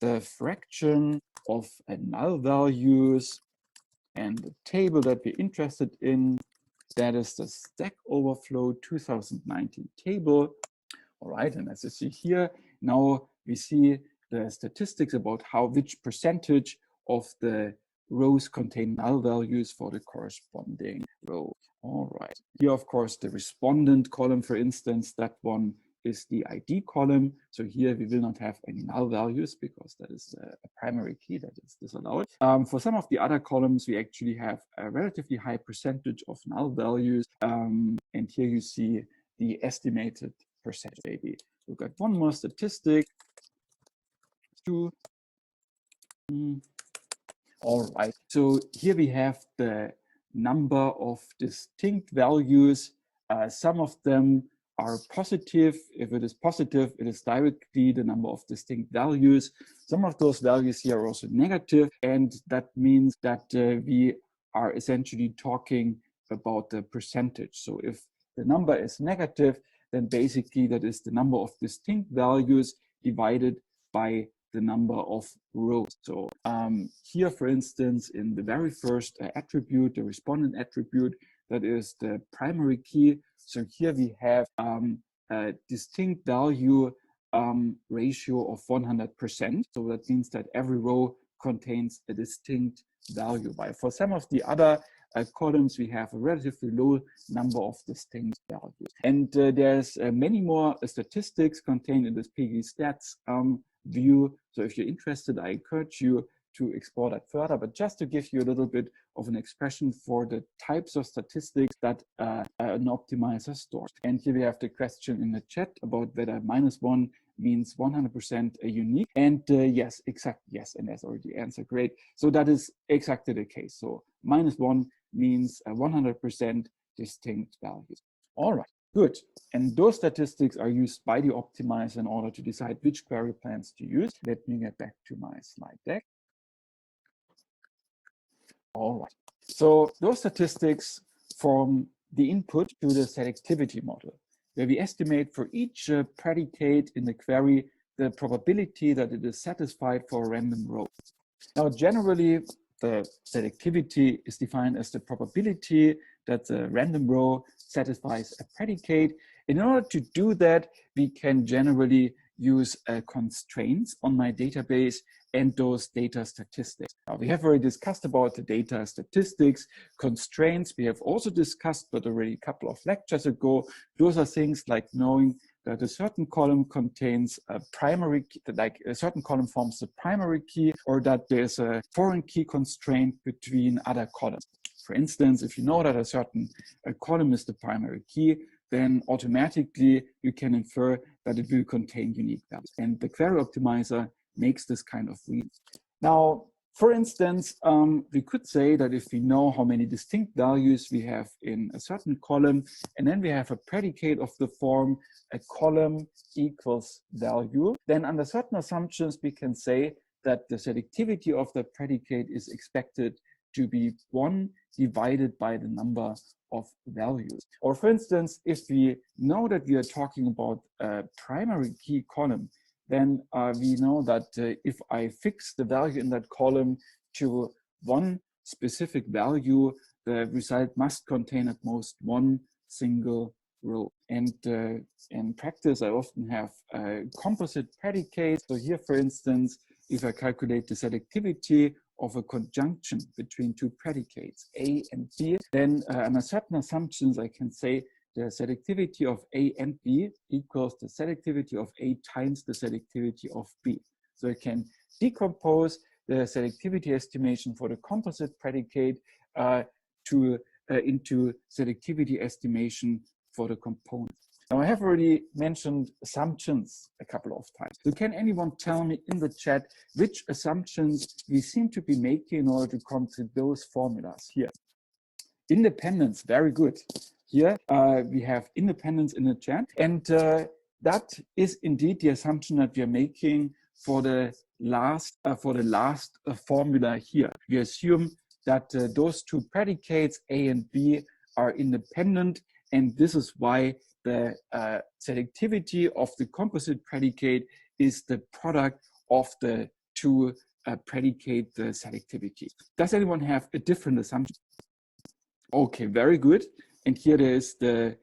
the fraction of null values and the table that we're interested in, that is the Stack Overflow 2019 table. All right, and as you see here, now we see the statistics about which percentage of the rows contain null values for the corresponding row. All right, here, of course, the respondent column, for instance, that one is the ID column. So here we will not have any null values because that is a primary key that is disallowed. For some of the other columns, we actually have a relatively high percentage of null values. And here you see the estimated percentage. Maybe we've got one more statistic. All right, so here we have the number of distinct values. Some of them are positive. If it is positive, it is directly the number of distinct values. Some of those values here are also negative, and that means that we are essentially talking about the percentage. So if the number is negative, then basically that is the number of distinct values divided by the number of rows. So here, for instance, in the very first attribute, the respondent attribute, that is the primary key. So here we have a distinct value ratio of 100%. So that means that every row contains a distinct value. While for some of the other columns, we have a relatively low number of distinct values. And there's many more statistics contained in this pgstats view. So if you're interested, I encourage you to explore that further. But just to give you a little bit of an expression for the types of statistics that an optimizer stores. And here we have the question in the chat about whether -1 means 100% unique. And yes, exactly, yes. And that's already answered. Great. So that is exactly the case. So -1 means 100% distinct values. All right. Good. And those statistics are used by the optimizer in order to decide which query plans to use. Let me get back to my slide deck. All right. So those statistics form the input to the selectivity model, where we estimate for each predicate in the query the probability that it is satisfied for a random row. Now, generally, the selectivity is defined as the probability that the random row satisfies a predicate. In order to do that, we can generally use constraints on my database and those data statistics. Now, we have already discussed about the data statistics. Constraints we have also discussed, but already a couple of lectures ago. Those are things like knowing that a certain column contains a primary key, like a certain column forms the primary key, or that there's a foreign key constraint between other columns. For instance, if you know that a certain column is the primary key, then automatically you can infer that it will contain unique values. And the query optimizer makes this kind of read. Now, for instance, we could say that if we know how many distinct values we have in a certain column, and then we have a predicate of the form a column equals value, then under certain assumptions, we can say that the selectivity of the predicate is expected to be 1 divided by the number of values. Or for instance, if we know that we are talking about a primary key column, then we know that if I fix the value in that column to 1 specific value, the result must contain at most 1 single row. And in practice, I often have composite predicates. So here, for instance, if I calculate the selectivity of a conjunction between 2 predicates, A and B, then under certain assumptions, I can say the selectivity of A and B equals the selectivity of A times the selectivity of B. So I can decompose the selectivity estimation for the composite predicate into selectivity estimation for the component. Now, I have already mentioned assumptions a couple of times. So can anyone tell me in the chat which assumptions we seem to be making in order to come to those formulas here? Independence, very good. Here we have independence in the chat, and that is indeed the assumption that we are making for the last formula here. We assume that those 2 predicates, A and B, are independent, and this is why the selectivity of the composite predicate is the product of the two predicate selectivity. Does anyone have a different assumption? Okay, very good. And here there is the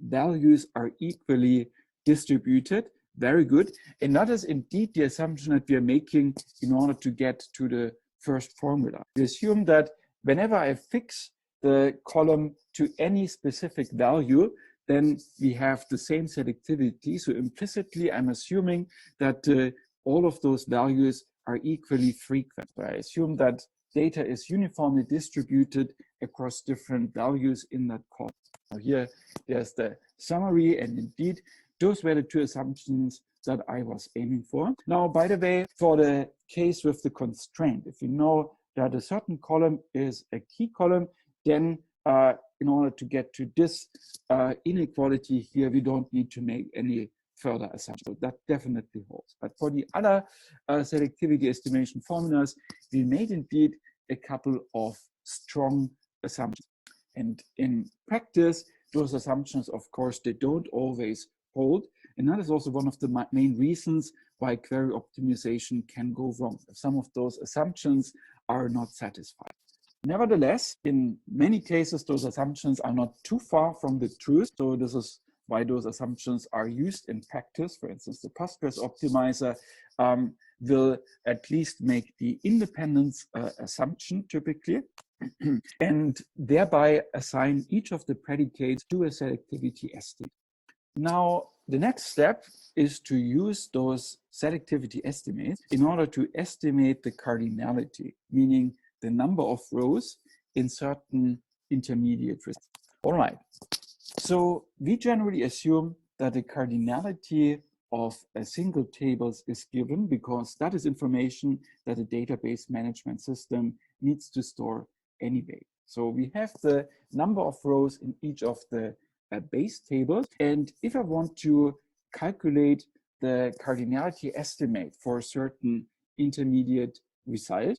values are equally distributed. Very good. And that is indeed the assumption that we are making in order to get to the first formula. We assume that whenever I fix the column to any specific value, then we have the same selectivity. So implicitly, I'm assuming that all of those values are equally frequent. So I assume that data is uniformly distributed across different values in that column. Now here, there's the summary, and indeed, those were the two assumptions that I was aiming for. Now, by the way, for the case with the constraint, if you know that a certain column is a key column, then in order to get to this inequality here, we don't need to make any further assumptions. So that definitely holds. But for the other selectivity estimation formulas, we made indeed a couple of strong assumptions. And in practice, those assumptions, of course, they don't always hold. And that is also one of the main reasons why query optimization can go wrong. Some of those assumptions are not satisfied. Nevertheless, in many cases, those assumptions are not too far from the truth. So this is why those assumptions are used in practice. For instance, the Postgres optimizer will at least make the independence assumption typically, and thereby assign each of the predicates to a selectivity estimate. Now, the next step is to use those selectivity estimates in order to estimate the cardinality, meaning the number of rows in certain intermediate results. All right. So we generally assume that the cardinality of a single table is given because that is information that a database management system needs to store anyway. So we have the number of rows in each of the base tables. And if I want to calculate the cardinality estimate for a certain intermediate result,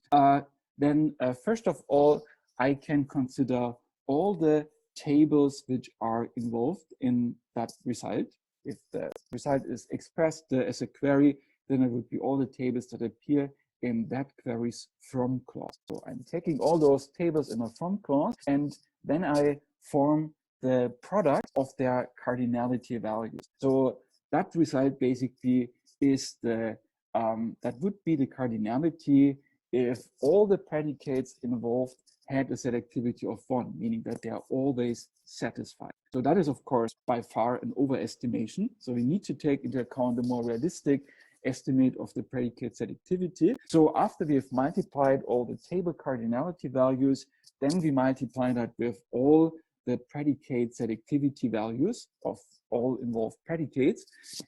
then first of all, I can consider all the tables which are involved in that result. If the result is expressed as a query, then it would be all the tables that appear in that query's from clause. So I'm taking all those tables in a from clause, and then I form the product of their cardinality values. So that result basically is the, that would be the cardinality if all the predicates involved had a selectivity of 1, meaning that they are always satisfied. So that is, of course, by far an overestimation. So we need to take into account the more realistic estimate of the predicate selectivity. So after we have multiplied all the table cardinality values, then we multiply that with all the predicate selectivity values of all involved predicates.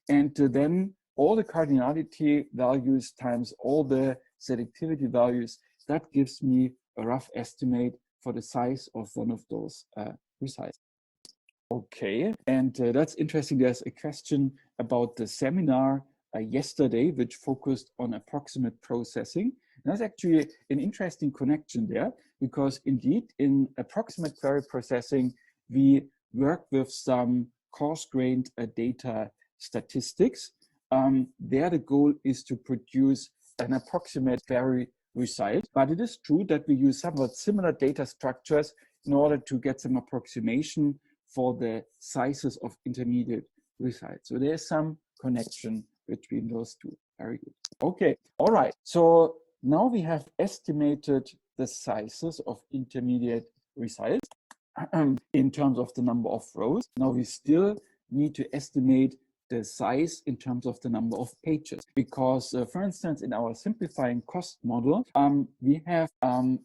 And then all the cardinality values times all the selectivity values, that gives me a rough estimate for the size of one of those results. Okay, and that's interesting. There's a question about the seminar yesterday, which focused on approximate processing. And that's actually an interesting connection there, because indeed in approximate query processing, we work with some coarse-grained data statistics. There the goal is to produce an approximate query result, but it is true that we use somewhat similar data structures in order to get some approximation for the sizes of intermediate results. So there's some connection between those two. Very good. Okay, all right. So now we have estimated the sizes of intermediate results in terms of the number of rows. Now we still need to estimate the size in terms of the number of pages, because for instance, in our simplifying cost model, we have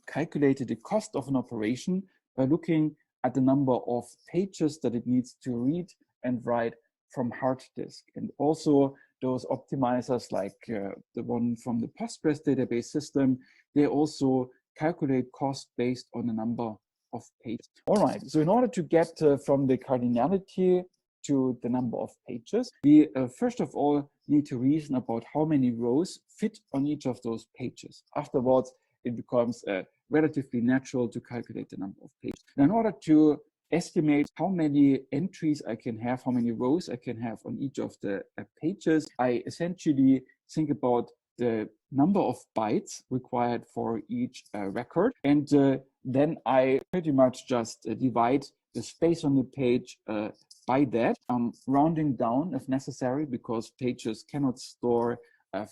calculated the cost of an operation by looking at the number of pages that it needs to read and write from hard disk. And also those optimizers like the one from the Postgres database system, they also calculate cost based on the number of pages. All right, so in order to get from the cardinality to the number of pages, we first of all need to reason about how many rows fit on each of those pages. Afterwards, it becomes relatively natural to calculate the number of pages. Now, in order to estimate how many entries I can have, how many rows I can have on each of the pages, I essentially think about the number of bytes required for each record. And then I pretty much just divide the space on the page by that, rounding down if necessary, because pages cannot store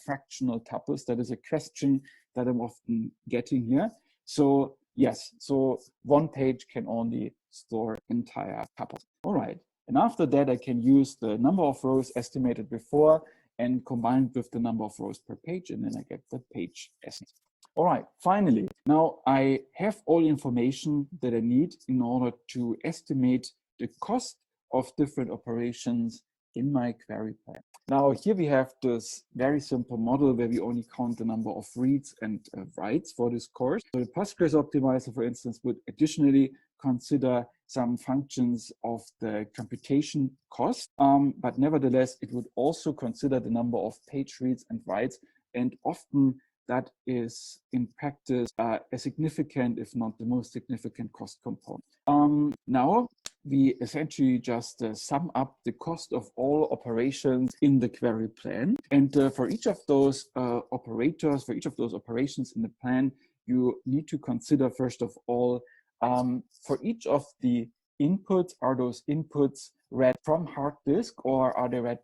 fractional tuples. That is a question that I'm often getting here. So yes, so one page can only store entire tuples. All right, and after that I can use the number of rows estimated before and combine it with the number of rows per page, and then I get the page estimate. All right, finally, now I have all the information that I need in order to estimate the cost of different operations in my query plan. Now here we have this very simple model where we only count the number of reads and writes for this course. So the Postgres optimizer, for instance, would additionally consider some functions of the computation cost, but nevertheless, it would also consider the number of page reads and writes, and often that is in practice a significant, if not the most significant cost component. Now, we essentially just sum up the cost of all operations in the query plan. And for each of those operators, for each of those operations in the plan, you need to consider, first of all, for each of the inputs, are those inputs read from hard disk, or are they read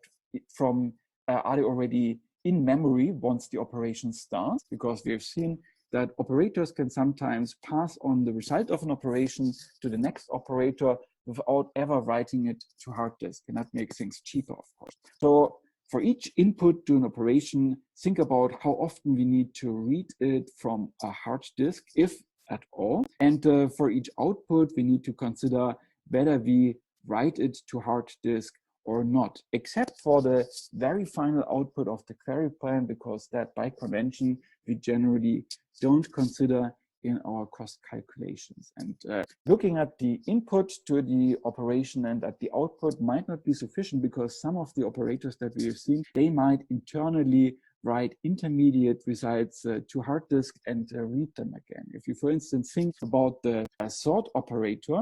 from, are they already in memory once the operation starts? Because we have seen that operators can sometimes pass on the result of an operation to the next operator without ever writing it to hard disk, and that makes things cheaper, of course. So for each input to an operation, think about how often we need to read it from a hard disk, if at all. And for each output, we need to consider whether we write it to hard disk or not, except for the very final output of the query plan, because that by convention, we generally don't consider in our cost calculations. And looking at the input to the operation and at the output might not be sufficient, because some of the operators that we have seen, they might internally write intermediate results to hard disk and read them again. If you, for instance, think about the sort operator,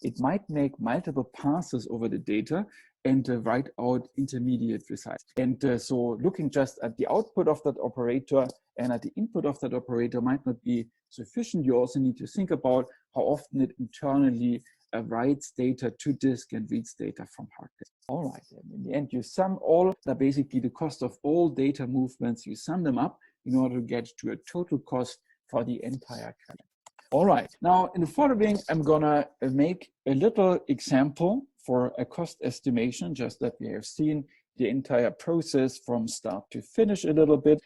it might make multiple passes over the data and write out intermediate results. And so looking just at the output of that operator and at the input of that operator might not be sufficient. You also need to think about how often it internally writes data to disk and reads data from hard disk. All right, and in the end, you sum all, basically the cost of all data movements, you sum them up in order to get to a total cost for the entire query. All right, now in the following, I'm gonna make a little example for a cost estimation, just that we have seen the entire process from start to finish a little bit.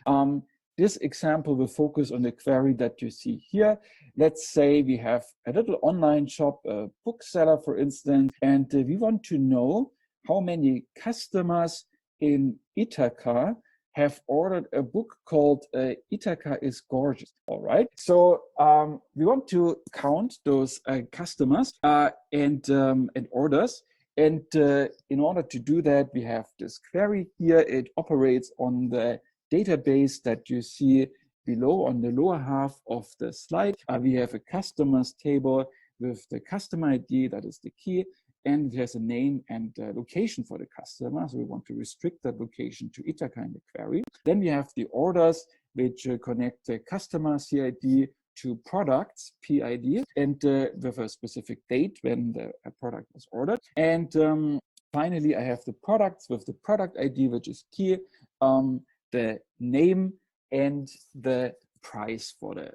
This example will focus on the query that you see here. Let's say we have a little online shop, a bookseller, for instance, and we want to know how many customers in Ithaca have ordered a book called Ithaca is Gorgeous. All right, so we want to count those customers and orders. And in order to do that, we have this query here. It operates on the database that you see below on the lower half of the slide. We have a customers table with the customer ID, that is the key, and it has a name and location for the customer. So we want to restrict that location to Ithaca in the query. Then we have the orders, which connect the customer CID to products PID, and with a specific date when the product was ordered. And finally, I have the products with the product ID, which is key, the name and the price for the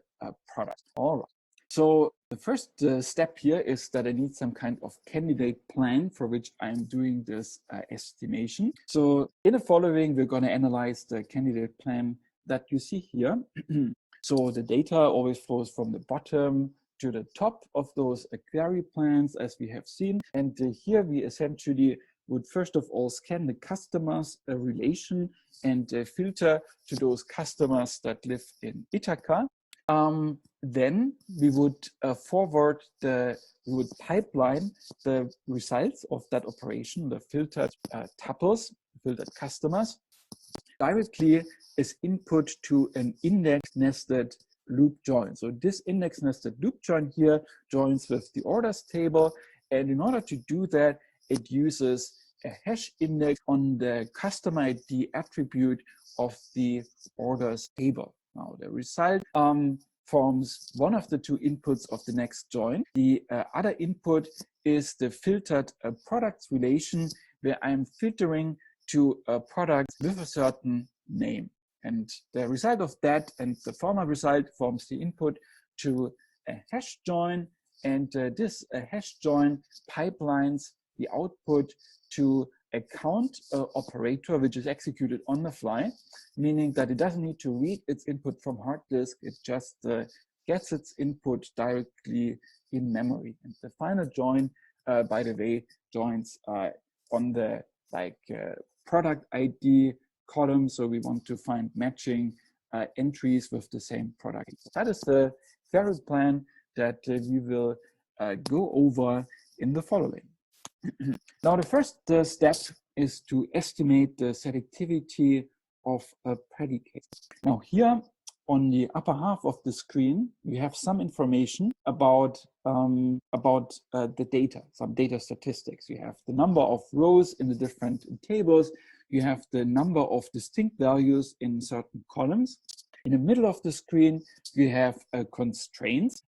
product. All right. So the first step here is that I need some kind of candidate plan for which I'm doing this estimation. So in the following, we're going to analyze the candidate plan that you see here. So the data always flows from the bottom to the top of those query plans, as we have seen. And here we essentially would first of all scan the customers relation and filter to those customers that live in Ithaca. Then we would we would pipeline the results of that operation, the filtered tuples, filtered customers, directly as input to an index nested loop join. So this index nested loop join here joins with the orders table. And in order to do that, it uses a hash index on the customer ID attribute of the orders table. Now the result forms one of the two inputs of the next join. The other input is the filtered products relation, where I'm filtering to a product with a certain name. And the result of that and the former result forms the input to a hash join. And this hash join pipelines the output to a count operator, which is executed on the fly, meaning that it doesn't need to read its input from hard disk. It just gets its input directly in memory. And the final join, by the way, joins on the product ID column. So we want to find matching entries with the same product. That is the query plan that we will go over in the following. Now, the first step is to estimate the selectivity of a predicate. Now, here on the upper half of the screen, we have some information about the data, some data statistics. You have the number of rows in the different tables. You have the number of distinct values in certain columns. In the middle of the screen, you have constraints.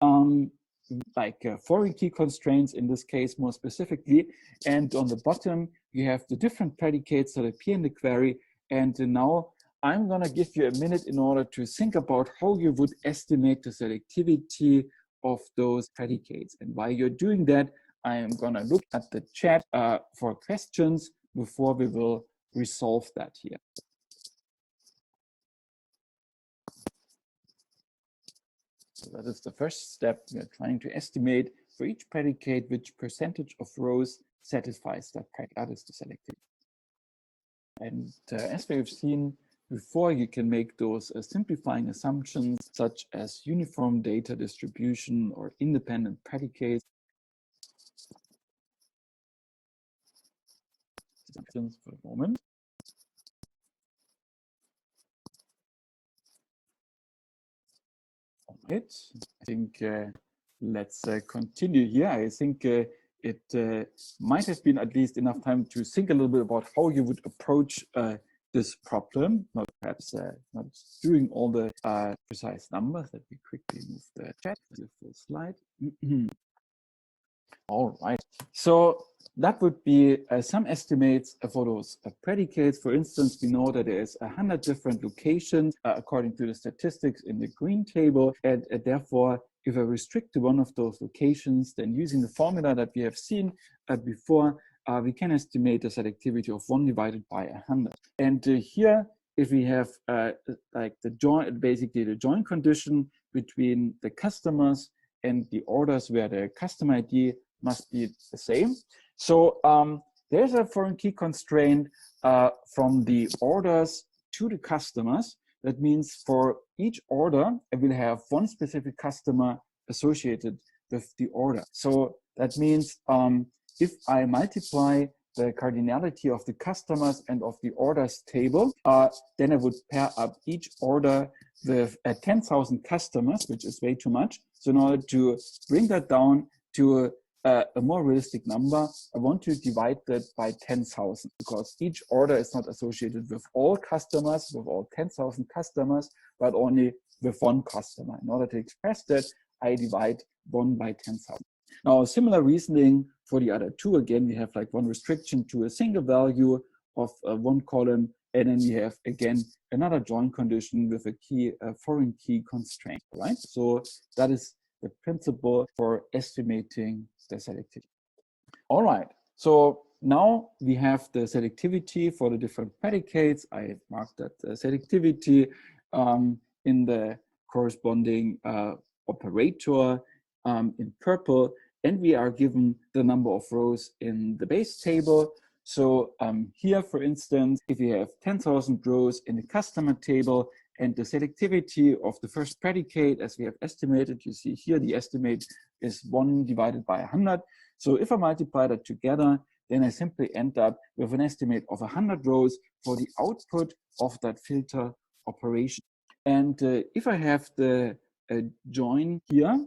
Like foreign key constraints in this case more specifically, and on the bottom you have the different predicates that appear in the query. And now I'm going to give you a minute in order to think about how you would estimate the selectivity of those predicates. And while you're doing that, I am going to look at the chat for questions before we will resolve that here. So that is the first step. We are trying to estimate for each predicate which percentage of rows satisfies that predicate. That is the selectivity. And as we've seen before, you can make those simplifying assumptions such as uniform data distribution or independent predicates. Assumptions for the moment. All right, I think let's continue here. I think it might have been at least enough time to think a little bit about how you would approach this problem, not perhaps not doing all the precise numbers. Let me quickly move the chat to the full slide. All right, so that would be some estimates for those predicates. For instance, we know that there is 100 different locations according to the statistics in the green table, and therefore if I restrict to one of those locations, then using the formula that we have seen before, we can estimate the selectivity of 1 divided by 100. And here, if we have like the join, basically the join condition between the customers and the orders where the customer ID must be the same. So there's a foreign key constraint from the orders to the customers. That means for each order, I will have one specific customer associated with the order. So that means if I multiply the cardinality of the customers and of the orders table, then I would pair up each order with 10,000 customers, which is way too much. So in order to bring that down to a more realistic number, I want to divide that by 10,000 because each order is not associated with all customers, with all 10,000 customers, but only with one customer. In order to express that, I divide 1 by 10,000. Now, similar reasoning for the other two. Again, we have like one restriction to a single value of one column, and then we have again another join condition with a key foreign key constraint, right? So that is the principle for estimating the selectivity. All right, so now we have the selectivity for the different predicates. I marked that selectivity in the corresponding operator in purple, and we are given the number of rows in the base table. So here, for instance, if you have 10,000 rows in the customer table, and the selectivity of the first predicate, as we have estimated, you see here the estimate is 1 divided by 100. So if I multiply that together, then I simply end up with an estimate of 100 rows for the output of that filter operation. And if I have the join here,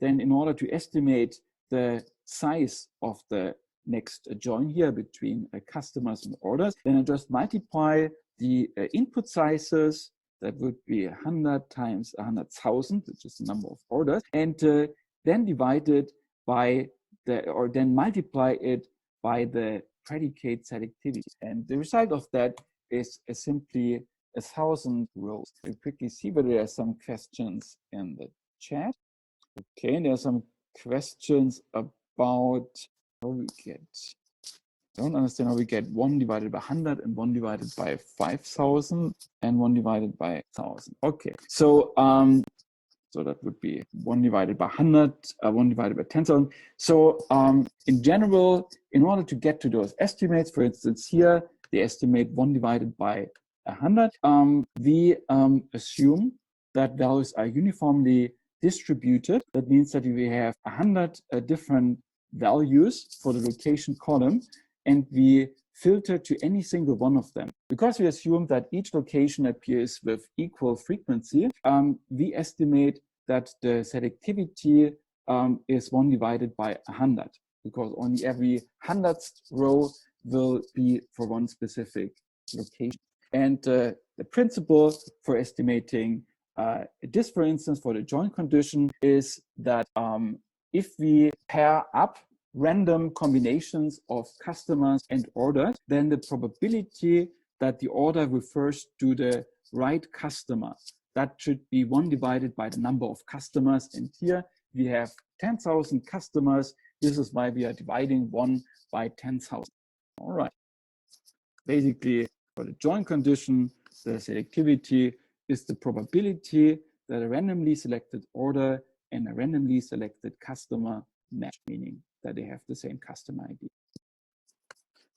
then in order to estimate the size of the next join here between customers and orders. Then I just multiply the input sizes. That would be 100 times 100,000, which is the number of orders, and then divide it by then multiply it by the predicate selectivity. And the result of that is simply 1,000 rows. We quickly see whether there are some questions in the chat. Okay, and there are some questions about how we get, I don't understand how we get 1 divided by 100 and 1 divided by 5,000 and 1 divided by 1,000. Okay, so so that would be 1 divided by 100, 1 divided by 10,000. So in general, in order to get to those estimates, for instance, here, the estimate 1 divided by 100, we assume that values are uniformly distributed. That means that we have 100 different values for the location column, and we filter to any single one of them. Because we assume that each location appears with equal frequency, we estimate that the selectivity is 1 divided by 100, because only every 100th row will be for one specific location. And the principle for estimating this, for instance, for the join condition is that if we pair up random combinations of customers and orders, then the probability that the order refers to the right customer, that should be 1 divided by the number of customers. And here we have 10,000 customers. This is why we are dividing 1 by 10,000. All right. Basically, for the join condition, the selectivity is the probability that a randomly selected order and a randomly selected customer match, meaning that they have the same customer ID.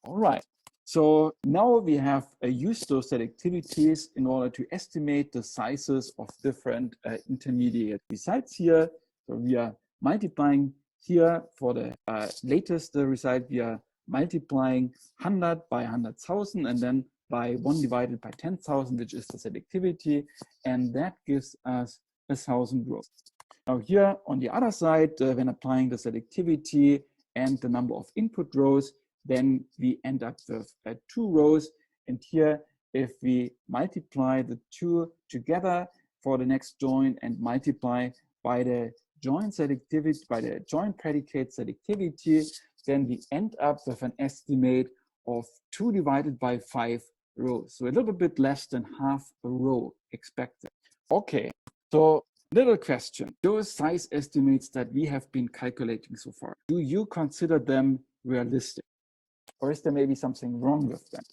All right. So now we have used those selectivities in order to estimate the sizes of different intermediate results here. So we are multiplying here for the latest result, we are multiplying 100 by 100,000 and then by 1 divided by 10,000, which is the selectivity, and that gives us 1,000 rows. Now here on the other side, when applying the selectivity and the number of input rows, then we end up with 2 rows. And here, if we multiply the 2 together for the next join and multiply by the join selectivity, by the join predicate selectivity, then we end up with an estimate of 2 divided by 5 rows. So a little bit less than half a row expected. Okay, so little question. Those size estimates that we have been calculating so far, do you consider them realistic? Or is there maybe something wrong with them?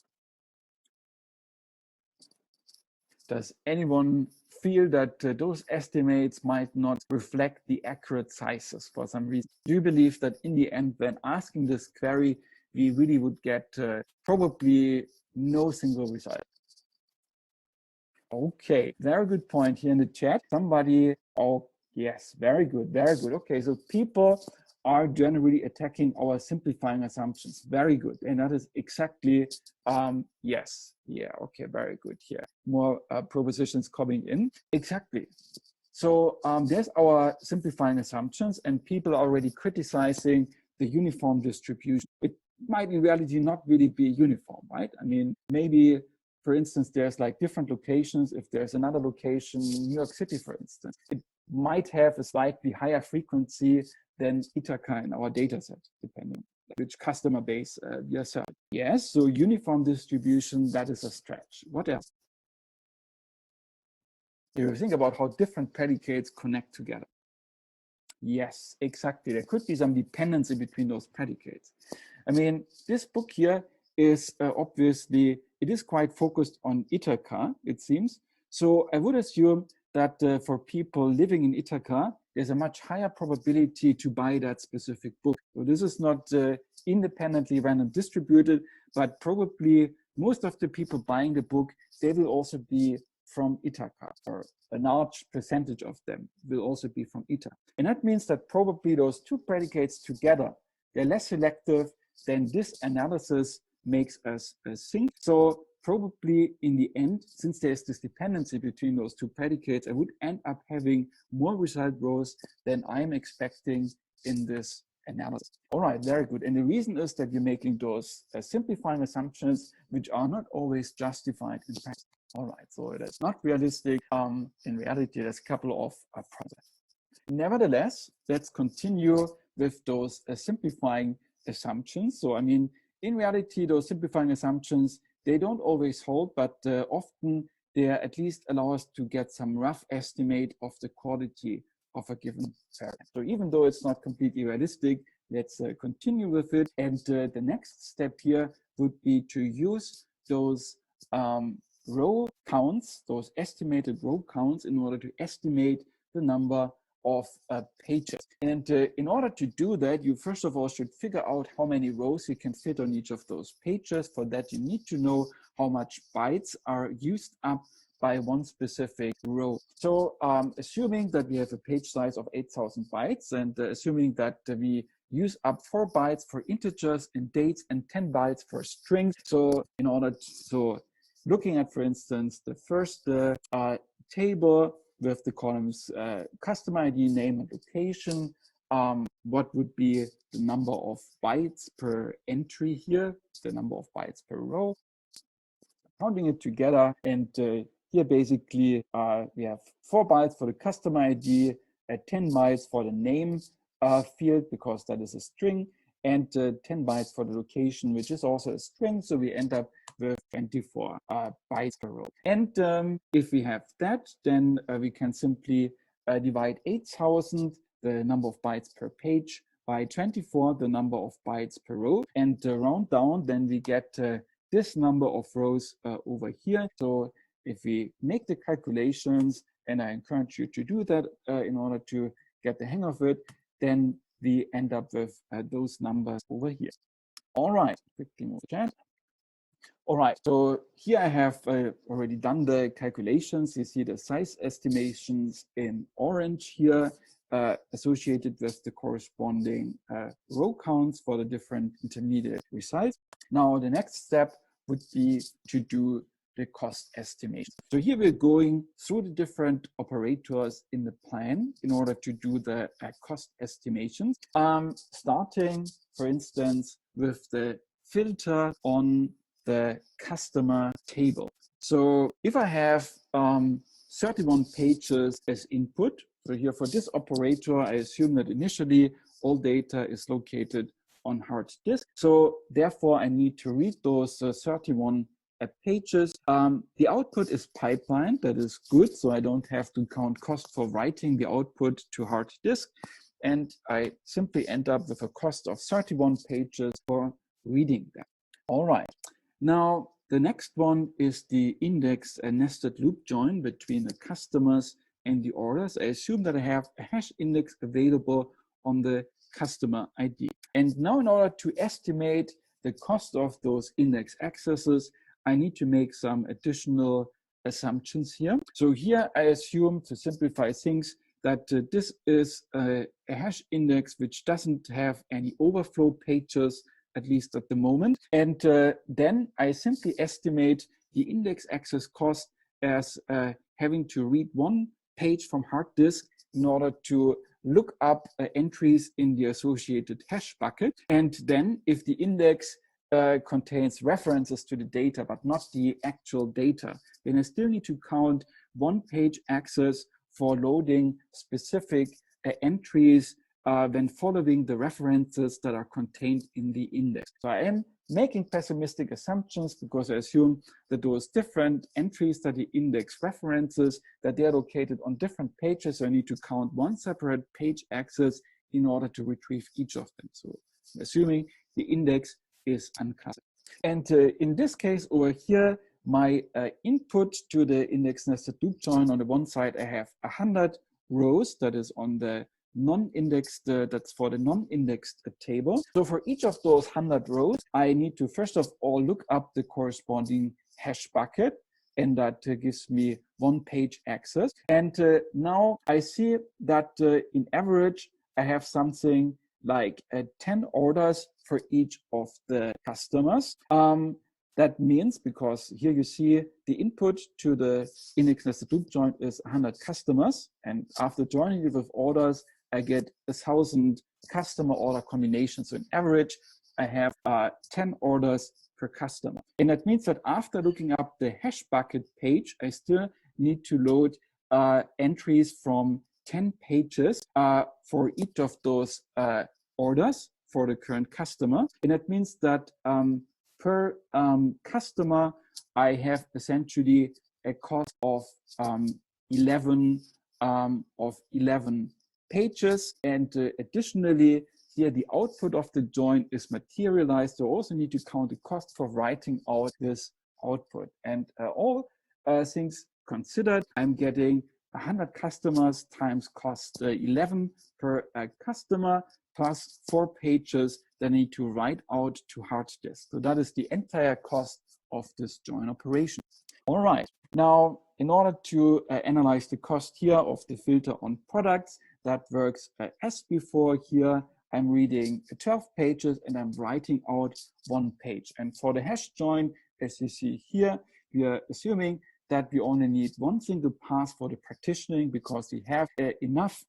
Does anyone feel that those estimates might not reflect the accurate sizes for some reason? Do you believe that in the end, when asking this query, we really would get probably no single result? Okay, very good point here in the chat. Somebody, oh yes, very good, very good. Okay, so people are generally attacking our simplifying assumptions. Very good, and that is exactly, yes, yeah, okay, very good here. More propositions coming in, exactly. So there's our simplifying assumptions, and people are already criticizing the uniform distribution. It might in reality not really be uniform, right? I mean, maybe, for instance, there's like different locations. If there's another location, New York City, for instance, it might have a slightly higher frequency than Ithaca in our data set, depending which customer base we are serving. Yes, so uniform distribution, that is a stretch. What else? You think about how different predicates connect together. Yes, exactly. There could be some dependency between those predicates. I mean, this book here is obviously, it is quite focused on Ithaca, it seems. So I would assume that for people living in Ithaca, there's a much higher probability to buy that specific book. So this is not independently random distributed, but probably most of the people buying the book, they will also be from Ithaca, or a large percentage of them will also be from Ithaca. And that means that probably those two predicates together, they're less selective than this analysis makes us think. So probably in the end, since there's this dependency between those two predicates, I would end up having more result rows than I'm expecting in this analysis. All right, very good. And the reason is that you're making those simplifying assumptions which are not always justified in practice. All right, so it is not realistic. In reality, there's a couple of problems. Nevertheless, let's continue with those simplifying assumptions. So, I mean, in reality, those simplifying assumptions, they don't always hold, but often they at least allow us to get some rough estimate of the quality of a given variant. So even though it's not completely realistic, let's continue with it. And the next step here would be to use those row counts, those estimated row counts, in order to estimate the number of pages. And in order to do that, you first of all should figure out how many rows you can fit on each of those pages. For that, you need to know how much bytes are used up by one specific row. So assuming that we have a page size of 8,000 bytes and assuming that we use up 4 bytes for integers and dates and 10 bytes for strings. So in order to, looking at, for instance, the first table with the columns customer ID, name, and location, what would be the number of bytes per entry here, the number of bytes per row, counting it together. And here basically we have 4 bytes for the customer ID, 10 bytes for the name field because that is a string, and 10 bytes for the location, which is also a string. So we end up with 24 bytes per row. And if we have that, then we can simply divide 8,000, the number of bytes per page, by 24, the number of bytes per row, and round down, then we get this number of rows over here. So if we make the calculations, and I encourage you to do that in order to get the hang of it, then we end up with those numbers over here. All right, quickly move chat. All right, so here I have already done the calculations. You see the size estimations in orange here, associated with the corresponding row counts for the different intermediate results. Now, the next step would be to do the cost estimation. So here we're going through the different operators in the plan in order to do the cost estimations, starting, for instance, with the filter on the customer table. So if I have 31 pages as input, so here for this operator, I assume that initially all data is located on hard disk. So therefore, I need to read those 31 pages. The output is pipelined, that is good, so I don't have to count cost for writing the output to hard disk. And I simply end up with a cost of 31 pages for reading that. All right. Now, the next one is the index nested loop join between the customers and the orders. I assume that I have a hash index available on the customer ID. And now in order to estimate the cost of those index accesses, I need to make some additional assumptions here. So here I assume, to simplify things, that this is a hash index which doesn't have any overflow pages, at least at the moment. And then I simply estimate the index access cost as having to read one page from hard disk in order to look up entries in the associated hash bucket. And then if the index contains references to the data, but not the actual data, then I still need to count one page access for loading specific entries when following the references that are contained in the index. So I am making pessimistic assumptions because I assume that those different entries that the index references, that they are located on different pages. So I need to count one separate page access in order to retrieve each of them. So assuming the index is unclassified. And in this case over here, my input to the index nested loop join, on the one side, I have 100 rows, that is on the non-indexed, that's for the non-indexed table. So for each of those 100 rows, I need to first of all look up the corresponding hash bucket, and that gives me one page access. And now I see that in average, I have something like 10 orders for each of the customers. That means, because here you see the input to the index nested loop join is 100 customers, and after joining it with orders, I get 1,000 customer order combinations. So in average, I have 10 orders per customer. And that means that after looking up the hash bucket page, I still need to load entries from 10 pages for each of those orders for the current customer. And that means that per customer, I have essentially a cost of 11 pages. And additionally, here the output of the join is materialized. So I also need to count the cost for writing out this output. And all things considered, I'm getting 100 customers times cost 11 per customer plus 4 pages that I need to write out to hard disk. So that is the entire cost of this join operation. All right. Now, in order to analyze the cost here of the filter on products, that works as before. Here, I'm reading 12 pages and I'm writing out 1 page. And for the hash join, as you see here, we are assuming that we only need 1 single pass for the partitioning because we have enough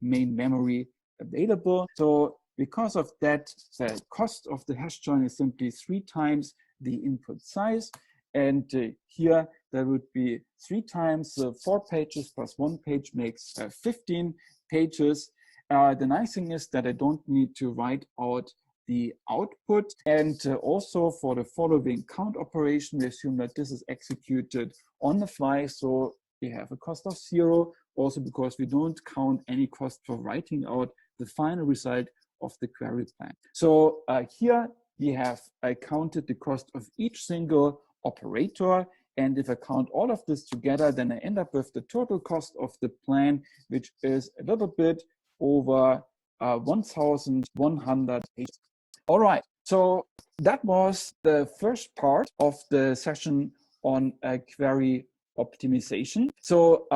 main memory available. So because of that, the cost of the hash join is simply 3 times the input size. And here there would be 3 times 4 pages plus 1 page makes 15 pages. The nice thing is that I don't need to write out the output. And also for the following count operation, we assume that this is executed on the fly. So we have a cost of 0, also because we don't count any cost for writing out the final result of the query plan. So here we have counted the cost of each single operator. And if I count all of this together, then I end up with the total cost of the plan, which is a little bit over 1,100 pages. All right, so that was the first part of the session on query optimization. So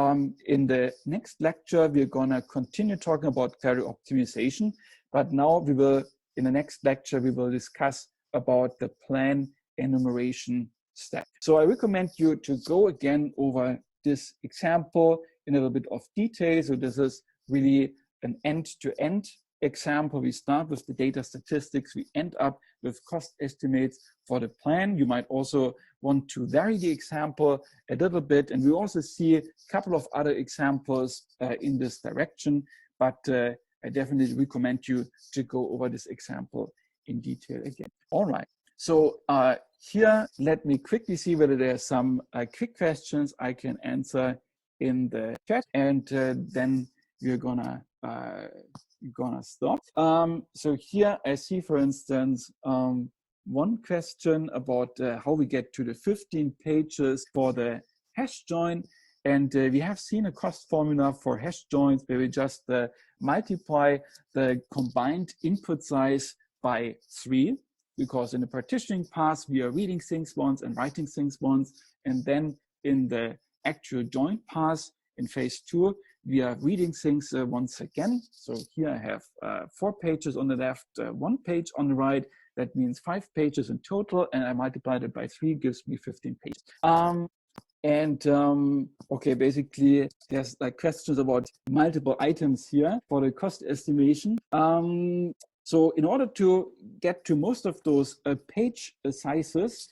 in the next lecture, we're gonna continue talking about query optimization, but now we will, in the next lecture, we will discuss about the plan enumeration step. So I recommend you to go again over this example in a little bit of detail. So this is really an end-to-end example. We start with the data statistics. We end up with cost estimates for the plan. You might also want to vary the example a little bit. And we also see a couple of other examples in this direction. But I definitely recommend you to go over this example in detail again. All right. So here, let me quickly see whether there are some quick questions I can answer in the chat. And then we're gonna stop. So here I see, for instance, one question about how we get to the 15 pages for the hash join. And we have seen a cost formula for hash joins where we just multiply the combined input size by 3, because in the partitioning pass, we are reading things once and writing things once. And then in the actual join pass in phase 2, we are reading things once again. So here I have 4 pages on the left, 1 page on the right. That means 5 pages in total, and I multiplied it by 3, gives me 15 pages. Okay, basically there's like questions about multiple items here for the cost estimation. So in order to get to most of those page sizes,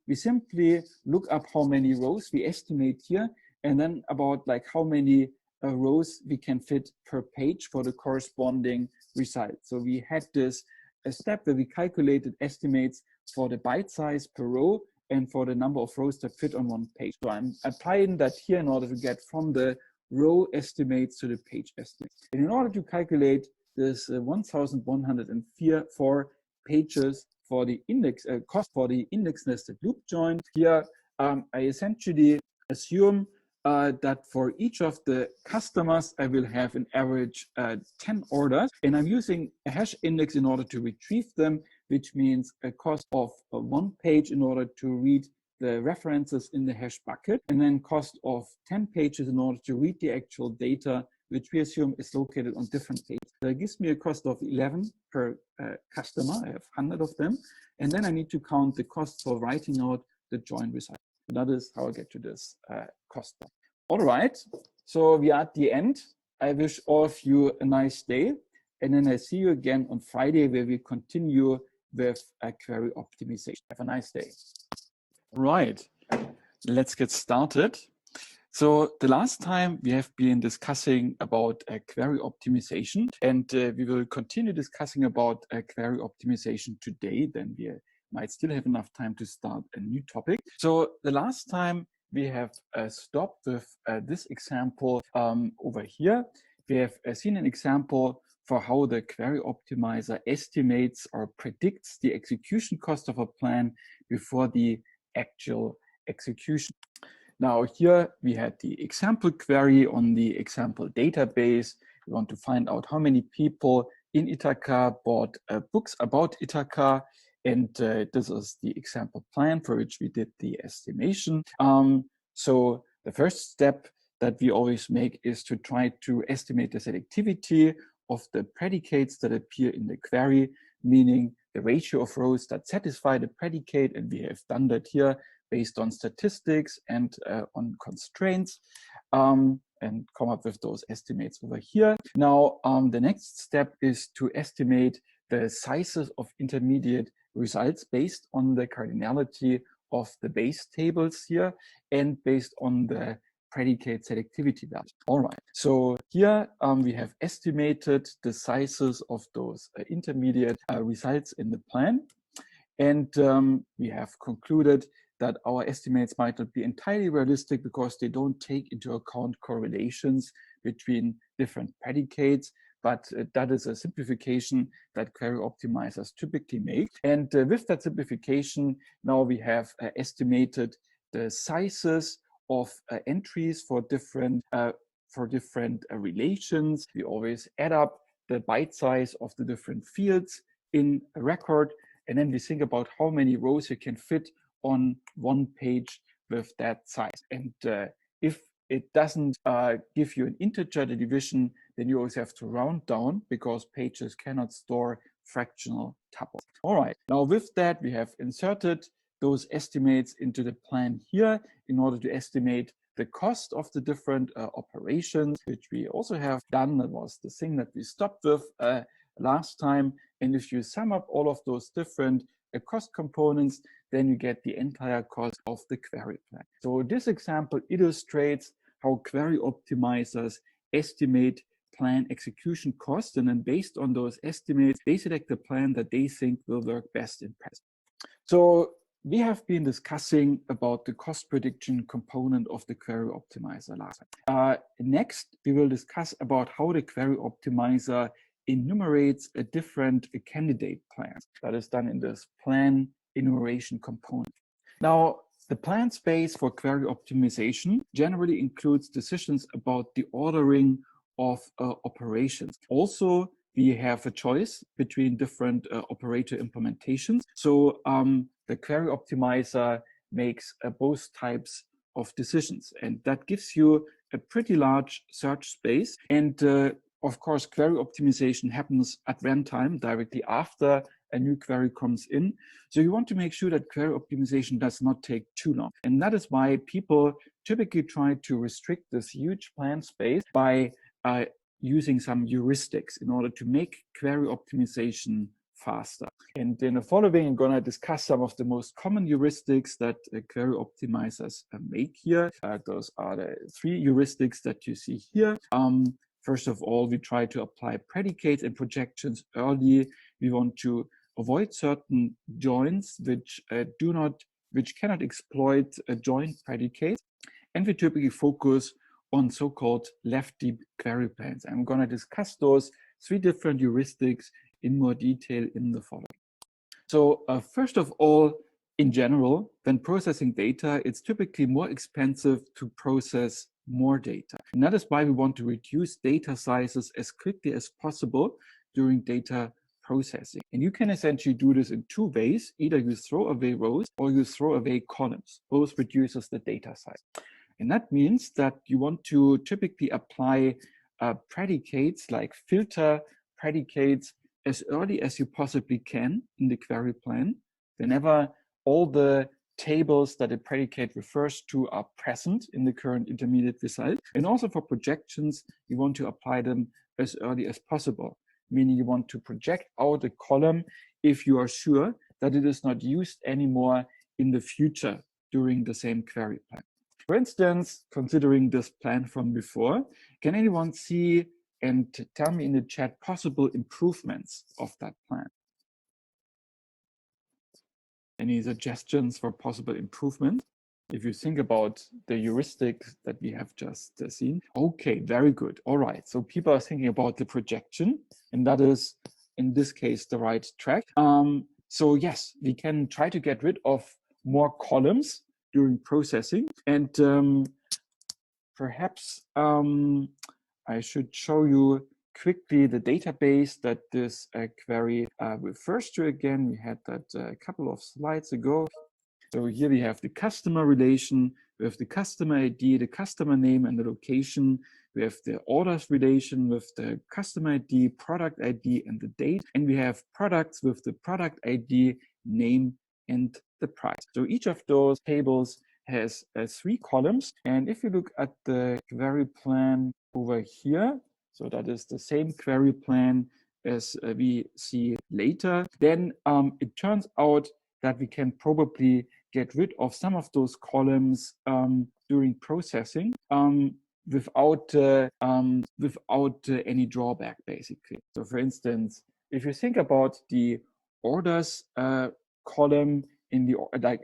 we simply look up how many rows we estimate here, and then about like how many rows we can fit per page for the corresponding result. So we had this a step where we calculated estimates for the byte size per row and for the number of rows that fit on 1 page. So I'm applying that here in order to get from the row estimates to the page estimates. And in order to calculate this 1,104 pages for the index cost for the index nested loop join, here I essentially assume that for each of the customers, I will have an average 10 orders, and I'm using a hash index in order to retrieve them, which means a cost of 1 page in order to read the references in the hash bucket, and then cost of 10 pages in order to read the actual data, which we assume is located on different pages. So it gives me a cost of 11 per customer. I have 100 of them. And then I need to count the cost for writing out the join result. That is how I get to this cost. All right, so we are at the end. I wish all of you a nice day. And then I see you again on Friday, where we continue with a query optimization. Have a nice day. Right, let's get started. So the last time we have been discussing about a query optimization, and we will continue discussing about a query optimization today. Then we might still have enough time to start a new topic. So the last time we have stopped with this example over here. We have seen an example for how the query optimizer estimates or predicts the execution cost of a plan before the actual execution. Now here we had the example query on the example database. We want to find out how many people in Ithaca bought books about Ithaca. And this is the example plan for which we did the estimation. So the first step that we always make is to try to estimate the selectivity of the predicates that appear in the query, meaning the ratio of rows that satisfy the predicate. And we have done that here based on statistics and on constraints, and come up with those estimates over here. Now, the next step is to estimate the sizes of intermediate results based on the cardinality of the base tables here and based on the predicate selectivity value. All right, so here we have estimated the sizes of those intermediate results in the plan. And we have concluded that our estimates might not be entirely realistic because they don't take into account correlations between different predicates, but that is a simplification that query optimizers typically make. And with that simplification, now we have estimated the sizes of entries for different relations. We always add up the byte size of the different fields in a record, and then we think about how many rows you can fit on one page with that size. And if it doesn't give you an integer division, then you always have to round down because pages cannot store fractional tuples. All right, now with that, we have inserted those estimates into the plan here in order to estimate the cost of the different operations, which we also have done. That was the thing that we stopped with last time. And if you sum up all of those different cost components, then you get the entire cost of the query plan. So this example illustrates how query optimizers estimate plan execution costs, and then based on those estimates, they select the plan that they think will work best in practice. So we have been discussing about the cost prediction component of the query optimizer last time. Next, we will discuss about how the query optimizer enumerates a different candidate plans. That is done in this plan enumeration component. Now, the plan space for query optimization generally includes decisions about the ordering of operations. Also, we have a choice between different operator implementations. So the query optimizer makes both types of decisions, and that gives you a pretty large search space. And of course, query optimization happens at runtime directly after a new query comes in. So you want to make sure that query optimization does not take too long. And that is why people typically try to restrict this huge plan space by using some heuristics in order to make query optimization faster. And in the following, I'm going to discuss some of the most common heuristics that query optimizers make here. Those are the three heuristics that you see here. First of all, we try to apply predicates and projections early. We want to avoid certain joins which cannot exploit joint predicates. And we typically focus on so-called left deep query plans. I'm going to discuss those three different heuristics in more detail in the following. So first of all, in general, when processing data, it's typically more expensive to process more data. And that is why we want to reduce data sizes as quickly as possible during data processing. And you can essentially do this in two ways. Either you throw away rows or you throw away columns. Both reduces the data size. And that means that you want to typically apply predicates like filter predicates as early as you possibly can in the query plan. Whenever all the tables that a predicate refers to are present in the current intermediate result. And also for projections, you want to apply them as early as possible, meaning you want to project out a column if you are sure that it is not used anymore in the future during the same query plan. For instance, considering this plan from before, can anyone see and tell me in the chat possible improvements of that plan? Any suggestions for possible improvement? If you think about the heuristic that we have just seen. Okay, very good. All right, so people are thinking about the projection, and that is, in this case, the right track. So yes, we can try to get rid of more columns during processing. And perhaps I should show you quickly the database that this query refers to again. We had that a couple of slides ago. So here we have the customer relation, we have the customer ID, the customer name, and the location. We have the orders relation with the customer ID, product ID, and the date. And we have products with the product ID, name, and the price. So each of those tables has 3 columns. And if you look at the query plan over here, so that is the same query plan as we see later, then it turns out that we can probably get rid of some of those columns during processing without any drawback, basically. So for instance, if you think about the orders column in the,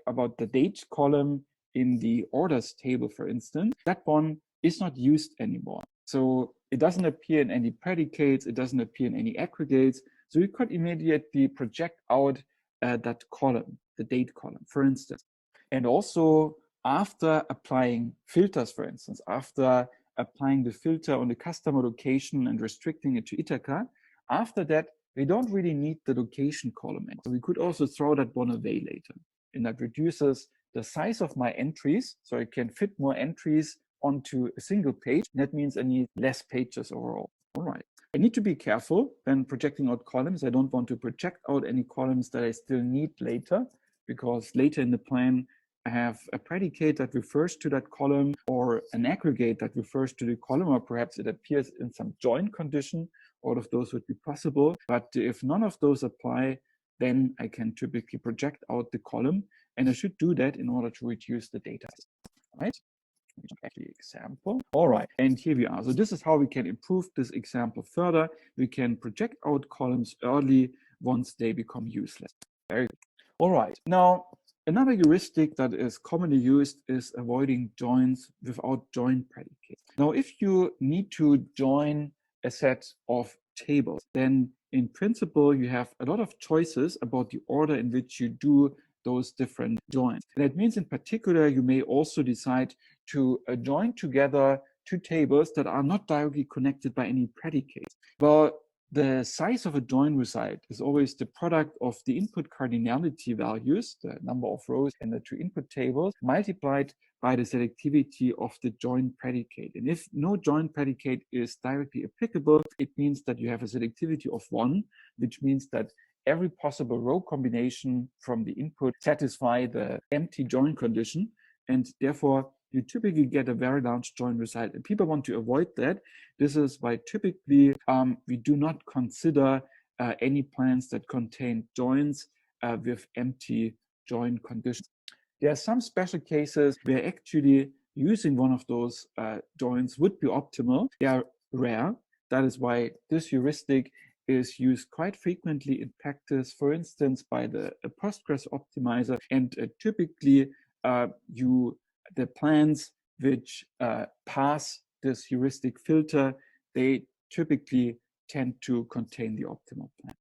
about the date column in the orders table, for instance, that one is not used anymore. So it doesn't appear in any predicates, it doesn't appear in any aggregates. So you could immediately project out that column, the date column, for instance. And also after applying filters, for instance, after applying the filter on the customer location and restricting it to Ithaca, after that, we don't really need the location column anymore. So we could also throw that one away later. And that reduces the size of my entries, so I can fit more entries onto a single page. That means I need less pages overall. All right. I need to be careful when projecting out columns. I don't want to project out any columns that I still need later, because later in the plan, I have a predicate that refers to that column or an aggregate that refers to the column, or perhaps it appears in some join condition. All of those would be possible. But if none of those apply, then I can typically project out the column. And I should do that in order to reduce the data, right? Back to the example. All right, and here we are. So this is how we can improve this example further. We can project out columns early once they become useless. Very good. All right, now another heuristic that is commonly used is avoiding joins without join predicates. Now, if you need to join a set of tables, then in principle, you have a lot of choices about the order in which you do those different joins. And that means in particular, you may also decide to join together 2 tables that are not directly connected by any predicates. Well, the size of a join result is always the product of the input cardinality values, the number of rows in the 2 input tables, multiplied by the selectivity of the join predicate. And if no join predicate is directly applicable, it means that you have a selectivity of 1, which means that every possible row combination from the input satisfy the empty join condition, and therefore you typically get a very large join result. And people want to avoid that. This is why typically we do not consider any plans that contain joins with empty join conditions. There are some special cases where actually using one of those joins would be optimal. They are rare. That is why this heuristic is used quite frequently in practice, for instance, by the Postgres optimizer. And typically, the plans which pass this heuristic filter, they typically tend to contain the optimal plan.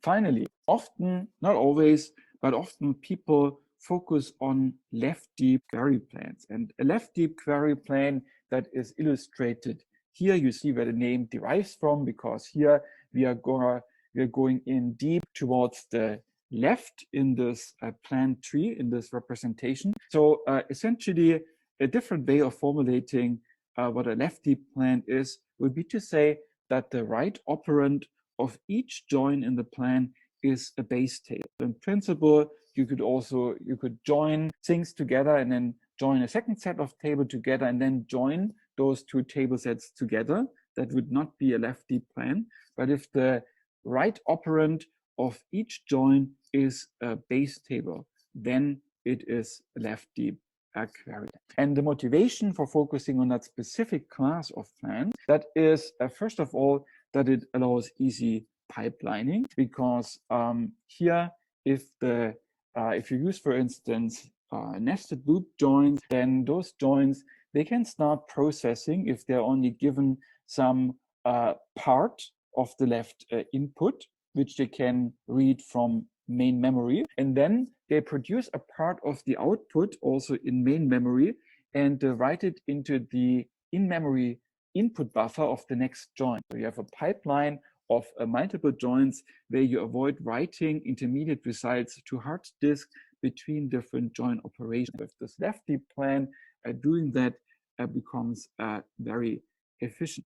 Finally, often, not always, but often people focus on left deep query plans. And a left deep query plan that is illustrated here, you see where the name derives from, because here we are going in deep towards the left in this plan tree, in this representation. So essentially, a different way of formulating what a left deep plan is would be to say that the right operand of each join in the plan is a base table. In principle, you could join things together and then join a second set of table together and then join those two table sets together. That would not be a left deep plan. But if the right operand of each join is a base table, then it is a left deep query. And the motivation for focusing on that specific class of plans, that is first of all that it allows easy pipelining, because here if you use, for instance, nested loop joins, then those joins, they can start processing if they're only given some part of the left input, which they can read from main memory, and then they produce a part of the output also in main memory and write it into the in-memory input buffer of the next join. So you have a pipeline of multiple joins where you avoid writing intermediate results to hard disk between different join operations. With this left deep plan, doing that becomes very efficient.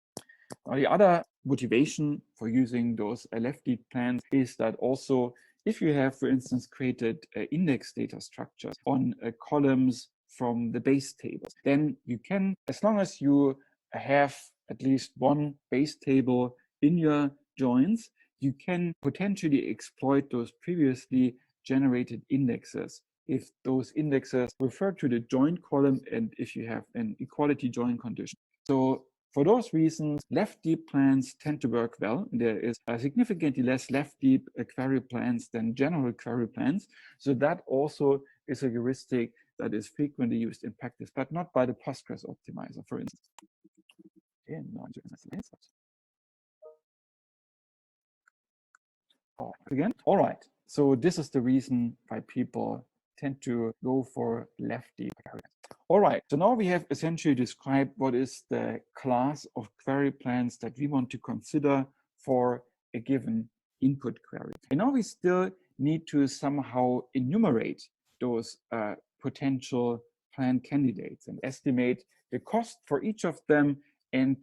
Now, the other motivation for using those left deep plans is that also if you have, for instance, created index data structures on columns from the base tables, then you can, as long as you have at least one base table in your joins, you can potentially exploit those previously generated indexes if those indexes refer to the join column and if you have an equality join condition. So for those reasons, left deep plans tend to work well. There is significantly less left deep query plans than general query plans. So that also is a heuristic that is frequently used in practice, but not by the Postgres optimizer, for instance. Again, all right. So this is the reason why people tend to go for left deep query. All right, so now we have essentially described what is the class of query plans that we want to consider for a given input query. And now we still need to somehow enumerate those potential plan candidates and estimate the cost for each of them, and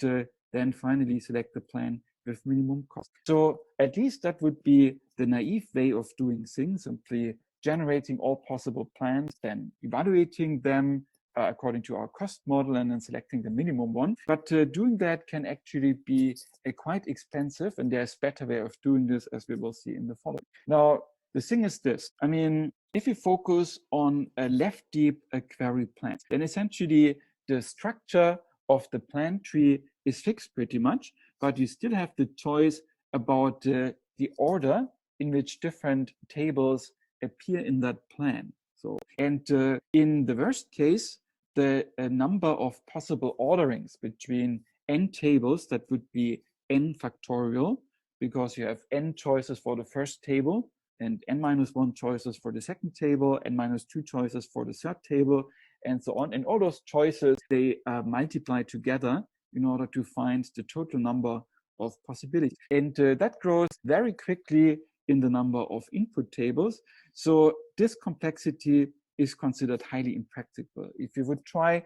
then finally select the plan with minimum cost. So at least that would be the naive way of doing things, simply generating all possible plans, then evaluating them according to our cost model, and then selecting the minimum one. But doing that can actually be quite expensive, and there's a better way of doing this, as we will see in the following. Now, the thing is this. I mean, if you focus on a left deep query plan, then essentially the structure of the plan tree is fixed pretty much, but you still have the choice about the order in which different tables appear in that plan. So, and in the worst case, the number of possible orderings between n tables, that would be n factorial, because you have n choices for the first table and n-1 choices for the second table, n-2 choices for the third table, and so on. And all those choices, they multiply together in order to find the total number of possibilities. And that grows very quickly in the number of input tables. So this complexity is considered highly impractical. If you would try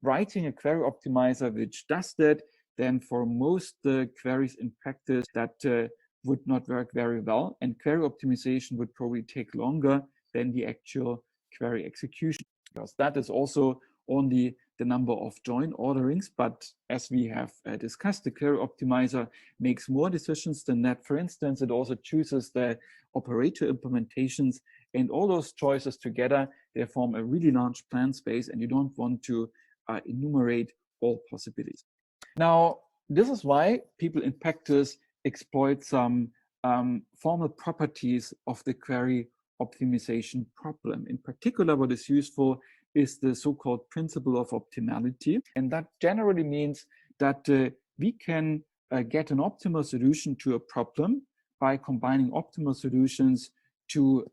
writing a query optimizer which does that, then for most queries in practice, that would not work very well. And query optimization would probably take longer than the actual query execution, because that is also only the number of join orderings. But as we have discussed, the query optimizer makes more decisions than that. For instance, it also chooses the operator implementations, and all those choices together, they form a really large plan space, and you don't want to enumerate all possibilities. Now, this is why people in practice exploit some formal properties of the query optimization problem. In particular, what is useful is the so-called principle of optimality. And that generally means that we can get an optimal solution to a problem by combining optimal solutions to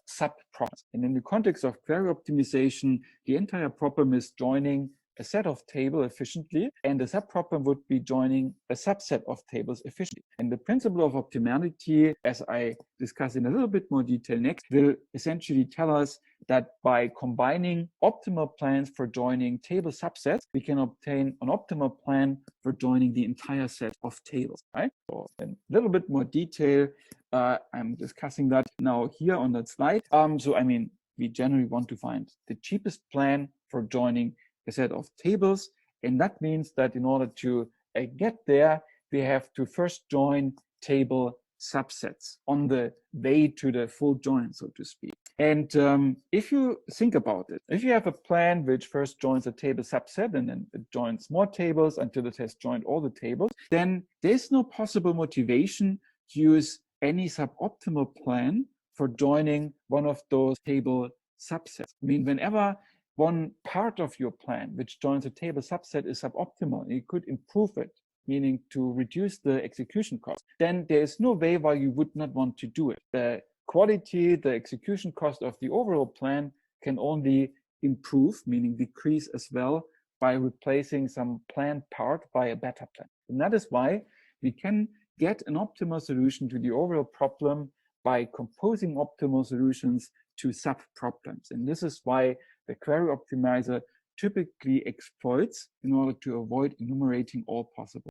sub-problems. And in the context of query optimization, the entire problem is joining a set of tables efficiently, and the sub-problem would be joining a subset of tables efficiently. And the principle of optimality, as I discuss in a little bit more detail next, will essentially tell us that by combining optimal plans for joining table subsets, we can obtain an optimal plan for joining the entire set of tables, right? So in a little bit more detail, I'm discussing that now here on that slide. So I mean, we generally want to find the cheapest plan for joining a set of tables. And that means that in order to get there, we have to first join table subsets on the way to the full join, so to speak. And if you think about it, if you have a plan which first joins a table subset and then it joins more tables until it has joined all the tables, then there's no possible motivation to use any suboptimal plan for joining one of those table subsets. I mean, whenever one part of your plan which joins a table subset is suboptimal, you could improve it, meaning to reduce the execution cost, then there is no way why you would not want to do it. The quality, the execution cost of the overall plan can only improve, meaning decrease as well, by replacing some planned part by a better plan. And that is why we can get an optimal solution to the overall problem by composing optimal solutions to sub-problems. And this is why the query optimizer typically exploits in order to avoid enumerating all possible.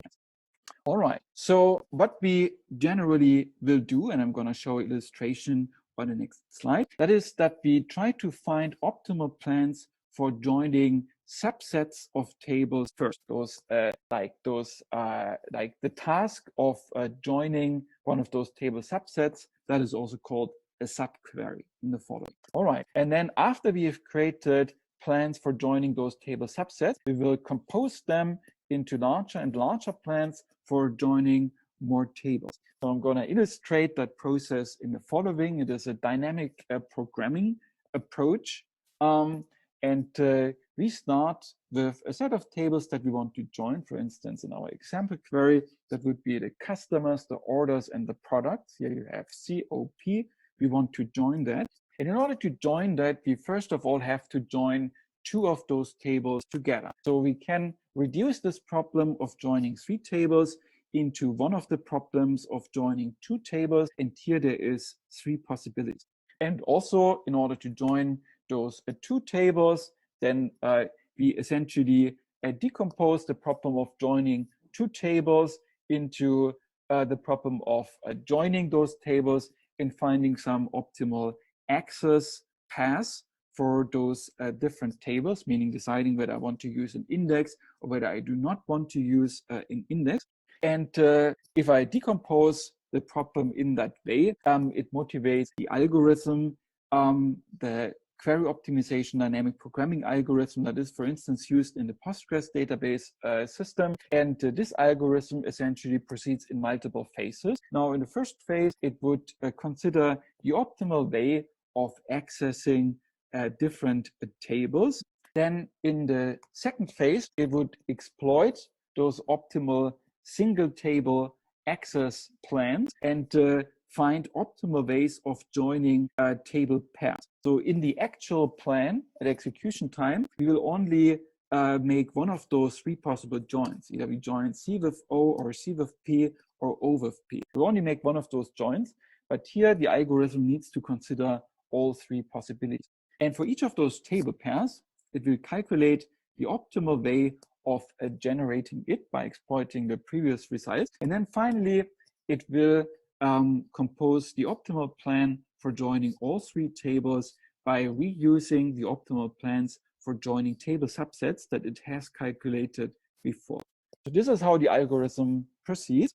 All right, so what we generally will do, and I'm going to show an illustration on the next slide, that is that we try to find optimal plans for joining subsets of tables first. Those like the task of joining one of those table subsets, that is also called a subquery in the following. All right, and then after we have created plans for joining those table subsets, we will compose them into larger and larger plans for joining more tables. So I'm going to illustrate that process in the following. It is a dynamic programming approach. We start with a set of tables that we want to join. For instance, in our example query, that would be the customers, the orders, and the products. Here you have COP. We want to join that. And in order to join that, we first of all have to join two of those tables together. So we can reduce this problem of joining three tables into one of the problems of joining two tables. And here there is three possibilities. And also, in order to join those two tables, then we essentially decompose the problem of joining two tables into the problem of joining those tables and finding some optimal access paths for those different tables, meaning deciding whether I want to use an index or whether I do not want to use an index. And if I decompose the problem in that way, it motivates the algorithm, the query optimization dynamic programming algorithm that is, for instance, used in the Postgres database system. And this algorithm essentially proceeds in multiple phases. Now, in the first phase, it would consider the optimal way of accessing different tables. Then in the second phase, it would exploit those optimal single table access plans and find optimal ways of joining table pairs. So in the actual plan at execution time, we will only make one of those three possible joins. Either we join C with O or C with P or O with P. We'll only make one of those joins, but here the algorithm needs to consider all three possibilities. And for each of those table pairs, it will calculate the optimal way of generating it by exploiting the previous results. And then finally, it will compose the optimal plan for joining all three tables by reusing the optimal plans for joining table subsets that it has calculated before. So this is how the algorithm proceeds.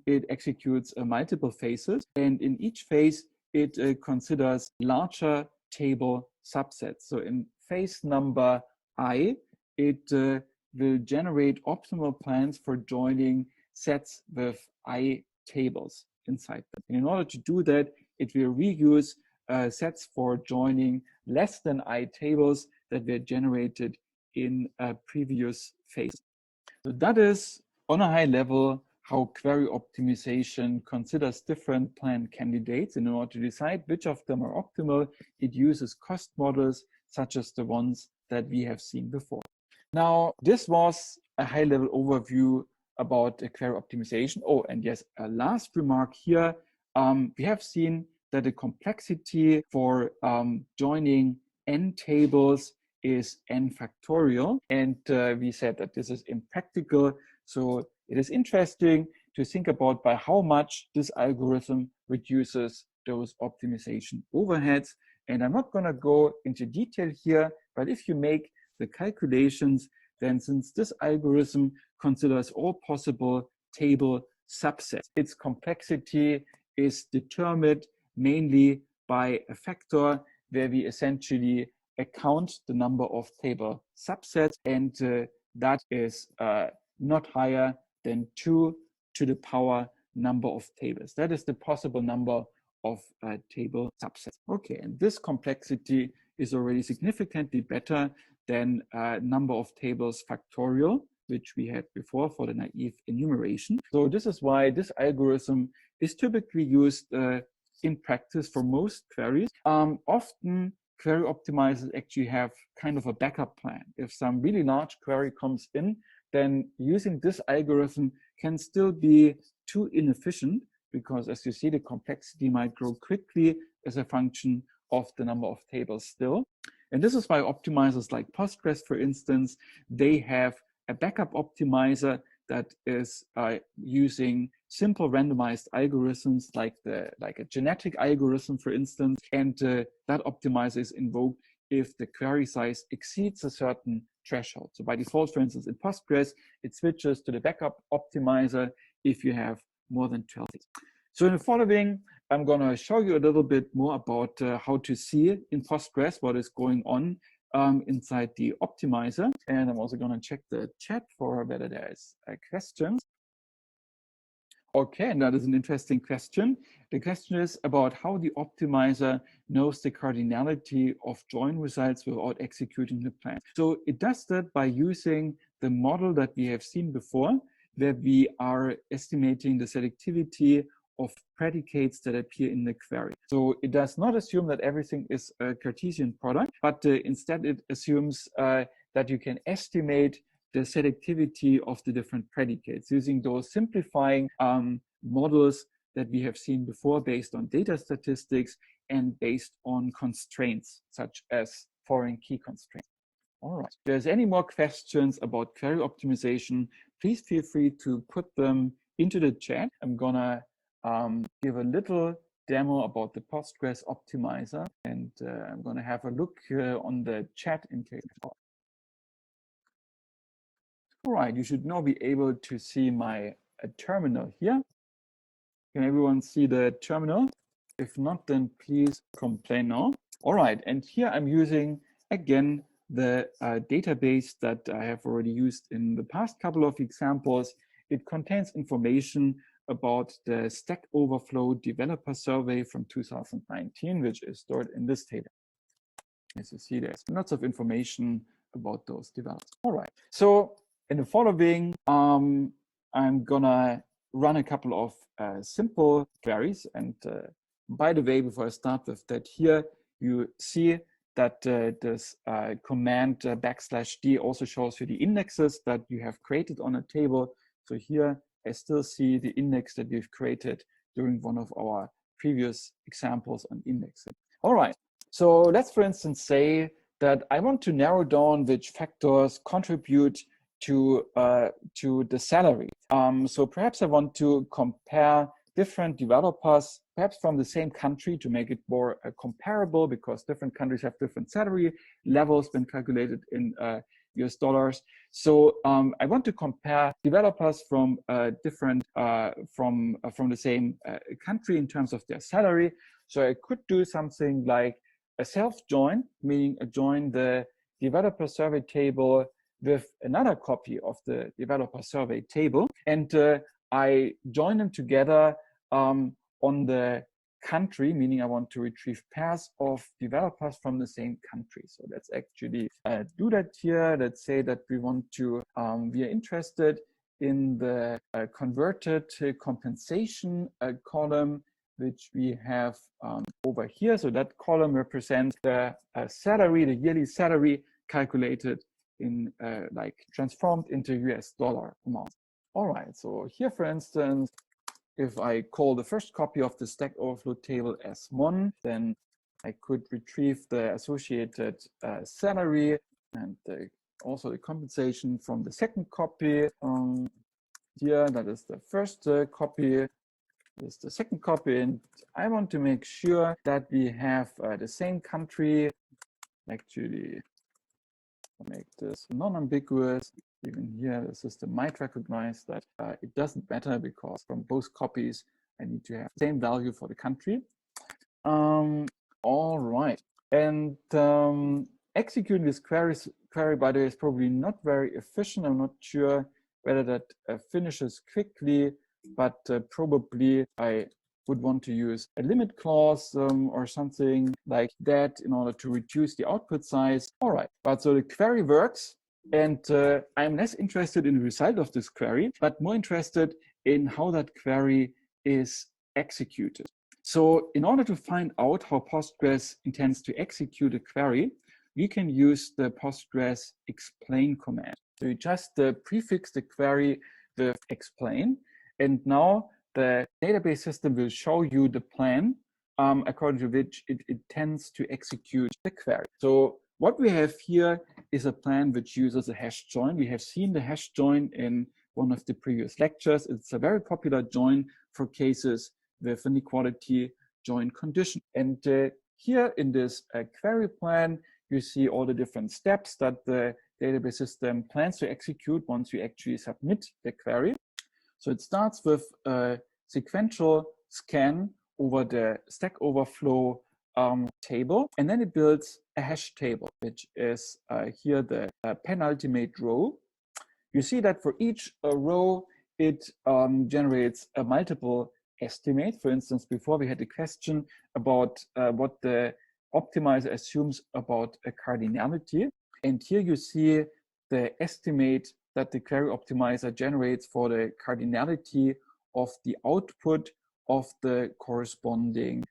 It executes multiple phases, and in each phase, it considers larger table subsets. So in phase number I, it will generate optimal plans for joining sets with I tables inside them. And in order to do that, it will reuse sets for joining less than I tables that were generated in a previous phase. So that is, on a high level, how query optimization considers different plan candidates. And in order to decide which of them are optimal, it uses cost models such as the ones that we have seen before. Now, this was a high-level overview about query optimization. Oh, and yes, a last remark here. We have seen that the complexity for joining n tables is n factorial. And we said that this is impractical. So it is interesting to think about by how much this algorithm reduces those optimization overheads. And I'm not going to go into detail here, but if you make the calculations, then since this algorithm considers all possible table subsets, its complexity is determined mainly by a factor where we essentially account the number of table subsets, and that is not higher than 2 to the power number of tables. That is the possible number of table subsets. Okay, and this complexity is already significantly better than number of tables factorial, which we had before for the naive enumeration. So this is why this algorithm is typically used in practice for most queries. Often query optimizers actually have kind of a backup plan. If some really large query comes in, then using this algorithm can still be too inefficient, because as you see, the complexity might grow quickly as a function of the number of tables still. And this is why optimizers like Postgres, for instance, they have a backup optimizer that is using simple randomized algorithms like a genetic algorithm, for instance, and that optimizer is invoked if the query size exceeds a certain threshold. So by default, for instance, in Postgres, it switches to the backup optimizer if you have more than 12 things. So in the following, I'm going to show you a little bit more about how to see in Postgres what is going on inside the optimizer. And I'm also going to check the chat for whether there is questions. Okay, and that is an interesting question. The question is about how the optimizer knows the cardinality of join results without executing the plan. So it does that by using the model that we have seen before, where we are estimating the selectivity of predicates that appear in the query. So it does not assume that everything is a Cartesian product, but instead it assumes that you can estimate the selectivity of the different predicates using those simplifying models that we have seen before based on data statistics and based on constraints such as foreign key constraints. All right, if there's any more questions about query optimization, please feel free to put them into the chat. I'm gonna give a little demo about the Postgres optimizer, and I'm gonna have a look on the chat in case. All right, you should now be able to see my terminal here. Can everyone see the terminal? If not, then please complain now. All right, and here I'm using, again, the database that I have already used in the past couple of examples. It contains information about the Stack Overflow developer survey from 2019, which is stored in this table. As you see, there's lots of information about those developers. All right, so in the following, I'm gonna run a couple of simple queries. And by the way, before I start with that, here you see that this command \d also shows you the indexes that you have created on a table. So here I still see the index that we've created during one of our previous examples on indexing. All right, so let's, for instance, say that I want to narrow down which factors contribute to the salary. So perhaps I want to compare different developers, perhaps from the same country, to make it more comparable, because different countries have different salary levels when calculated in US dollars. So I want to compare developers from different from the same country in terms of their salary. So I could do something like a self-join, meaning I join the developer survey table with another copy of the developer survey table, and I join them together on the country, meaning I want to retrieve pairs of developers from the same country. So let's actually do that here. Let's say that we want to, we are interested in the converted compensation column, which we have over here. So that column represents the salary, the yearly salary calculated in like transformed into US dollar amount. All right, so here, for instance, if I call the first copy of the Stack Overflow table as 1, then I could retrieve the associated salary and also the compensation from the second copy. here, that is the first copy. This is the second copy, and I want to make sure that we have the same country. Actually, make this non-ambiguous. Even here, the system might recognize that it doesn't matter because from both copies, I need to have the same value for the country. All right, and executing this query, by the way, is probably not very efficient. I'm not sure whether that finishes quickly, but probably I would want to use a limit clause or something like that in order to reduce the output size. All right, but so the query works, and I'm less interested in the result of this query, but more interested in how that query is executed. So in order to find out how Postgres intends to execute a query, we can use the Postgres explain command. So you just prefix the query with explain, and now the database system will show you the plan according to which it intends to execute the query. So what we have here is a plan which uses a hash join. We have seen the hash join in one of the previous lectures. It's a very popular join for cases with an equality join condition. And here in this query plan, you see all the different steps that the database system plans to execute once you actually submit the query. So it starts with a sequential scan over the Stack Overflow table, and then it builds a hash table, which is here the penultimate row. You see that for each row, it generates a multiple estimate. For instance, before we had a question about what the optimizer assumes about a cardinality. And here you see the estimate that the query optimizer generates for the cardinality of the output of the corresponding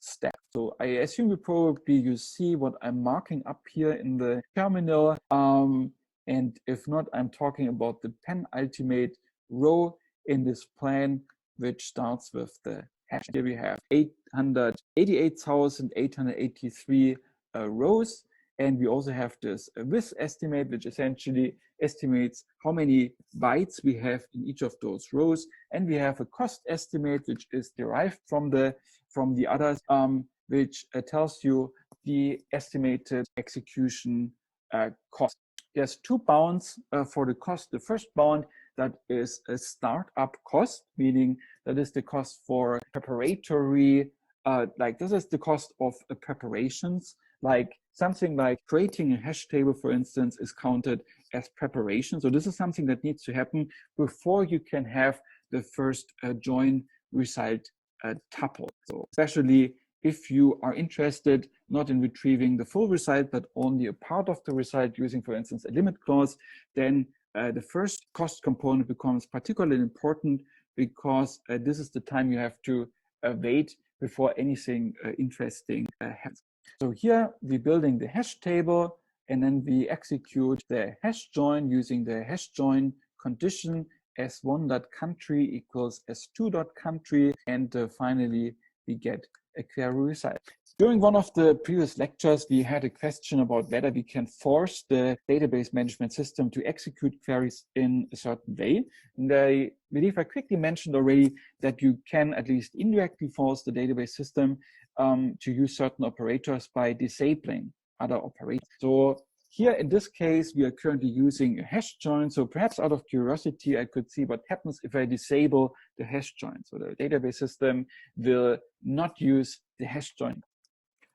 step. So I assume you see what I'm marking up here in the terminal. And if not, I'm talking about the penultimate row in this plan, which starts with the hash. Here we have 888,883 rows. And we also have this width estimate, which essentially estimates how many bytes we have in each of those rows. And we have a cost estimate, which is derived from the others, which tells you the estimated execution cost. There's two bounds for the cost. The first bound, that is a startup cost, meaning that is the cost for preparatory, like this is the cost of preparations, like something like creating a hash table, for instance, is counted as preparation. So this is something that needs to happen before you can have the first join result tuple. So especially if you are interested not in retrieving the full result, but only a part of the result using, for instance, a limit clause, then the first cost component becomes particularly important because this is the time you have to wait before anything interesting happens. So here we're building the hash table, and then we execute the hash join using the hash join condition s1.country equals s2.country, and finally we get a query result. During one of the previous lectures, we had a question about whether we can force the database management system to execute queries in a certain way. And I believe I quickly mentioned already that you can at least indirectly force the database system to use certain operators by disabling other operators. So here in this case, we are currently using a hash join. So perhaps out of curiosity, I could see what happens if I disable the hash join. So the database system will not use the hash join.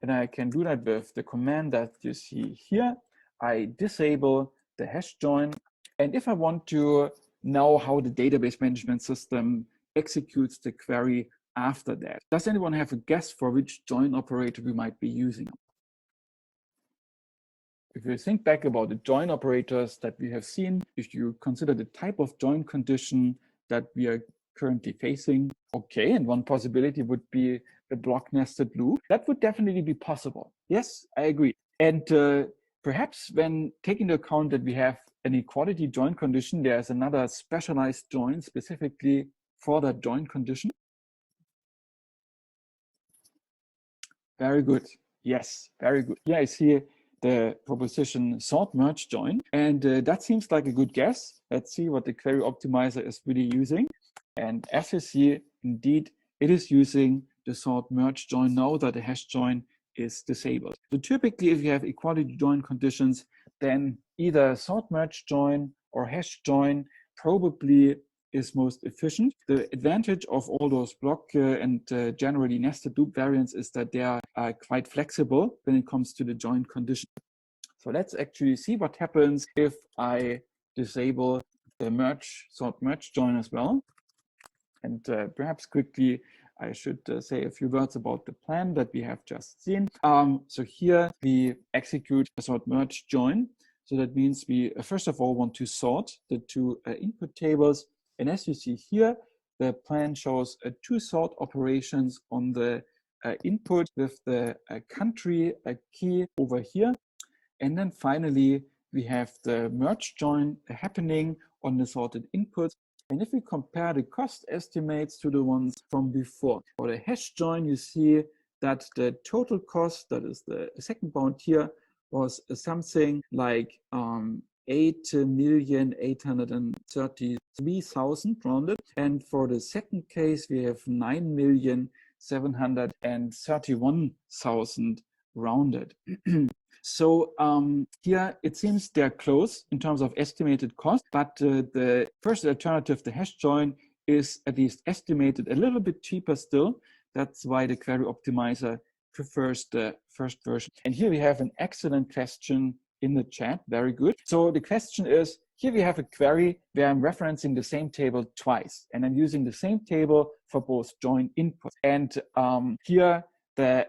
And I can do that with the command that you see here. I disable the hash join. And if I want to know how the database management system executes the query after that, does anyone have a guess for which join operator we might be using? If you think back about the join operators that we have seen, if you consider the type of join condition that we are currently facing, okay, and one possibility would be a block nested loop. That would definitely be possible. Yes, I agree. And perhaps when taking into account that we have an equality join condition, there's another specialized join specifically for that join condition. Very good. Yes, very good. Here I see the proposition sort merge join. And that seems like a good guess. Let's see what the query optimizer is really using. And as you see, indeed, it is using the sort merge join now that the hash join is disabled. So typically, if you have equality join conditions, then either sort merge join or hash join probably is most efficient. The advantage of all those block and generally nested loop variants is that they are quite flexible when it comes to the join condition. So let's actually see what happens if I disable the sort merge join as well. And perhaps quickly, I should say a few words about the plan that we have just seen. So here we execute a sort merge join. So that means we first of all want to sort the two input tables. And as you see here, the plan shows two sort operations on the input with the country key over here. And then finally, we have the merge join happening on the sorted inputs. And if we compare the cost estimates to the ones from before, for the hash join, you see that the total cost, that is the second bound here, was something like 8,833,000 rounded. And for the second case, we have 9,731,000 rounded. So here it seems they're close in terms of estimated cost, but the first alternative, the hash join, is at least estimated a little bit cheaper still. That's why the query optimizer prefers the first version. And here we have an excellent question in the chat. Very good. So the question is, here we have a query where I'm referencing the same table twice, and I'm using the same table for both join inputs. And here the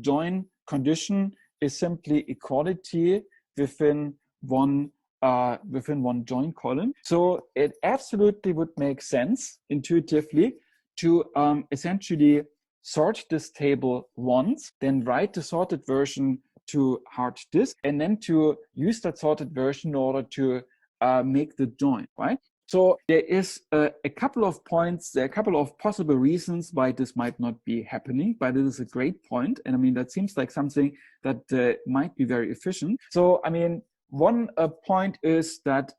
join condition is simply equality within one join column. So it absolutely would make sense intuitively to essentially sort this table once, then write the sorted version to hard disk, and then to use that sorted version in order to make the join, right? So there is a couple of points, there are a couple of possible reasons why this might not be happening, but it is a great point. And I mean, that seems like something that might be very efficient. So, I mean, one point is that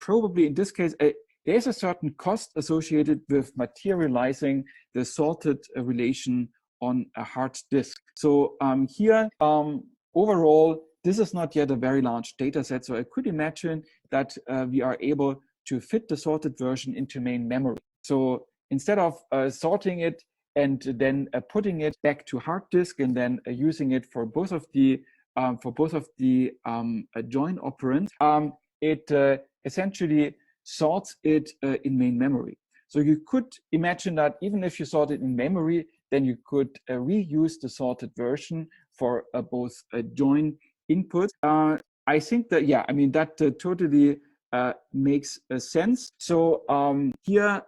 probably in this case, there's a certain cost associated with materializing the sorted relation on a hard disk. So here, overall, this is not yet a very large data set. So I could imagine that we are able to fit the sorted version into main memory. So instead of sorting it and then putting it back to hard disk and then using it for both of the join operands, it essentially sorts it in main memory. So you could imagine that even if you sort it in memory, then you could reuse the sorted version for both join inputs. I think that, yeah, I mean, that totally makes sense. So here,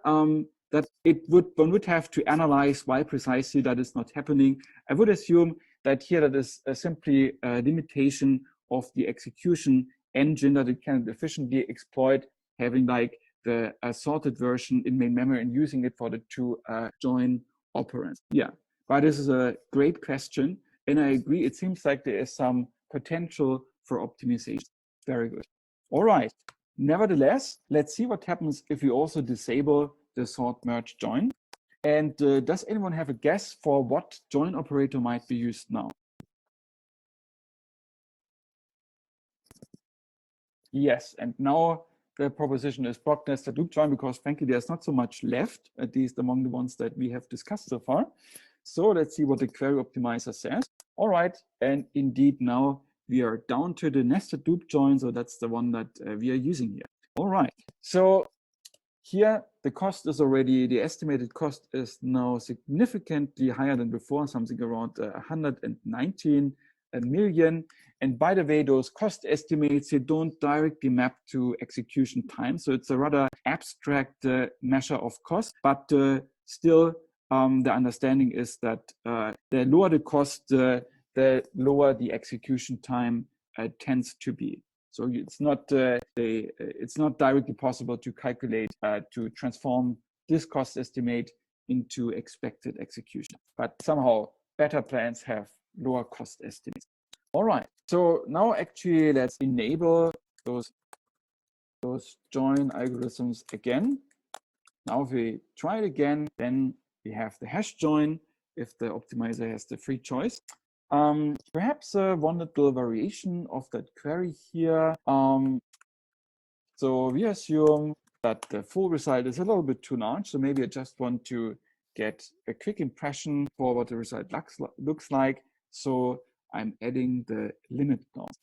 that one would have to analyze why precisely that is not happening. I would assume that here that is simply a limitation of the execution engine, that it can efficiently exploit having like the sorted version in main memory and using it for the two join operands. Yeah, but this is a great question. And I agree, it seems like there is some potential for optimization. Very good. All right. Nevertheless, let's see what happens if we also disable the sort merge join. And does anyone have a guess for what join operator might be used now? Yes, and now the proposition is block nested loop join, because frankly, there's not so much left, at least among the ones that we have discussed so far. So let's see what the query optimizer says. All right, and indeed now we are down to the nested loop join. So that's the one that we are using here. All right, so here the cost is already, the estimated cost is now significantly higher than before, something around 119 million. And by the way, those cost estimates, they don't directly map to execution time. So it's a rather abstract measure of cost, but still the understanding is that the lower the cost, the lower the execution time tends to be. So it's not directly possible to calculate, to transform this cost estimate into expected execution. But somehow better plans have lower cost estimates. All right, so now actually let's enable those join algorithms again. Now if we try it again, then we have the hash join if the optimizer has the free choice. Perhaps one little variation of that query here. So we assume that the full result is a little bit too large. So maybe I just want to get a quick impression for what the result looks like. So I'm adding the limit clause.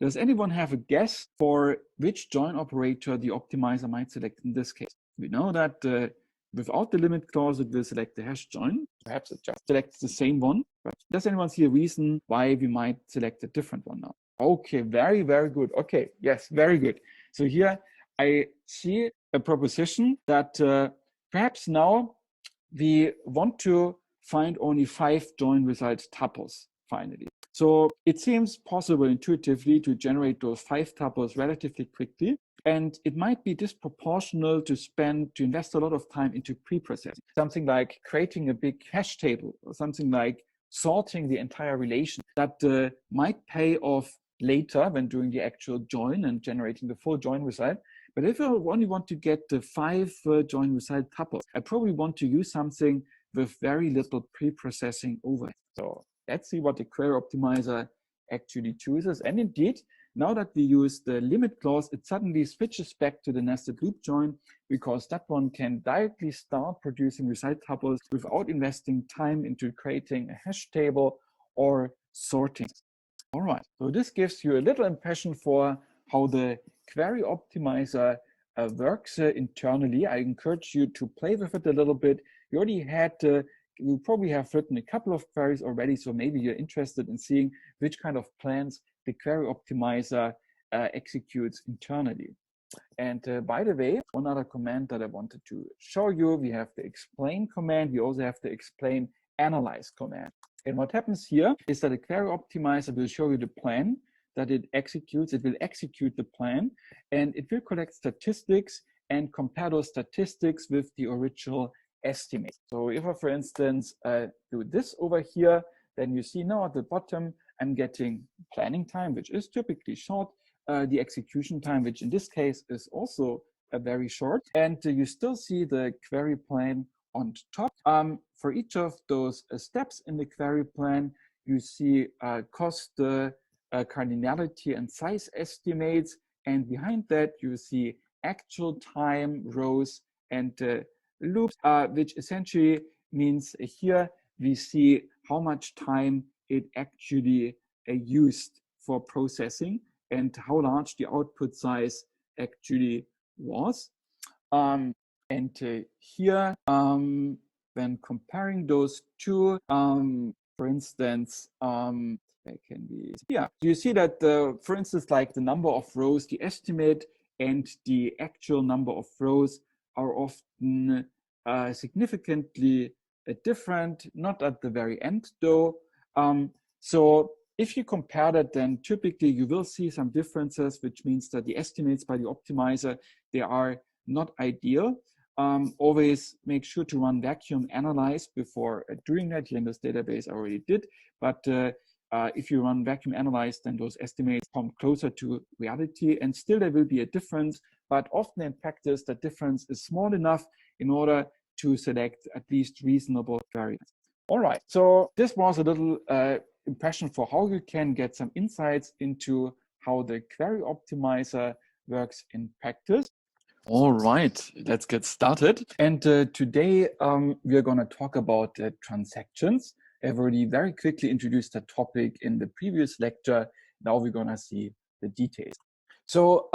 Does anyone have a guess for which join operator the optimizer might select in this case? We know that without the limit clause, it will select the hash join. Perhaps it just selects the same one. But does anyone see a reason why we might select a different one now? Okay, very, very good. Okay, yes, very good. So here I see a proposition that perhaps now we want to find only 5 join result tuples finally. So it seems possible intuitively to generate those 5 tuples relatively quickly. And it might be disproportional to invest a lot of time into pre-processing. Something like creating a big hash table or something like sorting the entire relation that might pay off later when doing the actual join and generating the full join result. But if I only want to get the 5 join result tuples, I probably want to use something with very little pre-processing overhead. So let's see what the query optimizer actually chooses. And indeed, now that we use the limit clause, it suddenly switches back to the nested loop join because that one can directly start producing result tuples without investing time into creating a hash table or sorting. All right, so this gives you a little impression for how the query optimizer works internally. I encourage you to play with it a little bit. You already had, you probably have written a couple of queries already, so maybe you're interested in seeing which kind of plans the query optimizer executes internally. And by the way, one other command that I wanted to show you, we have the explain command. We also have the explain analyze command. And what happens here is that the query optimizer will show you the plan that it executes. It will execute the plan and it will collect statistics and compare those statistics with the original estimate. So if I, for instance, do this over here, then you see now at the bottom, I'm getting planning time, which is typically short, the execution time, which in this case is also very short. And you still see the query plan on top. For each of those steps in the query plan, you see cost, cardinality, and size estimates. And behind that, you see actual time, rows, and loops, which essentially means here we see how much time it actually used for processing and how large the output size actually was. And here, when comparing those two, for instance, can be, yeah, you see that, for instance, like the number of rows, the estimate and the actual number of rows are often significantly different, not at the very end though. So if you compare that, then typically you will see some differences, which means that the estimates by the optimizer, they are not ideal. Always make sure to run vacuum analyze before doing that. Here in this database I already did, but if you run vacuum analyze, then those estimates come closer to reality, and still there will be a difference, but often in practice the difference is small enough in order to select at least reasonable variance. All right, so this was a little impression for how you can get some insights into how the query optimizer works in practice. All right, let's get started. And today we are going to talk about transactions. I've already very quickly introduced the topic in the previous lecture. Now we're going to see the details. So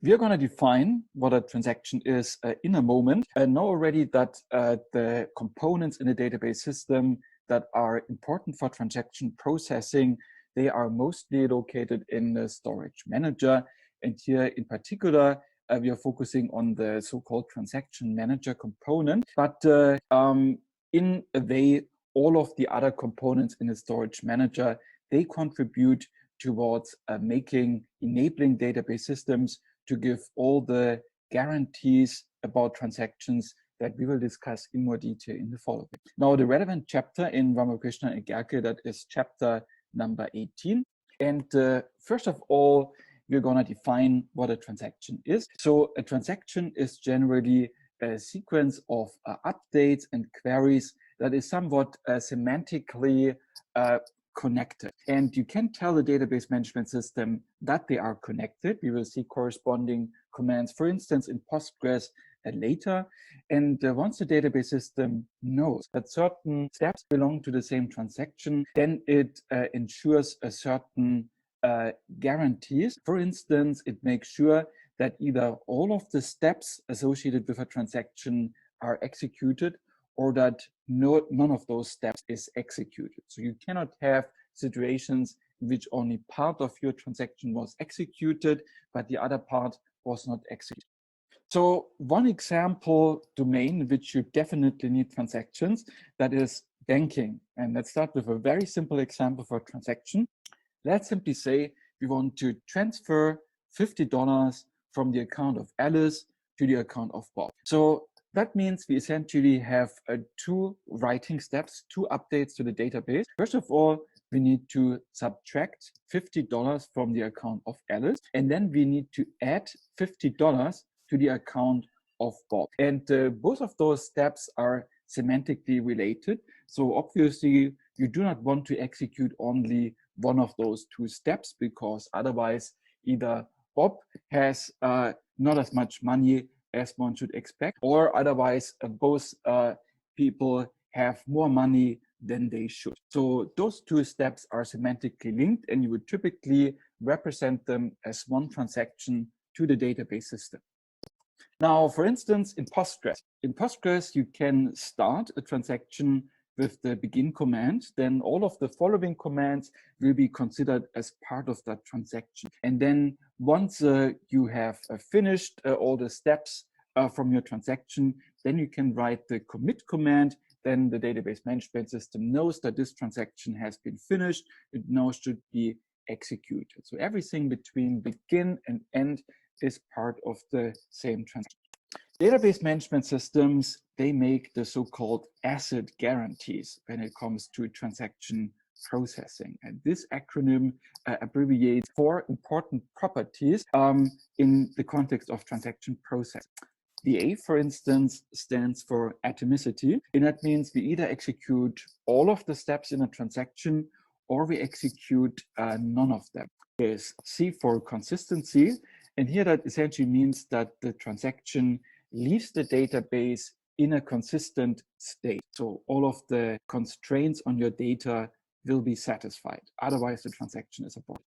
we are going to define what a transaction is in a moment. I know already that the components in a database system that are important for transaction processing, they are mostly located in the storage manager. And here in particular, we are focusing on the so-called transaction manager component. But in a way, all of the other components in the storage manager, they contribute towards enabling database systems to give all the guarantees about transactions that we will discuss in more detail in the following. Now, the relevant chapter in Ramakrishna and Gerke, that is chapter number 18. And first of all, we're going to define what a transaction is. So a transaction is generally a sequence of updates and queries that is somewhat semantically connected. And you can tell the database management system that they are connected. We will see corresponding commands, for instance, in Postgres later. And once the database system knows that certain steps belong to the same transaction, then it ensures a certain guarantees. For instance, it makes sure that either all of the steps associated with a transaction are executed, or that none of those steps is executed. So you cannot have situations in which only part of your transaction was executed, but the other part was not executed. So one example domain in which you definitely need transactions, that is banking. And let's start with a very simple example for a transaction. Let's simply say we want to transfer $50 from the account of Alice to the account of Bob. So that means we essentially have two writing steps, two updates to the database. First of all, we need to subtract $50 from the account of Alice, and then we need to add $50 to the account of Bob. And both of those steps are semantically related. So obviously, you do not want to execute only one of those two steps, because otherwise either Bob has not as much money as one should expect, or otherwise both people have more money than they should. So those two steps are semantically linked, and you would typically represent them as one transaction to the database system. Now, for instance, in Postgres, you can start a transaction with the begin command. Then all of the following commands will be considered as part of that transaction. And then once you have finished all the steps from your transaction, then you can write the commit command. Then the database management system knows that this transaction has been finished. It now should be executed. So everything between begin and end is part of the same transaction. Database management systems, they make the so-called ACID guarantees when it comes to transaction processing. And this acronym abbreviates 4 important properties in the context of transaction processing. The A, for instance, stands for atomicity, and that means we either execute all of the steps in a transaction or we execute none of them. There's C for consistency, and here that essentially means that the transaction leaves the database in a consistent state. So all of the constraints on your data will be satisfied. Otherwise, the transaction is aborted.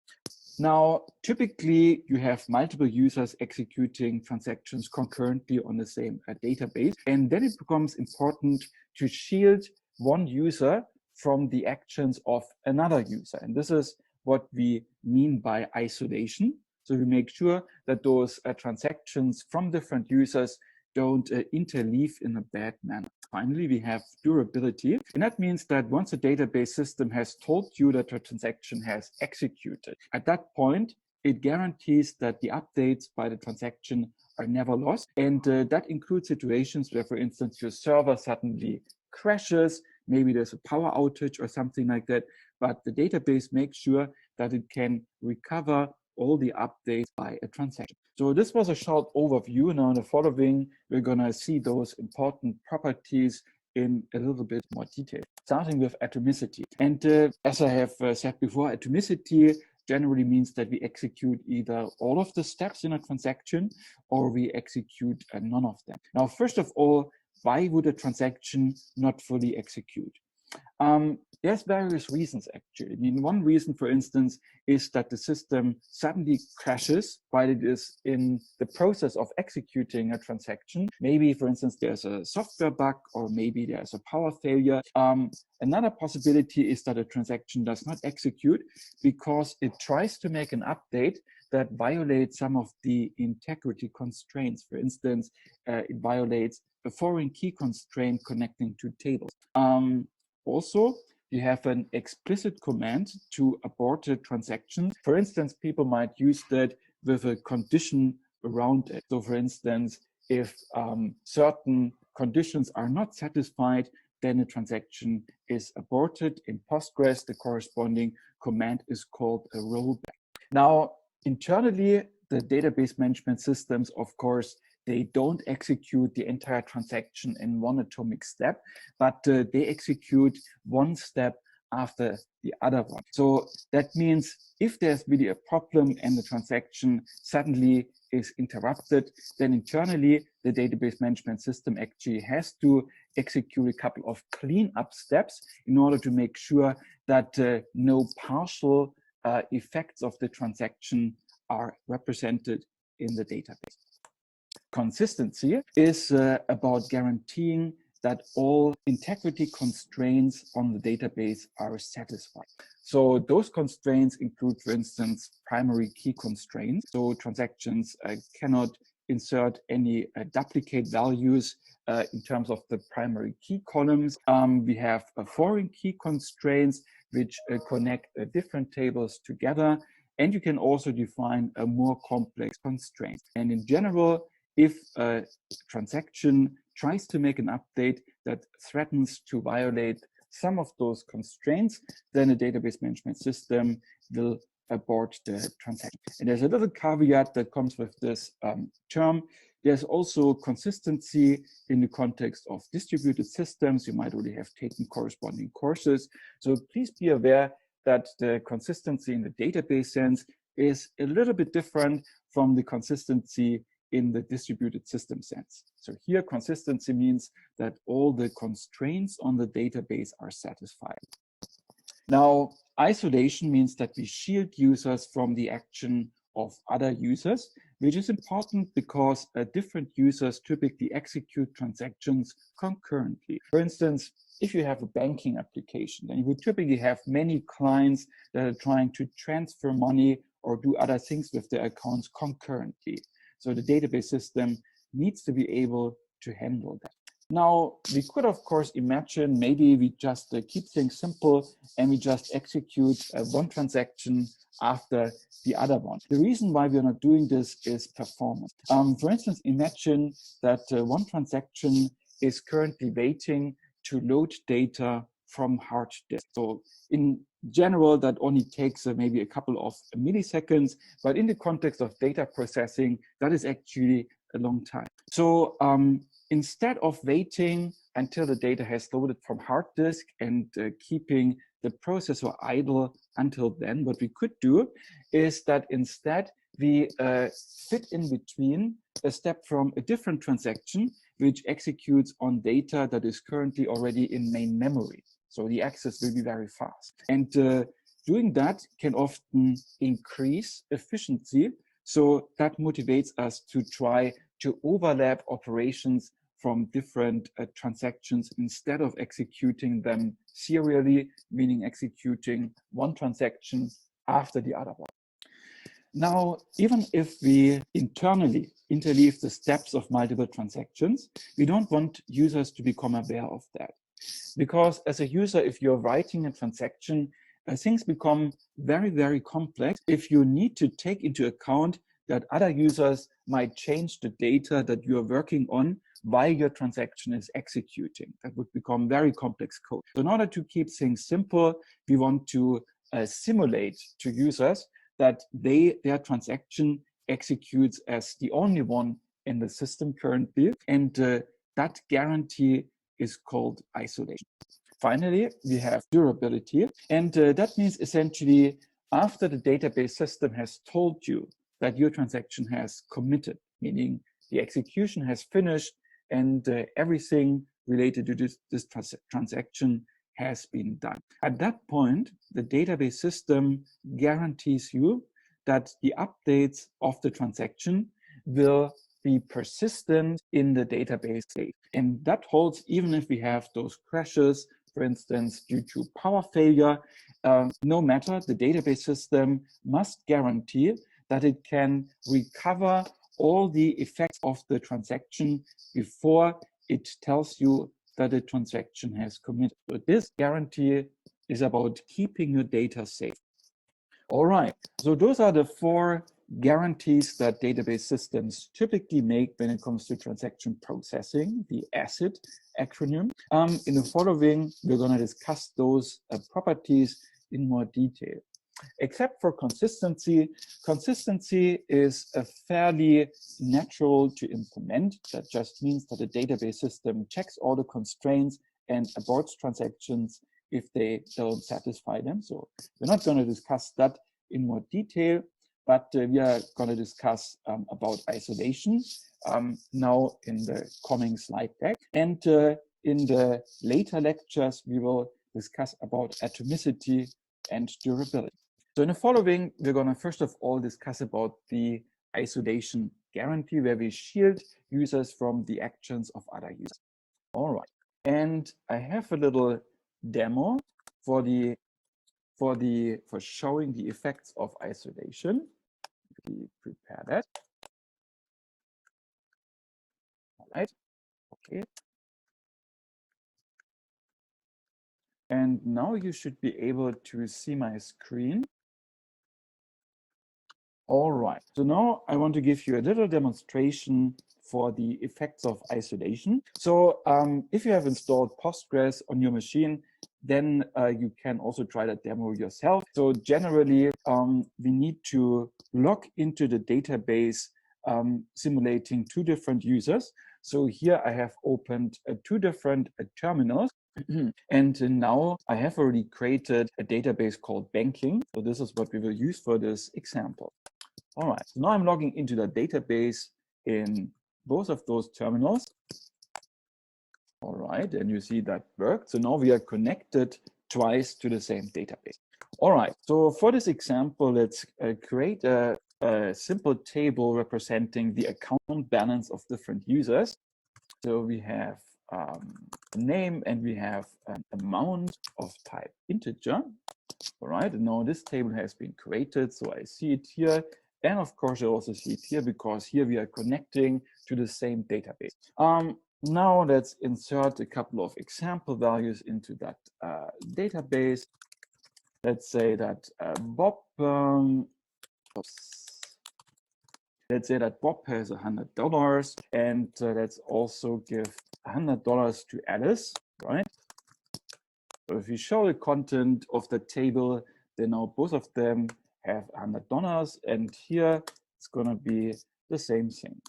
Now, typically, you have multiple users executing transactions concurrently on the same database. And then it becomes important to shield one user from the actions of another user. And this is what we mean by isolation. So we make sure that those transactions from different users don't interleave in a bad manner. Finally, we have durability. And that means that once a database system has told you that a transaction has executed, at that point, it guarantees that the updates by the transaction are never lost. And that includes situations where, for instance, your server suddenly crashes, maybe there's a power outage or something like that, but the database makes sure that it can recover all the updates by a transaction. So this was a short overview. Now in the following, we're going to see those important properties in a little bit more detail, starting with atomicity. And as I have said before, atomicity generally means that we execute either all of the steps in a transaction or we execute none of them. Now, first of all, why would a transaction not fully execute? There's various reasons, actually. I mean, one reason, for instance, is that the system suddenly crashes while it is in the process of executing a transaction. Maybe, for instance, there's a software bug, or maybe there's a power failure. Another possibility is that a transaction does not execute because it tries to make an update that violates some of the integrity constraints. For instance, it violates a foreign key constraint connecting to tables. Also, you have an explicit command to abort a transaction. For instance, people might use that with a condition around it. So for instance, if certain conditions are not satisfied, then a transaction is aborted. In Postgres, the corresponding command is called a rollback. Now, internally, the database management systems, of course, they don't execute the entire transaction in one atomic step, but they execute one step after the other one. So that means if there's really a problem and the transaction suddenly is interrupted, then internally the database management system actually has to execute a couple of cleanup steps in order to make sure that no partial effects of the transaction are represented in the database. Consistency is about guaranteeing that all integrity constraints on the database are satisfied. So those constraints include, for instance, primary key constraints. So transactions cannot insert any duplicate values in terms of the primary key columns. We have foreign key constraints which connect different tables together. And you can also define a more complex constraint. And in general, if a transaction tries to make an update that threatens to violate some of those constraints, then a database management system will abort the transaction. And there's a little caveat that comes with this term. There's also consistency in the context of distributed systems. You might already have taken corresponding courses. So please be aware that the consistency in the database sense is a little bit different from the consistency in the distributed system sense. So here consistency means that all the constraints on the database are satisfied. Now, isolation means that we shield users from the action of other users, which is important because different users typically execute transactions concurrently. For instance, if you have a banking application, then you would typically have many clients that are trying to transfer money or do other things with their accounts concurrently. So the database system needs to be able to handle that. Now, we could, of course, imagine maybe we just keep things simple and we just execute one transaction after the other one. The reason why we're not doing this is performance. For instance, imagine that one transaction is currently waiting to load data from hard disk. So in general, that only takes maybe a couple of milliseconds, but in the context of data processing, that is actually a long time. So instead of waiting until the data has loaded from hard disk and keeping the processor idle until then, what we could do is that instead we fit in between a step from a different transaction which executes on data that is currently already in main memory. So the access will be very fast. And doing that can often increase efficiency. So that motivates us to try to overlap operations from different transactions instead of executing them serially, meaning executing one transaction after the other one. Now, even if we internally interleave the steps of multiple transactions, we don't want users to become aware of that. Because as a user, if you're writing a transaction, things become very, very complex if you need to take into account that other users might change the data that you're working on while your transaction is executing. That would become very complex code. So in order to keep things simple, we want to simulate to users that their transaction executes as the only one in the system currently. And that guarantee is called isolation. Finally, we have durability. And that means essentially after the database system has told you that your transaction has committed, meaning the execution has finished and everything related to this transaction has been done. At that point, the database system guarantees you that the updates of the transaction will be persistent in the database state. And that holds even if we have those crashes, for instance, due to power failure. No matter, the database system must guarantee that it can recover all the effects of the transaction before it tells you that the transaction has committed. So this guarantee is about keeping your data safe. All right, so those are the 4 guarantees that database systems typically make when it comes to transaction processing, the ACID acronym. In the following, we're going to discuss those properties in more detail. Except for consistency, consistency is a fairly natural to implement. That just means that the database system checks all the constraints and aborts transactions if they don't satisfy them. So we're not going to discuss that in more detail, but we are going to discuss about isolation now in the coming slide deck. And in the later lectures, we will discuss about atomicity and durability. So in the following, we're going to first of all discuss about the isolation guarantee, where we shield users from the actions of other users. All right. And I have a little demo for showing the effects of isolation. We prepare that. All right. Okay. And now you should be able to see my screen. All right. So now I want to give you a little demonstration for the effects of isolation. So if you have installed Postgres on your machine, then you can also try that demo yourself. So generally, we need to log into the database simulating two different users. So here I have opened two different terminals. And now I have already created a database called banking. So this is what we will use for this example. All right, so now I'm logging into the database in both of those terminals. All right, and you see that worked. So now we are connected twice to the same database. All right, so for this example, let's create a simple table representing the account balance of different users. So we have a name and we have an amount of type integer. All right, and now this table has been created, so I see it here. And of course, I also see it here because here we are connecting to the same database. Now let's insert a couple of example values into that database. Let's say that Bob, let's say that Bob has $100, and let's also give $100 to Alice, right? So if we show the content of the table, then now both of them have $100, and here it's going to be the same thing.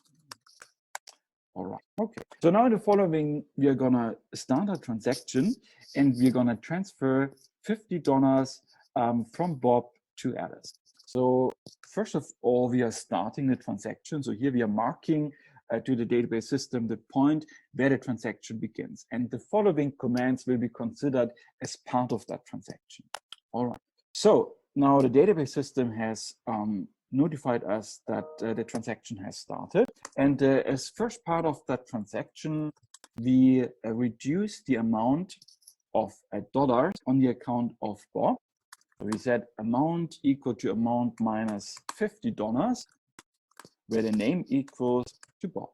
All right, okay. So now in the following, we are going to start a transaction, and we're going to transfer $50 from Bob to Alice. So first of all, we are starting the transaction. So here we are marking to the database system the point where the transaction begins. And the following commands will be considered as part of that transaction. All right. So now the database system has notified us that the transaction has started. And as first part of that transaction, we reduce the amount of dollars on the account of Bob. So we said amount equal to amount minus $50, where the name equals to Bob.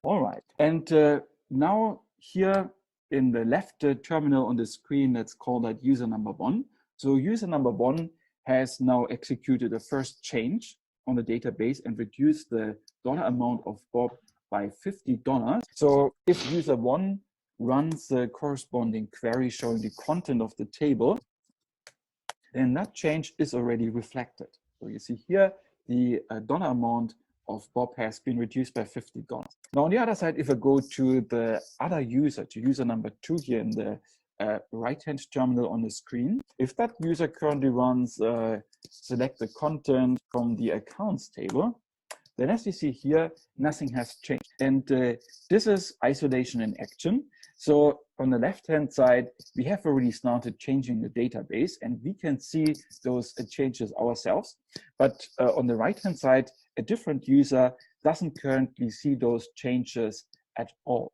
All right. And now here in the left terminal on the screen, let's call that user number 1. So user number 1 has now executed a first change on the database and reduced the dollar amount of Bob by $50. So if user 1 runs the corresponding query showing the content of the table, then that change is already reflected. So you see here, the dollar amount of Bob has been reduced by $50. Now on the other side, if I go to the other user, to user number 2 here in the right-hand terminal on the screen, if that user currently runs select the content from the accounts table, then as you see here, nothing has changed. And this is isolation in action. So on the left-hand side, we have already started changing the database, and we can see those changes ourselves. But on the right-hand side, a different user doesn't currently see those changes at all.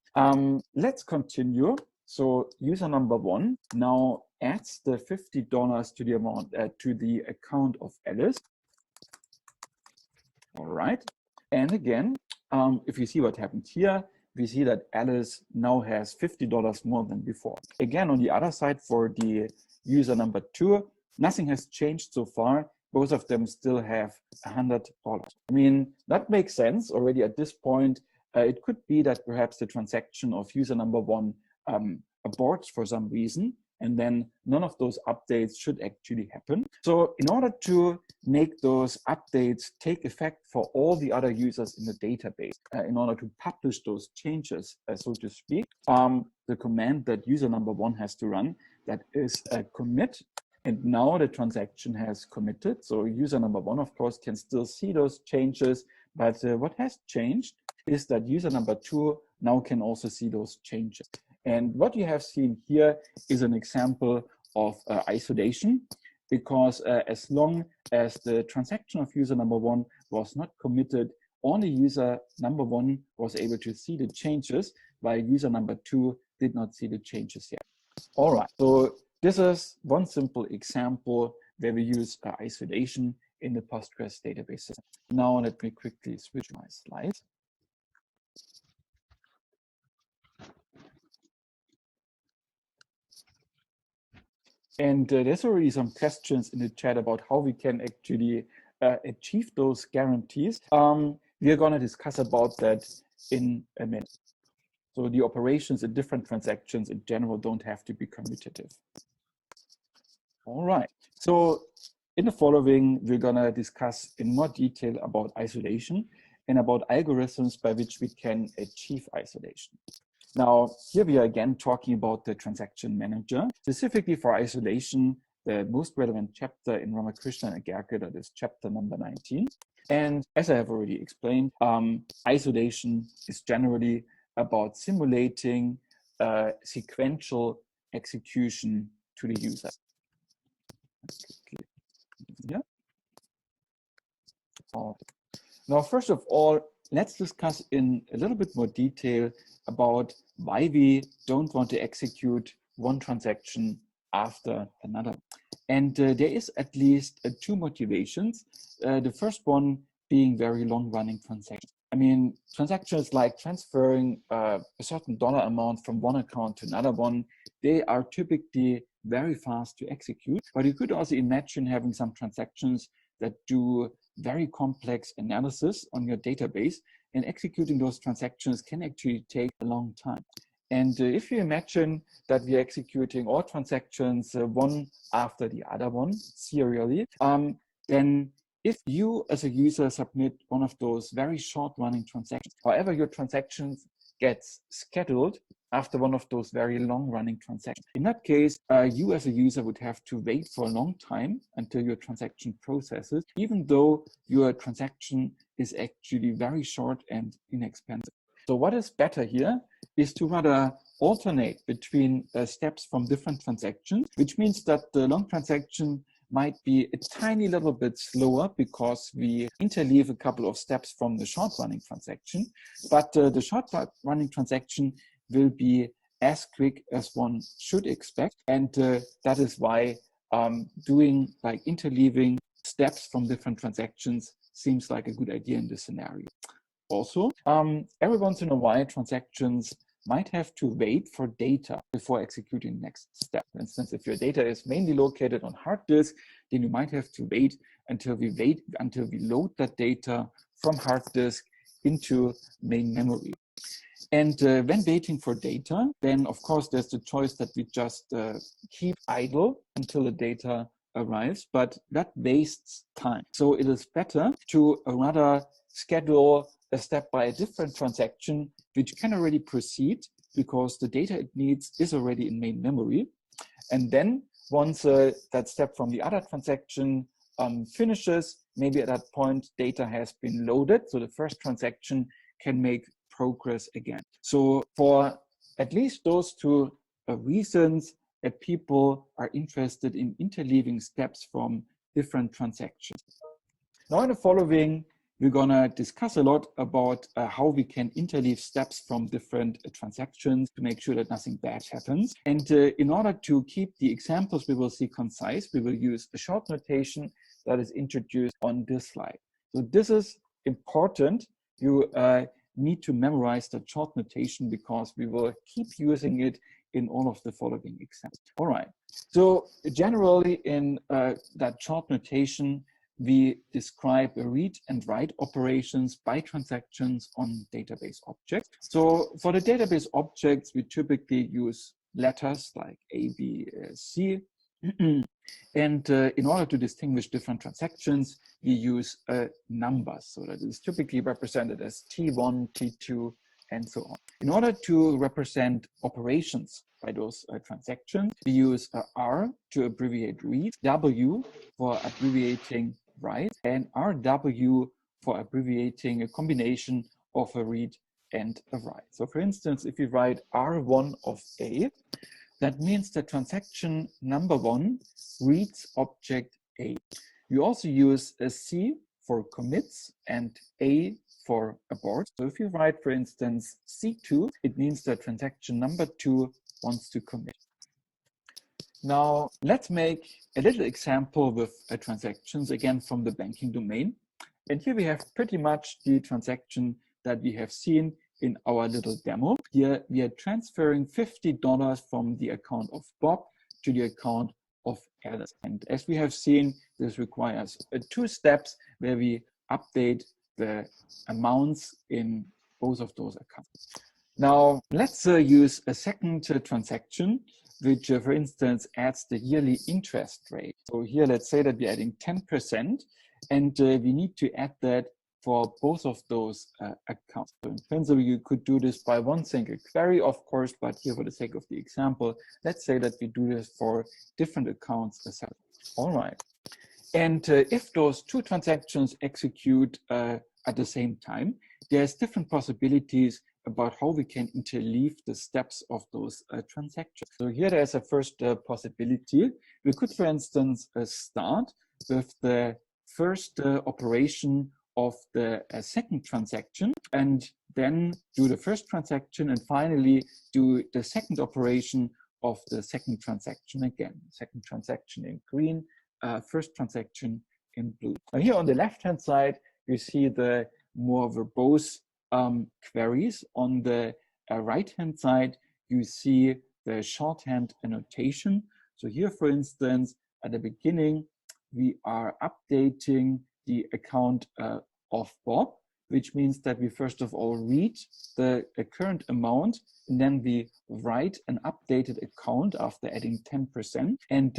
Let's continue. So user number 1 now adds the $50 to the amount to the account of Alice. All right. And again, if you see what happened here, we see that Alice now has $50 more than before. Again, on the other side, for the user number 2, nothing has changed so far. both of them still have $100. I mean, that makes sense already at this point. It could be that perhaps the transaction of user number 1 aborts for some reason, and then none of those updates should actually happen. So in order to make those updates take effect for all the other users in the database, in order to publish those changes, so to speak, the command that user number 1 has to run, that is a commit. And now the transaction has committed. So user number 1, of course, can still see those changes. But what has changed is that user number 2 now can also see those changes. And what you have seen here is an example of isolation, because as long as the transaction of user number 1 was not committed, only user number 1 was able to see the changes, while user number 2 did not see the changes yet. All right, so this is one simple example where we use isolation in the Postgres database system. Now let me quickly switch my slides. And there's already some questions in the chat about how we can actually achieve those guarantees. We are going to discuss about that in a minute. So the operations in different transactions in general don't have to be commutative. All right. So in the following, we're going to discuss in more detail about isolation and about algorithms by which we can achieve isolation. Now, here we are again talking about the transaction manager. Specifically for isolation, the most relevant chapter in Ramakrishna and Gerke, that is chapter number 19. And as I have already explained, isolation is generally about simulating sequential execution to the user. Yeah. Now, first of all, let's discuss in a little bit more detail about why we don't want to execute one transaction after another. And there is at least 2 motivations. The first one being very long-running transactions. I mean, transactions like transferring a certain dollar amount from one account to another one, they are typically very fast to execute. But you could also imagine having some transactions that do very complex analysis on your database, and executing those transactions can actually take a long time. And if you imagine that we are executing all transactions one after the other one serially, then if you as a user submit one of those very short running transactions, however, your transactions gets scheduled after one of those very long running transactions. In that case, you as a user would have to wait for a long time until your transaction processes, even though your transaction is actually very short and inexpensive. So what is better here is to rather alternate between steps from different transactions, which means that the long transaction might be a tiny little bit slower because we interleave a couple of steps from the short running transaction, but the short running transaction will be as quick as one should expect. And that is why doing like interleaving steps from different transactions seems like a good idea in this scenario. Also, every once in a while, transactions might have to wait for data before executing the next step. For instance, if your data is mainly located on hard disk, then you might have to wait until we load that data from hard disk into main memory. And when waiting for data, then of course there's the choice that we just keep idle until the data arrives, but that wastes time. So it is better to rather schedule a step by a different transaction, which can already proceed because the data it needs is already in main memory. And then once that step from the other transaction finishes, maybe at that point data has been loaded, so the first transaction can make progress again. So for at least those 2 reasons, that people are interested in interleaving steps from different transactions. Now in the following, we're gonna discuss a lot about how we can interleave steps from different transactions to make sure that nothing bad happens. And in order to keep the examples we will see concise, we will use a short notation that is introduced on this slide. So this is important. You need to memorize the short notation because we will keep using it in all of the following examples. All right. So generally in that short notation, we describe read and write operations by transactions on database objects. So for the database objects, we typically use letters like A, B, C. And in order to distinguish different transactions, we use numbers. So that is typically represented as T1, T2, and so on. In order to represent operations by those transactions, we use R to abbreviate read, W for abbreviating write, and RW for abbreviating a combination of a read and a write. So for instance, if you write R1 of A, that means that transaction number 1 reads object A. We also use a C for commits and A for abort. So if you write, for instance, C2, it means that transaction number 2 wants to commit. Now, let's make a little example with transactions, again, from the banking domain. And here we have pretty much the transaction that we have seen in our little demo. Here we are transferring $50 from the account of Bob to the account of Alice. And as we have seen, this requires 2 steps where we update the amounts in both of those accounts. Now, let's use a second transaction, which, for instance, adds the yearly interest rate. So here, let's say that we're adding 10%, and we need to add that for both of those accounts. So in principle, you could do this by one single query, of course, but here for the sake of the example, let's say that we do this for different accounts as well. All right. And if those 2 transactions execute at the same time, there's different possibilities about how we can interleave the steps of those transactions. So here there's a first possibility. We could, for instance, start with the first operation of the second transaction, and then do the first transaction, and finally do the second operation of the second transaction again. Second transaction in green, first transaction in blue. Now here on the left-hand side, you see the more verbose queries. On the right-hand side, you see the shorthand annotation. So here, for instance, at the beginning, we are updating the account of Bob, which means that we first of all read the current amount, and then we write an updated account after adding 10%. And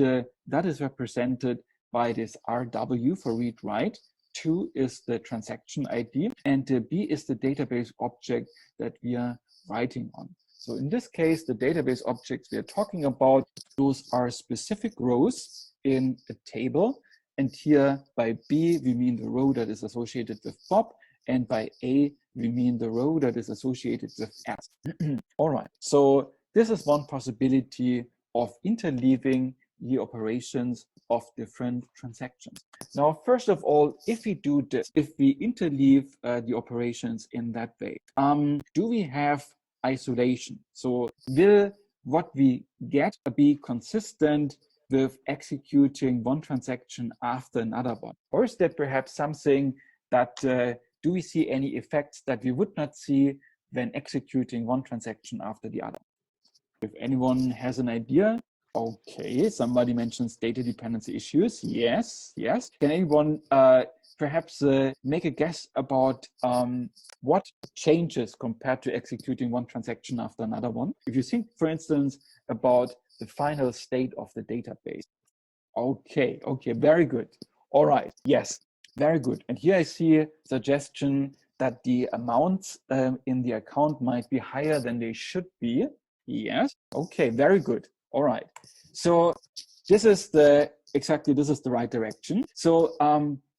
that is represented by this RW for read write. 2 is the transaction ID, and B is the database object that we are writing on. So in this case, the database objects we are talking about, those are specific rows in a table. And here by B, we mean the row that is associated with Bob, and by A, we mean the row that is associated with S. All right, so this is one possibility of interleaving the operations of different transactions. Now, first of all, if we do this, if we interleave the operations in that way, do we have isolation? So will what we get be consistent with executing one transaction after another one? Or is that perhaps something that, do we see any effects that we would not see when executing one transaction after the other? If anyone has an idea, okay, somebody mentions data dependency issues. Yes, yes. Can anyone perhaps make a guess about what changes compared to executing one transaction after another one? If you think, for instance, about the final state of the database. Okay, okay, very good. All right, yes, very good. And here I see a suggestion that the amounts in the account might be higher than they should be. Yes, okay, very good. All right, so this is the right direction. So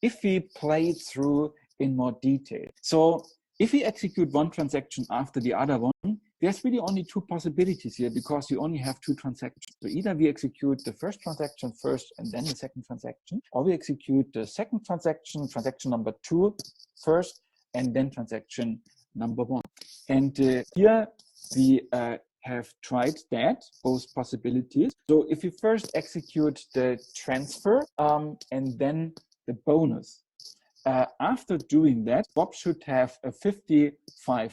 if we play it through in more detail, so if we execute one transaction after the other one, there's really only 2 possibilities here because you only have 2 transactions. So either we execute the first transaction first and then the second transaction, or we execute the second transaction, transaction number 2 first, and then transaction number 1. And here we have tried that, both possibilities. So if you first execute the transfer and then the bonus, after doing that, Bob should have a $55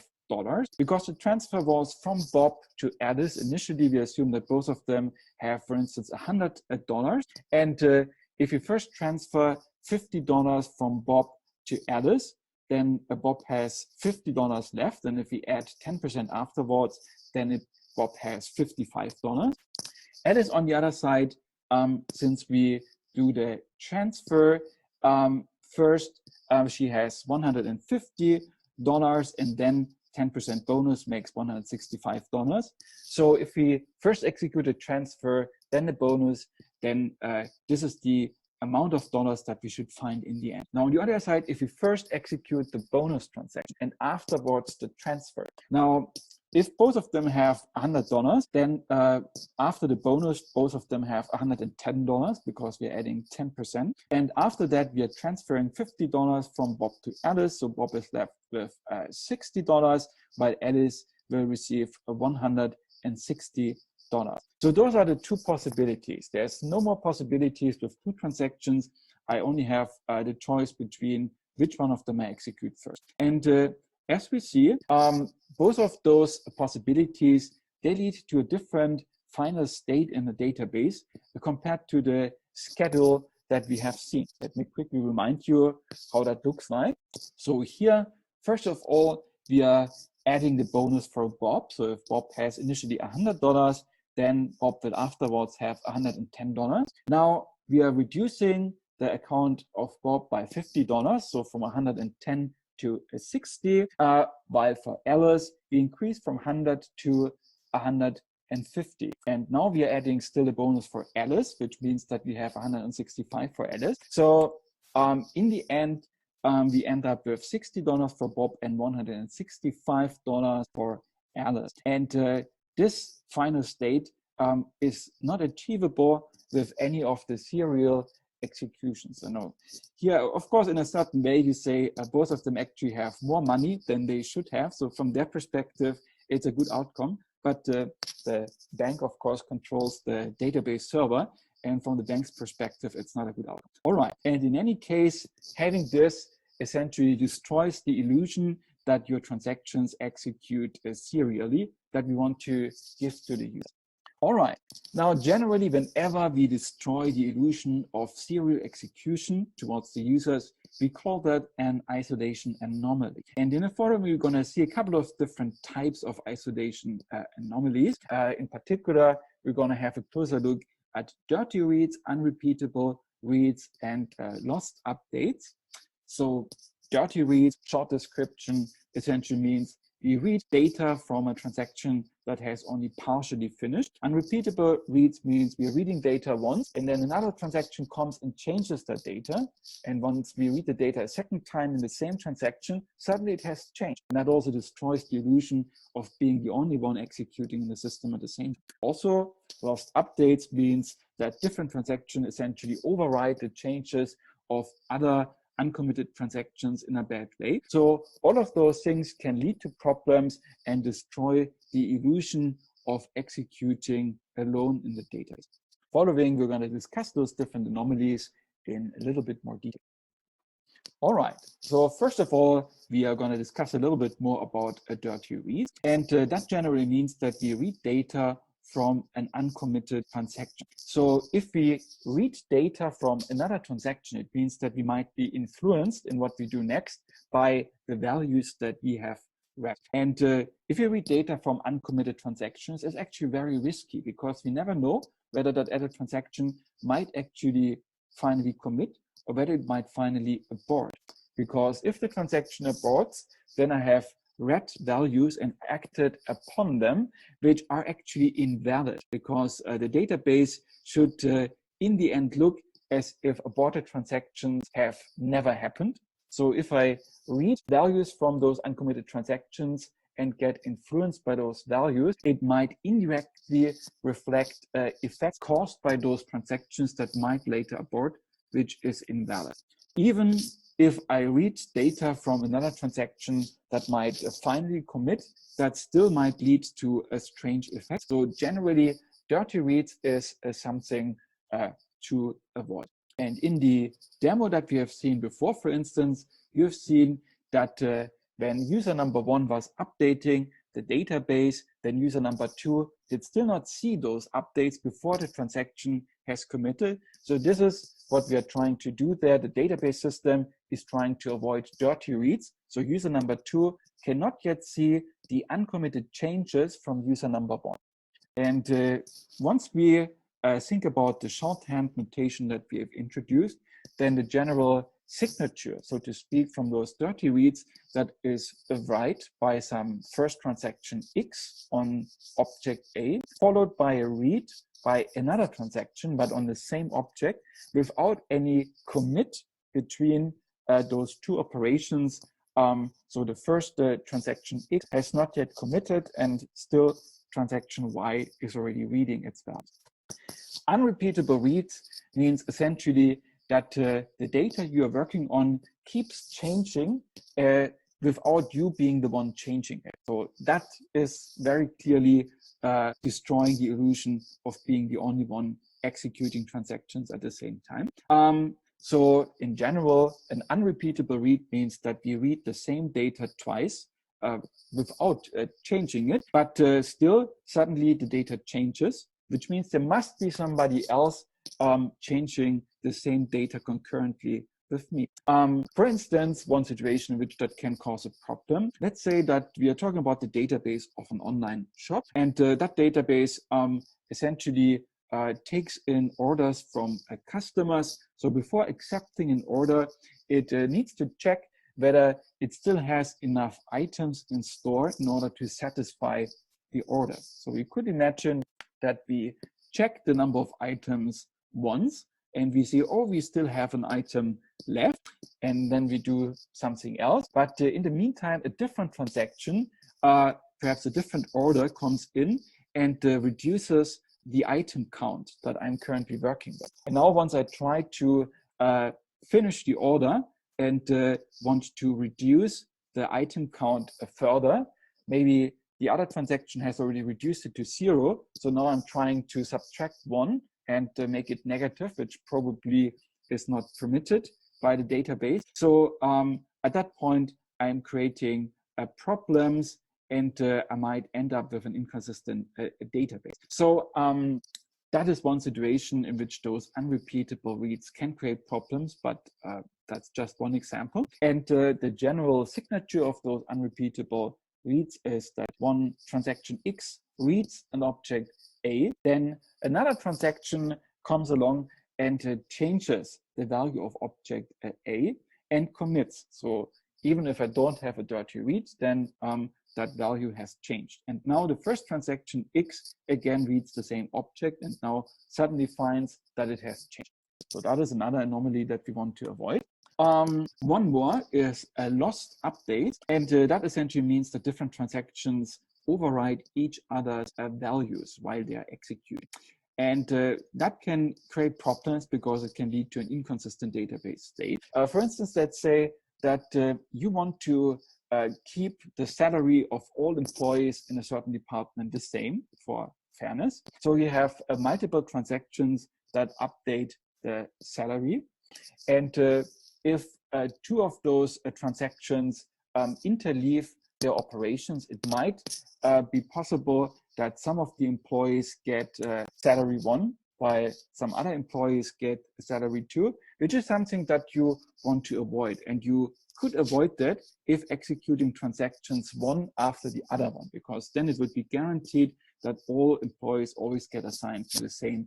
because the transfer was from Bob to Alice. Initially, we assume that both of them have, for instance, $100. And if you first transfer $50 from Bob to Alice, then Bob has $50 left. And if we add 10% afterwards, then Bob has $55. Alice, on the other side, since we do the transfer, first she has $150, and then 10% bonus makes $165. So if we first execute a transfer, then the bonus, then this is the amount of dollars that we should find in the end. Now, on the other side, if we first execute the bonus transaction and afterwards the transfer. Now, if both of them have $100, then after the bonus, both of them have $110 because we're adding 10%. And after that, we are transferring $50 from Bob to Alice. So Bob is left with $60, while Alice will receive $160. So those are the two possibilities. There's no more possibilities with two transactions. I only have the choice between which one of them I execute first. And as we see, both of those possibilities, they lead to a different final state in the database compared to the schedule that we have seen. Let me quickly remind you how that looks like. So here, first of all, we are adding the bonus for Bob. So if Bob has initially $100, then Bob will afterwards have $110. Now we are reducing the account of Bob by $50, so from 110 to 60, while for Alice, we increase from 100 to 150. And now we are adding still a bonus for Alice, which means that we have 165 for Alice. So in the end, we end up with $60 for Bob and $165 for Alice. And this final state is not achievable with any of the serial executions. So no. Here, of course, in a certain way, you say both of them actually have more money than they should have. So from their perspective, it's a good outcome. But the bank, of course, controls the database server. And from the bank's perspective, it's not a good outcome. All right. And in any case, having this essentially destroys the illusion that your transactions execute serially that we want to give to the user. All right. Now, generally, whenever we destroy the illusion of serial execution towards the users, we call that an isolation anomaly. And in the forum, we're going to see a couple of different types of isolation anomalies. In particular, we're going to have a closer look at dirty reads, unrepeatable reads, and lost updates. So dirty reads, short description, essentially means we read data from a transaction that has only partially finished. Unrepeatable reads means we're reading data once, and then another transaction comes and changes that data. And once we read the data a second time in the same transaction, suddenly it has changed. And that also destroys the illusion of being the only one executing in the system at the same time. Also, lost updates means that different transactions essentially override the changes of other uncommitted transactions in a bad way. So all of those things can lead to problems and destroy the illusion of executing alone in the database. Following, we're going to discuss those different anomalies in a little bit more detail. All right, so first of all, we are going to discuss a little bit more about a dirty read. And that generally means that we read data from an uncommitted transaction. So if we read data from another transaction, it means that we might be influenced in what we do next by the values that we have read. And if you read data from uncommitted transactions, it's actually very risky because we never know whether that other transaction might actually finally commit or whether it might finally abort. Because if the transaction aborts, then I have read values and acted upon them, which are actually invalid because the database should in the end look as if aborted transactions have never happened. So if I read values from those uncommitted transactions and get influenced by those values, it might indirectly reflect effects caused by those transactions that might later abort, which is invalid. Even if I read data from another transaction that might finally commit, that still might lead to a strange effect. So generally, dirty reads is something to avoid. And in the demo that we have seen before, for instance, you've seen that when user number 1 was updating, the database, then user number 2 did still not see those updates before the transaction has committed. So this is what we are trying to do there. The database system is trying to avoid dirty reads. So user number 2 cannot yet see the uncommitted changes from user number 1. And once we think about the shorthand notation that we have introduced, then the general signature, so to speak, from those dirty reads that is write by some first transaction X on object A, followed by a read by another transaction, but on the same object, without any commit between those two operations. So the first transaction X has not yet committed, and still transaction Y is already reading its value. Unrepeatable reads means essentially that the data you are working on keeps changing without you being the one changing it. So that is very clearly destroying the illusion of being the only one executing transactions at the same time. So in general, an unrepeatable read means that we read the same data twice without changing it, but still suddenly the data changes, which means there must be somebody else changing the same data concurrently with me. For instance, one situation in which that can cause a problem, let's say that we are talking about the database of an online shop, and that database essentially takes in orders from customers. So before accepting an order, it needs to check whether it still has enough items in store in order to satisfy the order. So we could imagine that we check the number of items once, and we see, oh, we still have an item left, and then we do something else. But in the meantime, a different transaction, perhaps a different order, comes in and reduces the item count that I'm currently working with. And now once I try to finish the order and want to reduce the item count further, maybe the other transaction has already reduced it to 0. So now I'm trying to subtract 1 and make it negative, which probably is not permitted by the database. So at that point, I'm creating problems, and I might end up with an inconsistent database. So that is one situation in which those unrepeatable reads can create problems, but that's just one example. And the general signature of those unrepeatable reads is that one transaction X reads an object A, then another transaction comes along and changes the value of object A and commits. So even if I don't have a dirty read, then that value has changed. And now the first transaction X again reads the same object and now suddenly finds that it has changed. So that is another anomaly that we want to avoid. One more is a lost update, and that essentially means that different transactions override each other's values while they are executed. And that can create problems because it can lead to an inconsistent database state. For instance, let's say that you want to keep the salary of all employees in a certain department the same for fairness. So you have multiple transactions that update the salary. And if two of those transactions interleave their operations, it might be possible that some of the employees get salary 1 while some other employees get salary 2, which is something that you want to avoid. And you could avoid that if executing transactions one after the other one, because then it would be guaranteed that all employees always get assigned to the same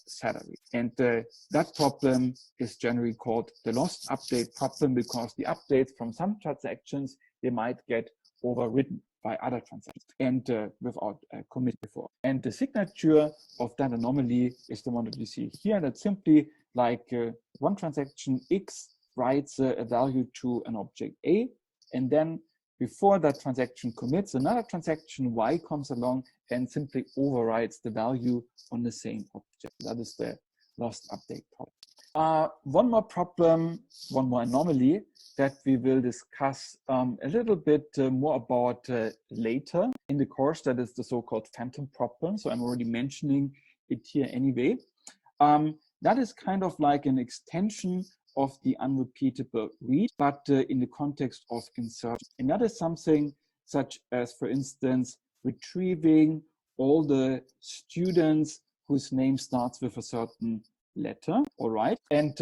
salary. And that problem is generally called the lost update problem, because the updates from some transactions, they might get overridden by other transactions and without commit before. And the signature of that anomaly is the one that you see here. That's simply like one transaction X writes a value to an object A, and then before that transaction commits, another transaction Y comes along and simply overrides the value on the same object. That is the lost update problem. One more problem, one more anomaly that we will discuss a little bit more about later in the course, that is the so-called phantom problem. So I'm already mentioning it here anyway. That is kind of like an extension of the unrepeatable read, but in the context of insertion. And that is something such as, for instance, retrieving all the students whose name starts with a certain letter, all right, and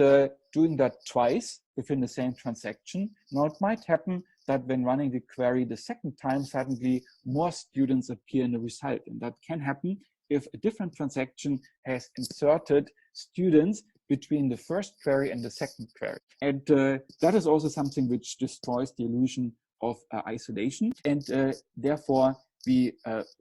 doing that twice within the same transaction. Now, it might happen that when running the query the second time, suddenly more students appear in the result. And that can happen if a different transaction has inserted students between the first query and the second query. And that is also something which destroys the illusion of isolation. And therefore, we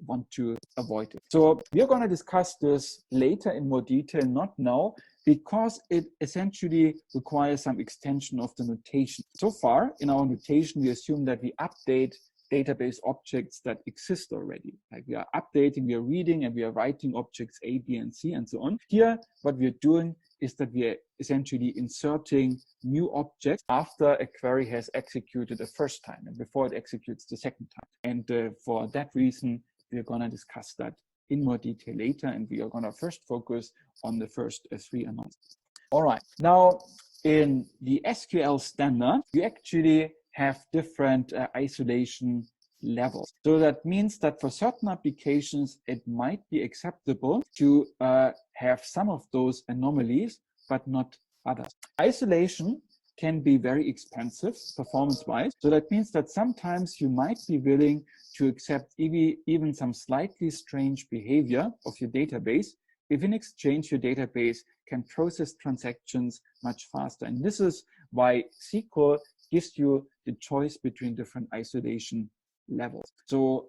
want to avoid it. So we are going to discuss this later in more detail, not now, because it essentially requires some extension of the notation. So far, in our notation, we assume that we update database objects that exist already. Like we are updating, we are reading, and we are writing objects A, B, and C, and so on. Here, what we are doing is that we are essentially inserting new objects after a query has executed the first time and before it executes the second time. And for that reason, we're going to discuss that in more detail later, and we are going to first focus on the first three announcements. All right. Now, in the SQL standard, you actually have different isolation levels. So that means that for certain applications, it might be acceptable to have some of those anomalies, but not others. Isolation can be very expensive performance-wise. So that means that sometimes you might be willing to accept even some slightly strange behavior of your database if in exchange your database can process transactions much faster. And this is why SQL gives you the choice between different isolation levels. So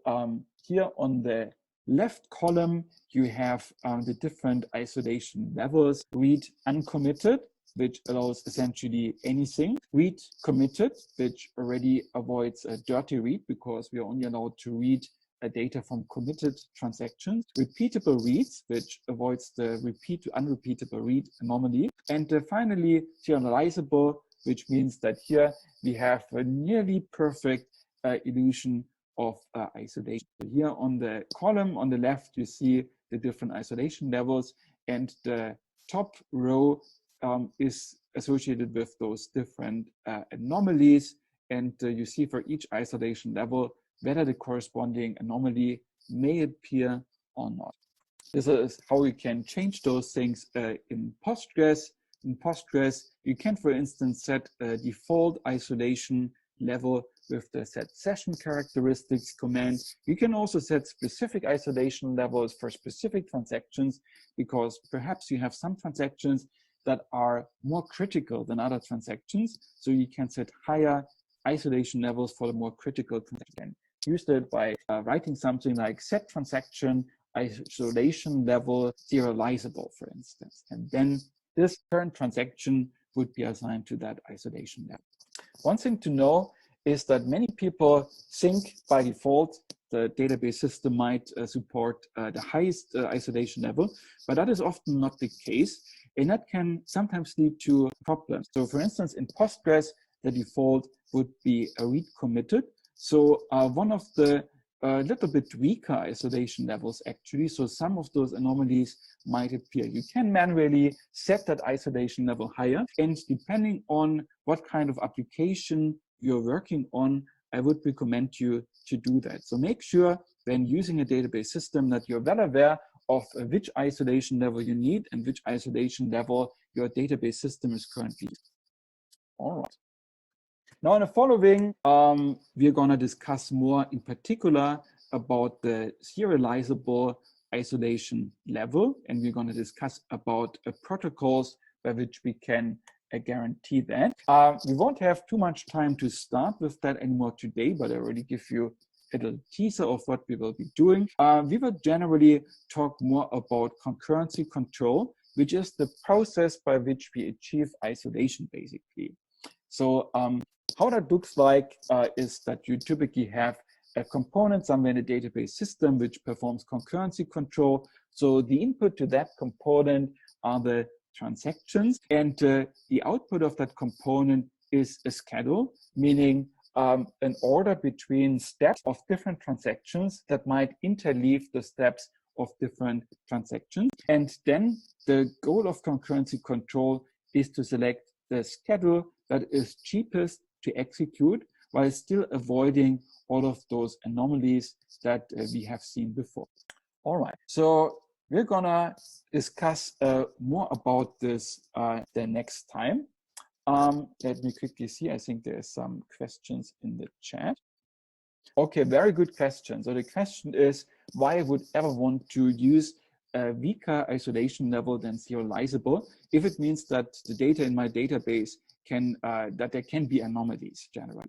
here on the left column, you have the different isolation levels. Read uncommitted, which allows essentially anything. Read committed, which already avoids a dirty read because we are only allowed to read data from committed transactions. Repeatable reads, which avoids the repeat to unrepeatable read anomaly. And finally, serializable, which means that here we have a nearly perfect illusion of isolation. Here on the column on the left, you see the different isolation levels, and the top row is associated with those different anomalies. And you see for each isolation level whether the corresponding anomaly may appear or not. This is how we can change those things in Postgres. In Postgres, you can, for instance, set a default isolation level with the set session characteristics command. You can also set specific isolation levels for specific transactions, because perhaps you have some transactions that are more critical than other transactions. So you can set higher isolation levels for the more critical transaction. Use that by writing something like set transaction isolation level serializable, for instance. And then this current transaction would be assigned to that isolation level. One thing to know is that many people think by default the database system might support the highest isolation level, but that is often not the case, and that can sometimes lead to problems. So for instance, in Postgres, the default would be a read committed. So one of the little bit weaker isolation levels actually, so some of those anomalies might appear. You can manually set that isolation level higher, and depending on what kind of application you're working on, I would recommend you to do that. So make sure when using a database system that you're well aware of which isolation level you need and which isolation level your database system is currently using. All right. Now in the following, we're going to discuss more in particular about the serializable isolation level, and we're going to discuss about protocols by which we can guarantee that. We won't have too much time to start with that anymore today, but I already give you a little teaser of what we will be doing. We will generally talk more about concurrency control, which is the process by which we achieve isolation, basically. So how that looks like is that you typically have a component somewhere in the database system which performs concurrency control. So the input to that component are the transactions, and the output of that component is a schedule, meaning an order between steps of different transactions that might interleave the steps of different transactions. And then the goal of concurrency control is to select the schedule that is cheapest to execute while still avoiding all of those anomalies that we have seen before. All right, so we're gonna discuss more about this the next time. Let me quickly see. I think there's some questions in the chat. Okay, very good question. So the question is, why I would ever want to use a weaker isolation level than serializable if it means that the data in my database can, that there can be anomalies generally.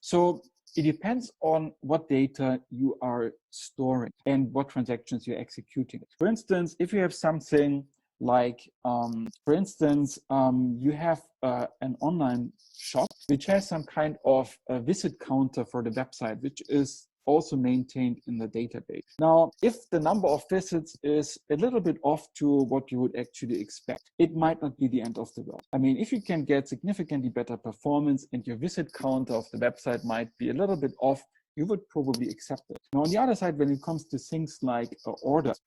So it depends on what data you are storing and what transactions you're executing. For instance, if you have something like, for instance, you have an online shop which has some kind of a visit counter for the website, which is also maintained in the database. Now, if the number of visits is a little bit off to what you would actually expect, it might not be the end of the world. I mean, if you can get significantly better performance and your visit counter of the website might be a little bit off, you would probably accept it. Now, on the other side, when it comes to things like orders,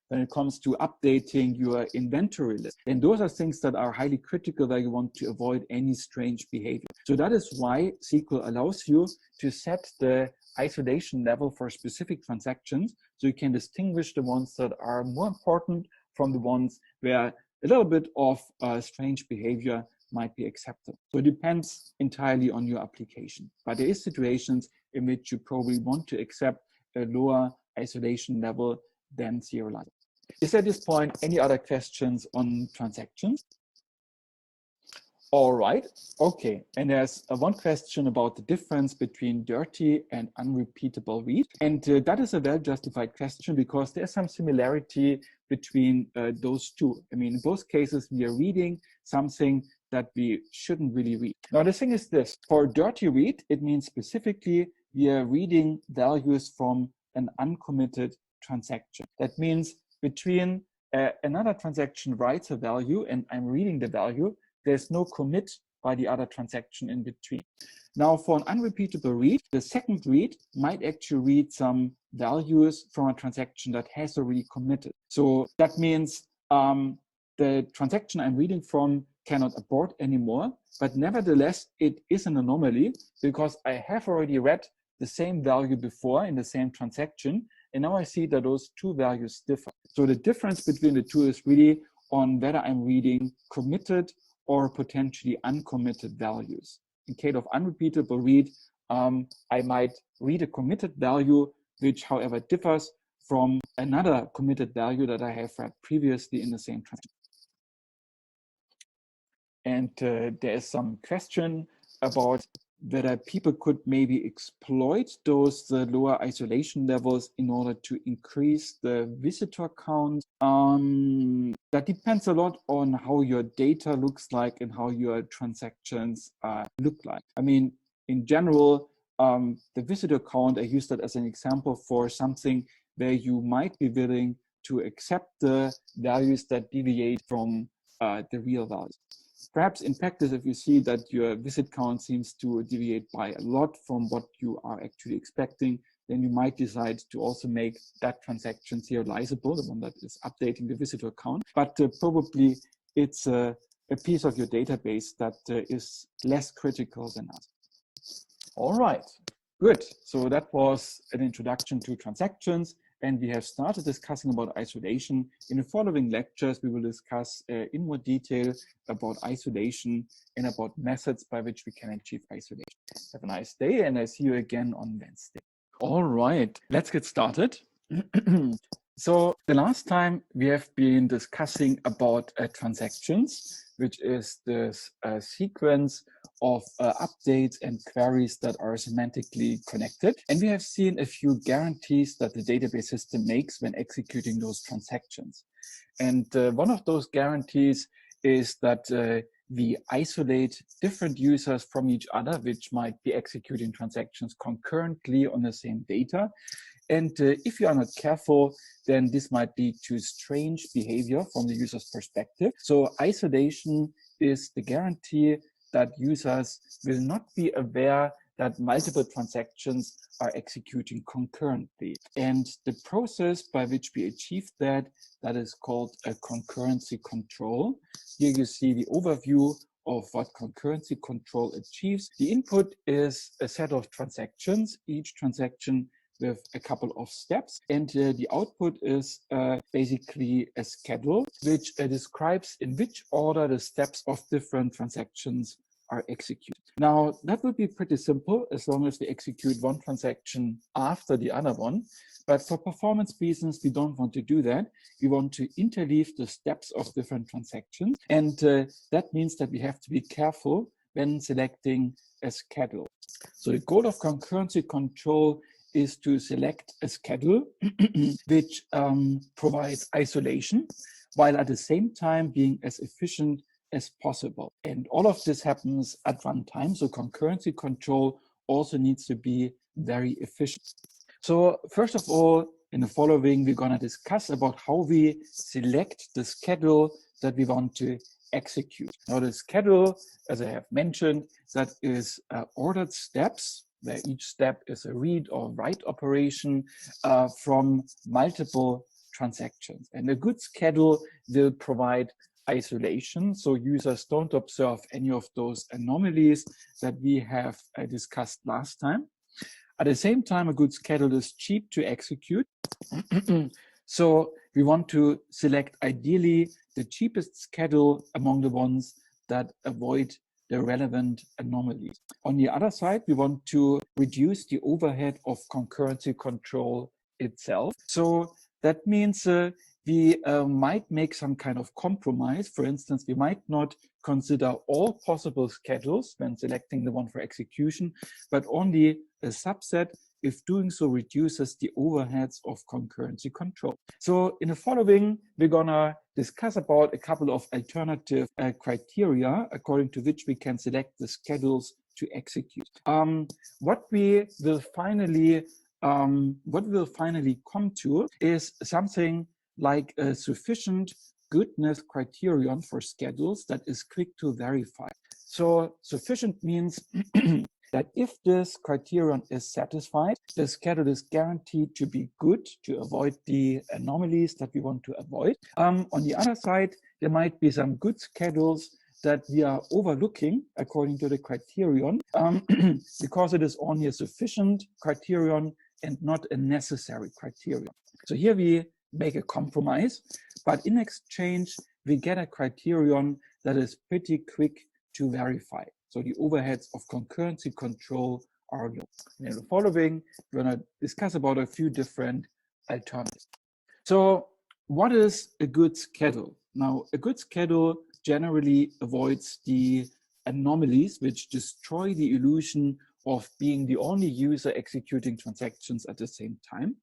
when it comes to updating your inventory list, and those are things that are highly critical where you want to avoid any strange behavior. So that is why SQL allows you to set the isolation level for specific transactions, so you can distinguish the ones that are more important from the ones where a little bit of strange behavior might be accepted. So it depends entirely on your application. But there is situations in which you probably want to accept a lower isolation level than serializable. Is at this point any other questions on transactions? All right, okay. And there's one question about the difference between dirty and unrepeatable read. And that is a well-justified question because there's some similarity between those two. I mean, in both cases, we are reading something that we shouldn't really read. Now, the thing is this, for dirty read, it means specifically we are reading values from an uncommitted transaction. That means between another transaction writes a value and I'm reading the value, there's no commit by the other transaction in between. Now, for an unrepeatable read, the second read might actually read some values from a transaction that has already committed. So that means the transaction I'm reading from cannot abort anymore, but nevertheless, it is an anomaly because I have already read the same value before in the same transaction, and now I see that those two values differ. So the difference between the two is really on whether I'm reading committed or potentially uncommitted values. In case of unrepeatable read, I might read a committed value, which however differs from another committed value that I have read previously in the same transaction. And there is some question about whether people could maybe exploit those lower isolation levels in order to increase the visitor count. That depends a lot on how your data looks like and how your transactions look like. I mean, in general, the visitor count, I use that as an example for something where you might be willing to accept the values that deviate from the real values. Perhaps in practice, if you see that your visit count seems to deviate by a lot from what you are actually expecting, then you might decide to also make that transaction serializable, the one that is updating the visitor count. But probably it's a piece of your database that is less critical than others. All right, good. So that was an introduction to transactions. And we have started discussing about isolation. In the following lectures, we will discuss in more detail about isolation and about methods by which we can achieve isolation. Have a nice day, and I see you again on Wednesday. All right, let's get started. So the last time we have been discussing about transactions, which is this sequence of updates and queries that are semantically connected. And we have seen a few guarantees that the database system makes when executing those transactions. And one of those guarantees is that we isolate different users from each other, which might be executing transactions concurrently on the same data. And if you are not careful, then this might lead to strange behavior from the user's perspective. So isolation is the guarantee that users will not be aware that multiple transactions are executing concurrently. And the process by which we achieve that is called a concurrency control. Here you see the overview of what concurrency control achieves. The input is a set of transactions, each transaction with a couple of steps, and the output is basically a schedule which describes in which order the steps of different transactions are executed. Now, that would be pretty simple as long as we execute one transaction after the other one. But for performance reasons, we don't want to do that. We want to interleave the steps of different transactions. And that means that we have to be careful when selecting a schedule. So the goal of concurrency control is to select a schedule which provides isolation, while at the same time being as efficient as possible. And all of this happens at runtime. So concurrency control also needs to be very efficient. So first of all, in the following, we're going to discuss about how we select the schedule that we want to execute. Now, the schedule, as I have mentioned, that is ordered steps, where each step is a read or write operation from multiple transactions. And a good schedule will provide isolation, so users don't observe any of those anomalies that we have discussed last time. At the same time, a good schedule is cheap to execute. So we want to select ideally the cheapest schedule among the ones that avoid the relevant anomalies. On the other side, we want to reduce the overhead of concurrency control itself. So that means we might make some kind of compromise. For instance, we might not consider all possible schedules when selecting the one for execution, but only a subset if doing so reduces the overheads of concurrency control. So in the following, we're gonna discuss about a couple of alternative criteria according to which we can select the schedules to execute. What we'll finally come to is something like a sufficient goodness criterion for schedules that is quick to verify. So sufficient means that if this criterion is satisfied, the schedule is guaranteed to be good to avoid the anomalies that we want to avoid. On the other side, there might be some good schedules that we are overlooking according to the criterion because it is only a sufficient criterion and not a necessary criterion. So here we make a compromise, but in exchange, we get a criterion that is pretty quick to verify. So the overheads of concurrency control are low. In the following, we're going to discuss about a few different alternatives. So what is a good schedule? Now, a good schedule generally avoids the anomalies which destroy the illusion of being the only user executing transactions at the same time.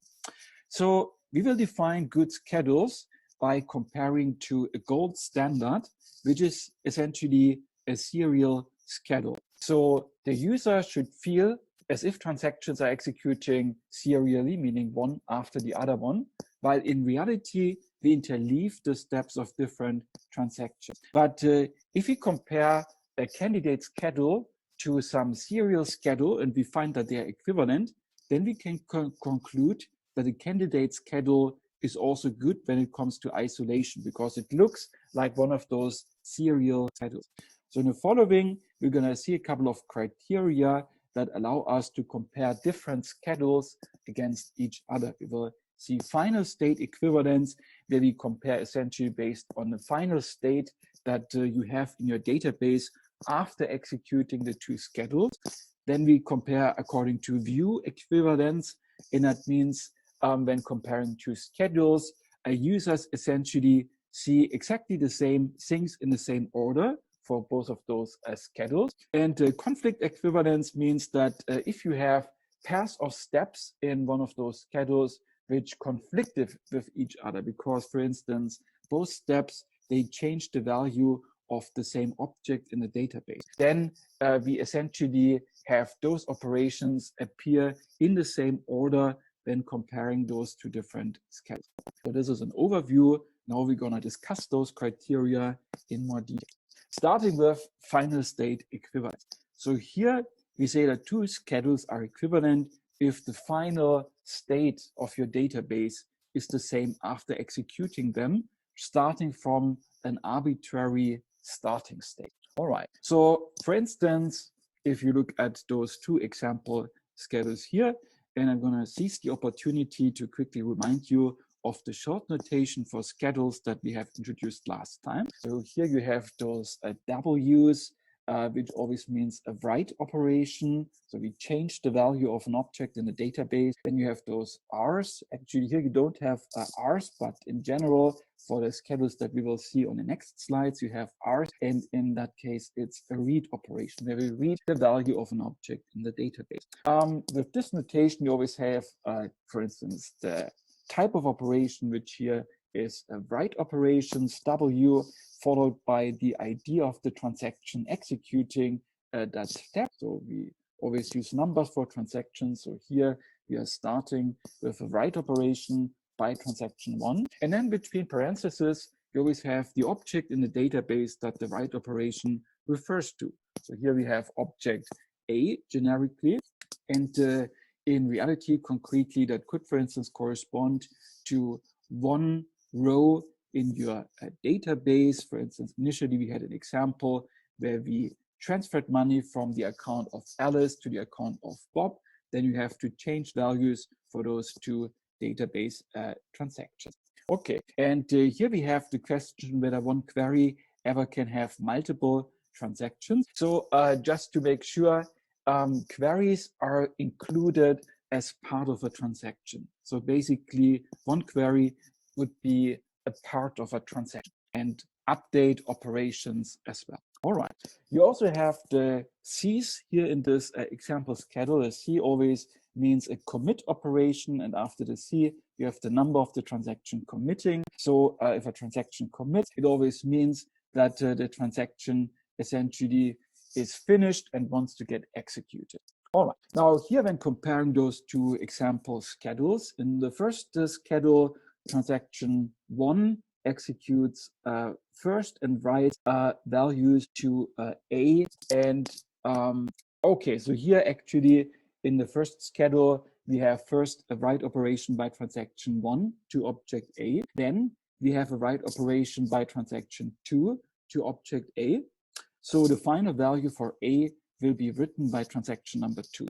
So we will define good schedules by comparing to a gold standard, which is essentially a serial schedule. So the user should feel as if transactions are executing serially, meaning one after the other one, while in reality, we interleave the steps of different transactions. But if we compare a candidate schedule to some serial schedule and we find that they are equivalent, then we can conclude that the candidate schedule is also good when it comes to isolation because it looks like one of those serial schedules. So in the following, we're going to see a couple of criteria that allow us to compare different schedules against each other. We will see final state equivalence, where we compare essentially based on the final state that you have in your database after executing the two schedules. Then we compare according to view equivalence, and that means when comparing two schedules, users essentially see exactly the same things in the same order for both of those schedules. And conflict equivalence means that if you have pairs of steps in one of those schedules which conflict with each other, because, for instance, both steps, they change the value of the same object in the database, then we essentially have those operations appear in the same order when comparing those two different schedules. So this is an overview. Now we're going to discuss those criteria in more detail. Starting with final state equivalence. So here we say that two schedules are equivalent if the final state of your database is the same after executing them, starting from an arbitrary starting state. All right. So for instance, if you look at those two example schedules here, and I'm going to seize the opportunity to quickly remind you of the short notation for schedules that we have introduced last time. So here you have those W's, which always means a write operation. So we change the value of an object in the database. Then you have those R's. Actually, here you don't have R's, but in general, for the schedules that we will see on the next slides, you have R's. And in that case, it's a read operation where we read the value of an object in the database. With this notation, you always have, for instance, the type of operation, which here is a write operations, W, followed by the ID of the transaction executing that step. So we always use numbers for transactions. So here we are starting with a write operation by transaction 1. And then between parentheses, you always have the object in the database that the write operation refers to. So here we have object A generically, and in reality, concretely, that could, for instance, correspond to one row in your database. For instance, initially we had an example where we transferred money from the account of Alice to the account of Bob. Then you have to change values for those two database transactions. Okay, and here we have the question whether one query ever can have multiple transactions. So just to make sure, queries are included as part of a transaction. So basically, one query would be a part of a transaction and update operations as well. All right. You also have the C's here in this example schedule. A C always means a commit operation, and after the C, you have the number of the transaction committing. So if a transaction commits, it always means that the transaction essentially is finished and wants to get executed. All right. Now here, when comparing those two example schedules, in the first schedule, transaction 1 executes first and writes values to A. And okay, so here actually in the first schedule, we have first a write operation by transaction 1 to object A. Then we have a write operation by transaction 2 to object A. So the final value for A will be written by transaction number 2.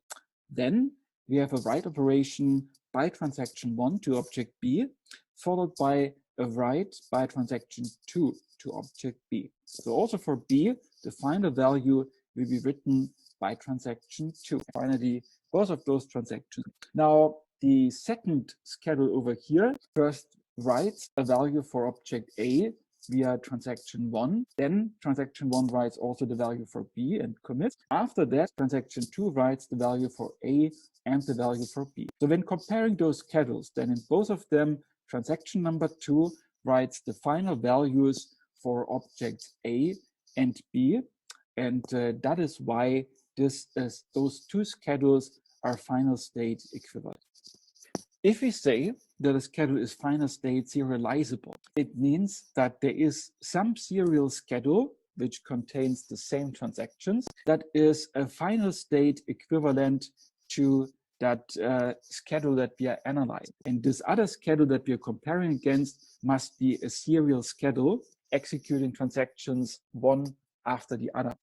Then we have a write operation by transaction 1 to object B, followed by a write by transaction 2 to object B. So also for B, the final value will be written by transaction 2. Finally, both of those transactions. Now, the second schedule over here first writes a value for object A via transaction 1. Then transaction 1 writes also the value for B and commits. After that, transaction 2 writes the value for A and the value for B. So when comparing those schedules, then in both of them, transaction number 2 writes the final values for objects A and B. And that is why those two schedules are final state equivalent. If we say that a schedule is final state serializable, it means that there is some serial schedule which contains the same transactions that is a final state equivalent to that schedule that we are analyzing. And this other schedule that we are comparing against must be a serial schedule executing transactions one after the other.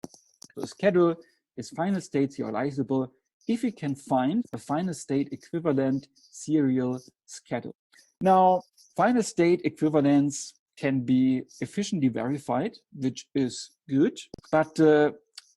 So a schedule is final state serializable if we can find a final state equivalent serial schedule. Now, final state equivalence can be efficiently verified, which is good, but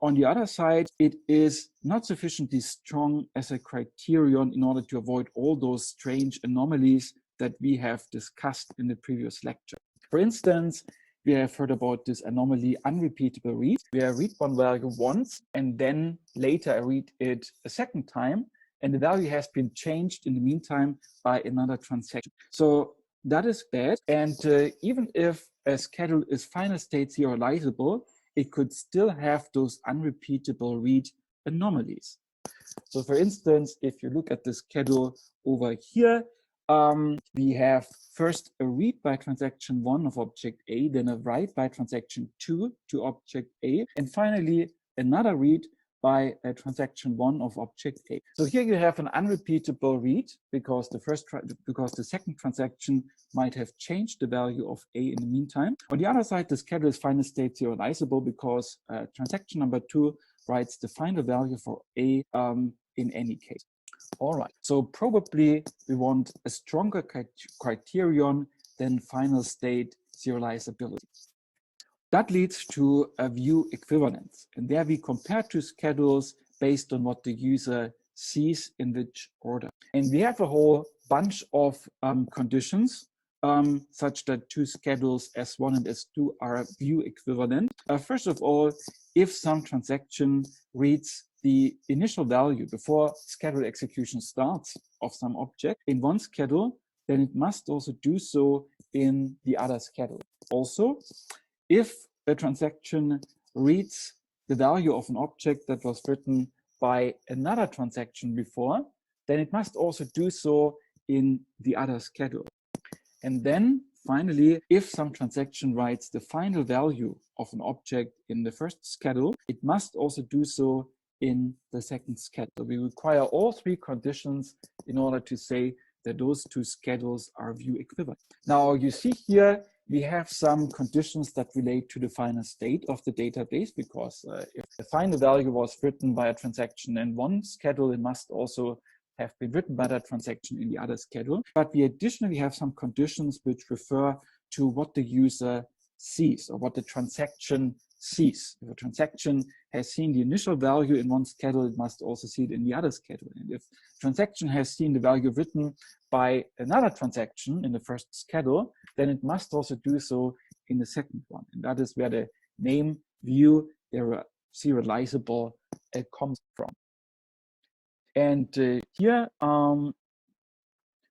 on the other side, it is not sufficiently strong as a criterion in order to avoid all those strange anomalies that we have discussed in the previous lecture. For instance, we have heard about this anomaly unrepeatable read, where I read one value once and then later I read it a second time, and the value has been changed in the meantime by another transaction. So that is bad. And even if a schedule is final state serializable, it could still have those unrepeatable read anomalies. So for instance, if you look at the schedule over here, we have first a read by transaction 1 of object A, then a write by transaction 2 to object A, and finally another read by a transaction 1 of object A. So here you have an unrepeatable read because the second transaction might have changed the value of A in the meantime. On the other side, the schedule is final state serializable because transaction number 2 writes the final value for A in any case. All right, so probably we want a stronger criterion than final state serializability. That leads to a view equivalence, and there we compare two schedules based on what the user sees in which order. And we have a whole bunch of conditions such that two schedules S1 and S2 are view equivalent. First of all, if some transaction reads the initial value before schedule execution starts of some object in one schedule, then it must also do so in the other schedule. Also, if a transaction reads the value of an object that was written by another transaction before, then it must also do so in the other schedule. And then finally, if some transaction writes the final value of an object in the first schedule, it must also do so in the second schedule. We require all three conditions in order to say that those two schedules are view equivalent. Now you see here, we have some conditions that relate to the final state of the database, because if the final value was written by a transaction in one schedule, it must also have been written by that transaction in the other schedule. But we additionally have some conditions which refer to what the user sees or what the transaction sees. If a transaction has seen the initial value in one schedule, it must also see it in the other schedule. And if a transaction has seen the value written by another transaction in the first schedule, then it must also do so in the second one. And that is where the name view serializable comes from. And here, all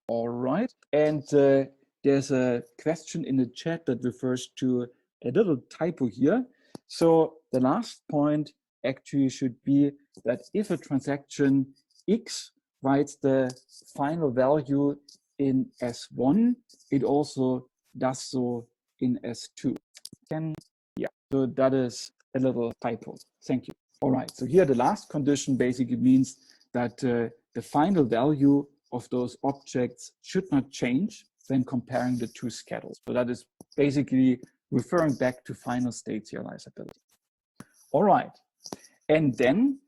right. And there's a question in the chat that refers to a little typo here. So the last point actually should be that if a transaction X writes the final value in S1, it also does so in S2. So that is a little typo. Thank you. All right, so here the last condition basically means that the final value of those objects should not change when comparing the two schedules. So that is basically referring back to final state serializability. All right, and then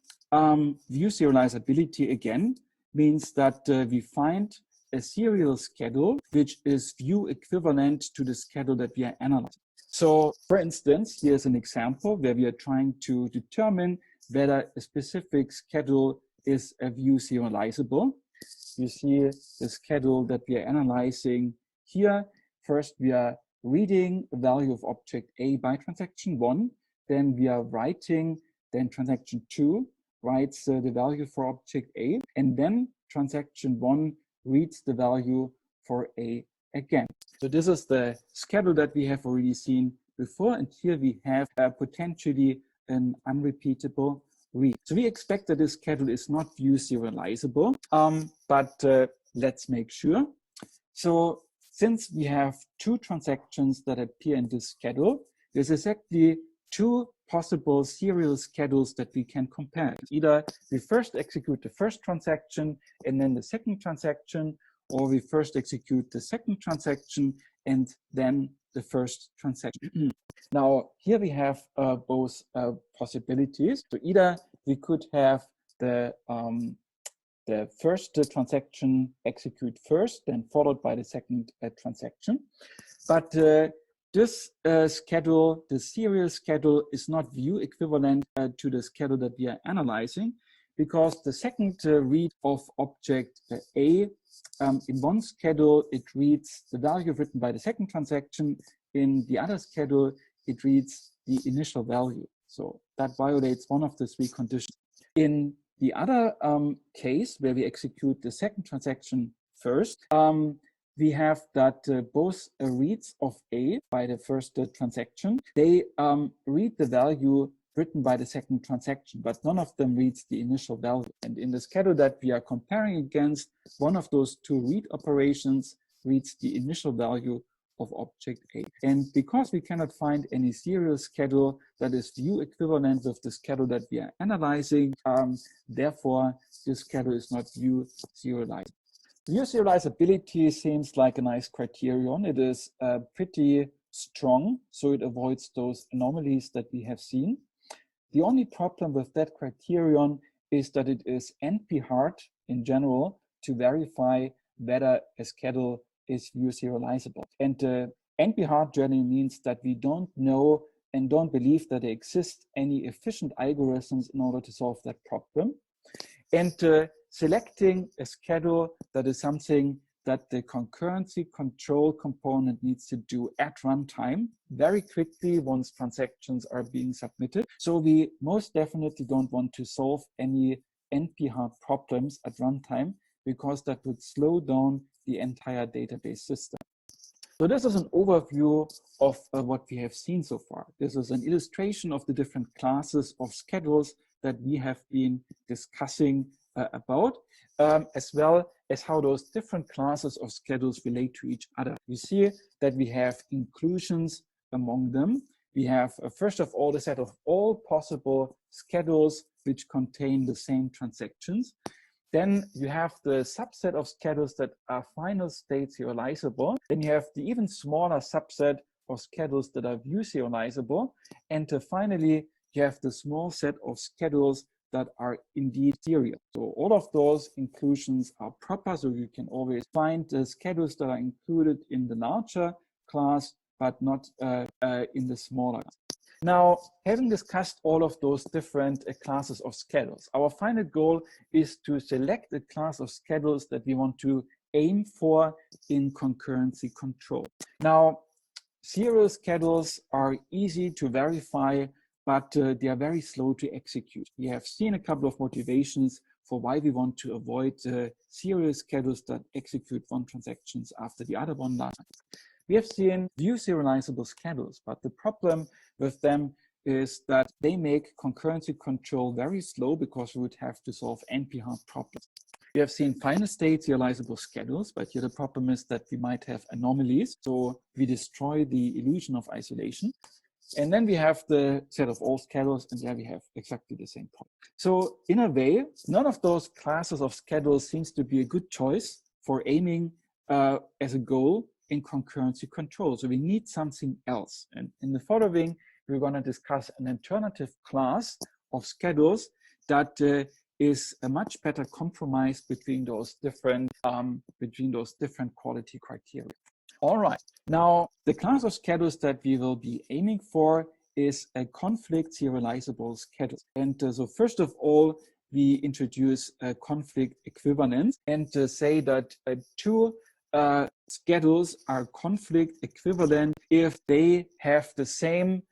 view serializability again means that we find a serial schedule which is view equivalent to the schedule that we are analyzing. So for instance, here's an example where we are trying to determine whether a specific schedule is a view serializable. You see the schedule that we are analyzing here. First, we are reading the value of object A by transaction 1. Then we are writing, then transaction 2 writes the value for object A. And then transaction 1 reads the value for A again. So this is the schedule that we have already seen before. And here we have potentially an unrepeatable read. So we expect that this schedule is not view serializable, but let's make sure. So since we have two transactions that appear in this schedule, there's exactly two possible serial schedules that we can compare. Either we first execute the first transaction and then the second transaction, or we first execute the second transaction and then the first transaction. Now, here we have both possibilities. So either we could have the first transaction execute first, then followed by the second transaction. But this schedule, the serial schedule, is not view equivalent to the schedule that we are analyzing, because the second read of object A, in one schedule, it reads the value written by the second transaction. In the other schedule, it reads the initial value. So that violates one of the three conditions. In the other case, where we execute the second transaction first, we have that both reads of A by the first transaction, they read the value written by the second transaction, but none of them reads the initial value. And in the schedule that we are comparing against, one of those two read operations reads the initial value of object A. And because we cannot find any serial schedule that is view equivalent with the schedule that we are analyzing, therefore this schedule is not view serialized. View serializability seems like a nice criterion. It is pretty strong, so it avoids those anomalies that we have seen. The only problem with that criterion is that it is NP hard in general to verify whether a schedule is view serializable. And NP hard generally means that we don't know and don't believe that there exist any efficient algorithms in order to solve that problem. And selecting a schedule that is something that the concurrency control component needs to do at runtime very quickly once transactions are being submitted. So we most definitely don't want to solve any NP hard problems at runtime because that would slow down the entire database system. So this is an overview of what we have seen so far. This is an illustration of the different classes of schedules that we have been discussing about, as well as how those different classes of schedules relate to each other. We see that we have inclusions among them. We have, first of all, the set of all possible schedules which contain the same transactions. Then you have the subset of schedules that are final state serializable. Then you have the even smaller subset of schedules that are view serializable. And finally, you have the small set of schedules that are indeed serial. So all of those inclusions are proper, so you can always find the schedules that are included in the larger class, but not in the smaller class. Now, having discussed all of those different classes of schedules, our final goal is to select a class of schedules that we want to aim for in concurrency control. Now, serial schedules are easy to verify, but they are very slow to execute. We have seen a couple of motivations for why we want to avoid serial schedules that execute one transactions after the other one last. We have seen view serializable schedules, but the problem with them is that they make concurrency control very slow because we would have to solve NP hard problems. We have seen final state serializable schedules, but here the problem is that we might have anomalies, so we destroy the illusion of isolation. And then we have the set of all schedules, and there we have exactly the same problem. So in a way, none of those classes of schedules seems to be a good choice for aiming as a goal in concurrency control. So we need something else. And in the following, we're going to discuss an alternative class of schedules that is a much better compromise between those different quality criteria. All right. Now, the class of schedules that we will be aiming for is a conflict serializable schedule. And so first of all, we introduce a conflict equivalence and say that two schedules are conflict equivalent if they have the same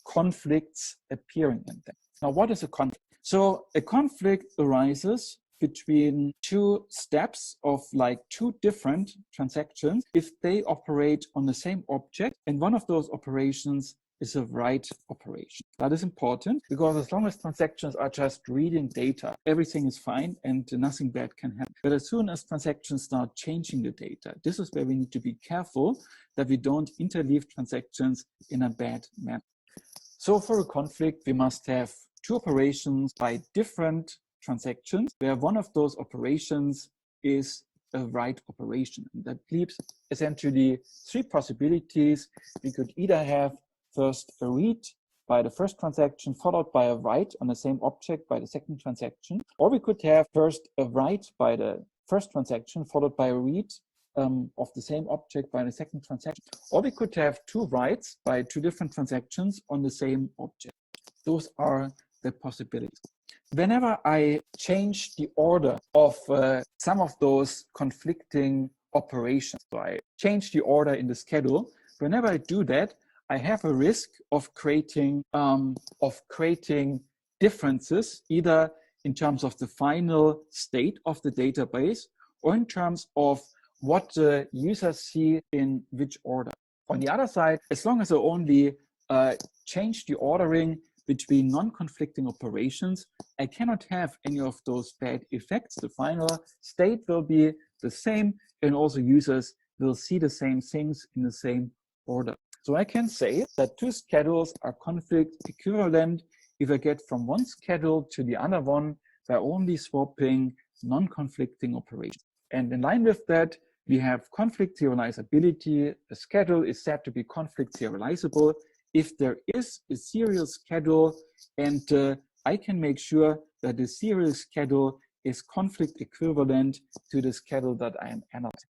conflicts appearing in them. Now, what is a conflict? So a conflict arises between two steps of like two different transactions if they operate on the same object, and one of those operations is a write operation. That is important because as long as transactions are just reading data, everything is fine and nothing bad can happen. But as soon as transactions start changing the data, this is where we need to be careful that we don't interleave transactions in a bad manner. So for a conflict, we must have two operations by different transactions, where one of those operations is a write operation. And that leaves essentially three possibilities. We could either have first a read by the first transaction, followed by a write on the same object by the second transaction, or we could have first a write by the first transaction, followed by a read of the same object by the second transaction, or we could have two writes by two different transactions on the same object. Those are the possibilities. Whenever I change the order of some of those conflicting operations, so I change the order in the schedule, whenever I do that, I have a risk of creating differences, either in terms of the final state of the database or in terms of what the users see in which order. On the other side, as long as I only change the ordering between non-conflicting operations, I cannot have any of those bad effects. The final state will be the same, and also users will see the same things in the same order. So I can say that two schedules are conflict equivalent if I get from one schedule to the other one by only swapping non-conflicting operations. And in line with that, we have conflict serializability. A schedule is said to be conflict serializable if there is a serial schedule, and I can make sure that the serial schedule is conflict equivalent to the schedule that I am analyzing.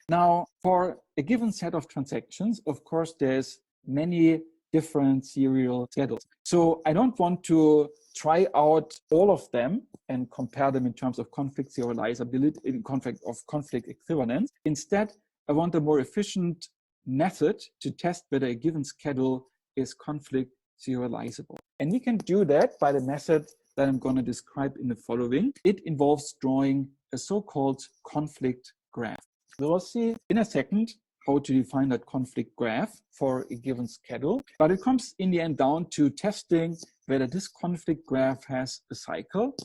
Now, for a given set of transactions, of course, there's many different serial schedules. So I don't want to try out all of them and compare them in terms of conflict serializability, in conflict equivalence. Instead, I want a more efficient method to test whether a given schedule is conflict serializable. And we can do that by the method that I'm going to describe in the following. It involves drawing a so-called conflict graph. We will see in a second how to define that conflict graph for a given schedule, but it comes in the end down to testing whether this conflict graph has a cycle,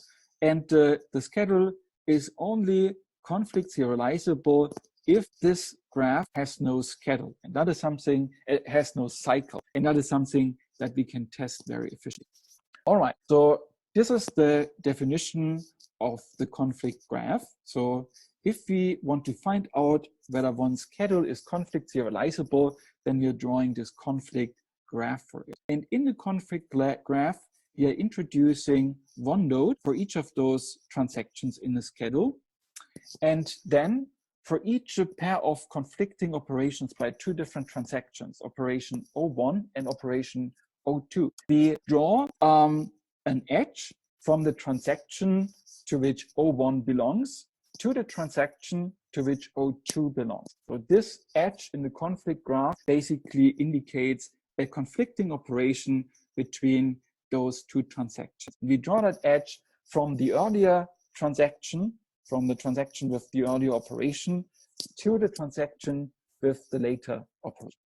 and the schedule is only conflict serializable if this graph has no schedule, and that is something, it has no cycle, and that is something that we can test very efficiently. All right, so this is the definition of the conflict graph. So if we want to find out whether one schedule is conflict serializable, then we are drawing this conflict graph for it. And in the conflict graph, we are introducing one node for each of those transactions in the schedule. And then for each pair of conflicting operations by two different transactions, operation O1 and operation O2, we draw an edge from the transaction to which O1 belongs to the transaction to which O2 belongs. So this edge in the conflict graph basically indicates a conflicting operation between those two transactions. We draw that edge from the earlier transaction, from the transaction with the earlier operation, to the transaction with the later operation.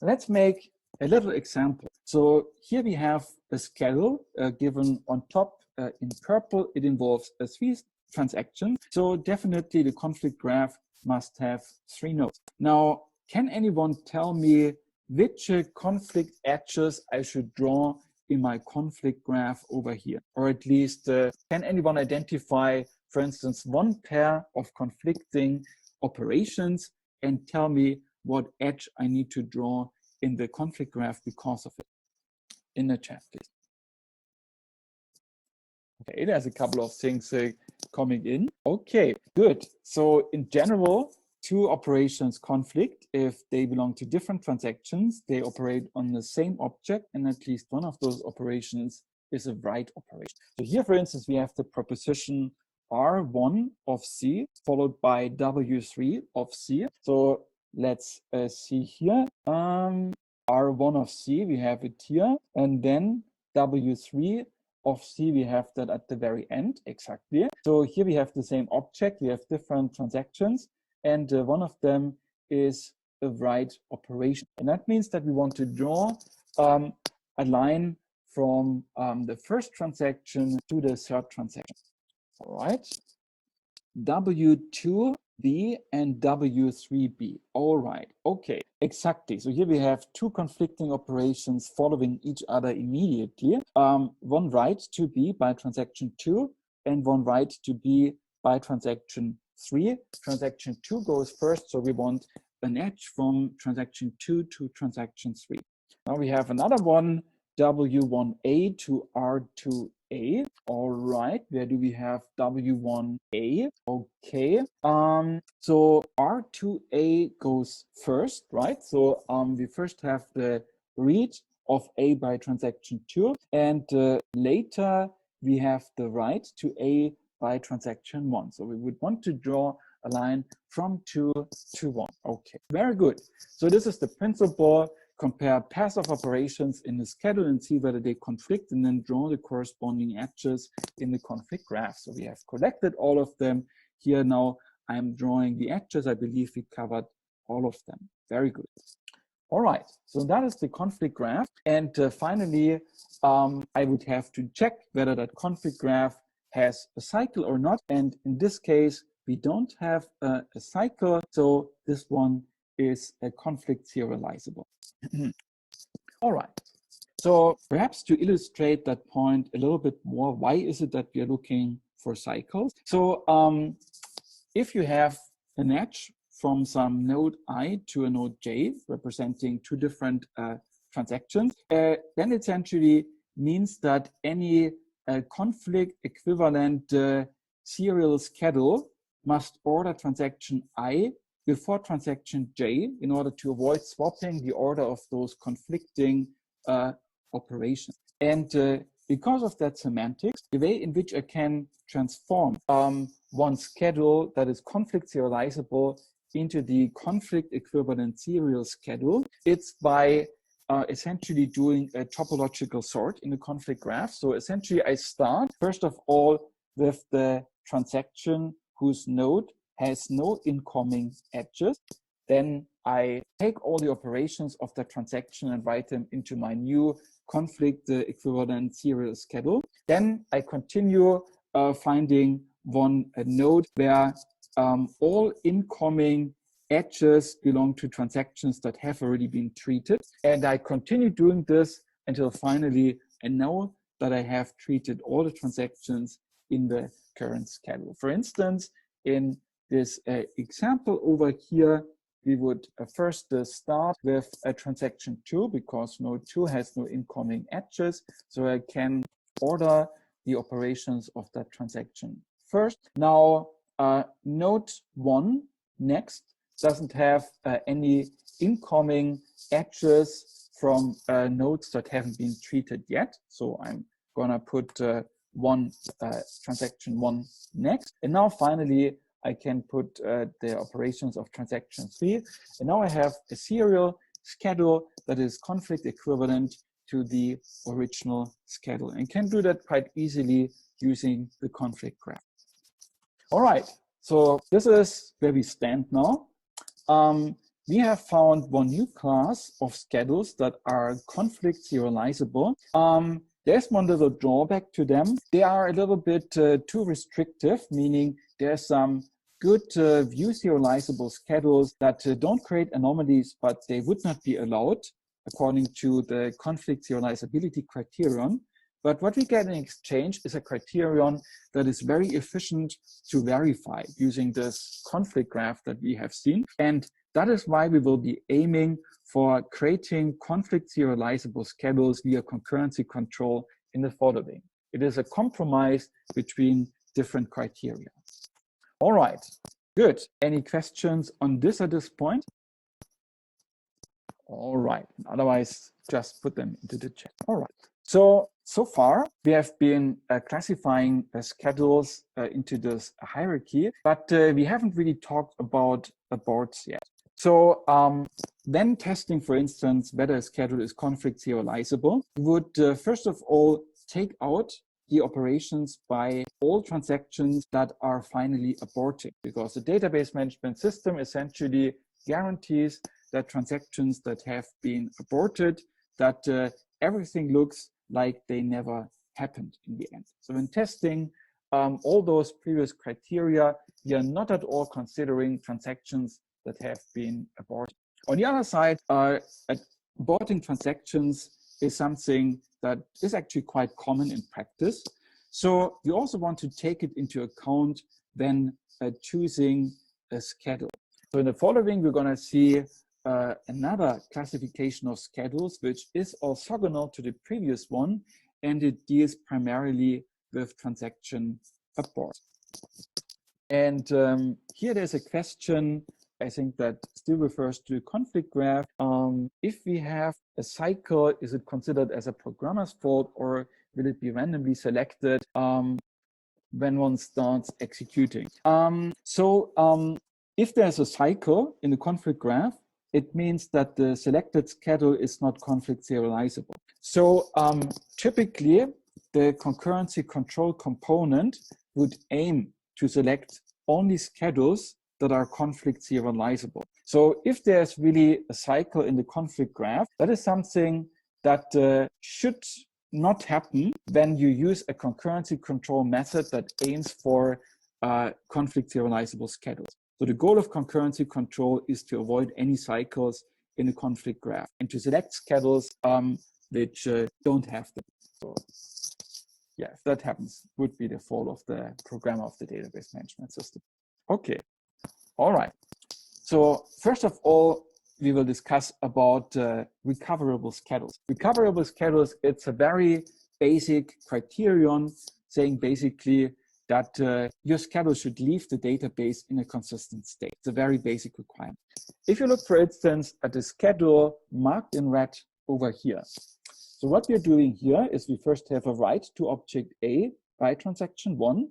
Let's make a little example. So here we have a schedule given on top in purple. It involves a three transaction. So definitely the conflict graph must have three nodes. Now, can anyone tell me which conflict edges I should draw in my conflict graph over here? Or at least, can anyone identify, for instance, one pair of conflicting operations and tell me what edge I need to draw in the conflict graph because of it? In the chat, please. Okay, there's a couple of things coming in. Okay, good. So in general, two operations conflict if they belong to different transactions. They operate on the same object, and at least one of those operations is a write operation. So here, for instance, we have the proposition R1 of C followed by W3 of C. So let's see here. R1 of C, we have it here, and then W3 of C, we have that at the very end, exactly. So here we have the same object, we have different transactions, and one of them is a write operation. And that means that we want to draw a line from the first transaction to the third transaction. All right, W2B and W3B. All right, okay, exactly. So here we have two conflicting operations following each other immediately. One write to B by transaction 2 and one write to B by transaction 3. Transaction 2 goes first, so we want an edge from transaction 2 to transaction 3. Now we have another one, W1A to R2A. All right, where do we have W1A? Okay, so R2A goes first, right? So we first have the read of A by transaction 2, and later we have the write to A by transaction 1. So we would want to draw a line from 2 to 1. Okay, very good. So this is the principle. Compare pairs of operations in the schedule and see whether they conflict, and then draw the corresponding edges in the conflict graph. So we have collected all of them. Here now I'm drawing the edges. I believe we covered all of them. Very good. All right, so that is the conflict graph. And finally, I would have to check whether that conflict graph has a cycle or not. And in this case, we don't have a cycle, so this one is a conflict serializable. All right. So perhaps to illustrate that point a little bit more, why is it that we are looking for cycles? So if you have an edge from some node I to a node J, representing two different transactions, then essentially means that any conflict equivalent serial schedule must order transaction I before transaction J in order to avoid swapping the order of those conflicting operations. And because of that semantics, the way in which I can transform one schedule that is conflict serializable into the conflict equivalent serial schedule, it's by essentially doing a topological sort in the conflict graph. So essentially I start first of all with the transaction whose node has no incoming edges. Then I take all the operations of the transaction and write them into my new conflict equivalent serial schedule. Then I continue finding one node where all incoming edges belong to transactions that have already been treated. And I continue doing this until finally I know that I have treated all the transactions in the current schedule. For instance, in this example over here, we would first start with a transaction 2 because node 2 has no incoming edges. So I can order the operations of that transaction first. Now, node 1 next doesn't have any incoming edges from nodes that haven't been treated yet. So I'm gonna put transaction 1 next. And now finally, I can put the operations of transaction 3. And now I have a serial schedule that is conflict equivalent to the original schedule, and can do that quite easily using the conflict graph. All right, so this is where we stand now. We have found one new class of schedules that are conflict serializable. There's one little drawback to them. They are a little bit too restrictive, meaning there's some good view serializable schedules that don't create anomalies, but they would not be allowed according to the conflict serializability criterion. But what we get in exchange is a criterion that is very efficient to verify using this conflict graph that we have seen. And that is why we will be aiming for creating conflict serializable schedules via concurrency control in the following. It is a compromise between different criteria. All right, good. Any questions on this at this point? All right, otherwise just put them into the chat. All right, so far we have been classifying schedules into this hierarchy, but we haven't really talked about boards yet. So when testing, for instance, whether a schedule is conflict serializable, we would first of all take out the operations by all transactions that are finally aborted, because the database management system essentially guarantees that transactions that have been aborted, that everything looks like they never happened in the end. So when testing all those previous criteria, we are not at all considering transactions that have been aborted. On the other side, aborting transactions is something that is actually quite common in practice. So we also want to take it into account when choosing a schedule. So in the following, we're going to see another classification of schedules, which is orthogonal to the previous one, and it deals primarily with transaction abort. And here there's a question, I think, that still refers to a conflict graph. If we have a cycle, is it considered as a programmer's fault, or will it be randomly selected when one starts executing? If there's a cycle in the conflict graph, it means that the selected schedule is not conflict serializable. So typically, the concurrency control component would aim to select only schedules that are conflict serializable. So if there's really a cycle in the conflict graph, that is something that should not happen when you use a concurrency control method that aims for conflict serializable schedules. So the goal of concurrency control is to avoid any cycles in a conflict graph and to select schedules which don't have them. So yeah, if that happens, would be the fault of the programmer of the database management system. Okay, all right. So first of all, we will discuss about recoverable schedules. Recoverable schedules, it's a very basic criterion saying basically that your schedule should leave the database in a consistent state. It's a very basic requirement. If you look, for instance, at the schedule marked in red over here. So what we're doing here is we first have a write to object A by transaction 1,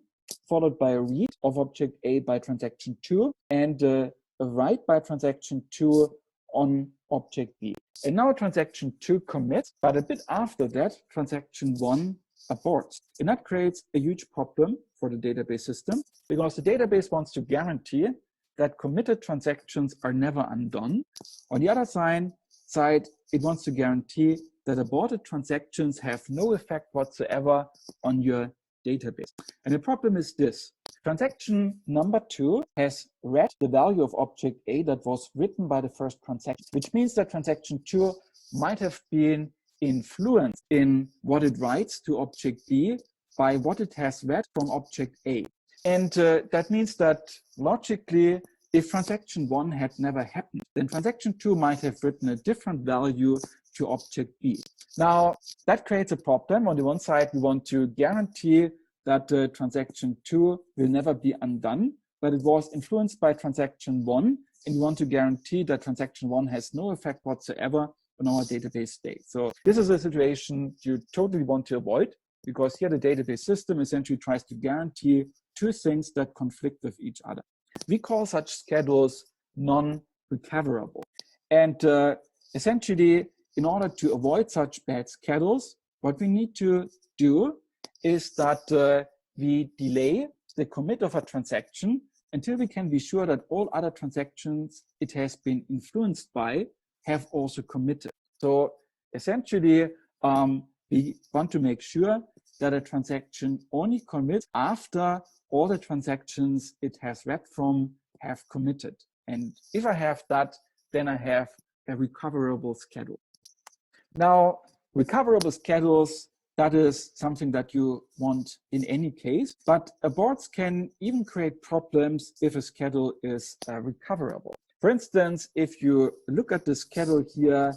followed by a read of object A by transaction 2, and a write by transaction 2 on object B. And now transaction 2 commits, but a bit after that, transaction 1 aborts. And that creates a huge problem for the database system because the database wants to guarantee that committed transactions are never undone. On the other side, it wants to guarantee that aborted transactions have no effect whatsoever on your database. And the problem is this. Transaction number 2 has read the value of object A that was written by the first transaction, which means that transaction 2 might have been influenced in what it writes to object B by what it has read from object A. And that means that logically, if transaction 1 had never happened, then transaction 2 might have written a different value to object B. Now, that creates a problem. On the one side, we want to guarantee that transaction 2 will never be undone, but it was influenced by transaction 1, and we want to guarantee that transaction 1 has no effect whatsoever on our database state. So this is a situation you totally want to avoid, because here the database system essentially tries to guarantee two things that conflict with each other. We call such schedules non-recoverable. And essentially, in order to avoid such bad schedules, what we need to do is that we delay the commit of a transaction until we can be sure that all other transactions it has been influenced by have also committed. So essentially, we want to make sure that a transaction only commits after all the transactions it has read from have committed. And if I have that, then I have a recoverable schedule. Now, recoverable schedules, that is something that you want in any case, but aborts can even create problems if a schedule is recoverable. For instance, if you look at the schedule here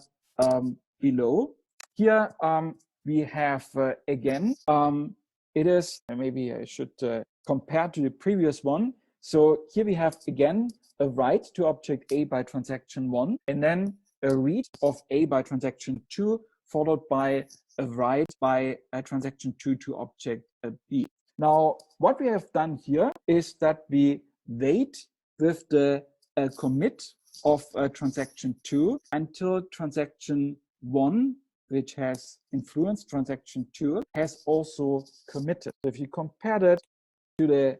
below, here we have again, it is, maybe I should compare to the previous one. So here we have again a write to object A by transaction 1, and then a read of A by transaction 2, followed by a write by a transaction 2 to object B. Now, what we have done here is that we wait with the commit of transaction 2 until transaction 1, which has influenced transaction 2, has also committed. So if you compare that to the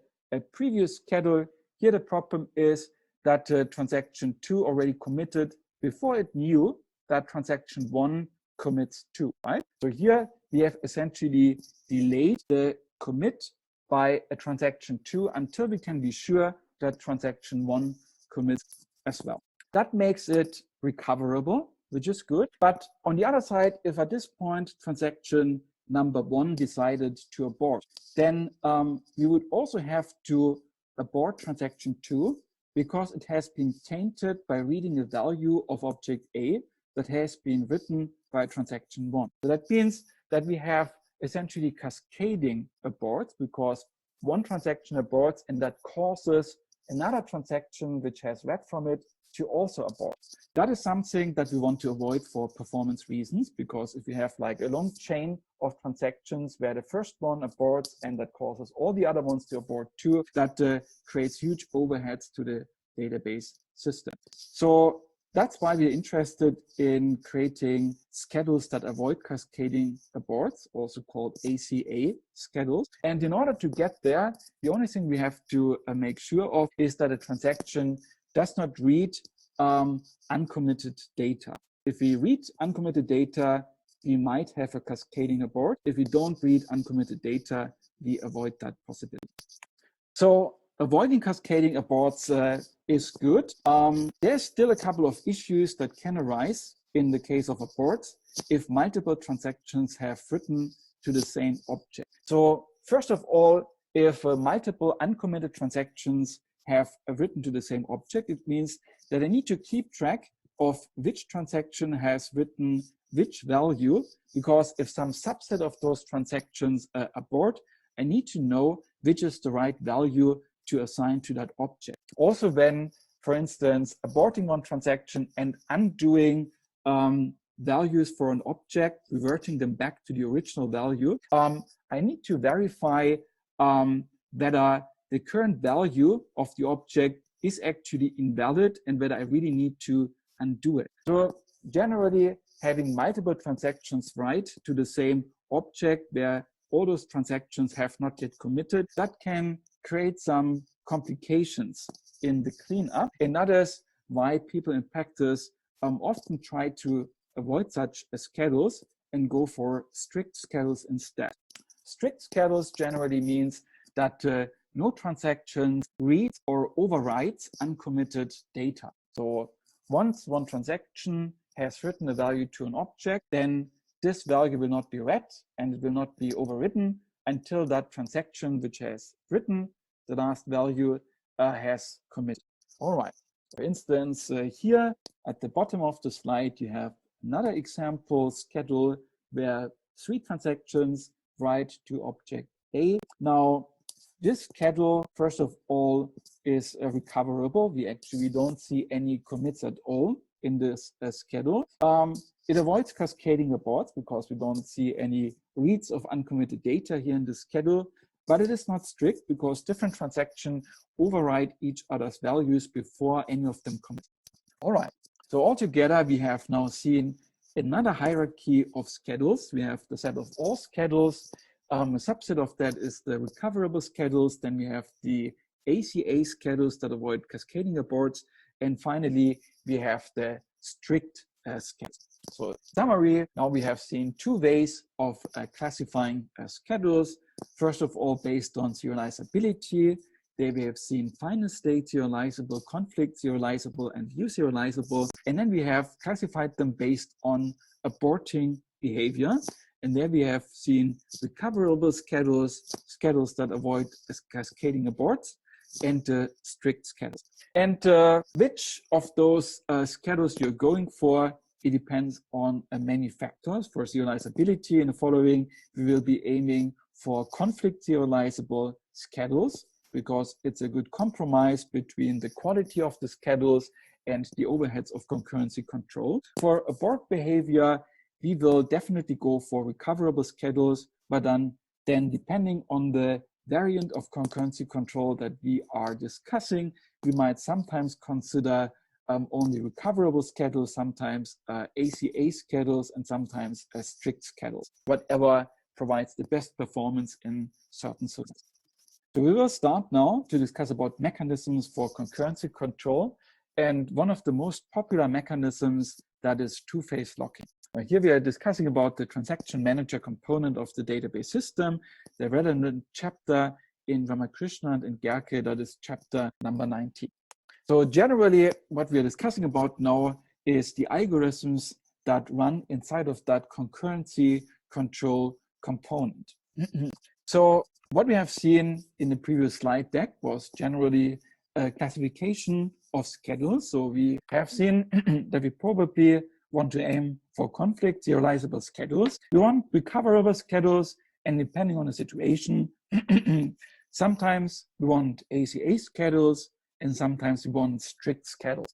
previous schedule, here the problem is that transaction 2 already committed before it knew that transaction 1 commits 2, right? So here we have essentially delayed the commit by a transaction 2 until we can be sure that transaction 1 commits as well. That makes it recoverable, which is good. But on the other side, if at this point transaction number 1 decided to abort, then we would also have to abort transaction 2 because it has been tainted by reading a value of object A that has been written by transaction 1. So that means that we have essentially cascading aborts because one transaction aborts and that causes another transaction which has read from it to also abort. That is something that we want to avoid for performance reasons, because if you have like a long chain of transactions where the first one aborts and that causes all the other ones to abort too, that creates huge overheads to the database system. So that's why we're interested in creating schedules that avoid cascading aborts, also called ACA schedules. And in order to get there, the only thing we have to make sure of is that a transaction does not read uncommitted data. If we read uncommitted data, we might have a cascading abort. If we don't read uncommitted data, we avoid that possibility. So avoiding cascading aborts is good. There's still a couple of issues that can arise in the case of aborts if multiple transactions have written to the same object. So first of all, if multiple uncommitted transactions have written to the same object, it means that I need to keep track of which transaction has written which value, because if some subset of those transactions abort, I need to know which is the right value to assign to that object. Also, when, for instance, aborting one transaction and undoing values for an object, reverting them back to the original value, I need to verify whether the current value of the object is actually invalid and whether I really need to undo it. So generally, having multiple transactions write to the same object where all those transactions have not yet committed, that can create some complications in the cleanup. And that is why people in practice often try to avoid such schedules and go for strict schedules instead. Strict schedules generally means that no transaction reads or overwrites uncommitted data. So once one transaction has written a value to an object, then this value will not be read and it will not be overwritten until that transaction which has written the last value has committed. All right. For instance, here at the bottom of the slide, you have another example schedule where 3 transactions write to object A. Now, this schedule, first of all, is recoverable. We actually don't see any commits at all in this schedule. It avoids cascading aborts because we don't see any reads of uncommitted data here in the schedule, but it is not strict because different transactions override each other's values before any of them commit. All right, so altogether we have now seen another hierarchy of schedules. We have the set of all schedules. A subset of that is the recoverable schedules. Then we have the ACA schedules that avoid cascading aborts. And finally, we have the strict schedules. So in summary, now we have seen 2 ways of classifying schedules. First of all, based on serializability. There we have seen final state serializable, conflict serializable, and view serializable. And then we have classified them based on aborting behavior. And there we have seen recoverable schedules, schedules that avoid cascading aborts, and strict schedules. And which of those schedules you're going for, it depends on many factors. For serializability in the following, we will be aiming for conflict serializable schedules because it's a good compromise between the quality of the schedules and the overheads of concurrency control. For abort behavior, we will definitely go for recoverable schedules, but then depending on the variant of concurrency control that we are discussing, we might sometimes consider only recoverable schedules, sometimes ACA schedules, and sometimes strict schedules, whatever provides the best performance in certain systems. So we will start now to discuss about mechanisms for concurrency control. And one of the most popular mechanisms, that is two-phase locking. Here we are discussing about the transaction manager component of the database system, the relevant chapter in Ramakrishnan and Gerke, that is chapter number 19. So generally, what we are discussing about now is the algorithms that run inside of that concurrency control component. So what we have seen in the previous slide deck was generally a classification of schedules. So we have seen that we probably want to aim for conflict serializable schedules. We want recoverable schedules, and depending on the situation, sometimes we want ACA schedules, and sometimes we want strict schedules.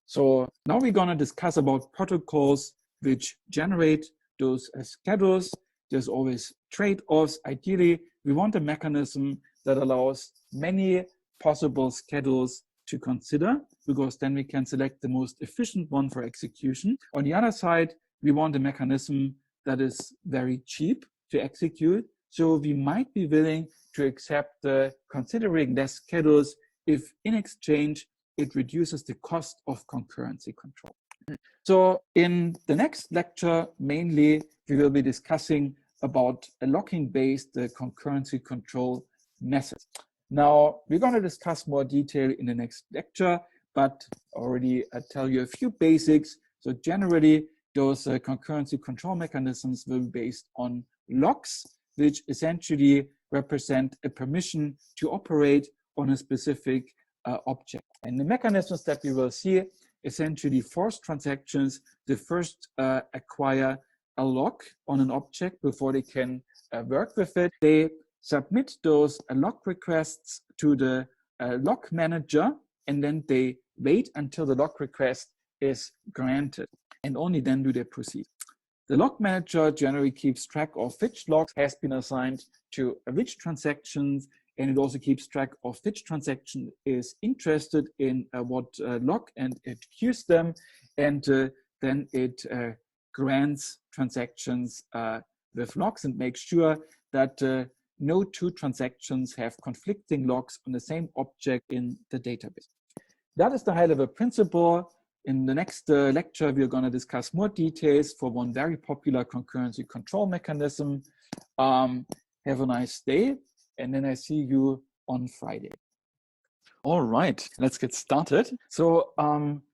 So now we're going to discuss about protocols which generate those schedules. There's always trade-offs. Ideally, we want a mechanism that allows many possible schedules to consider, because then we can select the most efficient one for execution. On the other side, we want a mechanism that is very cheap to execute. So we might be willing to accept considering less schedules if in exchange it reduces the cost of concurrency control. So in the next lecture, mainly we will be discussing about a locking-based concurrency control method. Now, we're going to discuss more detail in the next lecture, but already tell you a few basics. So generally, those concurrency control mechanisms will be based on locks, which essentially represent a permission to operate on a specific object. And the mechanisms that we will see essentially force transactions to first acquire a lock on an object before they can work with it. They submit those lock requests to the lock manager, and then they wait until the lock request is granted, and only then do they proceed. The lock manager generally keeps track of which locks has been assigned to which transactions, and it also keeps track of which transaction is interested in what lock, and it queues them, and then it grants transactions with locks and makes sure that no two transactions have conflicting locks on the same object in the database. That is the high-level principle. In the next lecture, we're going to discuss more details for one very popular concurrency control mechanism. Have a nice day, and then I see you on Friday. All right, let's get started. So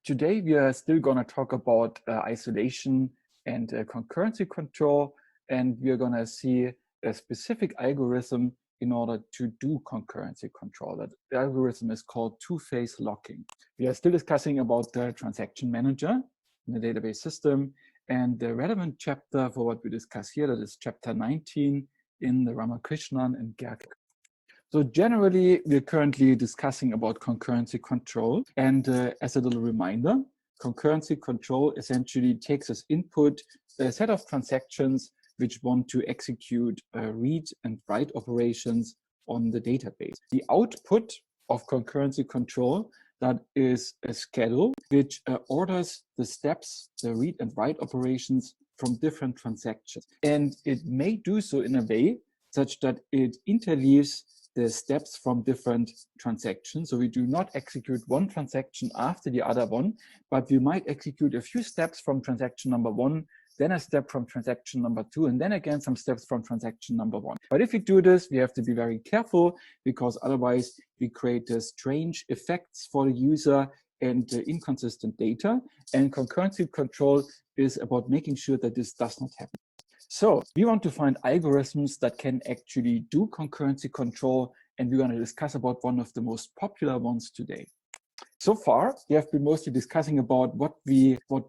today we are still going to talk about isolation and concurrency control, and we're going to see a specific algorithm in order to do concurrency control. That algorithm is called two-phase locking. We are still discussing about the transaction manager in the database system, and the relevant chapter for what we discuss here, that is chapter 19 in the Ramakrishnan and Gerke. So generally, we're currently discussing about concurrency control. And as a little reminder, concurrency control essentially takes as input a set of transactions which want to execute read and write operations on the database. The output of concurrency control, that is a schedule which orders the steps, the read and write operations from different transactions. And it may do so in a way such that it interleaves the steps from different transactions. So we do not execute one transaction after the other one, but we might execute a few steps from transaction number one, then a step from transaction number two, and then again some steps from transaction number one. But if we do this, we have to be very careful, because otherwise we create strange effects for the user and inconsistent data. And concurrency control is about making sure that this does not happen. So we want to find algorithms that can actually do concurrency control, and we're going to discuss about one of the most popular ones today. So far, we have been mostly discussing about what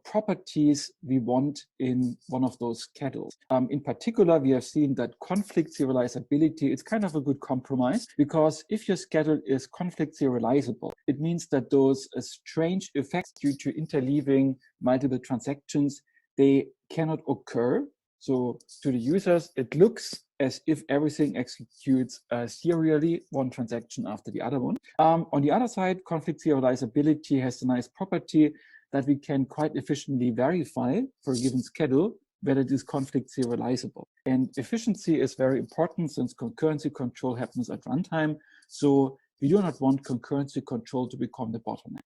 properties we want in one of those schedules. In particular, we have seen that conflict serializability is kind of a good compromise, because if your schedule is conflict serializable, it means that those strange effects due to interleaving multiple transactions, they cannot occur. So to the users, it looks as if everything executes serially, one transaction after the other one. On the other side, conflict serializability has the nice property that we can quite efficiently verify for a given schedule whether it is conflict serializable. And efficiency is very important, since concurrency control happens at runtime. So we do not want concurrency control to become the bottleneck.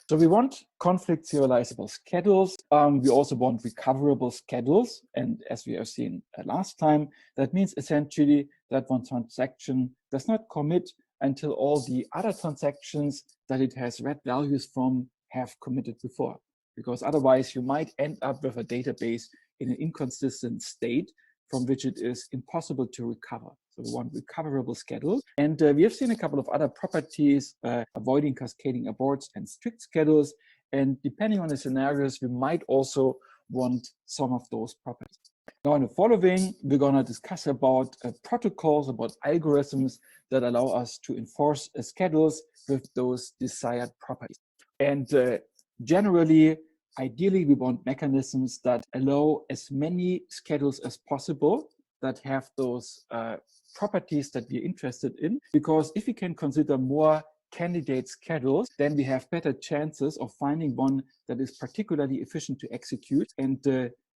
So we want conflict serializable schedules. We also want recoverable schedules. And as we have seen last time, that means essentially that one transaction does not commit until all the other transactions that it has read values from have committed before. Because otherwise you might end up with a database in an inconsistent state from which it is impossible to recover. So we want recoverable schedules. And we have seen a couple of other properties, avoiding cascading aborts and strict schedules. And depending on the scenarios, we might also want some of those properties. Now in the following, we're going to discuss about protocols, about algorithms that allow us to enforce schedules with those desired properties. And generally, ideally, we want mechanisms that allow as many schedules as possible that have those properties that we're interested in. Because if we can consider more candidate schedules, then we have better chances of finding one that is particularly efficient to execute. And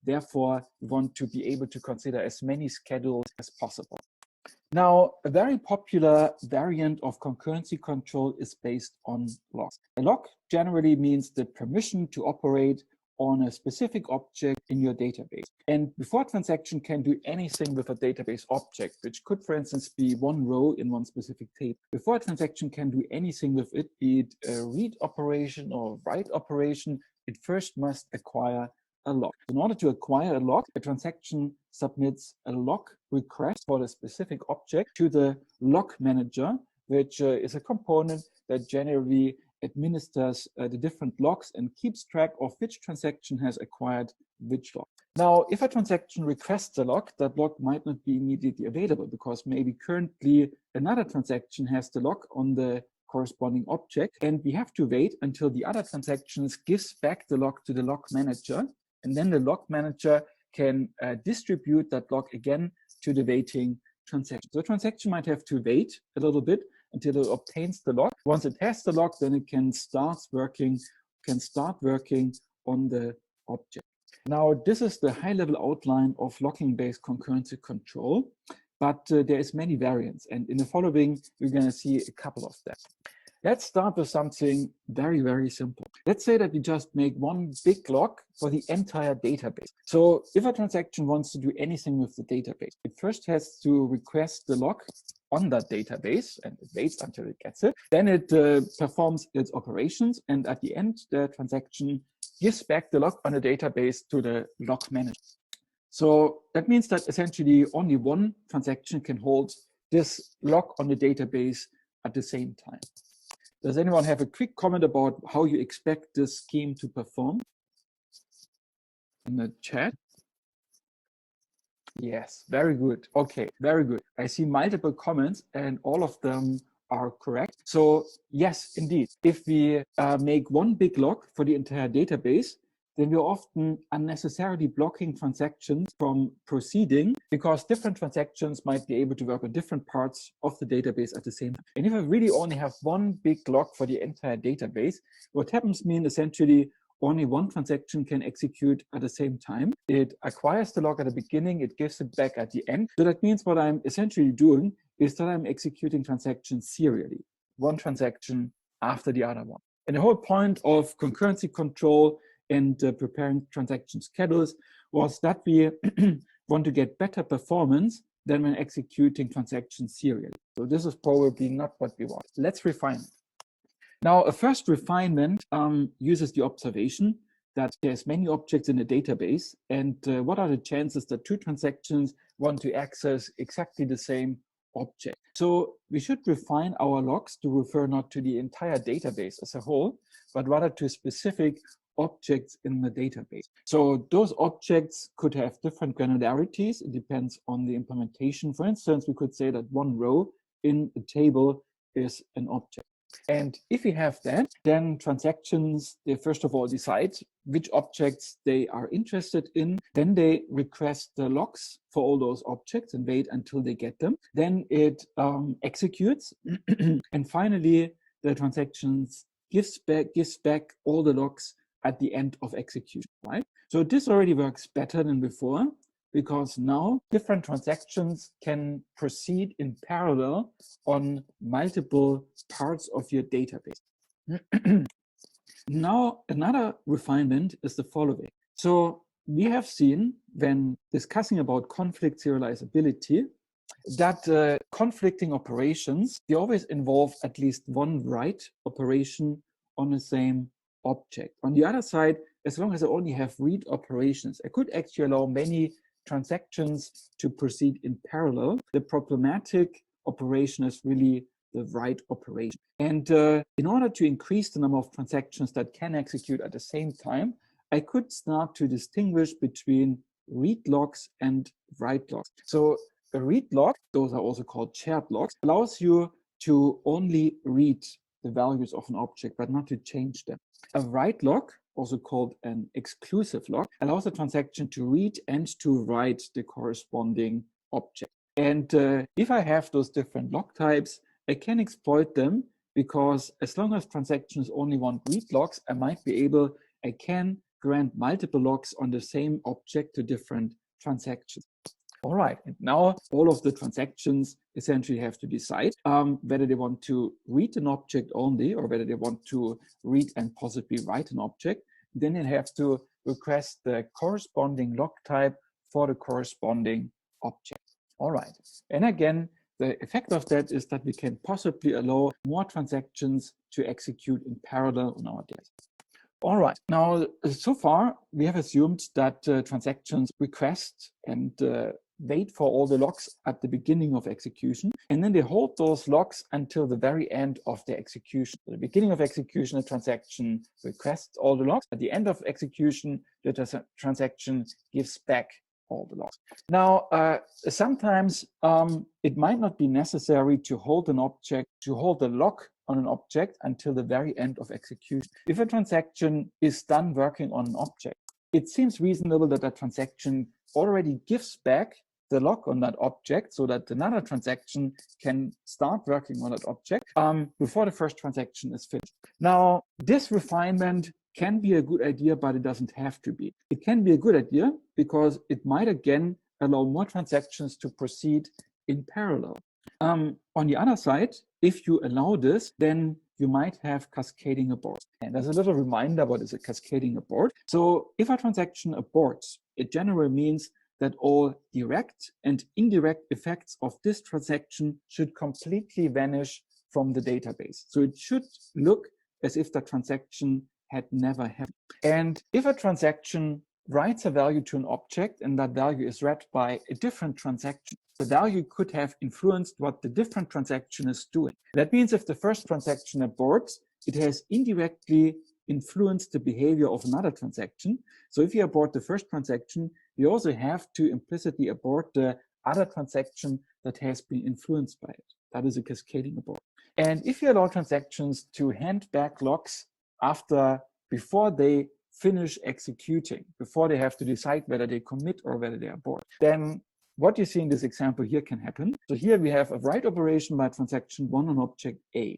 therefore, we want to be able to consider as many schedules as possible. Now, a very popular variant of concurrency control is based on locks. A lock generally means the permission to operate on a specific object in your database. And before a transaction can do anything with a database object, which could, for instance, be one row in one specific table, before a transaction can do anything with it, be it a read operation or write operation, it first must acquire a lock. In order to acquire a lock, a transaction submits a lock request for the specific object to the lock manager, which is a component that generally administers the different locks and keeps track of which transaction has acquired which lock. Now, if a transaction requests a lock, that lock might not be immediately available because maybe currently another transaction has the lock on the corresponding object, and we have to wait until the other transactions gives back the lock to the lock manager, and then the lock manager can distribute that lock again to the waiting transaction. So the transaction might have to wait a little bit until it obtains the lock. Once it has the lock, then it can start working on the object. Now, this is the high-level outline of locking-based concurrency control, but there is many variants, and in the following, we're going to see a couple of them. Let's start with something very, very simple. Let's say that we just make one big lock for the entire database. So if a transaction wants to do anything with the database, it first has to request the lock on that database, and it waits until it gets it. Then it performs its operations, and at the end, the transaction gives back the lock on the database to the lock manager. So that means that essentially only one transaction can hold this lock on the database at the same time. Does anyone have a quick comment about how you expect this scheme to perform? In the chat? Yes, very good. Okay, very good. I see multiple comments and all of them are correct. So yes, indeed, if we make one big lock for the entire database, then we're often unnecessarily blocking transactions from proceeding because different transactions might be able to work on different parts of the database at the same time. And if I really only have one big lock for the entire database, what happens means essentially only one transaction can execute at the same time. It acquires the lock at the beginning, it gives it back at the end. So that means what I'm essentially doing is that I'm executing transactions serially, one transaction after the other one. And the whole point of concurrency control and preparing transaction schedules was that we want to get better performance than when executing transactions serially. So this is probably not what we want. Let's refine it. Now, a first refinement uses the observation that there's many objects in a database, and what are the chances that two transactions want to access exactly the same object? So we should refine our logs to refer not to the entire database as a whole, but rather to specific objects in the database. So those objects could have different granularities. It depends on the implementation. For instance, we could say that one row in a table is an object. And if we have that, then transactions, they first of all decide which objects they are interested in. Then they request the locks for all those objects and wait until they get them. Then it executes. And finally, the transactions gives back all the locks at the end of execution, right? So this already works better than before because now different transactions can proceed in parallel on multiple parts of your database. Now, another refinement is the following. So we have seen when discussing about conflict serializability that conflicting operations, they always involve at least one write operation on the same object. On the other side, as long as I only have read operations, I could actually allow many transactions to proceed in parallel. The problematic operation is really the write operation. And in order to increase the number of transactions that can execute at the same time, I could start to distinguish between read logs and write logs. So a read log, those are also called shared logs, allows you to only read the values of an object, but not to change them. A write log, also called an exclusive log, allows a transaction to read and to write the corresponding object. And if I have those different log types, I can exploit them because as long as transactions only want read logs, I can grant multiple logs on the same object to different transactions. All right, and now all of the transactions essentially have to decide whether they want to read an object only or whether they want to read and possibly write an object. Then they have to request the corresponding log type for the corresponding object. All right. And again, the effect of that is that we can possibly allow more transactions to execute in parallel on our data. All right. Now, so far, we have assumed that transactions request and wait for all the logs at the beginning of execution, and then they hold those logs until the very end of the execution. At the beginning of execution, a transaction requests all the logs. At the end of execution, the transaction gives back all the logs. Now, sometimes it might not be necessary to hold an object, to hold a log on an object until the very end of execution. If a transaction is done working on an object, it seems reasonable that that transaction already gives back the log on that object so that another transaction can start working on that object before the first transaction is finished. Now, this refinement can be a good idea, but it doesn't have to be. It can be a good idea because it might again allow more transactions to proceed in parallel. On the other side, if you allow this, then you might have cascading aborts. And there's a little reminder what is a cascading abort. So if a transaction aborts, it generally means that all direct and indirect effects of this transaction should completely vanish from the database. So it should look as if the transaction had never happened. And if a transaction writes a value to an object and that value is read by a different transaction, the value could have influenced what the different transaction is doing. That means if the first transaction aborts, it has indirectly influenced the behavior of another transaction. So if you abort the first transaction, you also have to implicitly abort the other transaction that has been influenced by it. That is a cascading abort. And if you allow transactions to hand back logs before they finish executing, before they have to decide whether they commit or whether they abort, then what you see in this example here can happen. So here we have a write operation by transaction 1 on object A.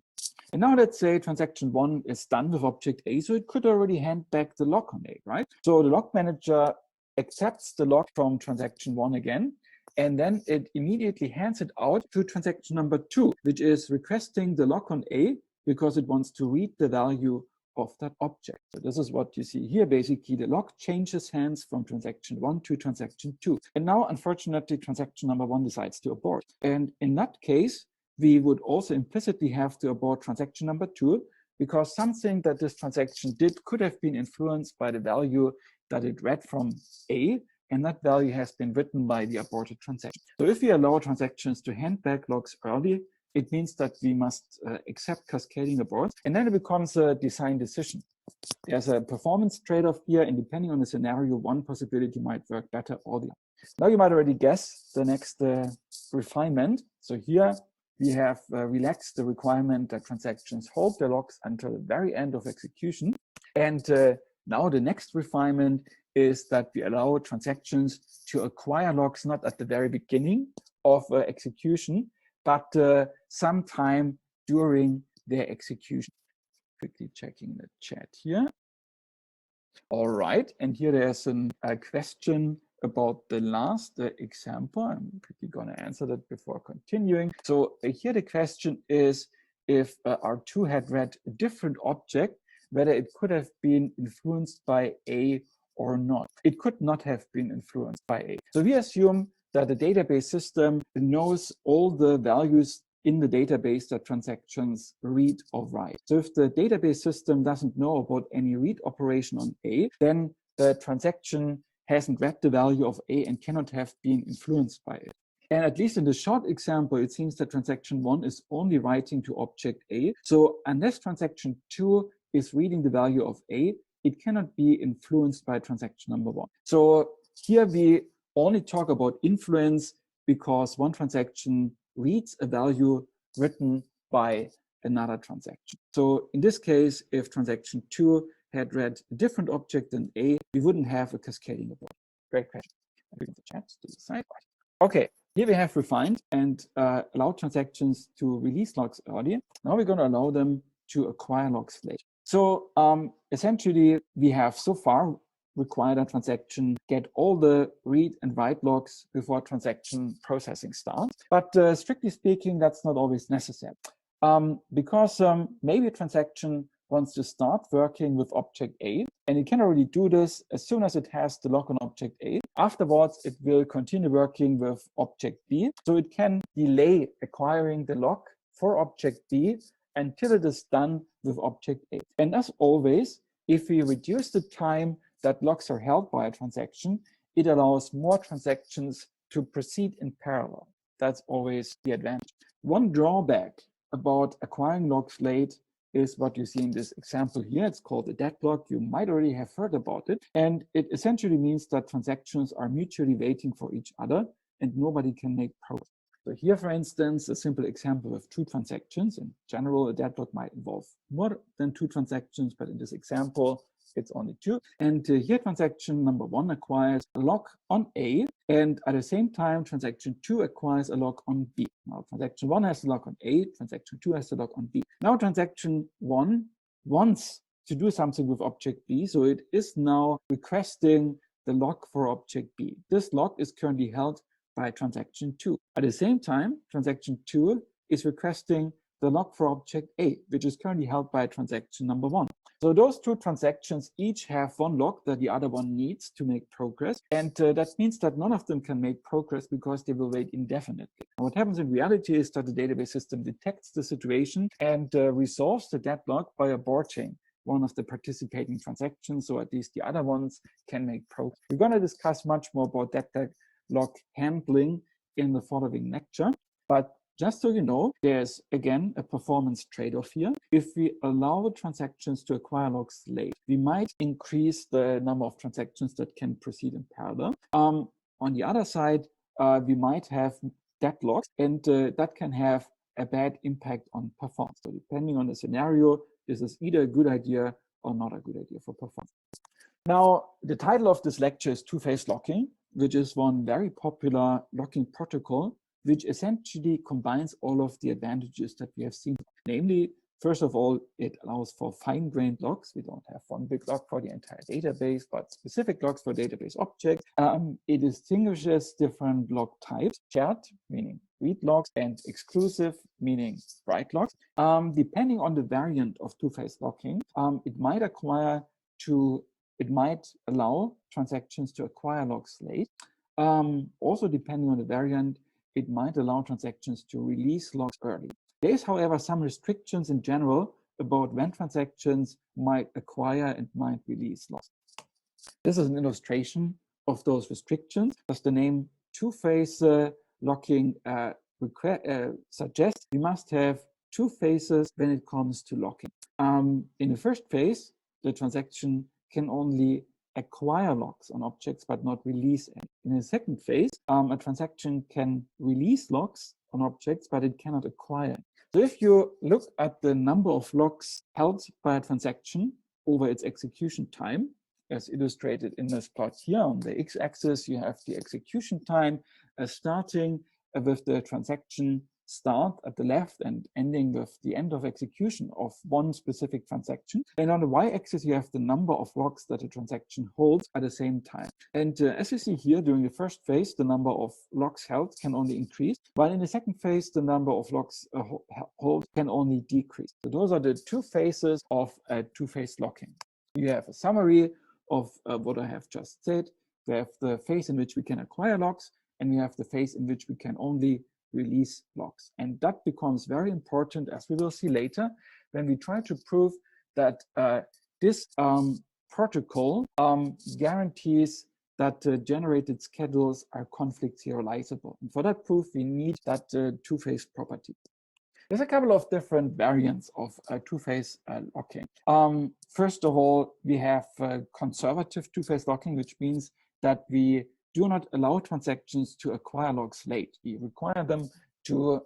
And now let's say transaction 1 is done with object A, so it could already hand back the log on A, right? So the log manager accepts the log from transaction 1 again, and then it immediately hands it out to transaction number 2, which is requesting the log on A because it wants to read the value of that object. So this is what you see here. Basically, the log changes hands from transaction 1 to transaction 2. And now, unfortunately, transaction number 1 decides to abort. And in that case, we would also implicitly have to abort transaction number 2 because something that this transaction did could have been influenced by the value that it read from A, and that value has been written by the aborted transaction. So if we allow transactions to hand back logs early, it means that we must accept cascading aborts, and then it becomes a design decision. There's a performance trade-off here, and depending on the scenario, one possibility might work better or the other. Now you might already guess the next refinement. So here we have relaxed the requirement that transactions hold their logs until the very end of execution. And now the next refinement is that we allow transactions to acquire logs not at the very beginning of execution, but sometime during their execution. Quickly checking the chat here. All right, and here there's a question about the last example. I'm quickly going to answer that before continuing. So here the question is, if R2 had read a different object, whether it could have been influenced by A or not. It could not have been influenced by A. So we assume that the database system knows all the values in the database that transactions read or write. So if the database system doesn't know about any read operation on A, then the transaction hasn't read the value of A and cannot have been influenced by it. And at least in the short example, it seems that transaction 1 is only writing to object A. So unless transaction 2 is reading the value of A, it cannot be influenced by transaction number 1. So here we only talk about influence because one transaction reads a value written by another transaction. So in this case, if transaction 2 had read a different object than A, we wouldn't have a cascading abort. Great question. The chat to the side. Okay, here we have refined and allowed transactions to release logs earlier. Now we're going to allow them to acquire logs later. So essentially, we have so far required a transaction get all the read and write logs before transaction processing starts. But strictly speaking, that's not always necessary. Because maybe a transaction wants to start working with object A, and it can already do this as soon as it has the lock on object A. Afterwards, it will continue working with object B, so it can delay acquiring the lock for object B until it is done with object A. And as always, if we reduce the time that locks are held by a transaction, it allows more transactions to proceed in parallel. That's always the advantage. One drawback about acquiring locks late is what you see in this example here. It's called a deadlock. You might already have heard about it. And it essentially means that transactions are mutually waiting for each other and nobody can make progress. So here, for instance, a simple example of 2 transactions. In general, a deadlock might involve more than 2 transactions, but in this example, it's only 2. And here, transaction number 1 acquires a lock on A, and at the same time, transaction 2 acquires a lock on B. Now, transaction 1 has a lock on A, transaction 2 has a lock on B. Now, transaction 1 wants to do something with object B, so it is now requesting the lock for object B. This lock is currently held by transaction 2. At the same time, transaction 2 is requesting the lock for object A, which is currently held by transaction number 1. So those 2 transactions each have one lock that the other one needs to make progress. And that means that none of them can make progress because they will wait indefinitely. And what happens in reality is that the database system detects the situation and resolves the deadlock by aborting one of the participating transactions, so at least the other ones can make progress. We're going to discuss much more about deadlock handling in the following lecture. But just so you know, there's again a performance trade-off here. If we allow transactions to acquire locks late, we might increase the number of transactions that can proceed in parallel. On the other side, we might have deadlocks, and that can have a bad impact on performance. So depending on the scenario, this is either a good idea or not a good idea for performance. Now, the title of this lecture is two-phase locking, which is one very popular locking protocol, which essentially combines all of the advantages that we have seen. Namely, first of all, it allows for fine-grained locks. We don't have one big lock for the entire database, but specific locks for database objects. It distinguishes different lock types: shared, meaning read locks, and exclusive, meaning write locks. Depending on the variant of two-phase locking, it might allow transactions to acquire locks late. Also, depending on the variant, it might allow transactions to release locks early. There is, however, some restrictions in general about when transactions might acquire and might release locks. This is an illustration of those restrictions. As the name two-phase locking suggests, we must have 2 phases when it comes to locking. In the first phase, the transaction can only acquire locks on objects but not release any. In the second phase, a transaction can release locks on objects, but it cannot acquire. So if you look at the number of locks held by a transaction over its execution time, as illustrated in this plot here, on the x-axis, you have the execution time starting with the transaction start at the left and ending with the end of execution of one specific transaction. And on the y-axis, you have the number of locks that a transaction holds at the same time. And as you see here, during the first phase, the number of locks held can only increase, while in the second phase, the number of locks held can only decrease. So those are the 2 phases of two-phase locking. You have a summary of what I have just said. We have the phase in which we can acquire locks, and we have the phase in which we can only release locks. And that becomes very important, as we will see later, when we try to prove that this protocol guarantees that generated schedules are conflict serializable. And for that proof, we need that two-phase property. There's a couple of different variants of two-phase locking. First of all, we have conservative two-phase locking, which means that we do not allow transactions to acquire locks late. We require them to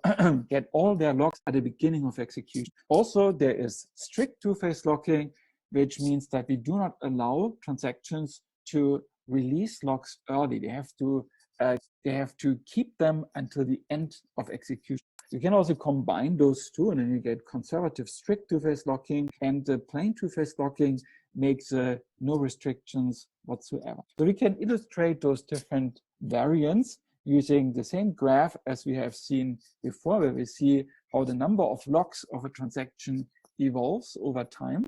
get all their locks at the beginning of execution. Also, there is strict two-phase locking, which means that we do not allow transactions to release locks early. They have to keep them until the end of execution. You can also combine those 2, and then you get conservative strict two-phase locking, and plain two-phase locking makes no restrictions whatsoever. So we can illustrate those different variants using the same graph as we have seen before, where we see how the number of locks of a transaction evolves over time.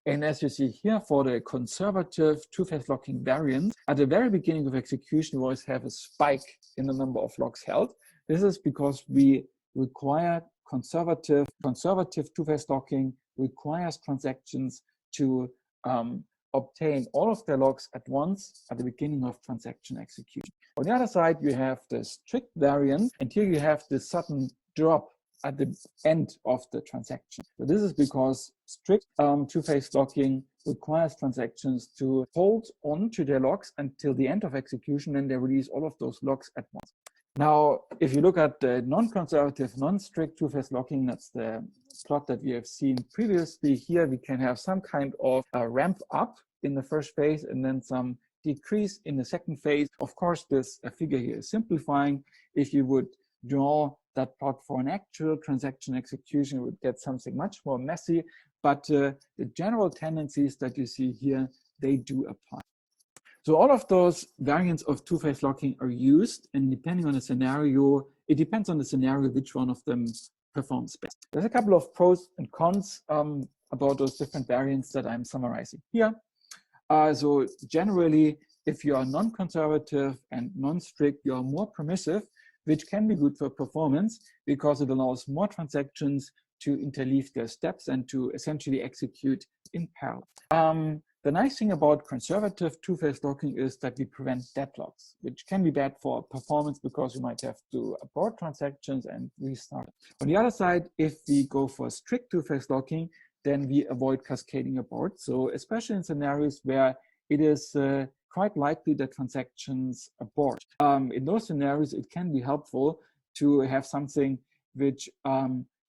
And as you see here, for the conservative two-phase locking variant, at the very beginning of execution, we always have a spike in the number of locks held. This is because we require conservative two-phase locking requires transactions to obtain all of their locks at once at the beginning of transaction execution. On the other side, you have the strict variant, and here you have the sudden drop at the end of the transaction. So this is because strict two-phase locking requires transactions to hold on to their locks until the end of execution, and they release all of those locks at once. Now, if you look at the non-conservative, non-strict two-phase locking, that's the plot that we have seen previously. Here we can have some kind of a ramp up in the first phase and then some decrease in the second phase. Of course, this figure here is simplifying. If you would draw that plot for an actual transaction execution, you would get something much more messy, but the general tendencies that you see here, they do apply. So all of those variants of two-phase locking are used, and depending on the scenario, it depends on the scenario which one of them performs best. There's a couple of pros and cons about those different variants that I'm summarizing here. So generally, if you are non-conservative and non-strict, you are more permissive, which can be good for performance because it allows more transactions to interleave their steps and to essentially execute in parallel. The nice thing about conservative two-phase locking is that we prevent deadlocks, which can be bad for performance because you might have to abort transactions and restart. On the other side, if we go for strict two-phase locking, then we avoid cascading abort. So especially in scenarios where it is quite likely that transactions abort. In those scenarios, it can be helpful to have something which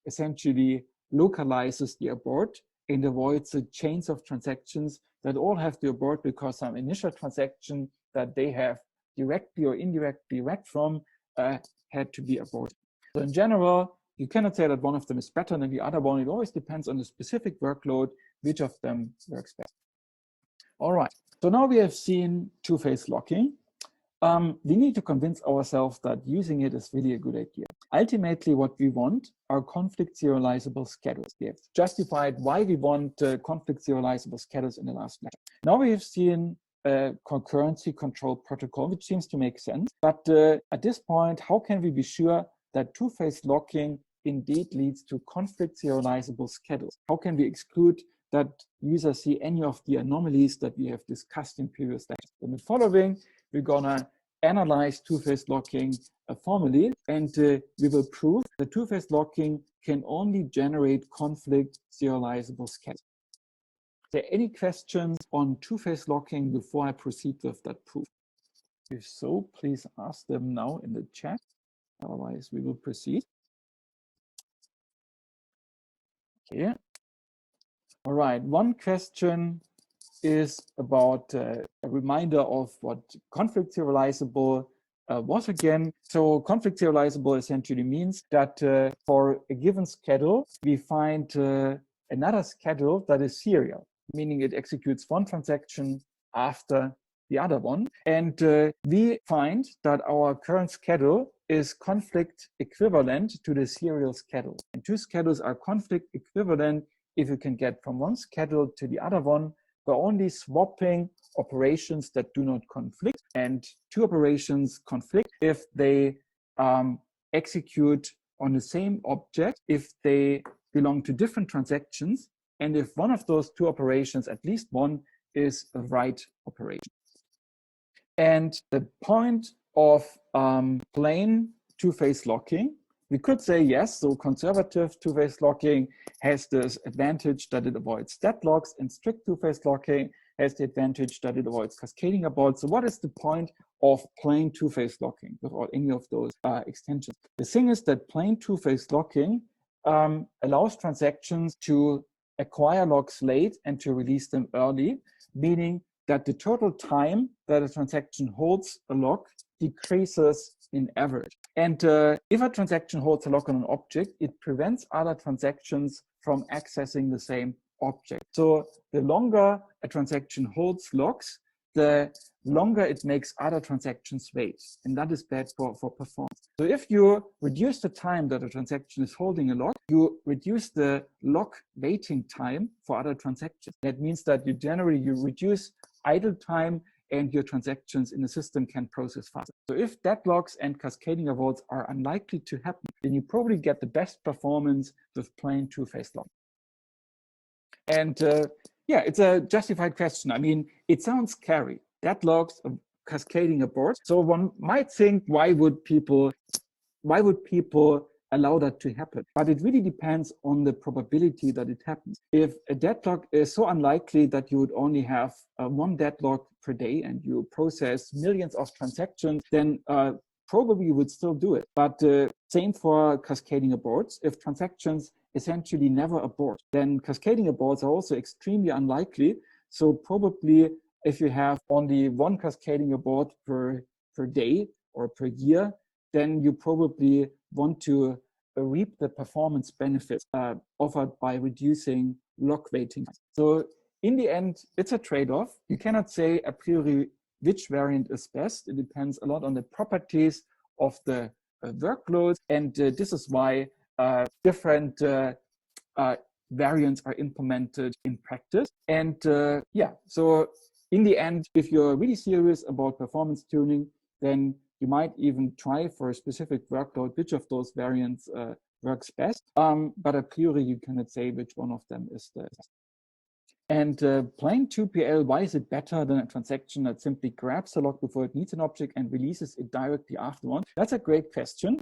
essentially localizes the abort and avoids the chains of transactions that all have to abort because some initial transaction that they have directly or indirectly read from had to be aborted. So in general, you cannot say that one of them is better than the other one. It always depends on the specific workload, which of them works best. All right, so now we have seen two-phase locking. We need to convince ourselves that using it is really a good idea. Ultimately, what we want are conflict serializable schedules. We have justified why we want conflict serializable schedules in the last lecture. Now we have seen a concurrency control protocol, which seems to make sense. But at this point, how can we be sure that two-phase locking indeed leads to conflict serializable schedules? How can we exclude that users see any of the anomalies that we have discussed in previous lectures? In the following, we're gonna analyze two-phase locking formally, and we will prove that two-phase locking can only generate conflict serializable schedules. Are there any questions on two-phase locking before I proceed with that proof? If so, please ask them now in the chat. Otherwise, we will proceed. Okay. All right, one question is about a reminder of what conflict serializable was again. So conflict serializable essentially means that for a given schedule, we find another schedule that is serial, meaning it executes one transaction after the other one. And we find that our current schedule is conflict equivalent to the serial schedule. And two schedules are conflict equivalent if you can get from one schedule to the other one by only swapping operations that do not conflict. And two operations conflict if they execute on the same object, if they belong to different transactions, and if one of those two operations, at least one, is a write operation. And the point of plain two-phase locking, we could say yes, so conservative two-phase locking has this advantage that it avoids deadlocks, and strict two-phase locking has the advantage that it avoids cascading abort. So what is the point of plain two-phase locking without any of those extensions? The thing is that plain two-phase locking allows transactions to acquire locks late and to release them early, meaning that the total time that a transaction holds a lock decreases in average. And if a transaction holds a lock on an object, it prevents other transactions from accessing the same object. So the longer a transaction holds locks, the longer it makes other transactions wait. And that is bad for performance. So if you reduce the time that a transaction is holding a lock, you reduce the lock waiting time for other transactions. That means that you reduce idle time and your transactions in the system can process faster. So if deadlocks and cascading awards are unlikely to happen, then you probably get the best performance with plain two-phase lock. And yeah, it's a justified question. I mean, it sounds scary. Deadlocks, cascading awards. So one might think, why would people allow that to happen? But it really depends on the probability that it happens. If a deadlock is so unlikely that you would only have one deadlock per day and you process millions of transactions, then probably you would still do it. But same for cascading aborts. If transactions essentially never abort, then cascading aborts are also extremely unlikely. So probably if you have only one cascading abort per day or per year, then you probably want to reap the performance benefits offered by reducing lock waiting. So in the end, it's a trade-off. You cannot say a priori which variant is best. It depends a lot on the properties of the workloads. And this is why different variants are implemented in practice. And yeah, so in the end, if you're really serious about performance tuning, then you might even try for a specific workload which of those variants works best. But a priori, you cannot say which one of them is the best. And plain 2PL, why is it better than a transaction that simply grabs a lock before it needs an object and releases it directly afterwards? That's a great question.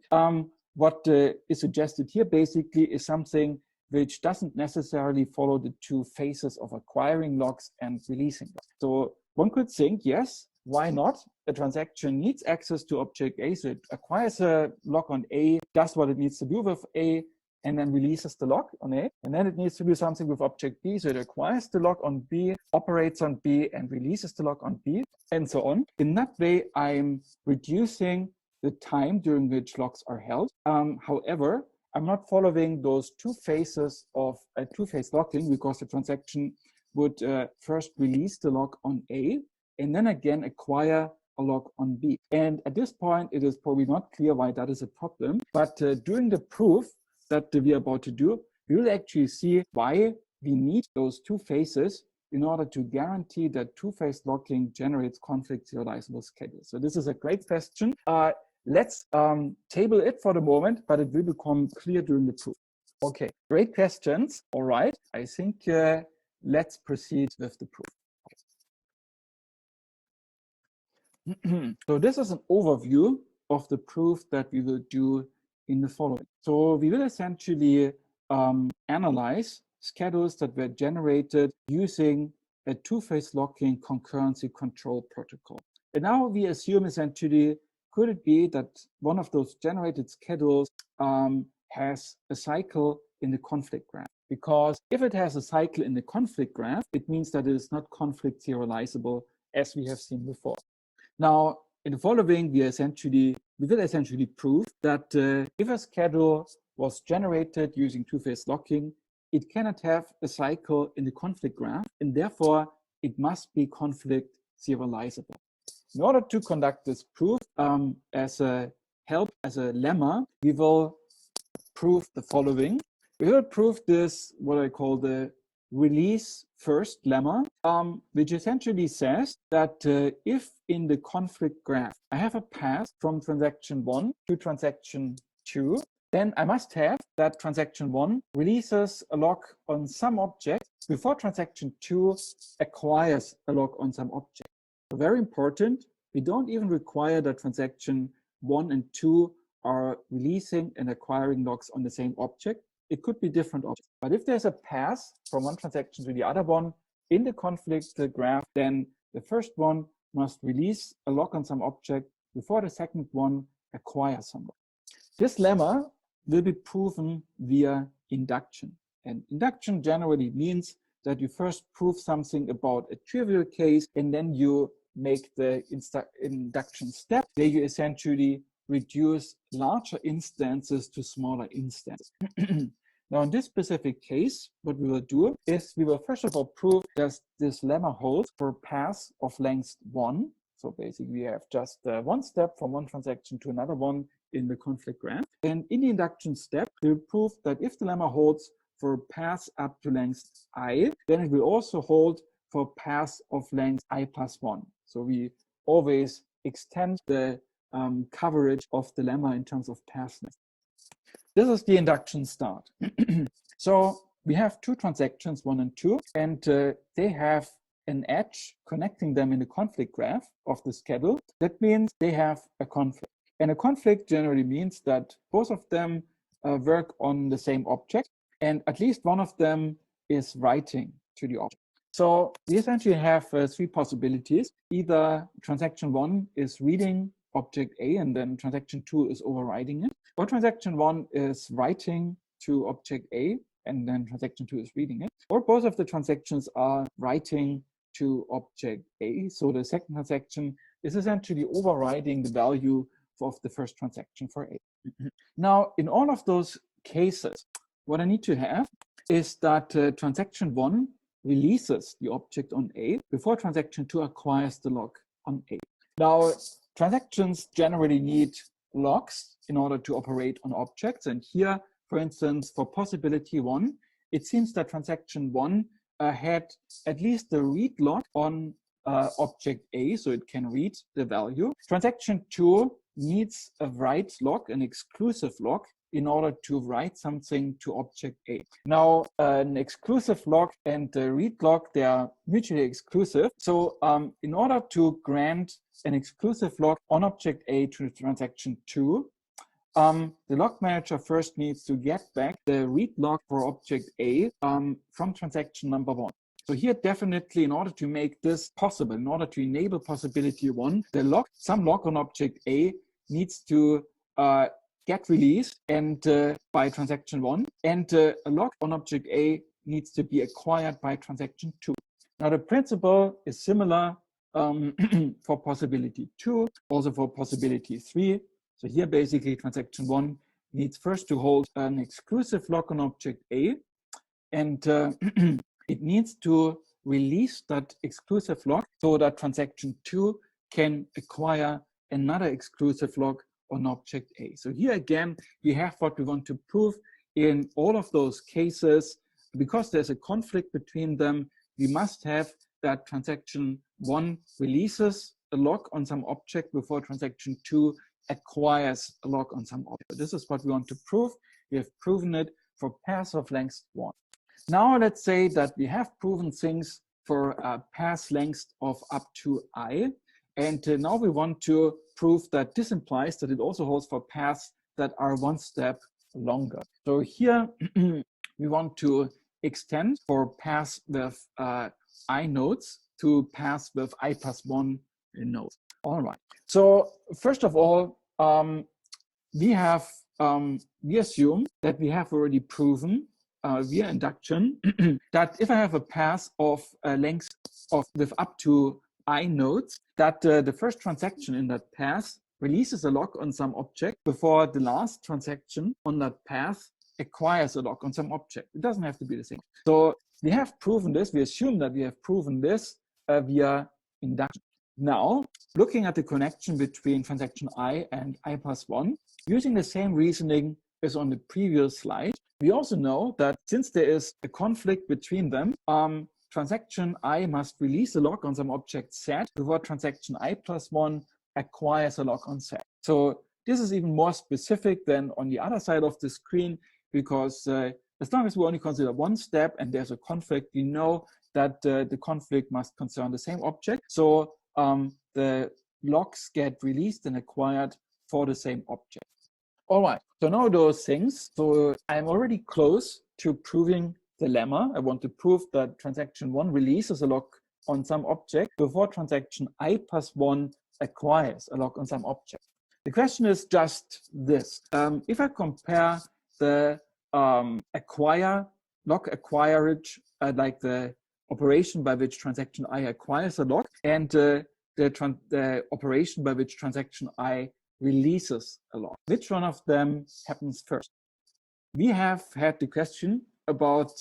What is suggested here basically is something which doesn't necessarily follow the two phases of acquiring locks and releasing locks. So one could think, yes, why not? A transaction needs access to object A, so it acquires a lock on A, does what it needs to do with A, and then releases the lock on A. And then it needs to do something with object B, so it acquires the lock on B, operates on B, and releases the lock on B, and so on. In that way, I'm reducing the time during which locks are held. However, I'm not following those two phases of a two-phase locking because the transaction would first release the lock on A and then again acquire a lock on B. And at this point, it is probably not clear why that is a problem. But during the proof that we are about to do, we will actually see why we need those two phases in order to guarantee that two-phase locking generates conflict serializable schedules. So this is a great question. Let's table it for the moment, but it will become clear during the proof. Okay, great questions. All right, I think let's proceed with the proof. So this is an overview of the proof that we will do in the following. So we will essentially analyze schedules that were generated using a two-phase locking concurrency control protocol. And now we assume essentially, could it be that one of those generated schedules has a cycle in the conflict graph? Because if it has a cycle in the conflict graph, it means that it is not conflict serializable as we have seen before. Now, in the following, we will essentially prove that if a schedule was generated using two-phase locking, it cannot have a cycle in the conflict graph, and therefore it must be conflict serializable. In order to conduct this proof as a lemma, we will prove the following. We will prove this, what I call the release first lemma, which essentially says that if in the conflict graph I have a path from transaction 1 to transaction 2, then I must have that transaction 1 releases a lock on some object before transaction 2 acquires a lock on some object. So very important, we don't even require that transaction 1 and 2 are releasing and acquiring locks on the same object. It could be different objects. But if there's a path from one transaction to the other one in the conflict graph, then the first one must release a lock on some object before the second one acquires some lock. This lemma will be proven via induction. And induction generally means that you first prove something about a trivial case, and then you make the induction step where you essentially reduce larger instances to smaller instances. Now, in this specific case, what we will do is we will first of all prove that this lemma holds for paths of length 1. So basically, we have just one step from one transaction to another one in the conflict graph. And in the induction step, we'll prove that if the lemma holds for paths up to length I, then it will also hold for paths of length I plus 1. So we always extend the coverage of the lemma in terms of path length. This is the induction start. So we have two transactions, 1 and 2, and they have an edge connecting them in the conflict graph of the schedule. That means they have a conflict. And a conflict generally means that both of them work on the same object, and at least one of them is writing to the object. So we essentially have three possibilities. Either transaction 1 is reading object A and then transaction 2 is overriding it, or transaction 1 is writing to object A and then transaction 2 is reading it, or both of the transactions are writing to object A. So the second transaction is essentially overriding the value of the first transaction for A. Now, in all of those cases, what I need to have is that transaction 1 releases the object on A before transaction 2 acquires the lock on A. Now, transactions generally need locks in order to operate on objects. And here, for instance, for possibility 1, it seems that transaction 1 had at least the read lock on object A, so it can read the value. Transaction 2 needs a write lock, an exclusive lock, in order to write something to object A. Now, an exclusive lock and the read lock, they are mutually exclusive. So in order to grant an exclusive lock on object A to transaction 2, the lock manager first needs to get back the read lock for object A from transaction number 1. So here, definitely, in order to make this possible, in order to enable possibility 1, some lock on object A needs to get released and by transaction 1, and a lock on object A needs to be acquired by transaction 2. Now, the principle is similar for possibility 2, also for possibility 3. So here, basically, transaction 1 needs first to hold an exclusive lock on object A, and it needs to release that exclusive lock so that transaction 2 can acquire another exclusive lock on object A. So here again, we have what we want to prove in all of those cases. Because there's a conflict between them, we must have that transaction 1 releases a lock on some object before transaction 2 acquires a lock on some object. This is what we want to prove. We have proven it for paths of length 1. Now let's say that we have proven things for path length of up to I. And now we want to prove that this implies that it also holds for paths that are one step longer. So here we want to extend for paths with I nodes to paths with I plus 1 nodes. All right. So first of all, we assume that we have already proven via induction that if I have a path of length with up to I nodes, that the first transaction in that path releases a lock on some object before the last transaction on that path acquires a lock on some object. It doesn't have to be the same. So we have proven this. We assume that we have proven this via induction. Now, looking at the connection between transaction I and I plus 1, using the same reasoning as on the previous slide, we also know that since there is a conflict between them, transaction I must release a lock on some object Z before transaction I plus 1 acquires a lock on Z. So this is even more specific than on the other side of the screen, because as long as we only consider one step and there's a conflict, we know that the conflict must concern the same object. So the locks get released and acquired for the same object. All right, so now those things. So I'm already close to proving the lemma. I want to prove that transaction 1 releases a lock on some object before transaction I plus 1 acquires a lock on some object. The question is just this. If I compare the lock acquirage, like the operation by which transaction I acquires a lock, and the operation by which transaction I releases a lock, which one of them happens first? We have had the question about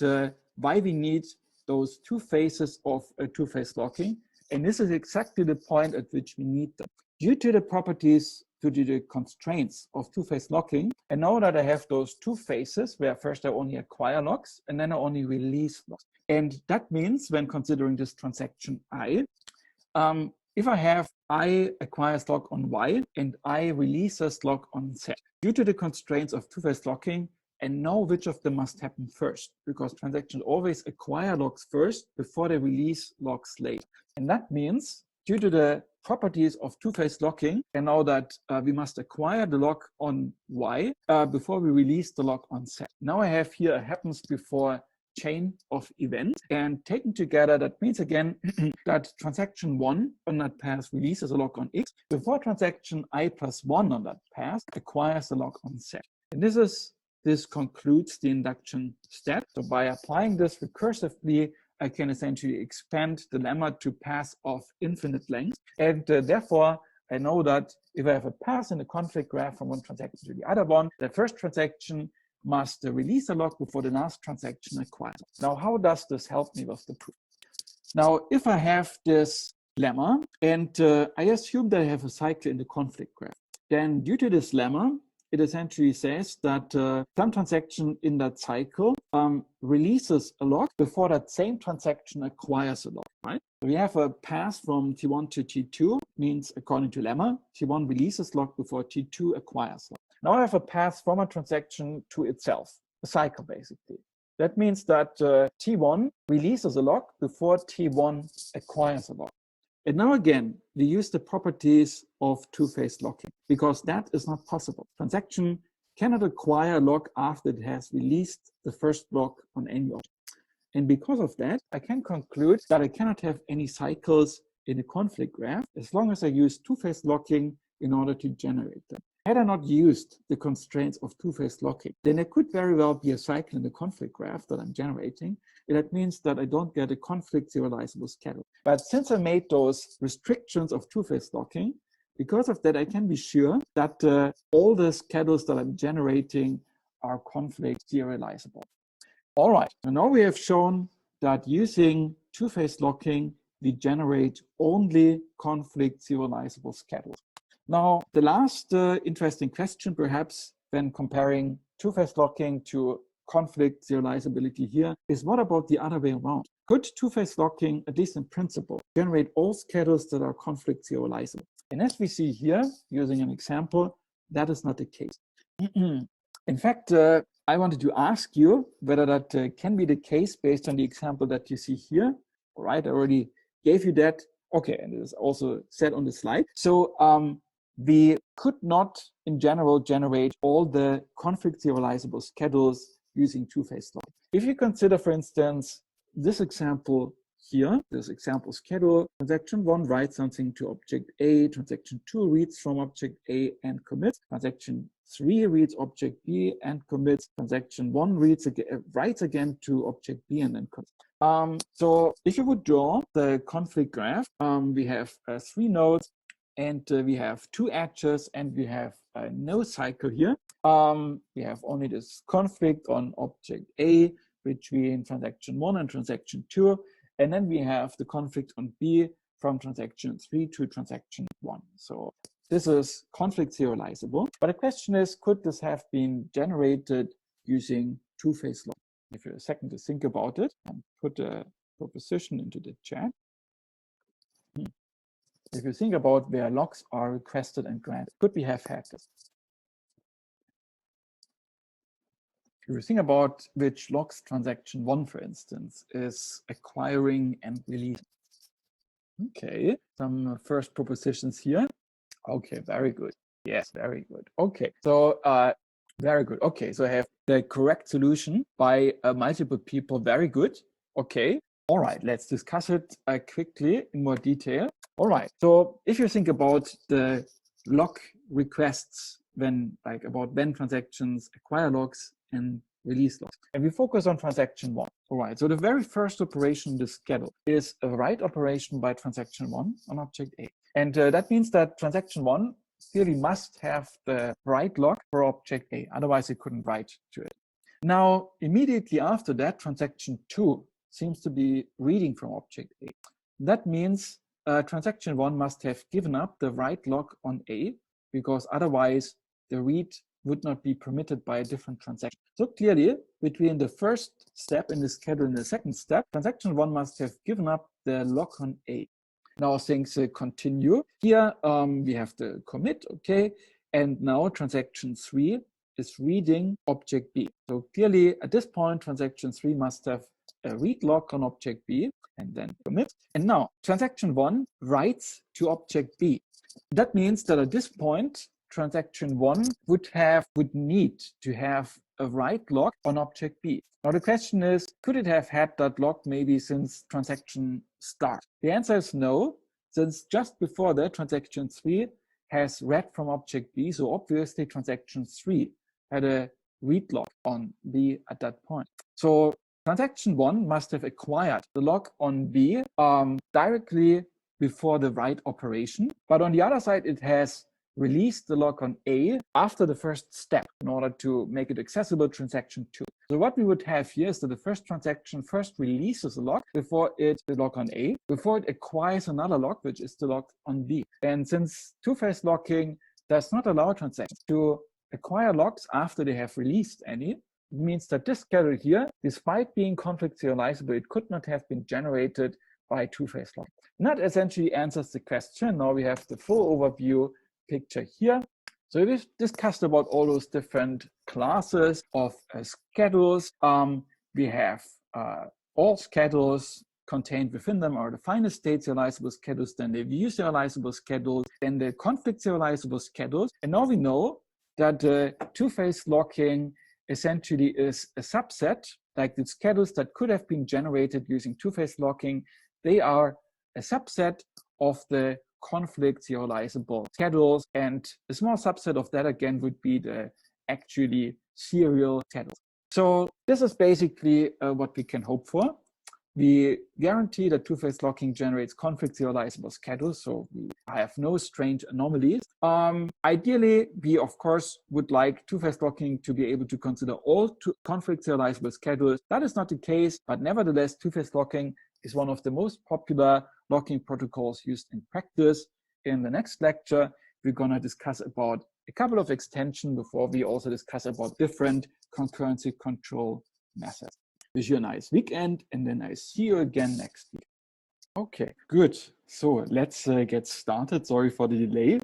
why we need those two phases of two-phase locking, and this is exactly the point at which we need them. Due to the properties due to the constraints of two-phase locking. And now that I have those two phases where first I only acquire locks and then I only release locks. And that means when considering this transaction I, if I have I acquires lock on Y and I releases lock on Z, due to the constraints of two-phase locking, I know which of them must happen first, because transactions always acquire locks first before they release locks later. And that means, due to the properties of two-phase locking, I know that we must acquire the lock on Y before we release the lock on Z. Now I have here a happens before chain of events, and taken together, that means again that transaction 1 on that path releases a lock on X before transaction I plus 1 on that path acquires a lock on Z. And this concludes the induction step. So by applying this recursively, I can essentially expand the lemma to paths of infinite length. And therefore, I know that if I have a path in a conflict graph from one transaction to the other one, the first transaction must release a lock before the last transaction acquires. Now, how does this help me with the proof? Now, if I have this lemma and I assume that I have a cycle in the conflict graph, then due to this lemma, it essentially says that some transaction in that cycle releases a lock before that same transaction acquires a lock, right? So we have a path from T1 to T2, means according to lemma, T1 releases lock before T2 acquires lock. Now I have a path from a transaction to itself, a cycle basically. That means that T1 releases a lock before T1 acquires a lock. And now again, we use the properties of two-phase locking, because that is not possible. Transaction cannot acquire a lock after it has released the first lock on any object. And because of that, I can conclude that I cannot have any cycles in a conflict graph as long as I use two-phase locking in order to generate them. Had I not used the constraints of two-phase locking, then there could very well be a cycle in the conflict graph that I'm generating. And that means that I don't get a conflict serializable schedule. But since I made those restrictions of two-phase locking, because of that, I can be sure that all the schedules that I'm generating are conflict serializable. All right, and now we have shown that using two-phase locking, we generate only conflict serializable schedules. Now, the last interesting question, perhaps, when comparing two-phase locking to conflict serializability here, is what about the other way around? Could two-phase locking, at least in principle, generate all schedules that are conflict serializable? And as we see here, using an example, that is not the case. In fact, I wanted to ask you whether that can be the case based on the example that you see here. All right, I already gave you that. Okay, and it is also said on the slide. So we could not, in general, generate all the conflict serializable schedules using two-phase locking. If you consider, for instance, this example here, this example schedule, transaction 1 writes something to object A, transaction 2 reads from object A and commits, transaction 3 reads object B and commits, transaction 1 writes again to object B and then commits. So if you would draw the conflict graph, we have 3 nodes, and we have 2 edges, and we have no cycle here. We have only this conflict on object A between transaction 1 and transaction 2, and then we have the conflict on B from transaction 3 to transaction 1. So this is conflict serializable. But the question is, could this have been generated using two-phase locking? If you have a second to think about it, and put a proposition into the chat. If you think about where locks are requested and granted, could we have had this? If you think about which locks transaction 1, for instance, is acquiring and releasing. Okay, some first propositions here. Okay, very good. Yes, very good. Okay, so very good. Okay, so I have the correct solution by multiple people. Very good. Okay. All right, let's discuss it quickly in more detail. All right, so if you think about the lock requests when transactions acquire locks and release locks, and we focus on transaction 1. All right, so the very first operation in the schedule is a write operation by transaction 1 on object A. And that means that transaction 1 clearly must have the write lock for object A, otherwise it couldn't write to it. Now, immediately after that, transaction 2 seems to be reading from object A. That means transaction 1 must have given up the write lock on A because otherwise the read would not be permitted by a different transaction. So clearly, between the first step in the schedule and the second step, transaction 1 must have given up the lock on A. Now things continue. Here we have the commit, okay, and now transaction 3 is reading object B. So clearly at this point, transaction 3 must have a read lock on object B and then commit. And now transaction 1 writes to object B. That means that at this point, transaction 1 would need to have a write lock on object B. Now the question is, could it have had that lock maybe since transaction start? The answer is no, since just before that, transaction 3 has read from object B, so obviously transaction 3 had a read lock on B at that point. So transaction 1 must have acquired the lock on B directly before the write operation, but on the other side, it has released the lock on A after the first step in order to make it accessible to transaction 2. So what we would have here is that the first transaction first releases a lock before the lock on A, before it acquires another lock, which is the lock on B. And since two-phase locking does not allow transactions to acquire locks after they have released any, it means that this schedule here, despite being conflict serializable, it could not have been generated by two-phase locking. And that essentially answers the question. Now we have the full overview picture here. So we've discussed about all those different classes of schedules. We have all schedules contained within them are the finite state serializable schedules, then the view serializable schedules, then the conflict serializable schedules. And now we know that two-phase locking essentially is a subset, like the schedules that could have been generated using two-phase locking. They are a subset of the conflict serializable schedules, and a small subset of that again would be the actually serial schedules. So this is basically what we can hope for. We guarantee that two-phase locking generates conflict serializable schedules, so we have no strange anomalies. Ideally, we of course would like two-phase locking to be able to consider all conflict serializable schedules. That is not the case, but nevertheless, two-phase locking is one of the most popular locking protocols used in practice. In the next lecture, we're going to discuss about a couple of extensions before we also discuss about different concurrency control methods. Wish you a nice weekend, and then I see you again next week. Okay, good. So let's get started. Sorry for the delay.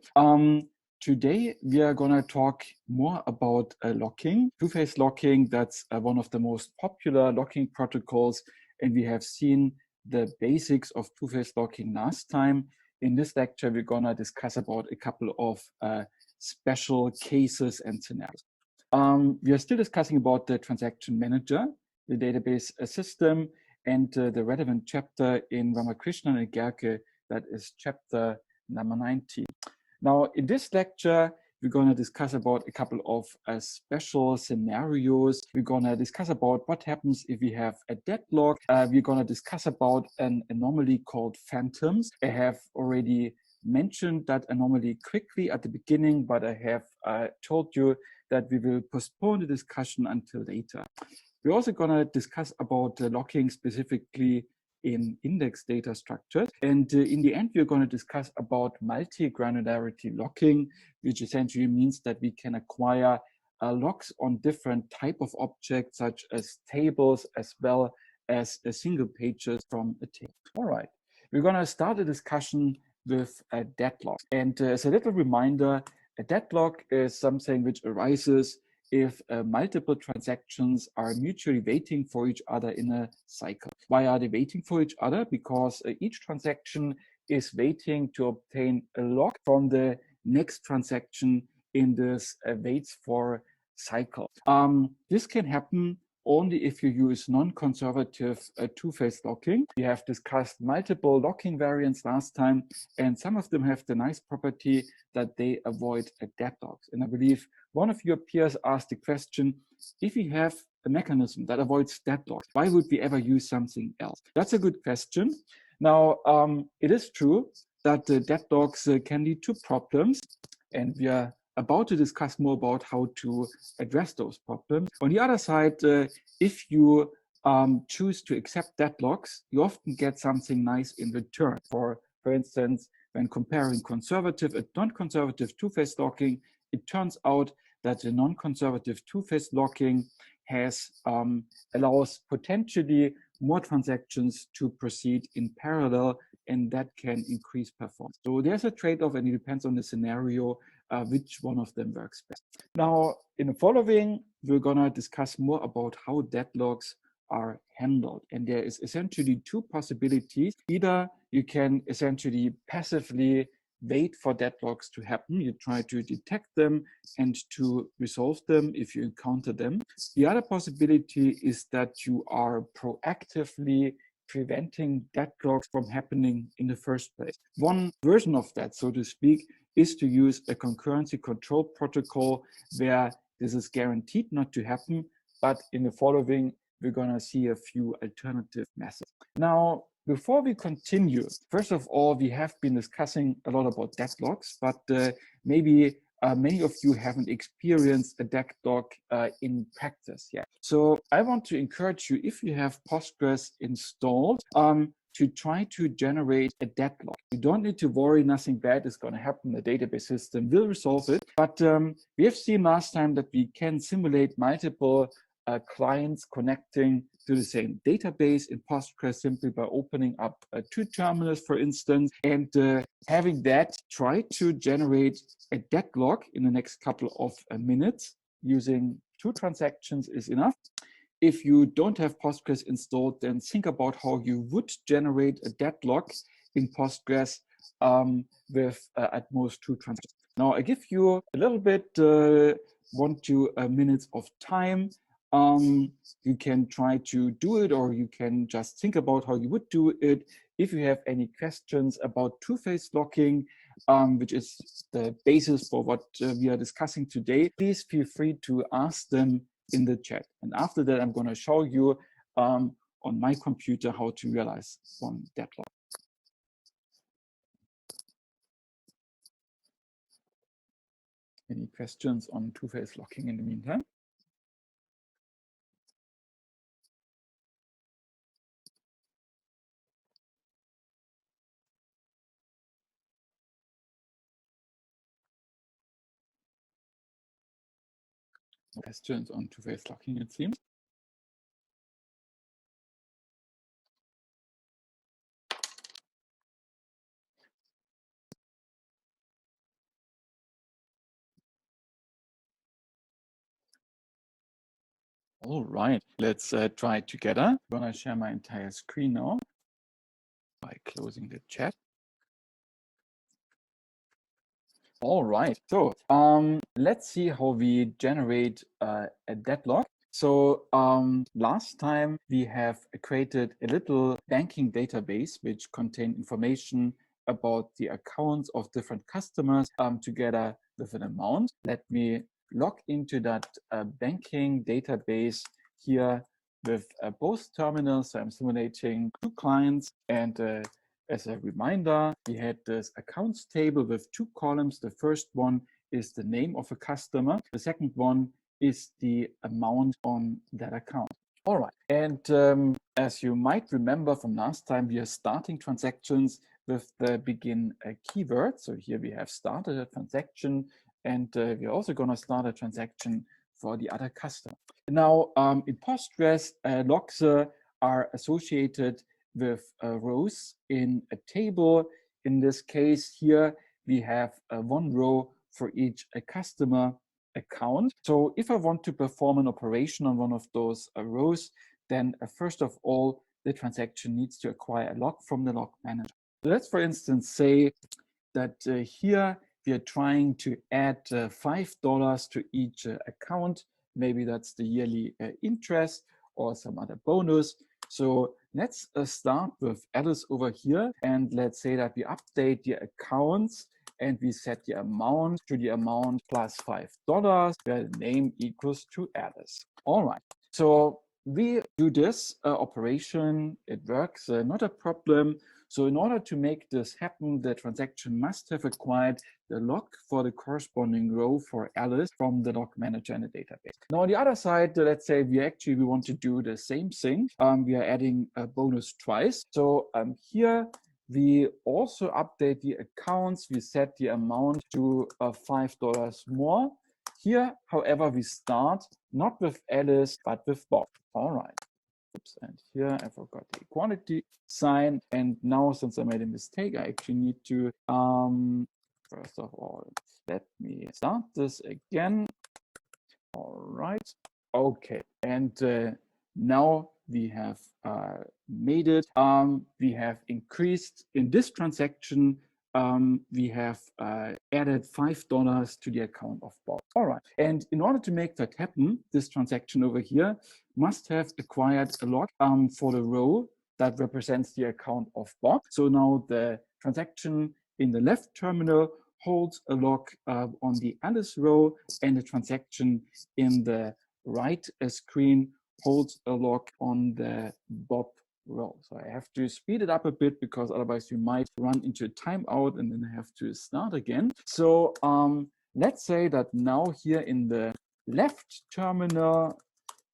Today we are going to talk more about locking, two-phase locking. That's one of the most popular locking protocols, and we have seen the basics of two-phase locking last time. In this lecture, we're going to discuss about a couple of special cases and scenarios. We are still discussing about the transaction manager, the database system, and the relevant chapter in Ramakrishnan and Gerke, that is chapter number 19. Now, in this lecture, we're going to discuss about a couple of special scenarios. We're going to discuss about what happens if we have a deadlock. We're going to discuss about an anomaly called phantoms. I have already mentioned that anomaly quickly at the beginning, but I have told you that we will postpone the discussion until later. We're also going to discuss about locking specifically in index data structures. And in the end, we're going to discuss about multi-granularity locking, which essentially means that we can acquire locks on different type of objects, such as tables, as well as single pages from a table. All right, we're going to start the discussion with a deadlock. And as a little reminder, a deadlock is something which arises if multiple transactions are mutually waiting for each other in a cycle. Why are they waiting for each other? Because each transaction is waiting to obtain a lock from the next transaction in this waits for cycle. This can happen only if you use non-conservative two-phase locking. We have discussed multiple locking variants last time, and some of them have the nice property that they avoid deadlocks. And I believe one of your peers asked the question, if we have a mechanism that avoids deadlocks, why would we ever use something else? That's a good question. Now, it is true that the deadlocks can lead to problems, and we are about to discuss more about how to address those problems. On the other side, if you choose to accept deadlocks, you often get something nice in return. For instance, when comparing conservative and non-conservative two-phase locking, it turns out that the non-conservative two-phase locking allows potentially more transactions to proceed in parallel, and that can increase performance. So there's a trade-off, and it depends on the scenario which one of them works best. Now, in the following, we're gonna discuss more about how deadlocks are handled. And there is essentially two possibilities. Either you can essentially passively wait for deadlocks to happen. You try to detect them and to resolve them if you encounter them. The other possibility is that you are proactively preventing deadlocks from happening in the first place. One version of that, so to speak, is to use a concurrency control protocol where this is guaranteed not to happen, but in the following, we're going to see a few alternative methods. Now, before we continue, first of all, we have been discussing a lot about deadlocks, but maybe many of you haven't experienced a deadlock in practice yet. So I want to encourage you, if you have Postgres installed, to try to generate a deadlock. You don't need to worry, nothing bad is going to happen. The database system will resolve it. But we have seen last time that we can simulate multiple clients connecting to the same database in Postgres simply by opening up two terminals, for instance, and having that try to generate a deadlock in the next couple of minutes using two transactions is enough. If you don't have Postgres installed, then think about how you would generate a deadlock in Postgres with at most two transactions. Now, I give you a little bit, 1 to 2 minutes of time. You can try to do it, or you can just think about how you would do it. If you have any questions about two-phase locking, which is the basis for what we are discussing today, please feel free to ask them in the chat. And after that, I'm going to show you on my computer how to realize one deadlock. Any questions on two-phase locking in the meantime? Questions on two-phase locking, it seems. All right, let's try it together. I'm going to share my entire screen now by closing the chat. All right, so let's see how we generate a deadlock. So last time we have created a little banking database which contained information about the accounts of different customers together with an amount. Let me log into that banking database here with both terminals. So I'm simulating two clients, and as a reminder, we had this accounts table with two columns. The first one is the name of a customer. The second one is the amount on that account. All right. And as you might remember from last time, we are starting transactions with the begin keyword. So here we have started a transaction, and we're also going to start a transaction for the other customer. Now, in Postgres, logs are associated with rows in a table. In this case here, we have one row for each customer account. So if I want to perform an operation on one of those rows, then first of all, the transaction needs to acquire a log from the log manager. So let's, for instance, say that here we are trying to add $5 to each account. Maybe that's the yearly interest or some other bonus. So let's start with Alice over here, and let's say that we update the accounts and we set the amount to the amount plus $5, where the name equals to Alice. All right, so we do this operation, it works, not a problem. So in order to make this happen, the transaction must have acquired the log for the corresponding row for Alice from the log manager in the database. Now on the other side, let's say we want to do the same thing. We are adding a bonus twice. So here we also update the accounts. We set the amount to $5 more. Here, however, we start not with Alice, but with Bob. All right. Oops, and here I forgot the equality sign. And now, since I made a mistake, I actually need to, first of all, let me start this again. All right. Okay. And now we have made it. We have increased in this transaction. We have added $5 to the account of Bob. All right. And in order to make that happen, this transaction over here must have acquired a log for the row that represents the account of Bob. So now the transaction in the left terminal holds a log on the Alice row, and the transaction in the right screen holds a log on the Bob row. So I have to speed it up a bit because otherwise you might run into a timeout and then I have to start again. So let's say that now here in the left terminal,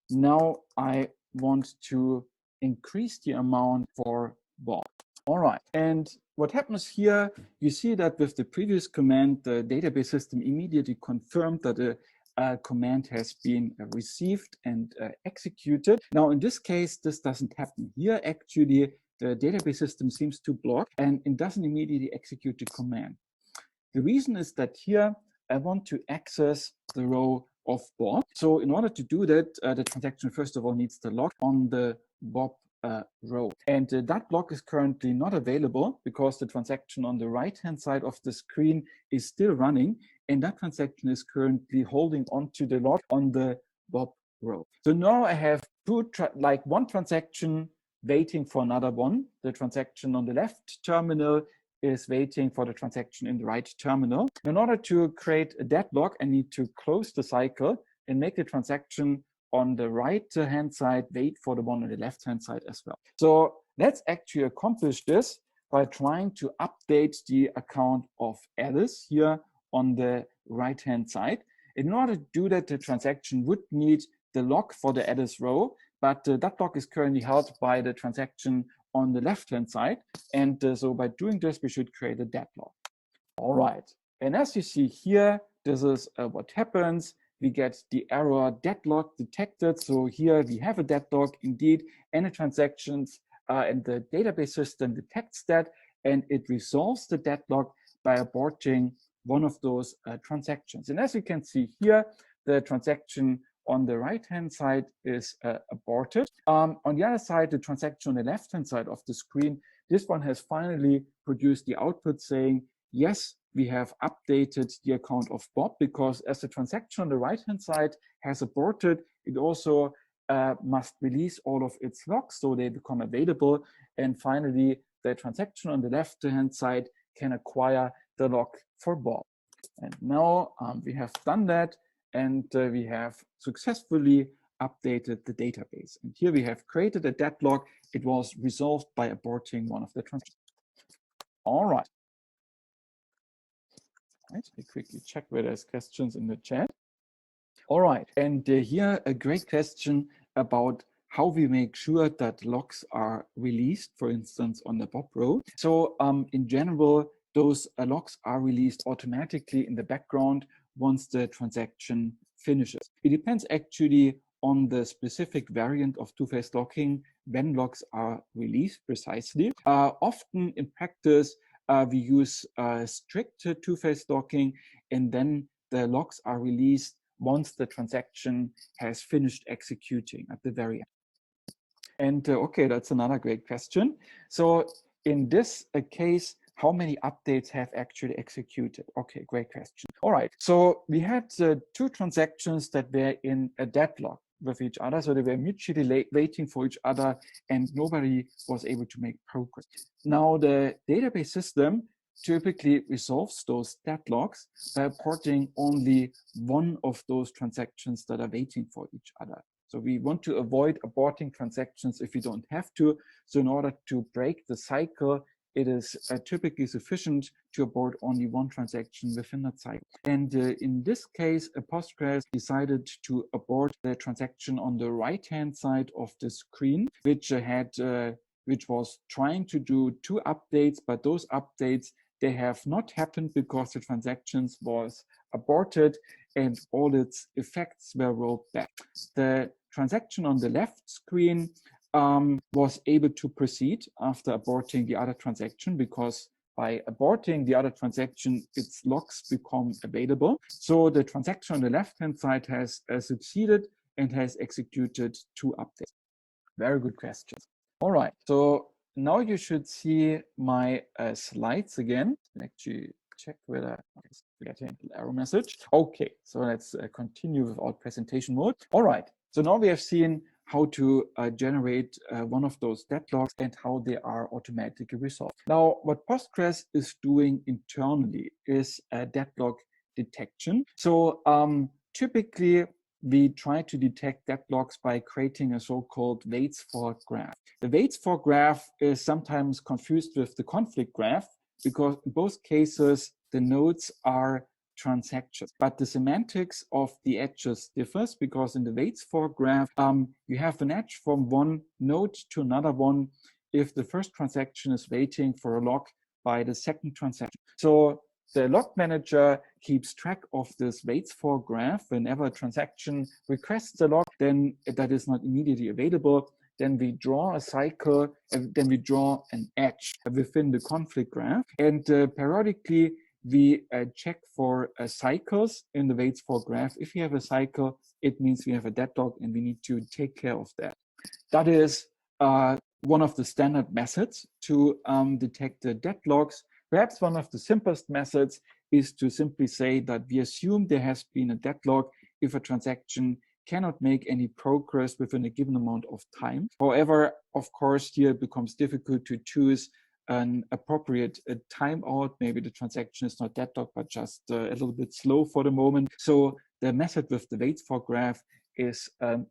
now I want to increase the amount for Bob. All right, and what happens here, you see that with the previous command, the database system immediately confirmed that a command has been received and executed. Now, in this case, this doesn't happen. Here, actually, the database system seems to block and it doesn't immediately execute the command. The reason is that here, I want to access the row of Bob. So in order to do that, the transaction, first of all, needs the log on the Bob row. And that block is currently not available because the transaction on the right-hand side of the screen is still running. And that transaction is currently holding on to the log on the Bob row. So now I have one transaction waiting for another one. The transaction on the left terminal is waiting for the transaction in the right terminal. In order to create a deadlock, I need to close the cycle and make the transaction on the right-hand side wait for the one on the left-hand side as well. So let's actually accomplish this by trying to update the account of Alice here on the right-hand side. In order to do that, the transaction would need the log for the Alice row, but that log is currently held by the transaction on the left-hand side. And so by doing this, we should create a deadlock. All right. And as you see here, this is what happens. We get the error deadlock detected. So here we have a deadlock indeed, and the transactions and the database system detects that, and it resolves the deadlock by aborting one of those transactions. And as you can see here, the transaction on the right-hand side is aborted. On the other side, the transaction on the left-hand side of the screen, this one has finally produced the output saying, yes, we have updated the account of Bob, because as the transaction on the right-hand side has aborted, it also must release all of its logs so they become available. And finally, the transaction on the left-hand side can acquire the log for Bob. And now we have done that, and we have successfully updated the database. And here we have created a deadlock. It was resolved by aborting one of the transactions. All right. Let me quickly check whether there's questions in the chat. All right, and here a great question about how we make sure that logs are released, for instance, on the Bob row. So in general, those logs are released automatically in the background once the transaction finishes. It depends actually on the specific variant of two-phase logging when logs are released precisely. Often in practice, we use strict two-phase logging, and then the logs are released once the transaction has finished executing at the very end. And okay, that's another great question. So in this case, how many updates have actually executed? Okay, great question. All right, so we had two transactions that were in a deadlock with each other. So they were mutually waiting for each other and nobody was able to make progress. Now the database system typically resolves those deadlocks by porting only one of those transactions that are waiting for each other. So we want to avoid aborting transactions if we don't have to. So in order to break the cycle, it is typically sufficient to abort only one transaction within that cycle. And in this case, Postgres decided to abort the transaction on the right-hand side of the screen, which had which was trying to do 2 updates, but those updates, they have not happened because the transactions was aborted and all its effects were rolled back. The transaction on the left screen was able to proceed after aborting the other transaction, because by aborting the other transaction, its logs become available. So the transaction on the left-hand side has succeeded and has executed 2 updates. Very good questions. All right, so now you should see my slides again. Actually, check whether I'm getting an error message. Okay, so let's continue with our presentation mode. All right, so now we have seen how to generate one of those deadlocks and how they are automatically resolved. Now, what Postgres is doing internally is deadlock detection. So typically, we try to detect deadlocks by creating a so-called waits for graph. The waits for graph is sometimes confused with the conflict graph because in both cases, the nodes are transactions, but the semantics of the edges differs because in the waits for graph, you have an edge from one node to another one if the first transaction is waiting for a log by the second transaction. So the log manager keeps track of this waits for graph. Whenever a transaction requests a log, then that is not immediately available. Then we draw a cycle, and then we draw an edge within the conflict graph. And periodically, we check for cycles in the waits for graph. If you have a cycle, it means we have a deadlock and we need to take care of that. That is one of the standard methods to detect the deadlocks. Perhaps one of the simplest methods is to simply say that we assume there has been a deadlock if a transaction cannot make any progress within a given amount of time. However, of course, here it becomes difficult to choose an appropriate timeout. Maybe the transaction is not deadlocked, but just a little bit slow for the moment. So the method with the waits for graph is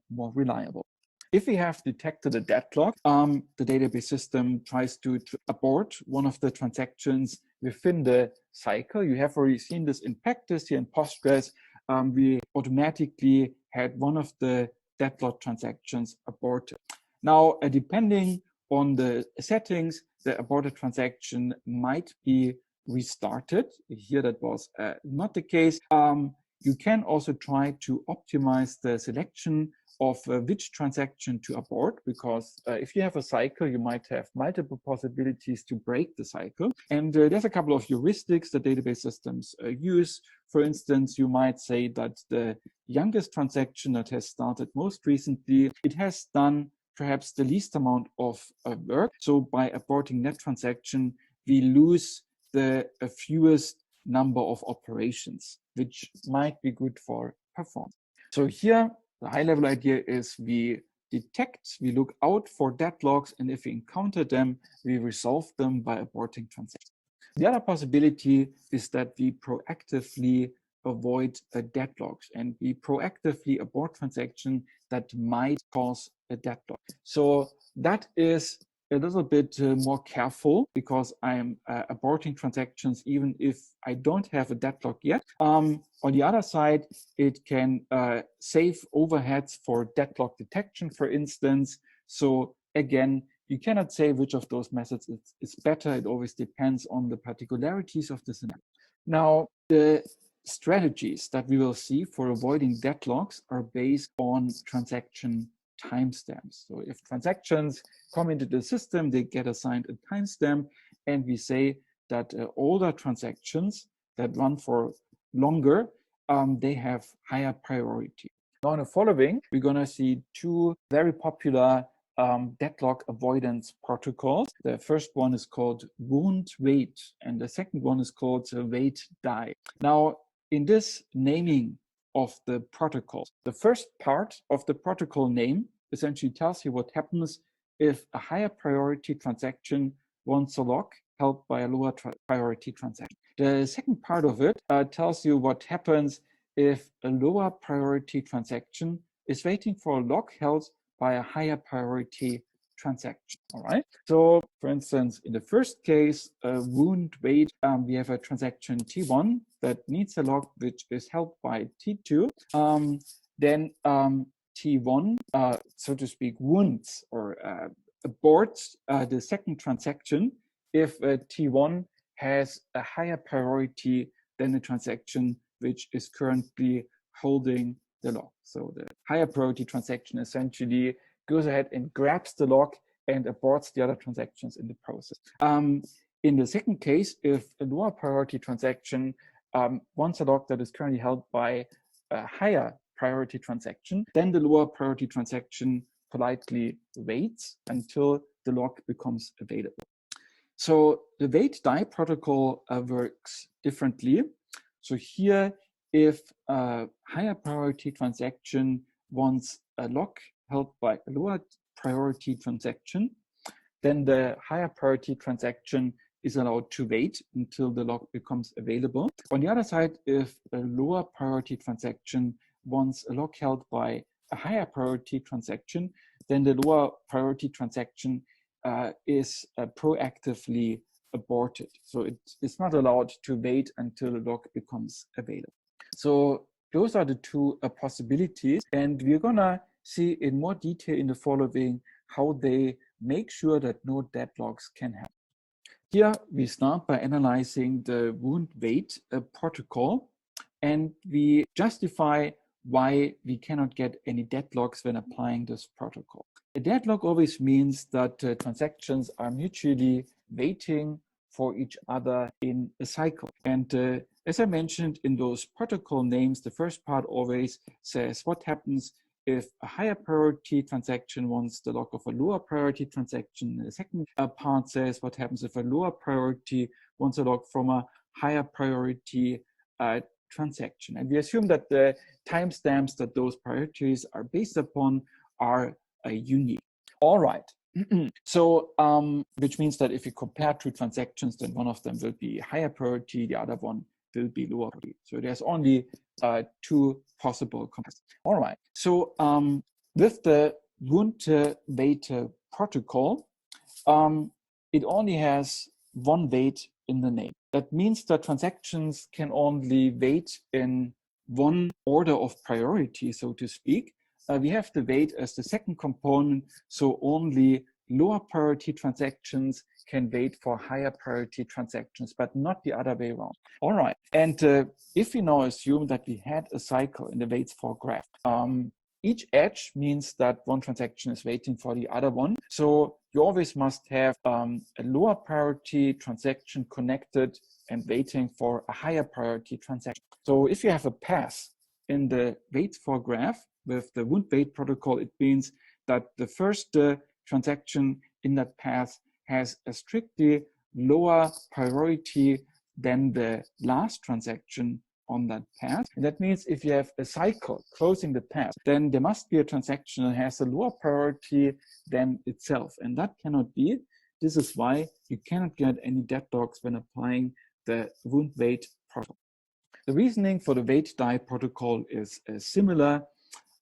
more reliable. If we have detected a deadlock, the database system tries to abort one of the transactions within the cycle. You have already seen this in practice here in Postgres. We automatically had one of the deadlock transactions aborted. Now, depending on the settings, the aborted transaction might be restarted. Here that was not the case. You can also try to optimize the selection of which transaction to abort, because if you have a cycle, you might have multiple possibilities to break the cycle. And there's a couple of heuristics that database systems use. For instance, you might say that the youngest transaction that has started most recently, it has done perhaps the least amount of work. So by aborting that transaction, we lose the fewest number of operations, which might be good for performance. So here, the high-level idea is we detect, we look out for deadlocks, and if we encounter them, we resolve them by aborting transactions. The other possibility is that we proactively avoid deadlocks, and we proactively abort transactions that might cause a deadlock. So that is a little bit more careful because I'm aborting transactions even if I don't have a deadlock yet. On the other side, it can save overheads for deadlock detection, for instance. So again, you cannot say which of those methods is better. It always depends on the particularities of the scenario. Now, the strategies that we will see for avoiding deadlocks are based on transaction timestamps. So if transactions come into the system, they get assigned a timestamp, and we say that older transactions that run for longer, they have higher priority. Now in the following, we're going to see 2 very popular deadlock avoidance protocols. The first one is called wound wait, and the second one is called wait die. Now, in this naming of the protocols, the first part of the protocol name essentially tells you what happens if a higher priority transaction wants a lock held by a lower priority transaction. The second part of it tells you what happens if a lower priority transaction is waiting for a lock held by a higher priority transaction. All right. So, for instance, in the first case, wound wait, we have a transaction T1 that needs a lock which is held by T2. Then T1, so to speak, wounds or aborts the second transaction if T1 has a higher priority than the transaction which is currently holding the lock. So the higher priority transaction essentially goes ahead and grabs the lock and aborts the other transactions in the process. In the second case, if a lower priority transaction wants a lock that is currently held by a higher priority transaction, then the lower priority transaction politely waits until the lock becomes available. So the wait-die protocol works differently. So here, if a higher priority transaction wants a lock held by a lower priority transaction, then the higher priority transaction is allowed to wait until the lock becomes available. On the other side, if a lower priority transaction wants a lock held by a higher priority transaction, then the lower priority transaction is proactively aborted. So it's not allowed to wait until the lock becomes available. So those are the two possibilities, and we're gonna see in more detail in the following how they make sure that no deadlocks can happen. Here we start by analyzing the wound wait protocol, and we justify why we cannot get any deadlocks when applying this protocol. A deadlock always means that transactions are mutually waiting for each other in a cycle. And as I mentioned in those protocol names, the first part always says what happens if a higher priority transaction wants the lock of a lower priority transaction. The second part says what happens if a lower priority wants a lock from a higher priority transaction. And we assume that the timestamps that those priorities are based upon are unique. All right. So, which means that if you compare two transactions, then one of them will be higher priority, the other one will be lower priority. So there's only two possible comparisons. All right. So with the wound wait protocol, it only has one wait in the name. That means that transactions can only wait in one order of priority, so to speak. We have the wait as the second component, so only lower priority transactions can wait for higher priority transactions, but not the other way around. All right, and if we now assume that we had a cycle in the waits for graph, each edge means that one transaction is waiting for the other one. So you always must have a lower priority transaction connected and waiting for a higher priority transaction. So if you have a path in the waits for graph with the wound wait protocol, it means that the first transaction in that path has a strictly lower priority than the last transaction on that path. And that means if you have a cycle closing the path, then there must be a transaction that has a lower priority than itself. And that cannot be. This is why you cannot get any deadlocks when applying the wound wait protocol. The reasoning for the wait-die protocol is similar.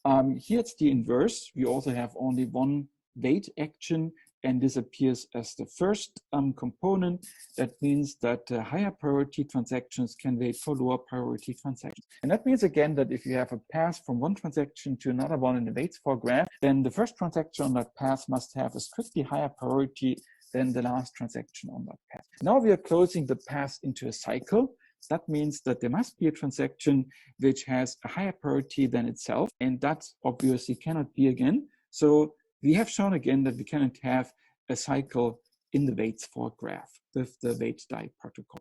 Here it's the inverse. We also have only one wait action, and this appears as the first component. That means that higher priority transactions can wait for lower priority transactions. And that means again that if you have a path from one transaction to another one in the waits for graph, then the first transaction on that path must have a strictly higher priority than the last transaction on that path. Now we are closing the path into a cycle. That means that there must be a transaction which has a higher priority than itself, and that obviously cannot be again. So we have shown again that we cannot have a cycle in the waits for graph with the wait-die protocol.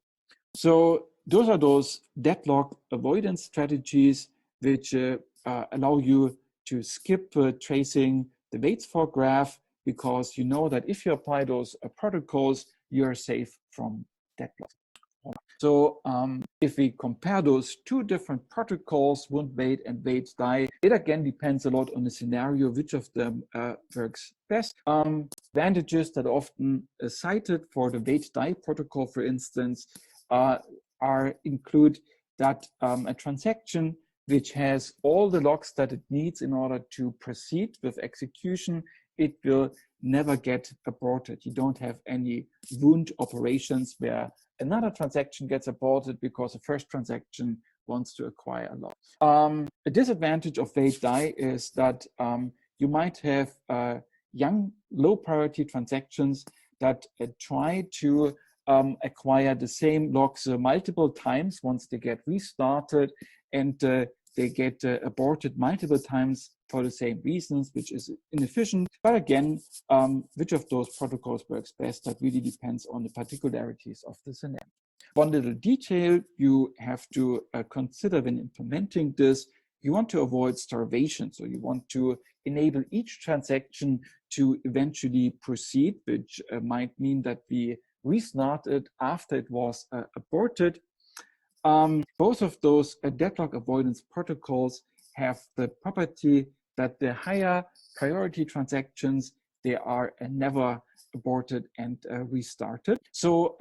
So those are those deadlock avoidance strategies which allow you to skip tracing the waits for graph, because you know that if you apply those protocols, you're safe from deadlock. So if we compare those two different protocols, wound wait and wait-die, it again depends a lot on the scenario, which of them works best. Advantages that are often cited for the wait-die protocol, for instance, include that a transaction which has all the locks that it needs in order to proceed with execution, it will never get aborted. You don't have any wound operations where another transaction gets aborted because the first transaction wants to acquire a lock. A disadvantage of wait-die is that you might have young, low priority transactions that try to acquire the same logs multiple times once they get restarted, and they get aborted multiple times for the same reasons, which is inefficient. But again, which of those protocols works best, that really depends on the particularities of the scenario. One little detail you have to consider when implementing this: you want to avoid starvation. So you want to enable each transaction to eventually proceed, which might mean that we restart it after it was aborted. Both of those deadlock avoidance protocols have the property that the higher priority transactions, they are never aborted and restarted. So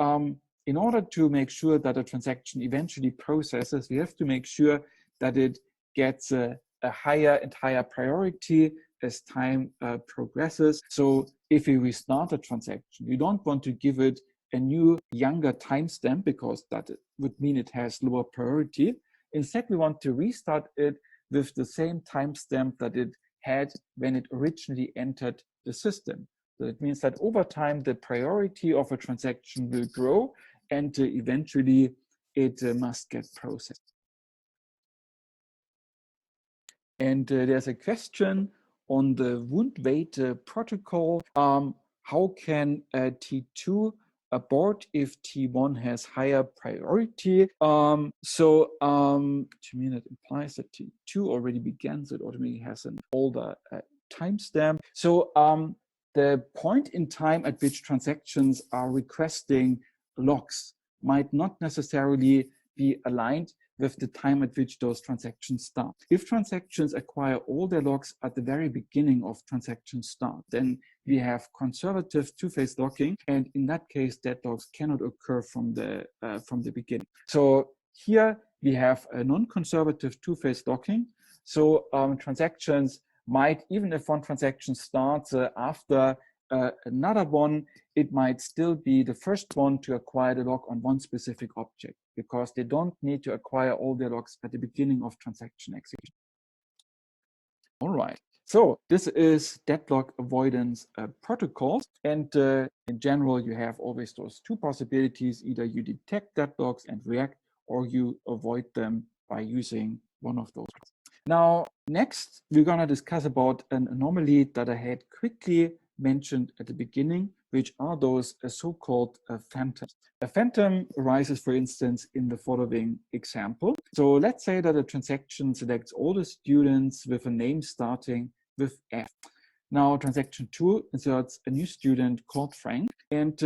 in order to make sure that a transaction eventually processes, we have to make sure that it gets a higher and higher priority as time progresses. So if we restart a transaction, you don't want to give it a new, younger timestamp, because that would mean it has lower priority. Instead, we want to restart it with the same timestamp that it had when it originally entered the system. So it means that over time, the priority of a transaction will grow, and eventually it must get processed. And there's a question on the wound weight protocol. How can T2 abort if T1 has higher priority? To me, that implies that T2 already began, so it automatically has an older timestamp. So the point in time at which transactions are requesting logs might not necessarily be aligned with the time at which those transactions start. If transactions acquire all their logs at the very beginning of transaction start, then we have conservative two-phase locking, and in that case, deadlocks cannot occur from the beginning. So here we have a non-conservative two-phase locking. So transactions might, even if one transaction starts after another one, it might still be the first one to acquire the log on one specific object, because they don't need to acquire all their logs at the beginning of transaction execution. All right, so this is deadlock avoidance protocols. And in general, you have always those two possibilities: either you detect deadlocks and react, or you avoid them by using one of those. Now, next, we're going to discuss about an anomaly that I had quickly mentioned at the beginning, which are those so-called phantoms. A phantom arises, for instance, in the following example. So let's say that a transaction selects all the students with a name starting with F. Now, transaction 2 inserts a new student called Frank. And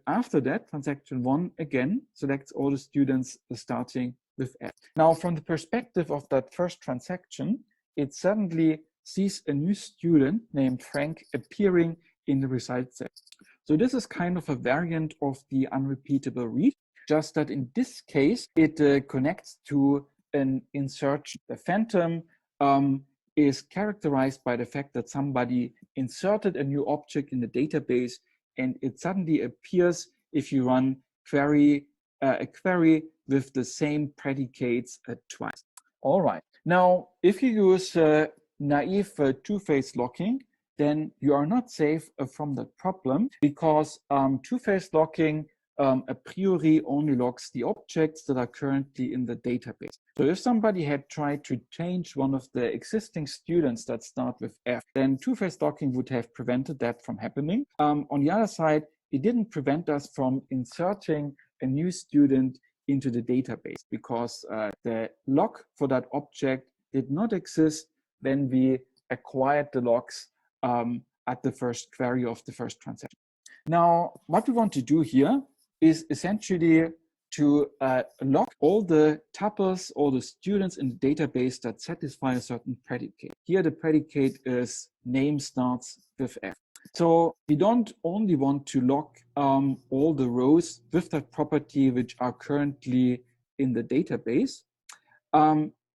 after that, transaction 1 again selects all the students starting with F. Now, from the perspective of that first transaction, it suddenly sees a new student named Frank appearing in the result set. So this is kind of a variant of the unrepeatable read, just that in this case, it connects to an insertion. The phantom is characterized by the fact that somebody inserted a new object in the database, and it suddenly appears if you run a query with the same predicates twice. All right. Now, if you use naive two-phase locking, then you are not safe from that problem, because two-phase locking a priori only logs the objects that are currently in the database. So if somebody had tried to change one of the existing students that start with F, then two-phase locking would have prevented that from happening. On the other side, it didn't prevent us from inserting a new student into the database, because the log for that object did not exist when we acquired the logs at the first query of the first transaction. Now, what we want to do here is essentially to log all the tuples, all the students in the database that satisfy a certain predicate. Here, the predicate is name starts with F. So we don't only want to log all the rows with that property which are currently in the database.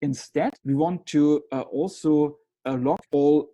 Instead, we want to also log all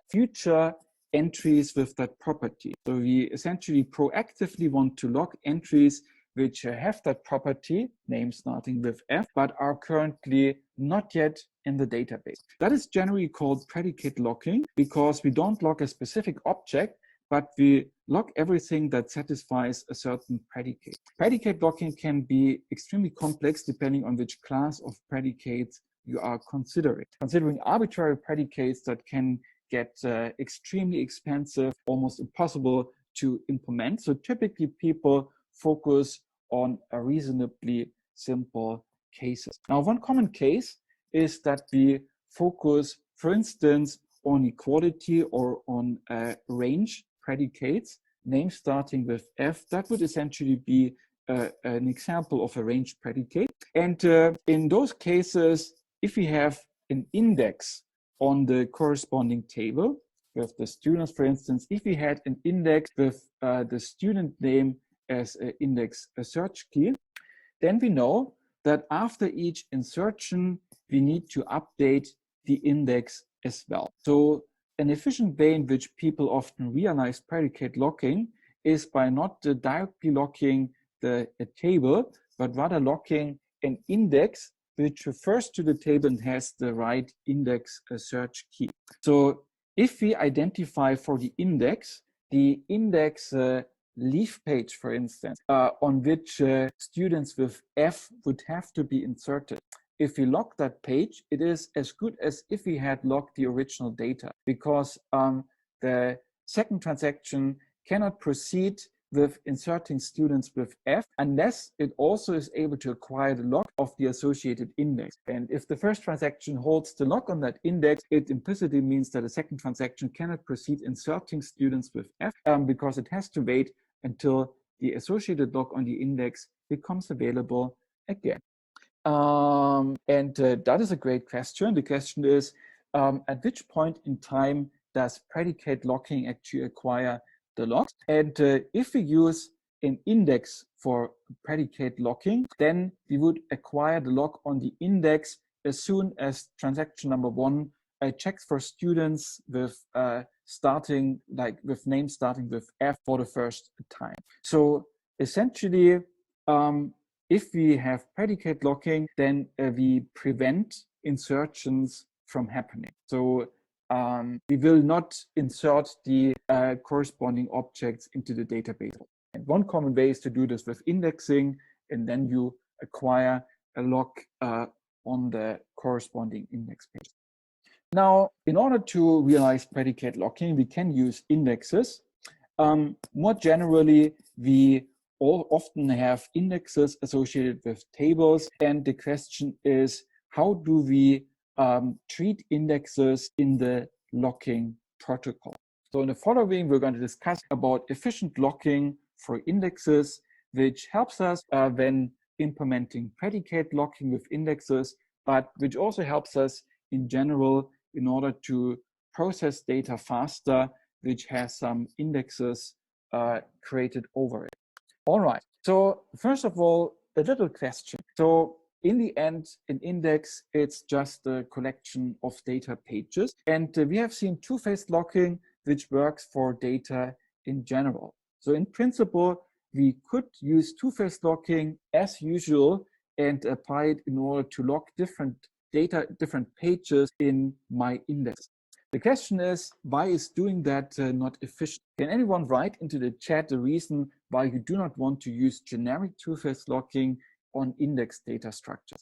future entries with that property. So we essentially proactively want to log entries which have that property, name starting with F, but are currently not yet in the database. That is generally called predicate locking because we don't lock a specific object, but we lock everything that satisfies a certain predicate. Predicate locking can be extremely complex depending on which class of predicates you are considering. Considering arbitrary predicates that can get extremely expensive, almost impossible to implement. So typically people focus on a reasonably simple cases. Now, one common case is that we focus, for instance, on equality or on range predicates, names starting with F. That would essentially be an example of a range predicate. And in those cases, if we have an index on the corresponding table with the students, for instance, if we had an index with the student name as an index search key, then we know that after each insertion, we need to update the index as well. So an efficient way in which people often realize predicate locking is by not directly locking a table, but rather locking an index which refers to the table and has the right index search key. So if we identify for the index leaf page, for instance, on which students with F would have to be inserted. If we lock that page, it is as good as if we had locked the original data, because the second transaction cannot proceed with inserting students with F unless it also is able to acquire the lock of the associated index. And if the first transaction holds the lock on that index, it implicitly means that the second transaction cannot proceed inserting students with F because it has to wait until the associated lock on the index becomes available again. That is a great question. The question is, at which point in time does predicate locking actually acquire the locks? And if we use an index for predicate locking, then we would acquire the lock on the index as soon as transaction number one checks for students with with names starting with F for the first time. So essentially, if we have predicate locking, then we prevent insertions from happening. So we will not insert the corresponding objects into the database. And one common way is to do this with indexing, and then you acquire a lock on the corresponding index page. Now, in order to realize predicate locking, we can use indexes. More generally, we often have indexes associated with tables, and the question is, how do we treat indexes in the locking protocol? So in the following, we're going to discuss about efficient locking for indexes, which helps us when implementing predicate locking with indexes, but which also helps us in general in order to process data faster, which has some indexes created over it. All right, so first of all, a little question. So in the end, an index, it's just a collection of data pages. And we have seen two-phase locking, which works for data in general. So in principle, we could use two-phase locking as usual and apply it in order to lock different data, different pages in my index. The question is, why is doing that not efficient? Can anyone write into the chat the reason why you do not want to use generic two-phase locking on index data structures?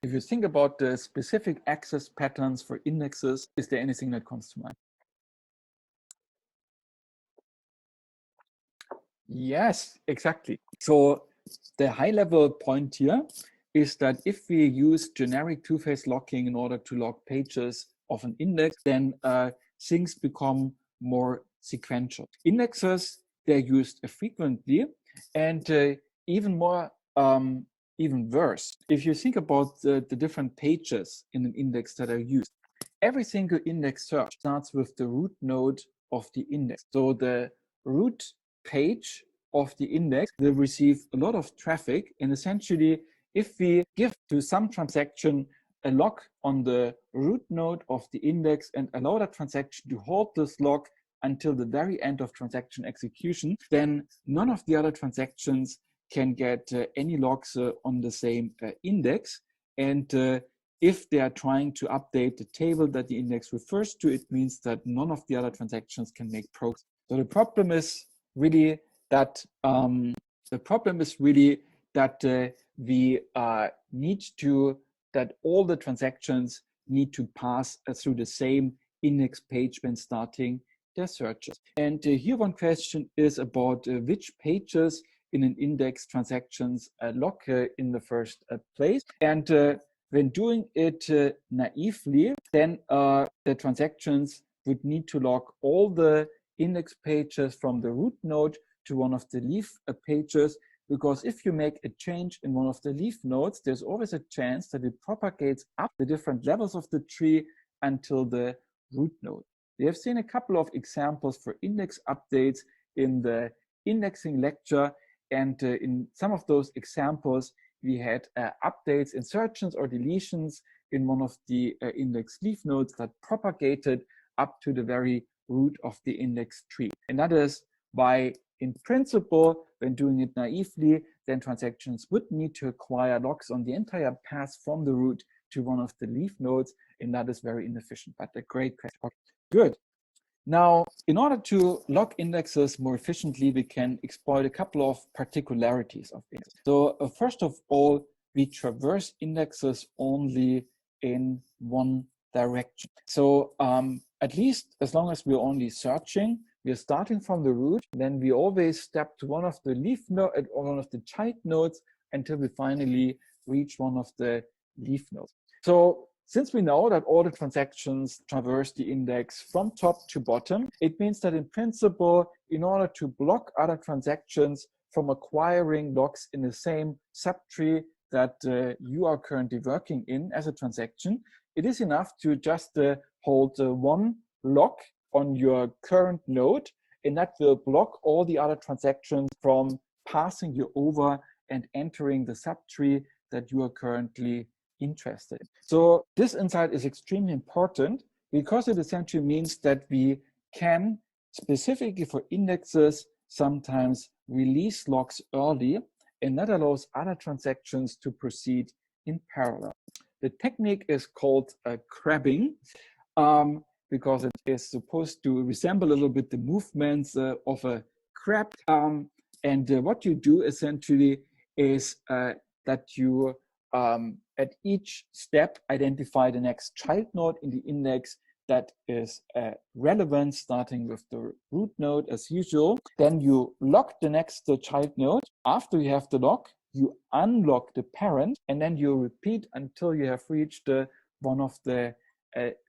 If you think about the specific access patterns for indexes, is there anything that comes to mind? Yes, exactly. So the high-level point here is that if we use generic two-phase locking in order to lock pages of an index, then things become more sequential. Indexes, they're used frequently, and even worse. If you think about the different pages in an index that are used, every single index search starts with the root node of the index. So the root page of the index will receive a lot of traffic, and essentially, if we give to some transaction a lock on the root node of the index and allow that transaction to hold this lock until the very end of transaction execution, then none of the other transactions can get any locks on the same index. And if they are trying to update the table that the index refers to, it means that none of the other transactions can make progress. So the problem is really that that all the transactions need to pass through the same index page when starting their searches. And here one question is about which pages in an index transactions log in the first place. And when doing it naively, then the transactions would need to log all the index pages from the root node to one of the leaf pages, because if you make a change in one of the leaf nodes, there's always a chance that it propagates up the different levels of the tree until the root node. We have seen a couple of examples for index updates in the indexing lecture, and in some of those examples, we had updates, insertions, or deletions in one of the index leaf nodes that propagated up to the very root of the index tree. And that is why, in principle, when doing it naively, then transactions would need to acquire logs on the entire path from the root to one of the leaf nodes, and that is very inefficient, but a great question. Good. Now, in order to log indexes more efficiently, we can exploit a couple of particularities of indexes. So first of all, we traverse indexes only in one direction. So at least as long as we're only searching, we're starting from the root, then we always step to one of the leaf node or one of the child nodes until we finally reach one of the leaf nodes. So since we know that all the transactions traverse the index from top to bottom, it means that in principle, in order to block other transactions from acquiring logs in the same subtree that you are currently working in as a transaction, it is enough to just hold one log on your current node, and that will block all the other transactions from passing you over and entering the subtree that you are currently interested in. So this insight is extremely important because it essentially means that we can, specifically for indexes, sometimes release logs early, and that allows other transactions to proceed in parallel. The technique is called crabbing, because it is supposed to resemble a little bit the movements of a crab. And what you do essentially is that you at each step identify the next child node in the index that is relevant, starting with the root node as usual. Then you lock the next child node. After you have the lock, you unlock the parent, and then you repeat until you have reached one of the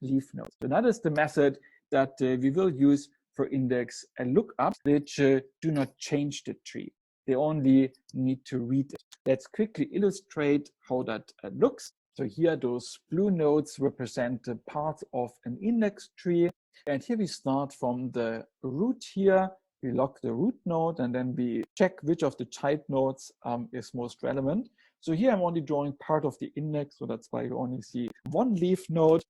leaf nodes. So that is the method that we will use for index lookups, which do not change the tree. They only need to read it. Let's quickly illustrate how that looks. So here, those blue nodes represent the parts of an index tree. And here we start from the root here. We lock the root node, and then we check which of the child nodes is most relevant. So here I'm only drawing part of the index, so that's why you only see one leaf node.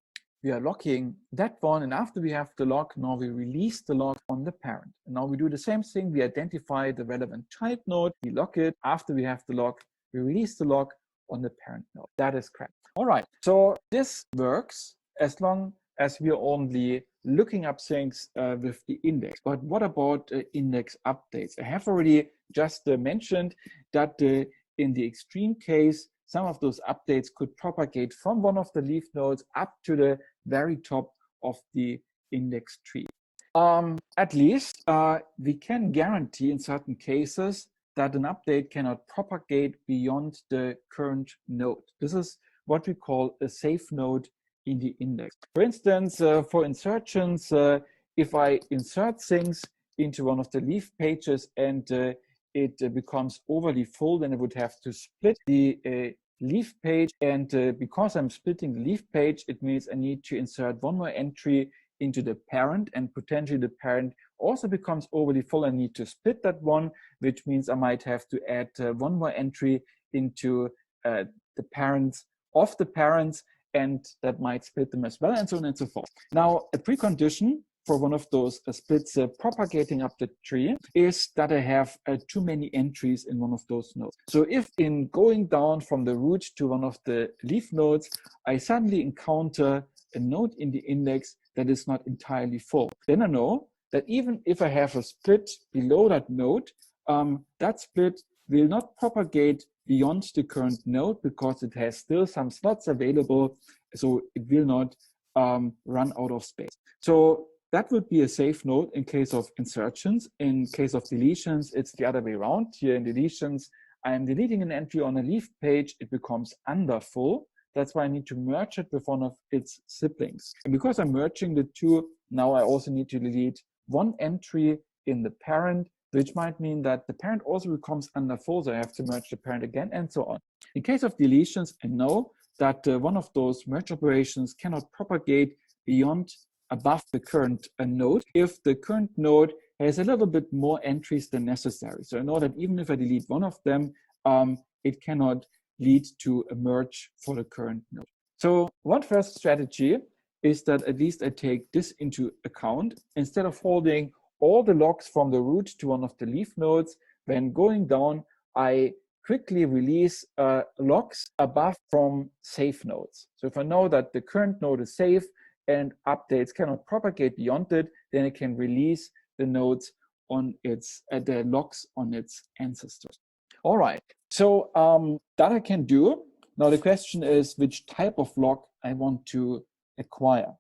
We are locking that one, and after we have the lock, now we release the lock on the parent. And now we do the same thing. We identify the relevant child node, we lock it. After we have the lock, we release the lock on the parent node. That is correct. All right, so this works as long as we are only looking up things with the index. But what about index updates? I have already just mentioned that in the extreme case, some of those updates could propagate from one of the leaf nodes up to the very top of the index tree. At least we can guarantee in certain cases that an update cannot propagate beyond the current node. This is what we call a safe node in the index. For instance, for insertions, if I insert things into one of the leaf pages and it becomes overly full, then I would have to split the leaf page. And because I'm splitting the leaf page, it means I need to insert one more entry into the parent, and potentially the parent also becomes overly full. I need to split that one, which means I might have to add one more entry into the parents of the parents, and that might split them as well, and so on and so forth. Now, a precondition for one of those splits propagating up the tree is that I have too many entries in one of those nodes. So if in going down from the root to one of the leaf nodes, I suddenly encounter a node in the index that is not entirely full, then I know that even if I have a split below that node, that split will not propagate beyond the current node because it has still some slots available, so it will not run out of space. So that would be a safe node in case of insertions. In case of deletions, it's the other way around. Here in deletions, I'm deleting an entry on a leaf page, it becomes under full. That's why I need to merge it with one of its siblings. And because I'm merging the two, now I also need to delete one entry in the parent, which might mean that the parent also becomes under full, so I have to merge the parent again, and so on. In case of deletions, I know that one of those merge operations cannot propagate beyond above the current node if the current node has a little bit more entries than necessary. So I know that even if I delete one of them, it cannot lead to a merge for the current node. So one first strategy is that at least I take this into account. Instead of holding all the logs from the root to one of the leaf nodes, when going down, I quickly release logs above from safe nodes. So if I know that the current node is safe and updates cannot propagate beyond it, then I can release the nodes on its the logs on its ancestors. All right, so that I can do. Now the question is which type of log I want to acquire.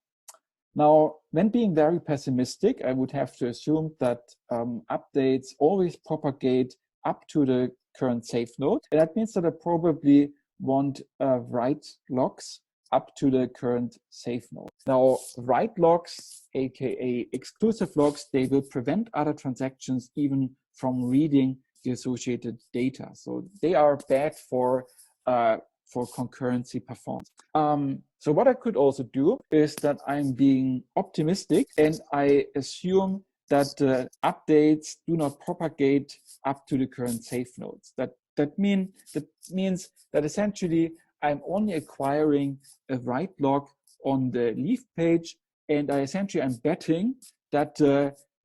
Now, when being very pessimistic, I would have to assume that updates always propagate up to the current safe node. And that means that I probably want write logs up to the current safe node. Now, write logs, aka exclusive logs, they will prevent other transactions even from reading the associated data. So they are bad for concurrency performance. So what I could also do is that I'm being optimistic and I assume that updates do not propagate up to the current safe nodes. That means that essentially I'm only acquiring a write log on the leaf page, and I'm betting that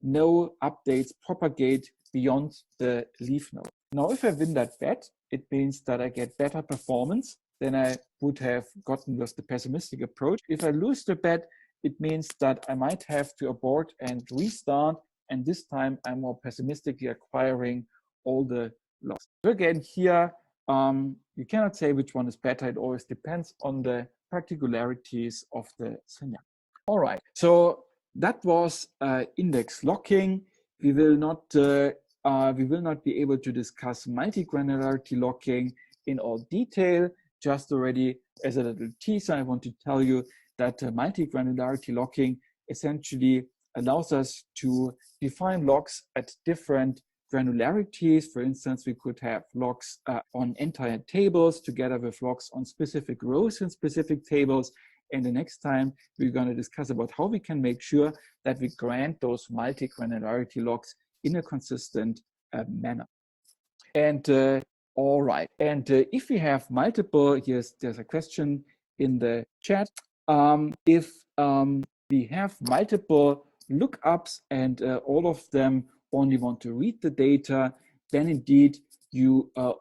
no updates propagate beyond the leaf node. Now, if I win that bet, it means that I get better performance than I would have gotten with the pessimistic approach. If I lose the bet, it means that I might have to abort and restart, and this time I'm more pessimistically acquiring all the logs. So again, here, you cannot say which one is better. It always depends on the particularities of the scenario. All right, so that was index locking. We will not be able to discuss multi-granularity locking in all detail. Just already as a little teaser, I want to tell you that multi-granularity locking essentially allows us to define logs at different granularities. For instance, we could have logs on entire tables together with logs on specific rows in specific tables. And the next time we're going to discuss about how we can make sure that we grant those multi-granularity logs in a consistent manner. And all right, and if we have multiple, there's a question in the chat. If we have multiple lookups and all of them only want to read the data, then indeed you can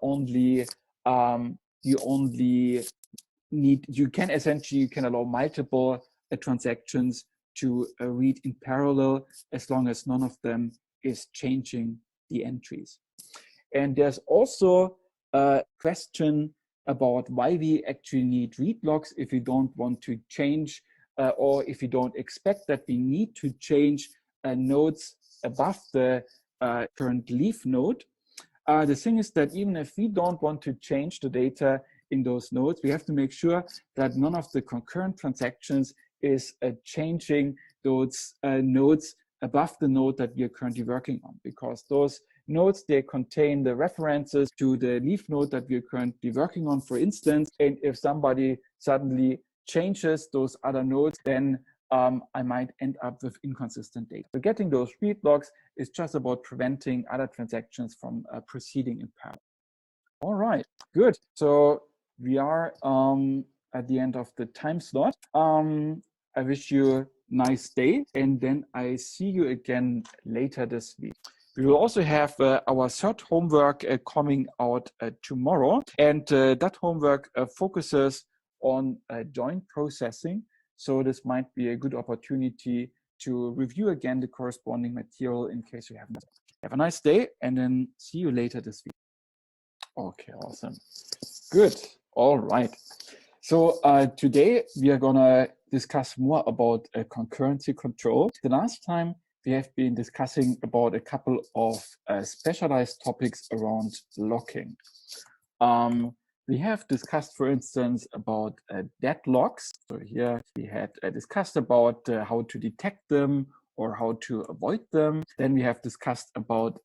allow multiple transactions to read in parallel as long as none of them is changing the entries. And there's also a question about why we actually need read logs if we don't want to change or if we don't expect that we need to change nodes above the current leaf node. The thing is that even if we don't want to change the data in those nodes, we have to make sure that none of the concurrent transactions is changing those nodes above the node that we are currently working on, because those nodes, they contain the references to the leaf node that we are currently working on, for instance. And if somebody suddenly changes those other nodes, then I might end up with inconsistent data. So getting those read logs is just about preventing other transactions from proceeding in parallel. All right, good. So we are at the end of the time slot. I wish you nice day, and then I see you again later this week. We will also have our third homework coming out tomorrow, and that homework focuses on joint processing. So this might be a good opportunity to review again the corresponding material in case you haven't. Have a nice day, and then see you later this week. Okay, awesome. Good. All right. So today we are going to discuss more about concurrency control. The last time we have been discussing about a couple of specialized topics around locking. We have discussed, for instance, about deadlocks. So here we had discussed about how to detect them or how to avoid them. Then we have discussed about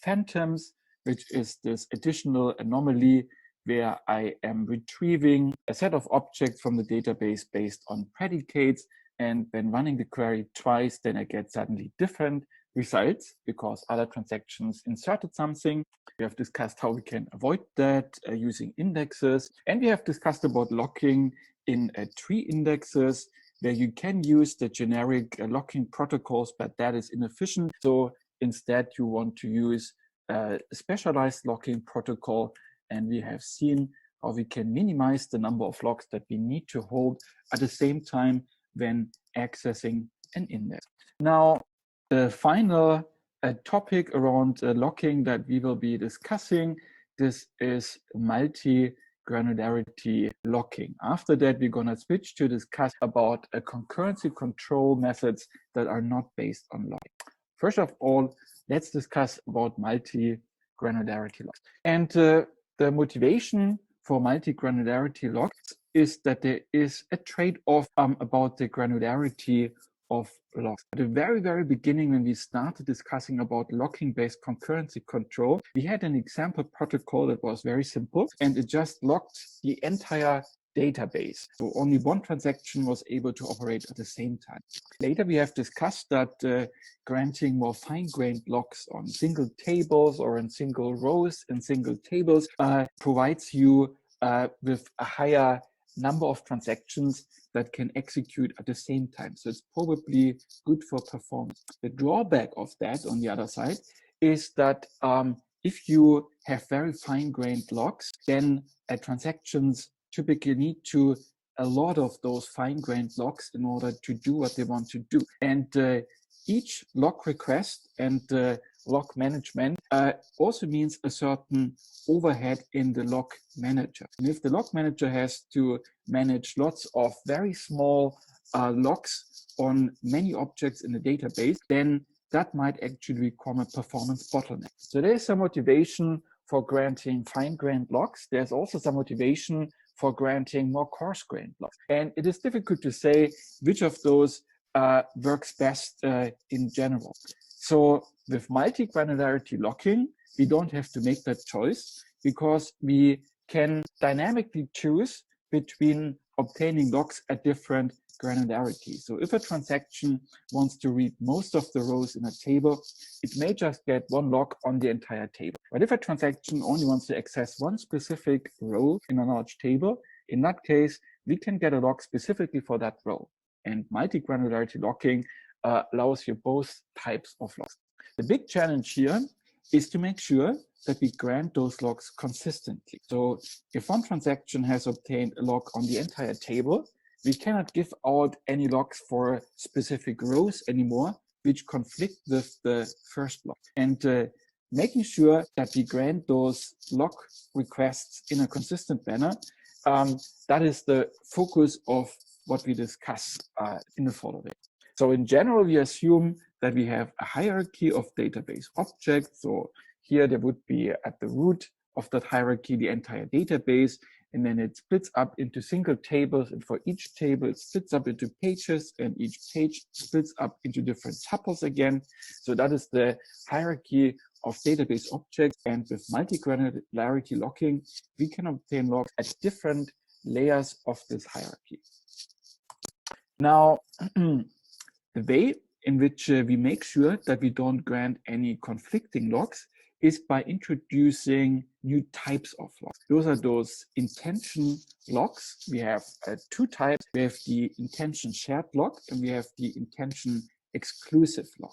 phantoms, which is this additional anomaly where I am retrieving a set of objects from the database based on predicates. And when running the query twice, then I get suddenly different results because other transactions inserted something. We have discussed how we can avoid that using indexes. And we have discussed about locking in tree indexes, where you can use the generic locking protocols, but that is inefficient. So instead, you want to use a specialized locking protocol. And we have seen how we can minimize the number of locks that we need to hold at the same time when accessing an index. Now, the final topic around locking that we will be discussing, this is multi-granularity locking. After that, we're going to switch to discuss about concurrency control methods that are not based on locking. First of all, let's discuss about multi-granularity locks. And the motivation for multi-granularity locks is that there is a trade-off about the granularity of locks. At the very, very beginning, when we started discussing about locking-based concurrency control, we had an example protocol that was very simple, and it just locked the entire database. So only one transaction was able to operate at the same time. Later, we have discussed that granting more fine-grained locks on single tables or in single rows and single tables provides you with a higher number of transactions that can execute at the same time. So it's probably good for performance. The drawback of that, on the other side, is that if you have very fine-grained locks, then transactions typically need to a lot of those fine-grained locks in order to do what they want to do. And each lock request and lock management also means a certain overhead in the lock manager. And if the lock manager has to manage lots of very small locks on many objects in the database, then that might actually become a performance bottleneck. So there's some motivation for granting fine-grained locks. There's also some motivation for granting more coarse-grained locks. And it is difficult to say which of those works best in general. So with multi-granularity locking, we don't have to make that choice because we can dynamically choose between obtaining locks at different granularity. So if a transaction wants to read most of the rows in a table, it may just get one lock on the entire table. But if a transaction only wants to access one specific row in a large table, in that case, we can get a lock specifically for that row. And multi-granularity locking allows you both types of locks. The big challenge here is to make sure that we grant those locks consistently. So if one transaction has obtained a lock on the entire table, we cannot give out any locks for specific rows anymore, which conflict with the first lock. And making sure that we grant those lock requests in a consistent manner, that is the focus of what we discuss in the following. So in general, we assume that we have a hierarchy of database objects. So here there would be at the root of that hierarchy the entire database, and then it splits up into single tables, and for each table it splits up into pages, and each page splits up into different tuples again. So that is the hierarchy of database objects, and with multi-granularity locking, we can obtain locks at different layers of this hierarchy. Now, the way in which we make sure that we don't grant any conflicting locks is by introducing new types of logs. Those are those intention logs. We have two types. We have the intention shared log and we have the intention exclusive log.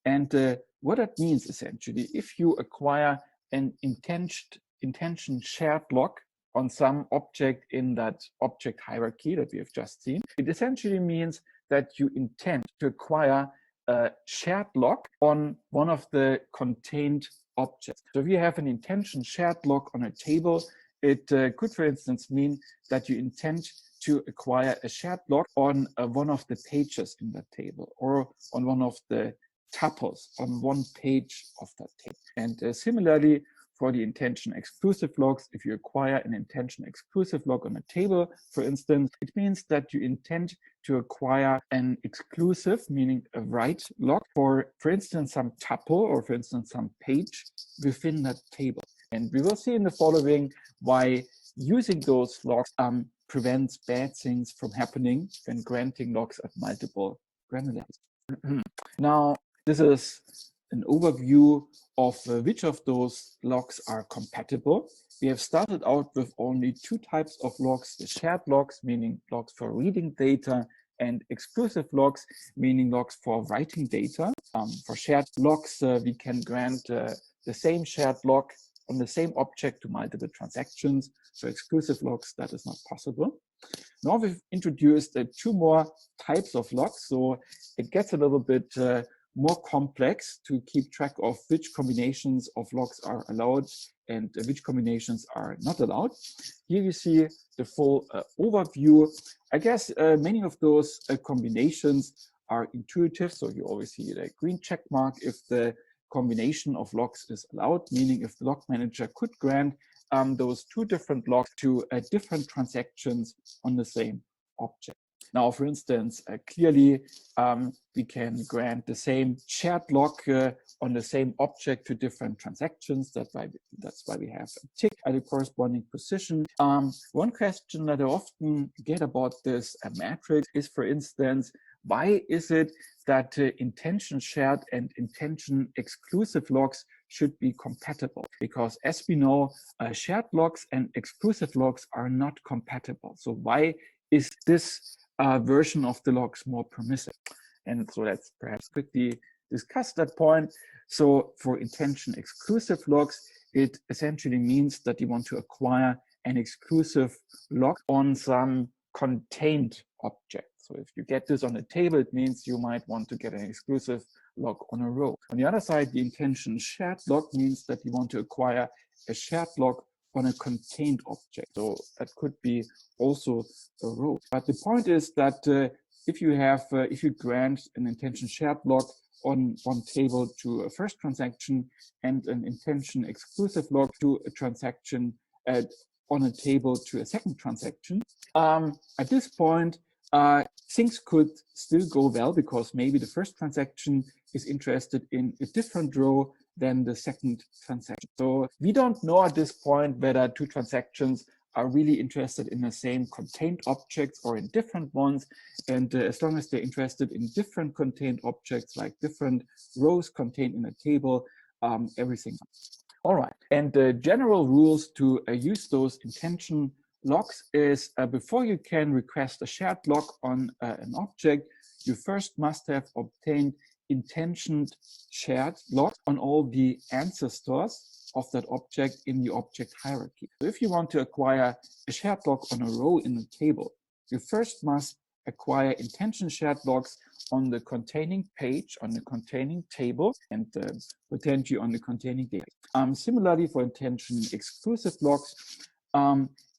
And what that means essentially, if you acquire an intention shared log on some object in that object hierarchy that we have just seen, it essentially means that you intend to acquire a shared log on one of the contained objects. So if you have an intention shared log on a table, it could, for instance, mean that you intend to acquire a shared log on one of the pages in that table or on one of the tuples on one page of that table. And similarly, for the intention exclusive logs, if you acquire an intention exclusive log on a table, for instance, it means that you intend to acquire an exclusive, meaning a write log for instance, some tuple or for instance, some page within that table. And we will see in the following why using those logs prevents bad things from happening when granting logs at multiple granularities. Now, this is an overview of which of those logs are compatible. We have started out with only two types of logs, the shared logs, meaning logs for reading data, and exclusive logs, meaning logs for writing data. For shared logs, we can grant the same shared log on the same object to multiple transactions. For exclusive logs, that is not possible. Now we've introduced two more types of logs, so it gets a little bit more complex to keep track of which combinations of logs are allowed and which combinations are not allowed. Here you see the full overview. I guess many of those combinations are intuitive, so you always see the green check mark if the combination of logs is allowed, meaning if the log manager could grant those two different logs to different transactions on the same object. Now, for instance, clearly we can grant the same shared log on the same object to different transactions. That's why we have a tick at the corresponding position. One question that I often get about this matrix is, for instance, why is it that intention shared and intention exclusive logs should be compatible? Because as we know, shared logs and exclusive logs are not compatible. So why is this version of the logs more permissive? And so let's perhaps quickly discuss that point. So for intention exclusive logs, it essentially means that you want to acquire an exclusive log on some contained object. So if you get this on a table, it means you might want to get an exclusive log on a row. On the other side, the intention shared log means that you want to acquire a shared log on a contained object. So that could be also a row. But the point is that if you grant an intention shared log on one table to a first transaction and an intention exclusive log to a transaction on a table to a second transaction, at this point, things could still go well because maybe the first transaction is interested in a different row than the second transaction. So we don't know at this point whether two transactions are really interested in the same contained objects or in different ones. And as long as they're interested in different contained objects, like different rows contained in a table, everything. All right. And the general rules to use those intention logs is before you can request a shared log on an object, you first must have obtained intentioned shared logs on all the ancestors of that object in the object hierarchy. So if you want to acquire a shared log on a row in the table, you first must acquire intention shared logs on the containing page, on the containing table, and potentially on the containing data. Similarly, for intention exclusive logs,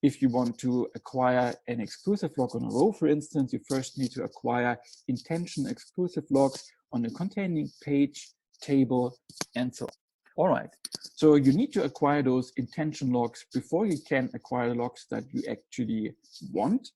if you want to acquire an exclusive log on a row, for instance, you first need to acquire intention exclusive logs on the containing page, table, and so on. All right, so you need to acquire those intention logs before you can acquire the logs that you actually want.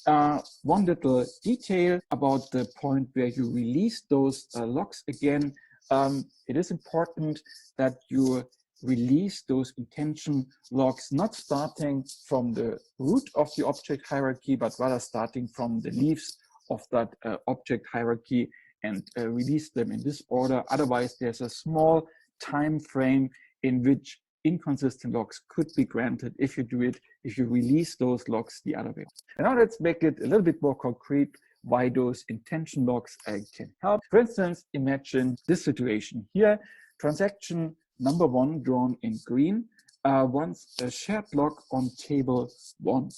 One little detail about the point where you release those logs again, it is important that you release those intention logs not starting from the root of the object hierarchy, but rather starting from the leaves of that object hierarchy and release them in this order. Otherwise, there's a small time frame in which inconsistent locks could be granted if you release those locks the other way. And now let's make it a little bit more concrete why those intention locks can help. For instance, imagine this situation here. Transaction number 1, drawn in green, wants a shared lock on table 1.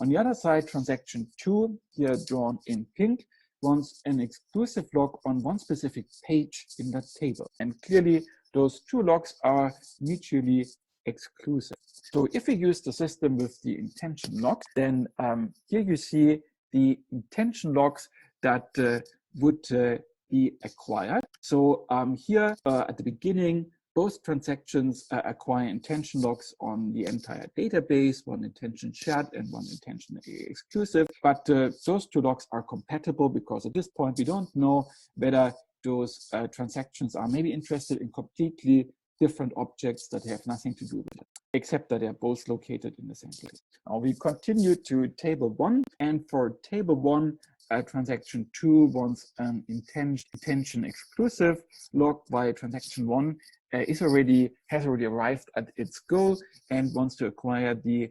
On the other side, transaction 2, here drawn in pink, wants an exclusive lock on one specific page in that table. And clearly, those two locks are mutually exclusive. So if we use the system with the intention lock, then here you see the intention locks that would be acquired. So here at the beginning, both transactions acquire intention locks on the entire database, one intention shared and one intention exclusive. But those two locks are compatible because at this point, we don't know whether those transactions are maybe interested in completely different objects that have nothing to do with it, except that they're both located in the same place. Now we continue to table 1, and for table 1, transaction 2 wants an intention exclusive lock, while transaction 1 has already arrived at its goal and wants to acquire the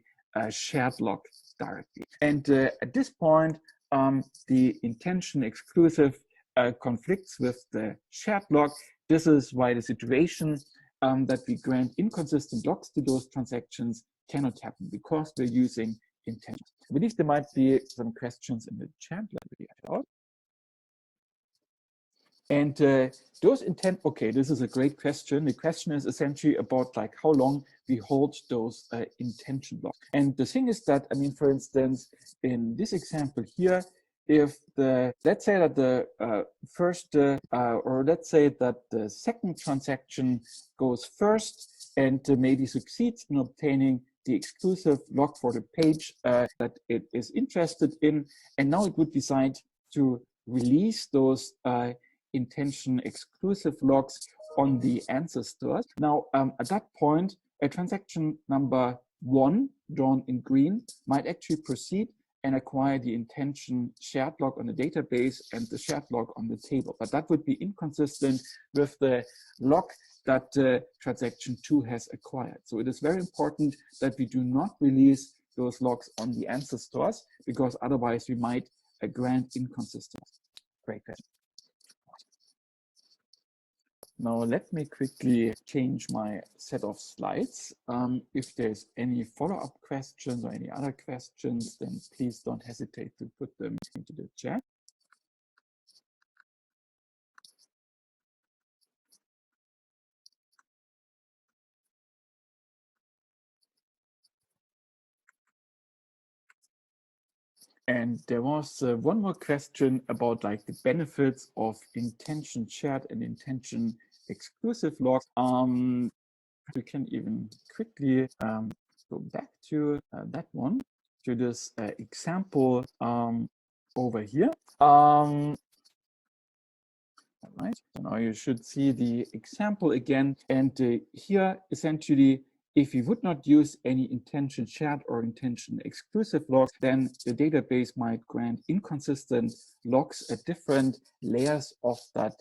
shared lock directly. And at this point, the intention exclusive conflicts with the shared lock. This is why the situation that we grant inconsistent locks to those transactions cannot happen, because we're using intention. I believe there might be some questions in the chat. Let me get it out. And those intent, okay, this is a great question. The question is essentially about like how long we hold those intention blocks. And the thing is that, I mean, for instance, in this example here, if let's say that the let's say that the second transaction goes first and maybe succeeds in obtaining the exclusive lock for the page that it is interested in, and now it would decide to release those intention exclusive locks on the answer stores. Now, at that point, a transaction number 1, drawn in green, might actually proceed and acquire the intention shared lock on the database and the shared lock on the table. But that would be inconsistent with the lock that transaction 2 has acquired. So it is very important that we do not release those locks on the answer stores, because otherwise we might grant inconsistency. Great question. Now let me quickly change my set of slides. If there's any follow-up questions or any other questions, then please don't hesitate to put them into the chat. And there was one more question about like the benefits of intention shared and intention exclusive locks. We can even quickly go back to that one, to this example over here. All right, so now you should see the example again. And here, essentially, if you would not use any intention shared or intention exclusive locks, then the database might grant inconsistent locks at different layers of that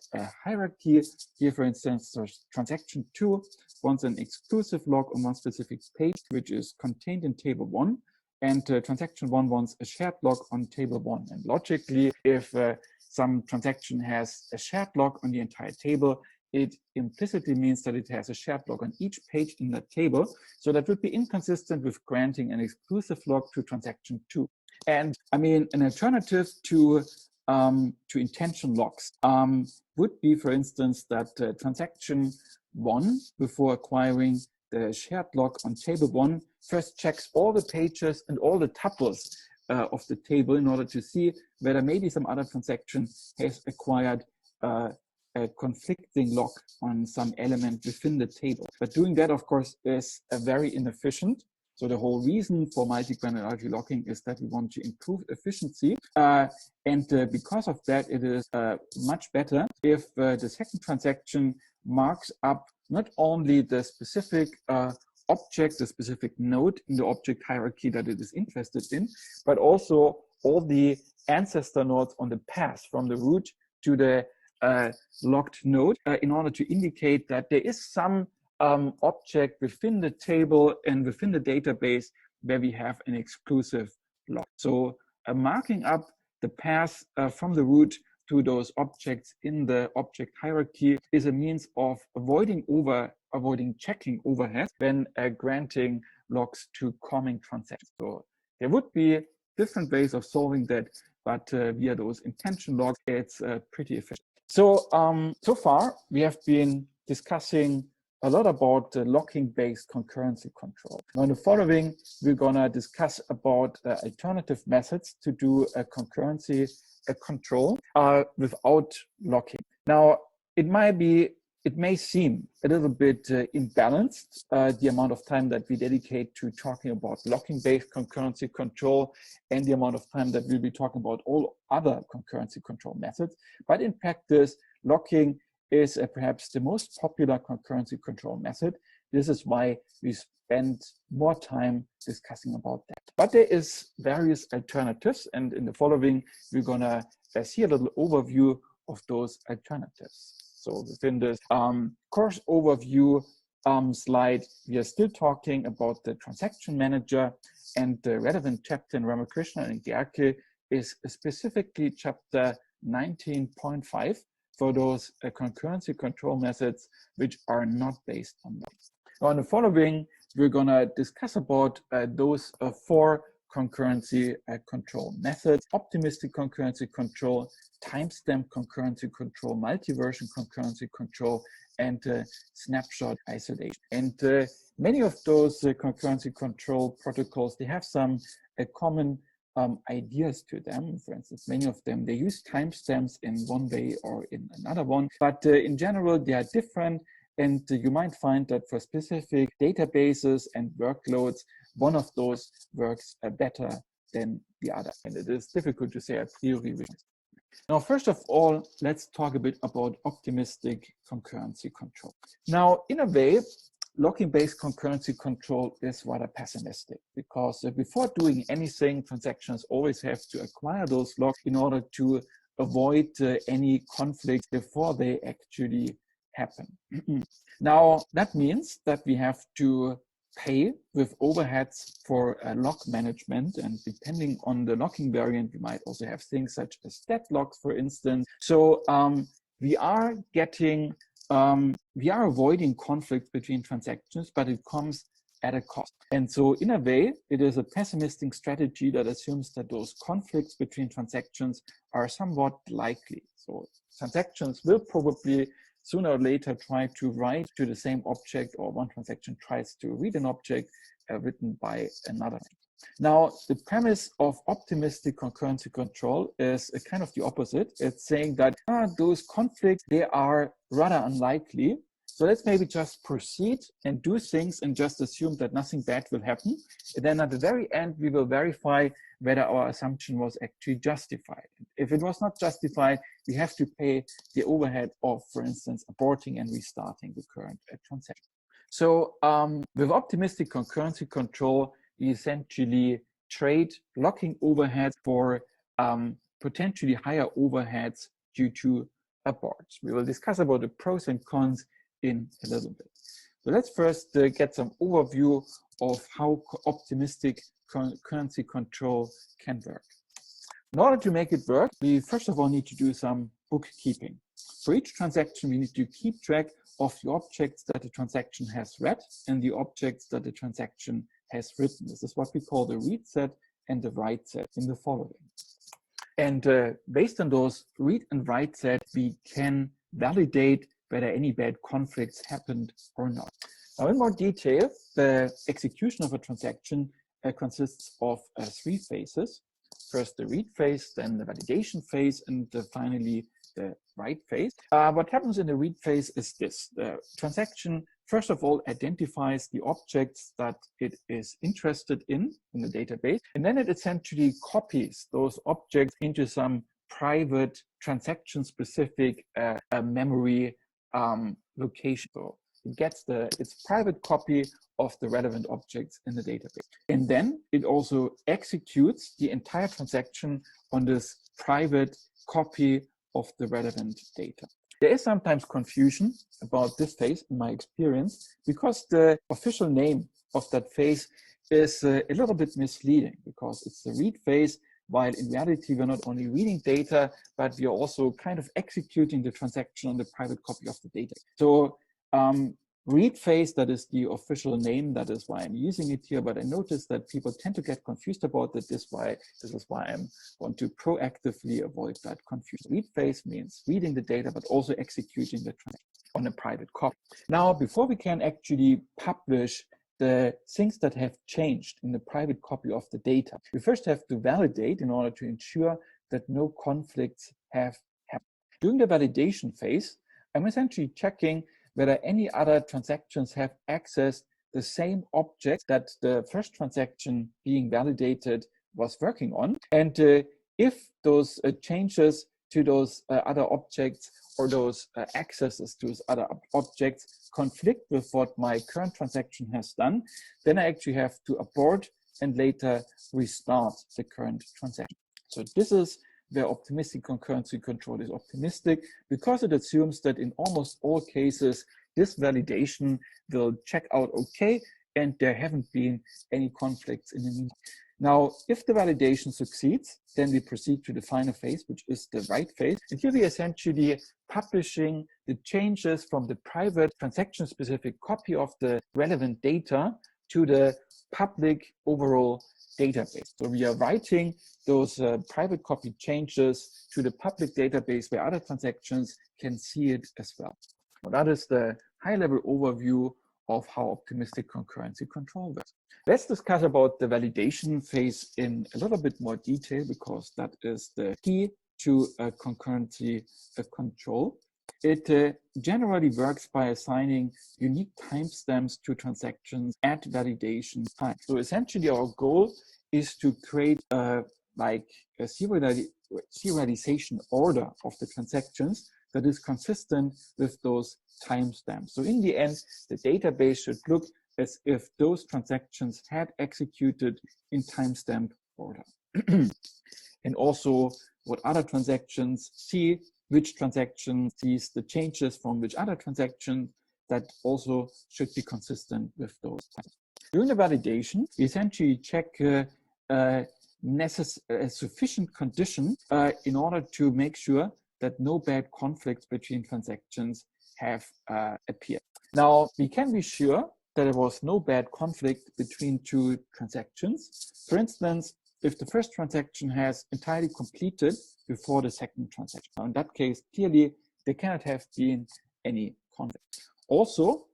hierarchy. Here, for instance, transaction 2 wants an exclusive lock on one specific page, which is contained in table 1. And transaction 1 wants a shared lock on table 1. And logically, if some transaction has a shared lock on the entire table, it implicitly means that it has a shared lock on each page in that table. So that would be inconsistent with granting an exclusive lock to transaction 2. And I mean, an alternative to intention locks would be, for instance, that transaction 1, before acquiring the shared lock on table 1, first checks all the pages and all the tuples of the table in order to see whether maybe some other transaction has acquired a conflicting lock on some element within the table. But doing that, of course, is very inefficient. So the whole reason for multi-granularity locking is that we want to improve efficiency. And because of that, it is much better if the second transaction marks up not only the specific object, the specific node in the object hierarchy that it is interested in, but also all the ancestor nodes on the path from the root to the locked node in order to indicate that there is some object within the table and within the database where we have an exclusive log. So marking up the path from the root to those objects in the object hierarchy is a means of avoiding checking overhead when granting logs to coming transactions. So there would be different ways of solving that, but via those intention logs, it's pretty efficient. So, so far we have been discussing a lot about locking-based concurrency control. Now, in the following, we're gonna discuss about alternative methods to do a concurrency control without locking. Now, it may seem a little bit imbalanced, the amount of time that we dedicate to talking about locking-based concurrency control and the amount of time that we'll be talking about all other concurrency control methods. But in practice, locking is perhaps the most popular concurrency control method. This is why we spend more time discussing about that. But there is various alternatives, and in the following, we're gonna see a little overview of those alternatives. So within this course overview slide, we are still talking about the transaction manager, and the relevant chapter in Ramakrishna and Gerke is specifically chapter 19.5 for those concurrency control methods which are not based on that. Now, in the following, we're gonna discuss about those 4 concurrency control methods: optimistic concurrency control, timestamp concurrency control, multi-version concurrency control, and snapshot isolation. And many of those concurrency control protocols, they have some common ideas to them. For instance, many of them, they use timestamps in one way or in another one, but in general, they are different. And you might find that for specific databases and workloads, one of those works better than the other. And it is difficult to say a priori. Now, first of all, let's talk a bit about optimistic concurrency control. Now, in a way, locking-based concurrency control is rather pessimistic, because before doing anything, transactions always have to acquire those logs in order to avoid any conflicts before they actually happen. Now, that means that we have to pay with overheads for log management, and depending on the locking variant, we might also have things such as stat logs, for instance. So we are avoiding conflicts between transactions, but it comes at a cost. And so in a way, it is a pessimistic strategy that assumes that those conflicts between transactions are somewhat likely. So transactions will probably sooner or later try to write to the same object, or one transaction tries to read an object written by another. Now, the premise of optimistic concurrency control is kind of the opposite. It's saying that those conflicts, they are rather unlikely. So let's maybe just proceed and do things and just assume that nothing bad will happen. And then at the very end, we will verify whether our assumption was actually justified. If it was not justified, we have to pay the overhead of, for instance, aborting and restarting the current transaction. So with optimistic concurrency control, we essentially trade locking overheads for potentially higher overheads due to aborts. We will discuss about the pros and cons in a little bit. So let's first get some overview of how optimistic concurrency control can work. In order to make it work, we first of all need to do some bookkeeping. For each transaction, we need to keep track of the objects that the transaction has read and the objects that the transaction has written. This is what we call the read set and the write set in the following. And based on those read and write sets, we can validate whether any bad conflicts happened or not. Now, in more detail, the execution of a transaction consists of 3 phases. First, the read phase, then the validation phase, and finally, the write phase. What happens in the read phase is this. The transaction, first of all, identifies the objects that it is interested in the database, and then it essentially copies those objects into some private transaction-specific memory location. So it gets its private copy of the relevant objects in the database. And then it also executes the entire transaction on this private copy of the relevant data. There is sometimes confusion about this phase in my experience because the official name of that phase is a little bit misleading because it's the read phase, while in reality we're not only reading data, but we are also kind of executing the transaction on the private copy of the data. So read phase, that is the official name, that is why I'm using it here, but I noticed that people tend to get confused about that. This is why I want to proactively avoid that confusion. Read phase means reading the data, but also executing the transaction on a private copy. Now, before we can actually publish the things that have changed in the private copy of the data, we first have to validate in order to ensure that no conflicts have happened. During the validation phase, I'm essentially checking whether any other transactions have accessed the same object that the first transaction being validated was working on. And if those changes to those other objects or those accesses to those other objects conflict with what my current transaction has done, then I actually have to abort and later restart the current transaction. So this is where optimistic concurrency control is optimistic, because it assumes that in almost all cases, this validation will check out okay, and there haven't been any conflicts in the meantime. Now, if the validation succeeds, then we proceed to the final phase, which is the write phase. And here we essentially publishing the changes from the private transaction-specific copy of the relevant data to the public overall database. So we are writing those private copy changes to the public database where other transactions can see it as well. Well, that is the high-level overview of how optimistic concurrency control works. Let's discuss about the validation phase in a little bit more detail, because that is the key to concurrency control. It generally works by assigning unique timestamps to transactions at validation time. So essentially our goal is to create a serialization order of the transactions that is consistent with those timestamps. So in the end, the database should look as if those transactions had executed in timestamp order. And also what other transactions see, which transaction sees the changes from which other transaction, that also should be consistent with those times. During the validation, we essentially check sufficient condition in order to make sure that no bad conflicts between transactions have appeared. Now, we can be sure that there was no bad conflict between two transactions. For instance, if the first transaction has entirely completed before the second transaction. Now, in that case, clearly, there cannot have been any conflict. Also,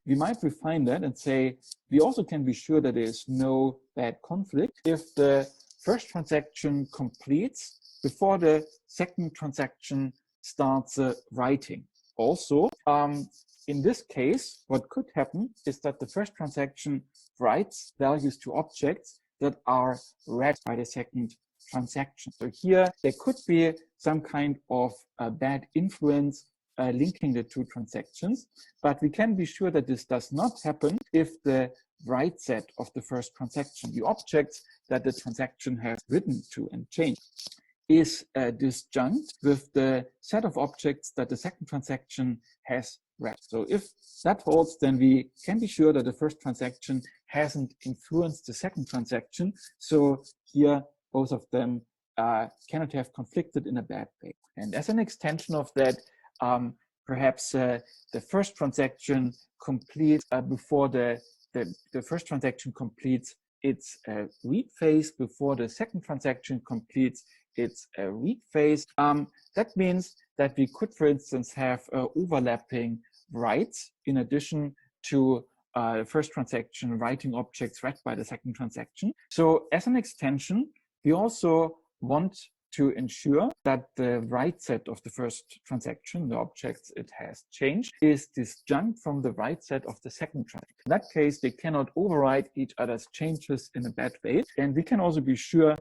we might refine that and say, we also can be sure that there is no bad conflict if the first transaction completes before the second transaction starts writing. Also, in this case, what could happen is that the first transaction writes values to objects that are read by the second transaction. So here, there could be some kind of bad influence linking the two transactions, but we can be sure that this does not happen if the write set of the first transaction, the objects that the transaction has written to and changed, is disjunct with the set of objects that the second transaction has read. So if that holds, then we can be sure that the first transaction hasn't influenced the second transaction. So here, both of them cannot have conflicted in a bad way. And as an extension of that, perhaps the first transaction completes before the first transaction completes its read phase before the second transaction completes its read phase. That means that we could, for instance, have overlapping writes in addition to the first transaction writing objects read by the second transaction. So as an extension, we also want to ensure that the write set of the first transaction, the objects it has changed, is disjunct from the write set of the second transaction. In that case, they cannot override each other's changes in a bad way. And we can also be sure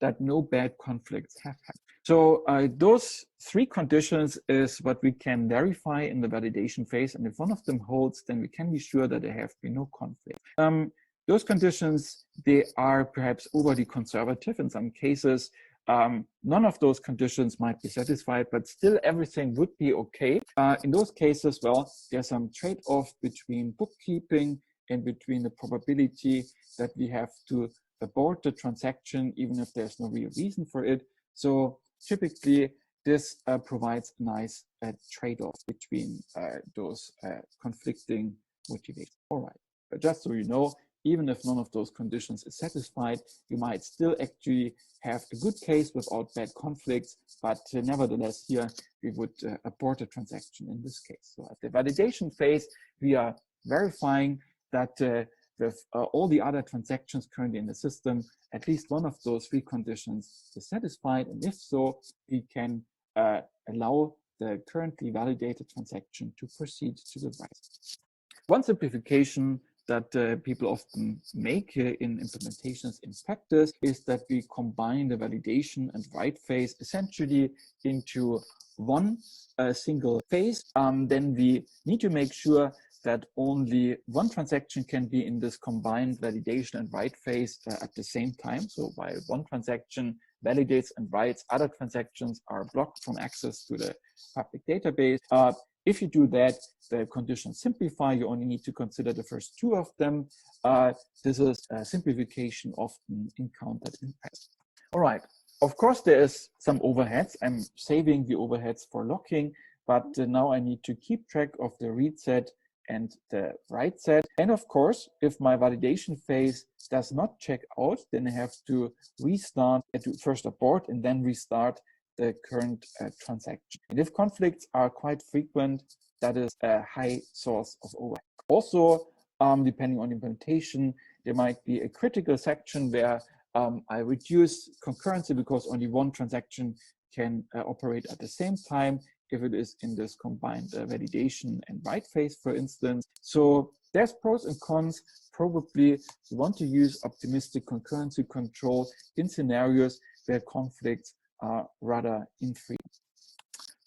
that no bad conflicts have happened. So those three conditions is what we can verify in the validation phase. And if one of them holds, then we can be sure that there have been no conflict. Those conditions, they are perhaps overly conservative in some cases. none of those conditions might be satisfied, but still everything would be okay. In those cases, well, there's some trade-off between bookkeeping and between the probability that we have to abort the transaction, even if there's no real reason for it. So typically, this provides a nice trade-off between those conflicting motivations. All right, but just so you know, even if none of those conditions is satisfied, you might still actually have a good case without bad conflicts, but nevertheless here we would abort a transaction in this case. So at the validation phase, we are verifying that with all the other transactions currently in the system, at least one of those three conditions is satisfied, and if so, we can allow the currently validated transaction to proceed to the right. One simplification that people often make in implementations in practice is that we combine the validation and write phase essentially into one single phase. Then we need to make sure that only one transaction can be in this combined validation and write phase at the same time. So while one transaction validates and writes, other transactions are blocked from access to the public database. If you do that, the conditions simplify. You only need to consider the first two of them. This is a simplification often encountered in practice. All right. Of course, there is some overheads. I'm saving the overheads for locking, but now I need to keep track of the read set and the write set. And of course, if my validation phase does not check out, then I have to restart, to first abort and then restart the current transaction. And if conflicts are quite frequent, that is a high source of overhead. Also, depending on implementation, there might be a critical section where I reduce concurrency because only one transaction can operate at the same time, if it is in this combined validation and write phase, for instance. So there's pros and cons. Probably you want to use optimistic concurrency control in scenarios where conflicts are rather infrequent.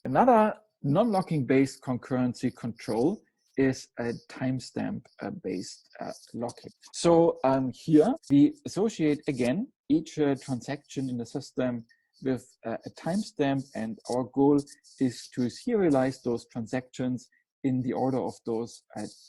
Another non-locking based concurrency control is a timestamp based locking. So here we associate again each transaction in the system with a timestamp, and our goal is to serialize those transactions in the order of those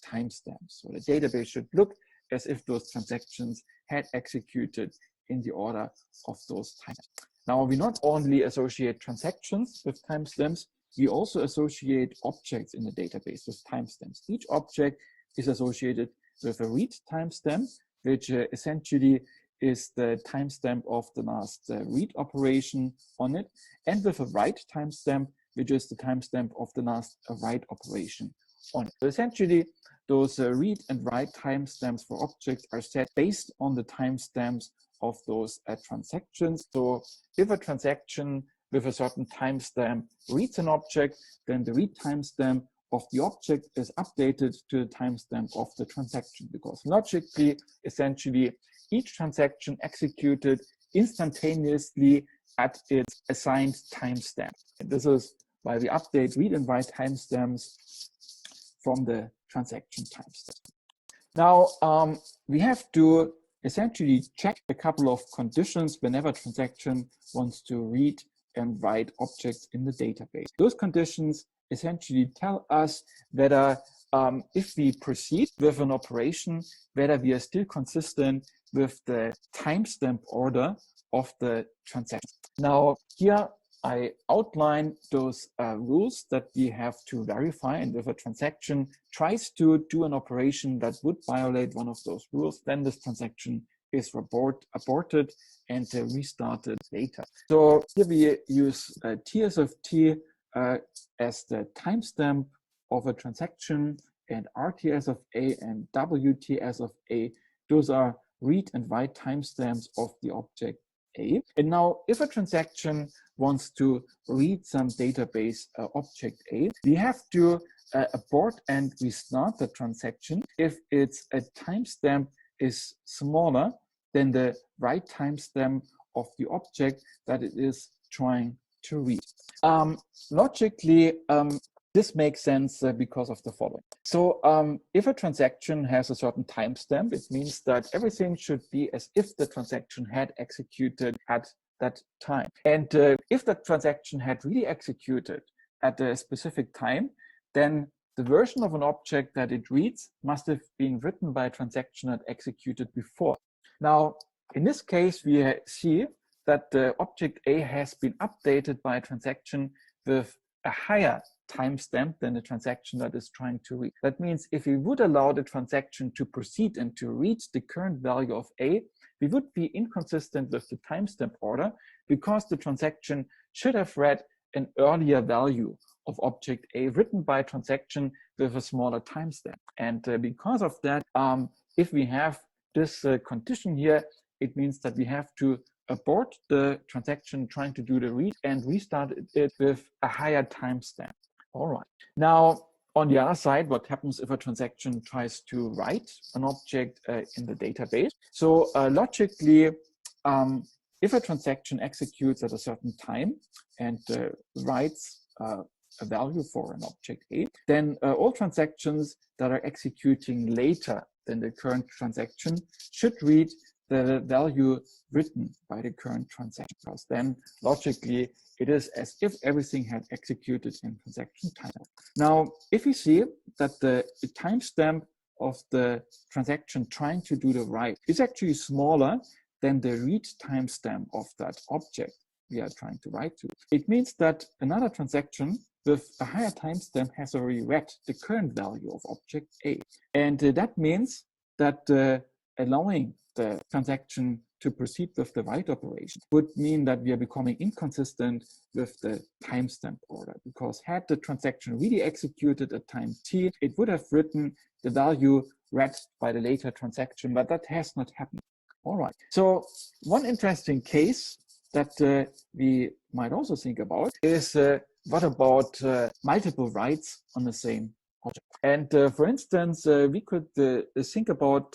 timestamps. So the database should look as if those transactions had executed in the order of those timestamps. Now, we not only associate transactions with timestamps, we also associate objects in the database with timestamps. Each object is associated with a read timestamp, which essentially is the timestamp of the last read operation on it, and with a write timestamp, which is the timestamp of the last write operation on it. So essentially, those read and write timestamps for objects are set based on the timestamps of those transactions. So if a transaction with a certain timestamp reads an object, then the read timestamp of the object is updated to the timestamp of the transaction, because logically, essentially, each transaction executed instantaneously at its assigned timestamp. And this is why we update read and write timestamps from the transaction timestamp. Now, we have to essentially check a couple of conditions whenever a transaction wants to read and write objects in the database. Those conditions essentially tell us whether if we proceed with an operation, whether we are still consistent with the timestamp order of the transaction. Now, here I outline those rules that we have to verify, and if a transaction tries to do an operation that would violate one of those rules, then this transaction is aborted and restarted later. So here we use TS of T as the timestamp of a transaction, and RTS of A and WTS of A, those are read and write timestamps of the object A. And now if a transaction wants to read some database object A, we have to abort and restart the transaction if its timestamp is smaller than the write timestamp of the object that it is trying to read. Logically, this makes sense because of the following. So if a transaction has a certain timestamp, it means that everything should be as if the transaction had executed at that time. And if that transaction had really executed at a specific time, then the version of an object that it reads must have been written by a transaction that executed before. Now, in this case, we see that the object A has been updated by a transaction with a higher timestamp than the transaction that is trying to read. That means if we would allow the transaction to proceed and to read the current value of A, we would be inconsistent with the timestamp order because the transaction should have read an earlier value of object A written by a transaction with a smaller timestamp. And because of that, if we have this condition here, it means that we have to abort the transaction trying to do the read and restart it with a higher timestamp. All right. Now, on the other side, what happens if a transaction tries to write an object in the database? So logically, if a transaction executes at a certain time and writes a value for an object A, then all transactions that are executing later than the current transaction should read the value written by the current transaction, because then logically it is as if everything had executed in transaction time. Now, if we see that the timestamp of the transaction trying to do the write is actually smaller than the read timestamp of that object we are trying to write to, it means that another transaction with a higher timestamp has already read the current value of object A. And that means that allowing the transaction to proceed with the write operation would mean that we are becoming inconsistent with the timestamp order, because had the transaction really executed at time t, it would have written the value read by the later transaction, but that has not happened. All right. So one interesting case that we might also think about is what about multiple writes on the same object? And for instance, we could think about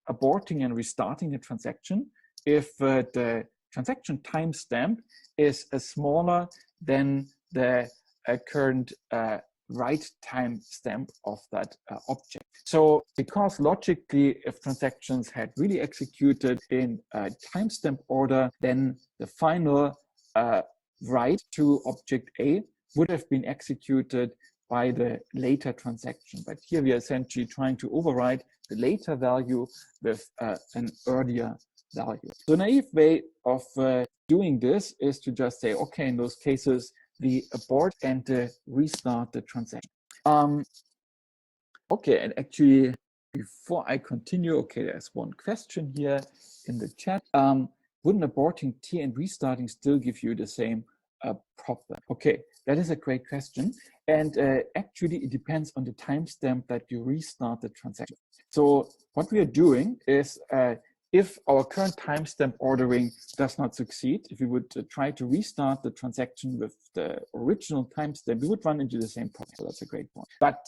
aborting and restarting a transaction if the transaction timestamp is smaller than the current write timestamp of that object. So because logically, if transactions had really executed in a timestamp order, then the final write to object A would have been executed by the later transaction. But here we are essentially trying to override the later value with an earlier value. So a naive way of doing this is to just say, okay, in those cases, we abort and restart the transaction. Okay, and actually, before I continue, okay, there's one question here in the chat. Wouldn't aborting T and restarting still give you the same problem? Okay, that is a great question. And actually, it depends on the timestamp that you restart the transaction. So what we are doing is if our current timestamp ordering does not succeed, if we would try to restart the transaction with the original timestamp, we would run into the same problem. So that's a great point. But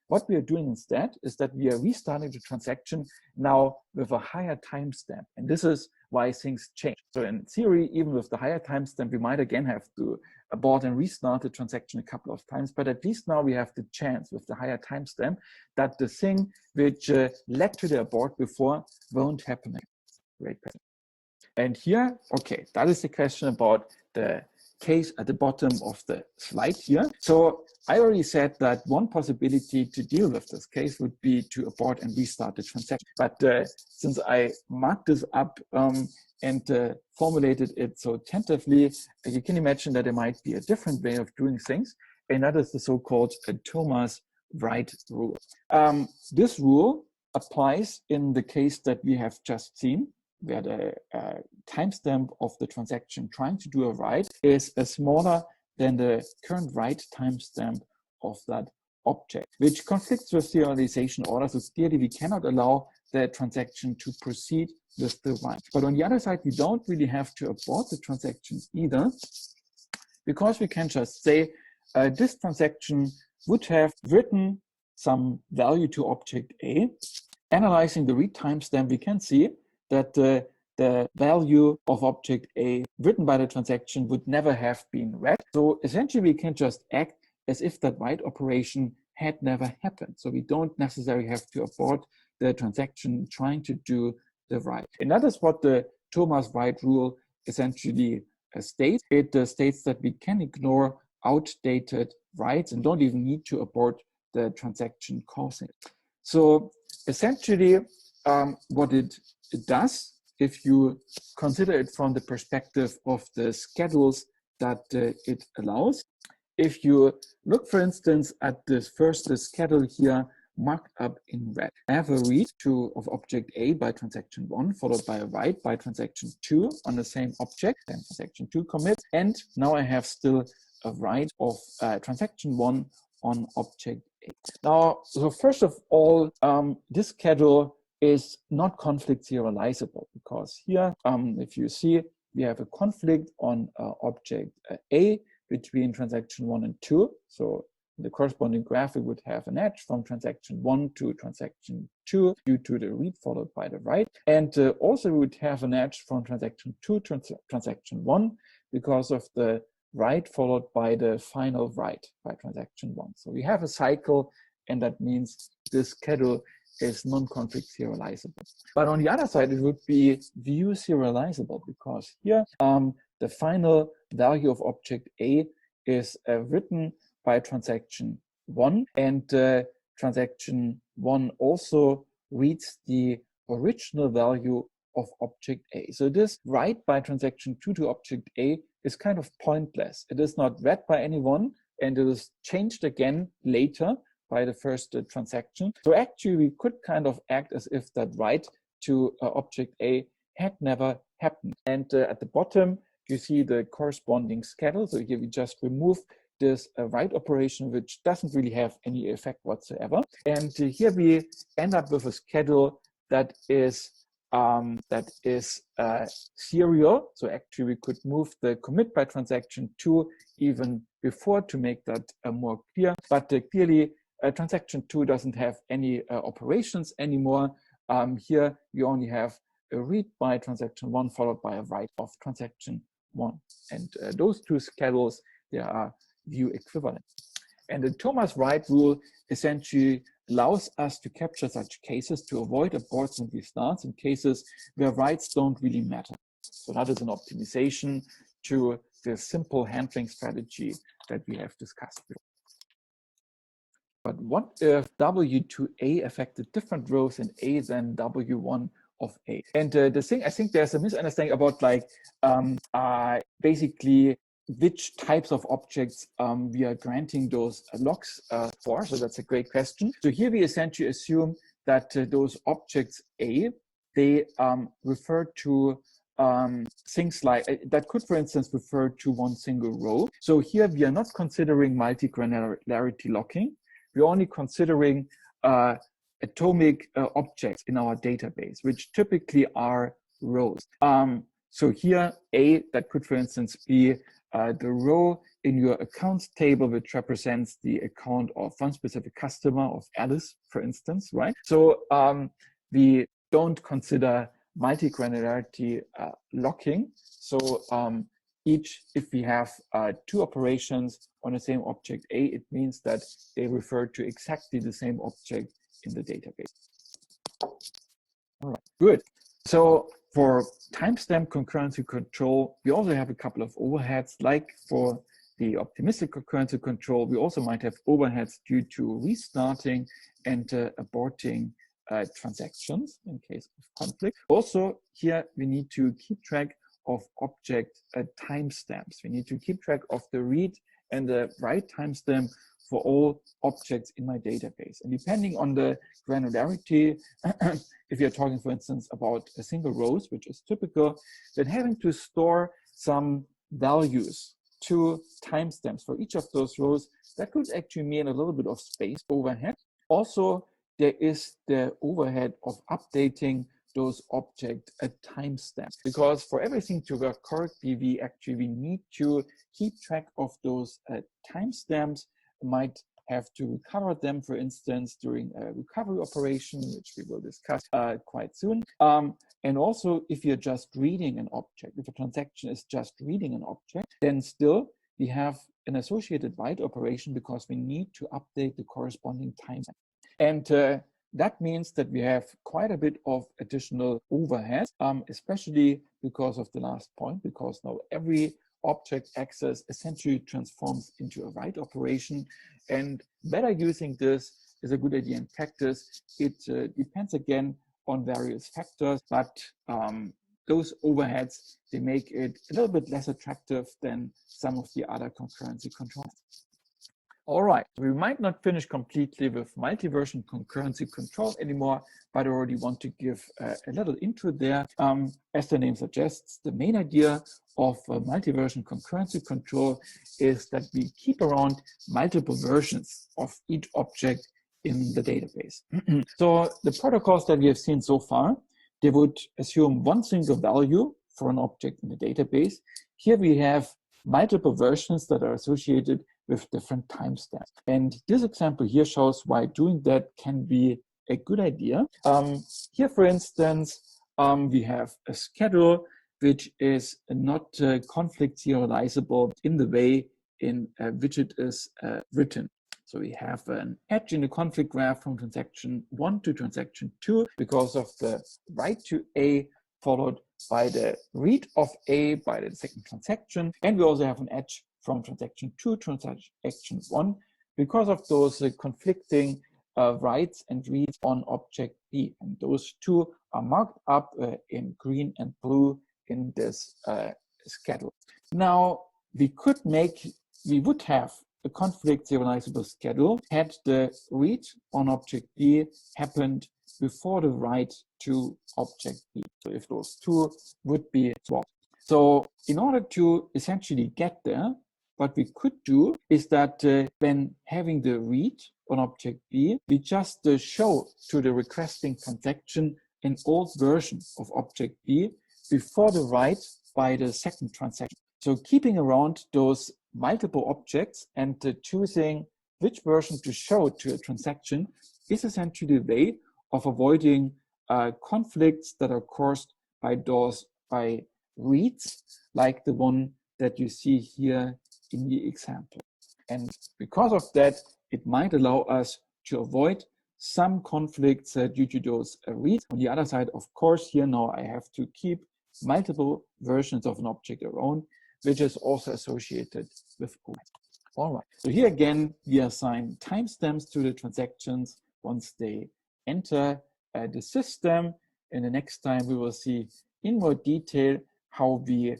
what we are doing instead is that we are restarting the transaction now with a higher timestamp. And this is why things change. So in theory, even with the higher timestamp, we might again have to abort and restart the transaction a couple of times, but at least now we have the chance with the higher timestamp that the thing which led to the abort before won't happen again. Great question. And here, okay, that is the question about the case at the bottom of the slide here. So I already said that one possibility to deal with this case would be to abort and restart the transaction. But since I marked this up and formulated it so tentatively, you can imagine that there might be a different way of doing things, and that is the so-called Thomas write rule. This rule applies in the case that we have just seen, where the timestamp of the transaction trying to do a write is smaller than the current write timestamp of that object, which conflicts with the serialization order. So clearly, we cannot allow the transaction to proceed with the write. But on the other side, we don't really have to abort the transaction either, because we can just say this transaction would have written some value to object A. Analyzing the read timestamp, we can see that the value of object A written by the transaction would never have been read. So essentially, we can just act as if that write operation had never happened. So we don't necessarily have to abort the transaction trying to do the write. And that is what the Thomas write rule essentially states. It states that we can ignore outdated writes and don't even need to abort the transaction causing it. So essentially, what it does, if you consider it from the perspective of the schedules that it allows, if you look, for instance, at this first schedule here, marked up in red. I have a read of object A by transaction 1, followed by a write by transaction 2 on the same object, then transaction 2 commits, and now I have still a write of transaction 1 on object A. Now, so first of all, this schedule is not conflict serializable, because here, if you see, we have a conflict on object A between transaction 1 and 2. So the corresponding graph, it would have an edge from transaction 1 to transaction 2 due to the read followed by the write. And also we would have an edge from transaction 2 to transaction 1 because of the write followed by the final write by transaction 1. So we have a cycle, and that means this schedule is non-conflict serializable. But on the other side, it would be view serializable, because here the final value of object A is written by transaction 1, and transaction 1 also reads the original value of object A. So this write by transaction 2 to object A is kind of pointless. It is not read by anyone, and it is changed again later by the first transaction. So actually we could kind of act as if that write to object A had never happened. And at the bottom, you see the corresponding schedule. So here we just remove this write operation, which doesn't really have any effect whatsoever. And here we end up with a schedule that is serial. So actually we could move the commit by transaction 2 even before to make that more clear. But clearly transaction 2 doesn't have any operations anymore. Here you only have a read by transaction 1 followed by a write of transaction 1. And those two schedules, they are view equivalent. And the Thomas write rule essentially allows us to capture such cases to avoid aborts and restarts in cases where writes don't really matter. So that is an optimization to the simple handling strategy that we have discussed before. But what if W2A affected different rows in A than W1 of A? And the thing, I think there's a misunderstanding about like basically which types of objects we are granting those locks for. So that's a great question. So here we essentially assume that those objects A, they refer to things like, that could, for instance, refer to one single row. So here we are not considering multi-granularity locking. We're only considering atomic objects in our database, which typically are rows. So here, A, that could, for instance, be the row in your accounts table, which represents the account of one specific customer, of Alice, for instance, right? So we don't consider multi-granularity locking. So if we have two operations on the same object A, it means that they refer to exactly the same object in the database. All right, good. So for timestamp concurrency control, we also have a couple of overheads. Like for the optimistic concurrency control, we also might have overheads due to restarting and aborting transactions in case of conflict. Also, here we need to keep track of object timestamps. We need to keep track of the read and the write timestamp for all objects in my database. And depending on the granularity, if you're talking, for instance, about a single rows, which is typical, then having to store some values to timestamps for each of those rows, that could actually mean a little bit of space overhead. Also, there is the overhead of updating those object timestamps, because for everything to work correctly, we need to keep track of those timestamps. Might have to recover them, for instance, during a recovery operation, which we will discuss quite soon. And also, if you're just reading an object, if a transaction is just reading an object, then still we have an associated write operation because we need to update the corresponding timestamp. And that means that we have quite a bit of additional overhead, especially because of the last point, because now every object access essentially transforms into a write operation. And better using this is a good idea in practice. It depends again on various factors, but those overheads, they make it a little bit less attractive than some of the other concurrency controls. All right, we might not finish completely with multi-version concurrency control anymore, but I already want to give a little intro there. As the name suggests, the main idea of multi-version concurrency control is that we keep around multiple versions of each object in the database. So the protocols that we have seen so far, they would assume one single value for an object in the database. Here we have multiple versions that are associated with different timestamps. And this example here shows why doing that can be a good idea. Here, for instance, we have a schedule which is not conflict serializable in the way in which it is written. So we have an edge in the conflict graph from transaction 1 to transaction 2 because of the write to A followed by the read of A by the second transaction. And we also have an edge from transaction 2 to transaction 1 because of those conflicting writes and reads on object B. And those two are marked up in green and blue in this schedule. Now, we would have a conflict serializable schedule had the read on object B happened before the write to object B. So if those two would be swapped. So in order to essentially get there, what we could do is that when having the read on object B, we just show to the requesting transaction an old version of object B before the write by the second transaction. So keeping around those multiple objects and choosing which version to show to a transaction is essentially the way of avoiding conflicts that are caused by reads, like the one that you see here in the example. And because of that, it might allow us to avoid some conflicts due to those reads. On the other side, of course, here now I have to keep multiple versions of an object around, which is also associated with overhead. All right, so here again, we assign timestamps to the transactions once they enter the system. And the next time we will see in more detail how we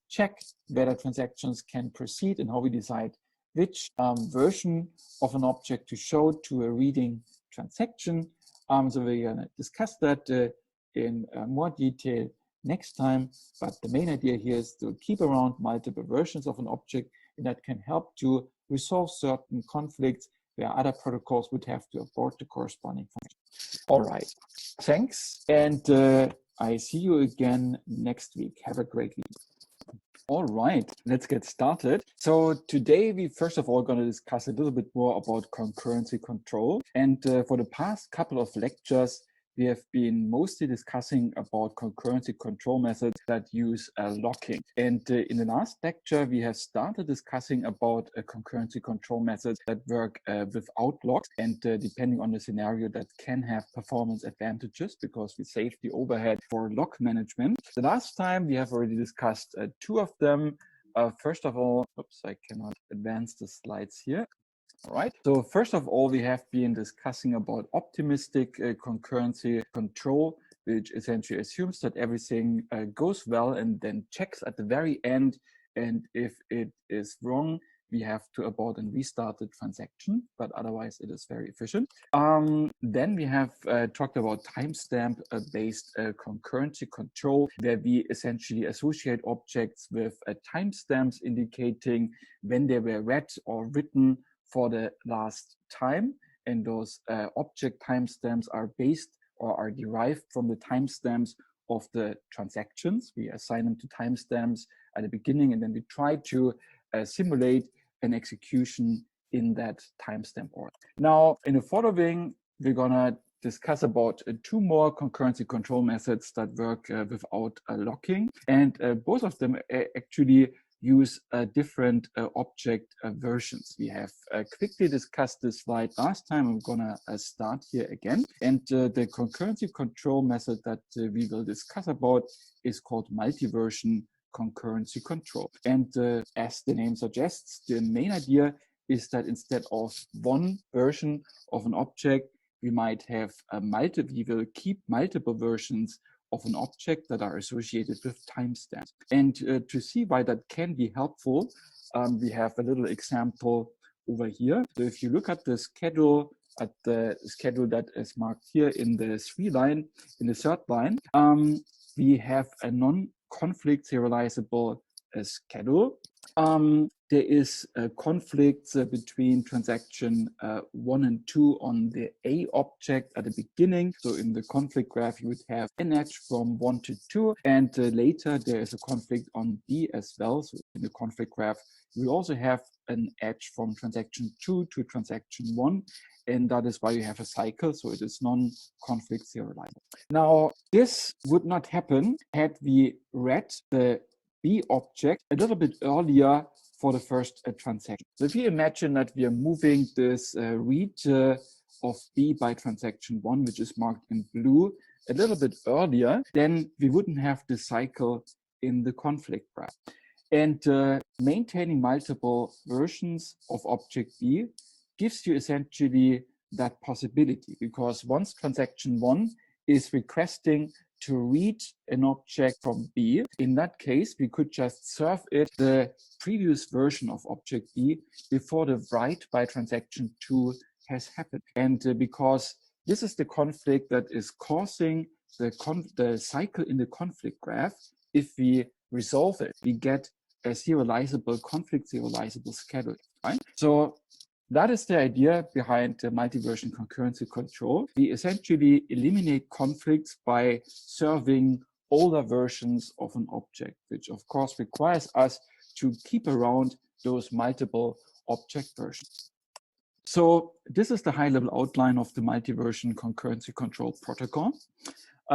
check whether transactions can proceed and how we decide which version of an object to show to a reading transaction. So we're going to discuss that in more detail next time. But the main idea here is to keep around multiple versions of an object, and that can help to resolve certain conflicts where other protocols would have to abort the corresponding function. All right, thanks. And I see you again next week. Have a great week. All right, let's get started. So today we first of all going to discuss a little bit more about concurrency control. And for the past couple of lectures, we have been mostly discussing about concurrency control methods that use locking. And in the last lecture, we have started discussing about concurrency control methods that work without locks. And depending on the scenario, that can have performance advantages because we save the overhead for lock management. The last time we have already discussed two of them. First of all, oops, I cannot advance the slides here. All right, so first of all, we have been discussing about optimistic concurrency control, which essentially assumes that everything goes well and then checks at the very end. And if it is wrong, we have to abort and restart the transaction, but otherwise it is very efficient. Then we have talked about timestamp-based concurrency control, where we essentially associate objects with timestamps indicating when they were read or written for the last time, and those object timestamps are based or are derived from the timestamps of the transactions. We assign them to timestamps at the beginning, and then we try to simulate an execution in that timestamp order. Now, in the following, we're gonna discuss about two more concurrency control methods that work without locking, and both of them actually use different object versions. We have quickly discussed this slide last time. I'm gonna start here again. And the concurrency control method that we will discuss about is called multi-version concurrency control. And as the name suggests, the main idea is that instead of one version of an object, we might have we will keep multiple versions of an object that are associated with timestamps. And to see why that can be helpful, we have a little example over here. So if you look at the schedule that is marked here in the third line, we have a non-conflict serializable schedule. There is conflicts between transaction 1 and 2 on the A object at the beginning. So in the conflict graph, you would have an edge from 1 to 2, and later there is a conflict on B as well. So in the conflict graph, we also have an edge from transaction 2 to transaction 1, and that is why you have a cycle. So it is non-conflict serializable. Now, this would not happen had we read the B object a little bit earlier for the first transaction. So if you imagine that we are moving this read of B by transaction 1, which is marked in blue, a little bit earlier, then we wouldn't have the cycle in the conflict graph. And maintaining multiple versions of object B gives you essentially that possibility, because once transaction 1 is requesting to read an object from B, in that case, we could just serve it the previous version of object B before the write by transaction 2 has happened. And because this is the conflict that is causing the cycle in the conflict graph, if we resolve it, we get a serializable, conflict serializable schedule, right? So that is the idea behind the multi-version concurrency control. We essentially eliminate conflicts by serving older versions of an object, which of course requires us to keep around those multiple object versions. So this is the high-level outline of the multi-version concurrency control protocol.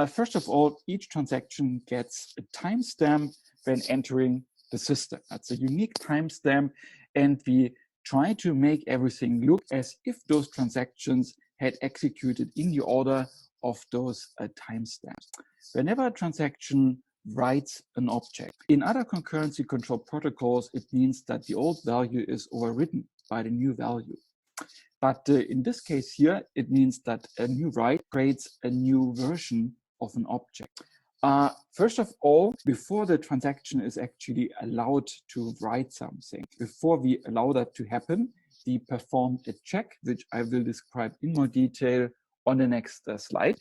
First of all, each transaction gets a timestamp when entering the system. That's a unique timestamp, and we try to make everything look as if those transactions had executed in the order of those timestamps. Whenever a transaction writes an object, in other concurrency control protocols, it means that the old value is overwritten by the new value. But in this case here, it means that a new write creates a new version of an object. First of all, before the transaction is actually allowed to write something, before we allow that to happen, we perform a check, which I will describe in more detail on the next slide.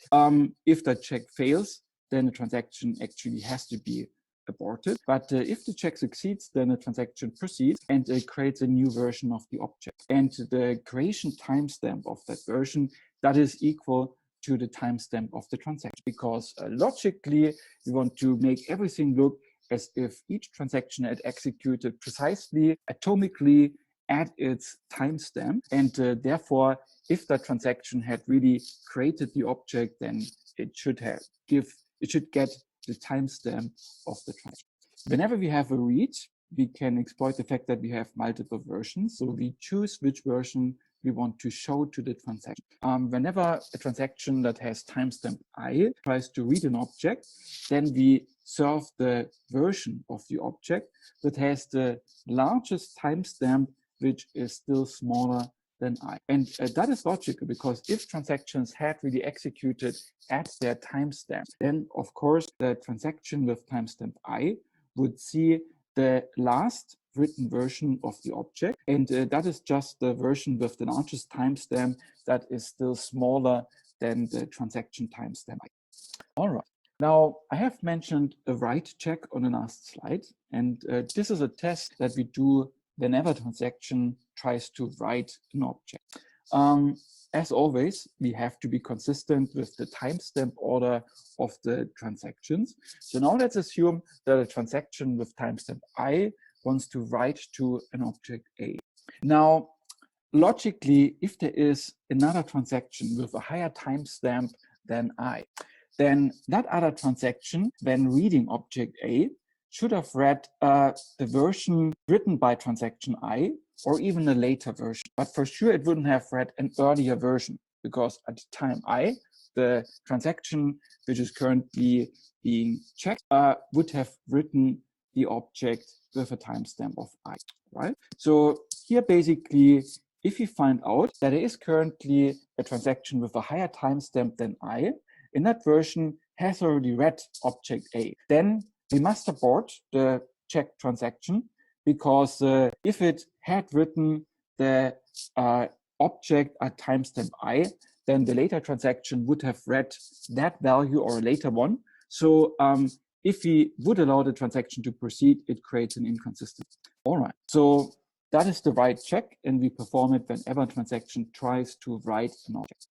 If the check fails, then the transaction actually has to be aborted. But if the check succeeds, then the transaction proceeds and creates a new version of the object. And the creation timestamp of that version, that is equal to the timestamp of the transaction, because logically we want to make everything look as if each transaction had executed precisely, atomically at its timestamp, and therefore, if that transaction had really created the object, then it should get the timestamp of the transaction. Whenever we have a read, we can exploit the fact that we have multiple versions, so we choose which version we want to show to the transaction. Whenever a transaction that has timestamp I tries to read an object, then we serve the version of the object that has the largest timestamp, which is still smaller than I. And that is logical, because if transactions had really executed at their timestamp, then of course the transaction with timestamp I would see the last written version of the object, and that is just the version with the largest timestamp that is still smaller than the transaction timestamp. All right. Now, I have mentioned a write check on the last slide, and this is a test that we do whenever a transaction tries to write an object. As always, we have to be consistent with the timestamp order of the transactions. So now let's assume that a transaction with timestamp I wants to write to an object A. Now, logically, if there is another transaction with a higher timestamp than I, then that other transaction, when reading object A, should have read the version written by transaction I, or even a later version. But for sure, it wouldn't have read an earlier version, because at time I, the transaction which is currently being checked would have written the object with a timestamp of I, right? So here, basically, if we find out that there is currently a transaction with a higher timestamp than I, in that version has already read object A, then we must abort the checked transaction, because if it had written the object at timestamp I, then the later transaction would have read that value or a later one. So if we would allow the transaction to proceed, it creates an inconsistency. All right, so that is the write check, and we perform it whenever a transaction tries to write an object.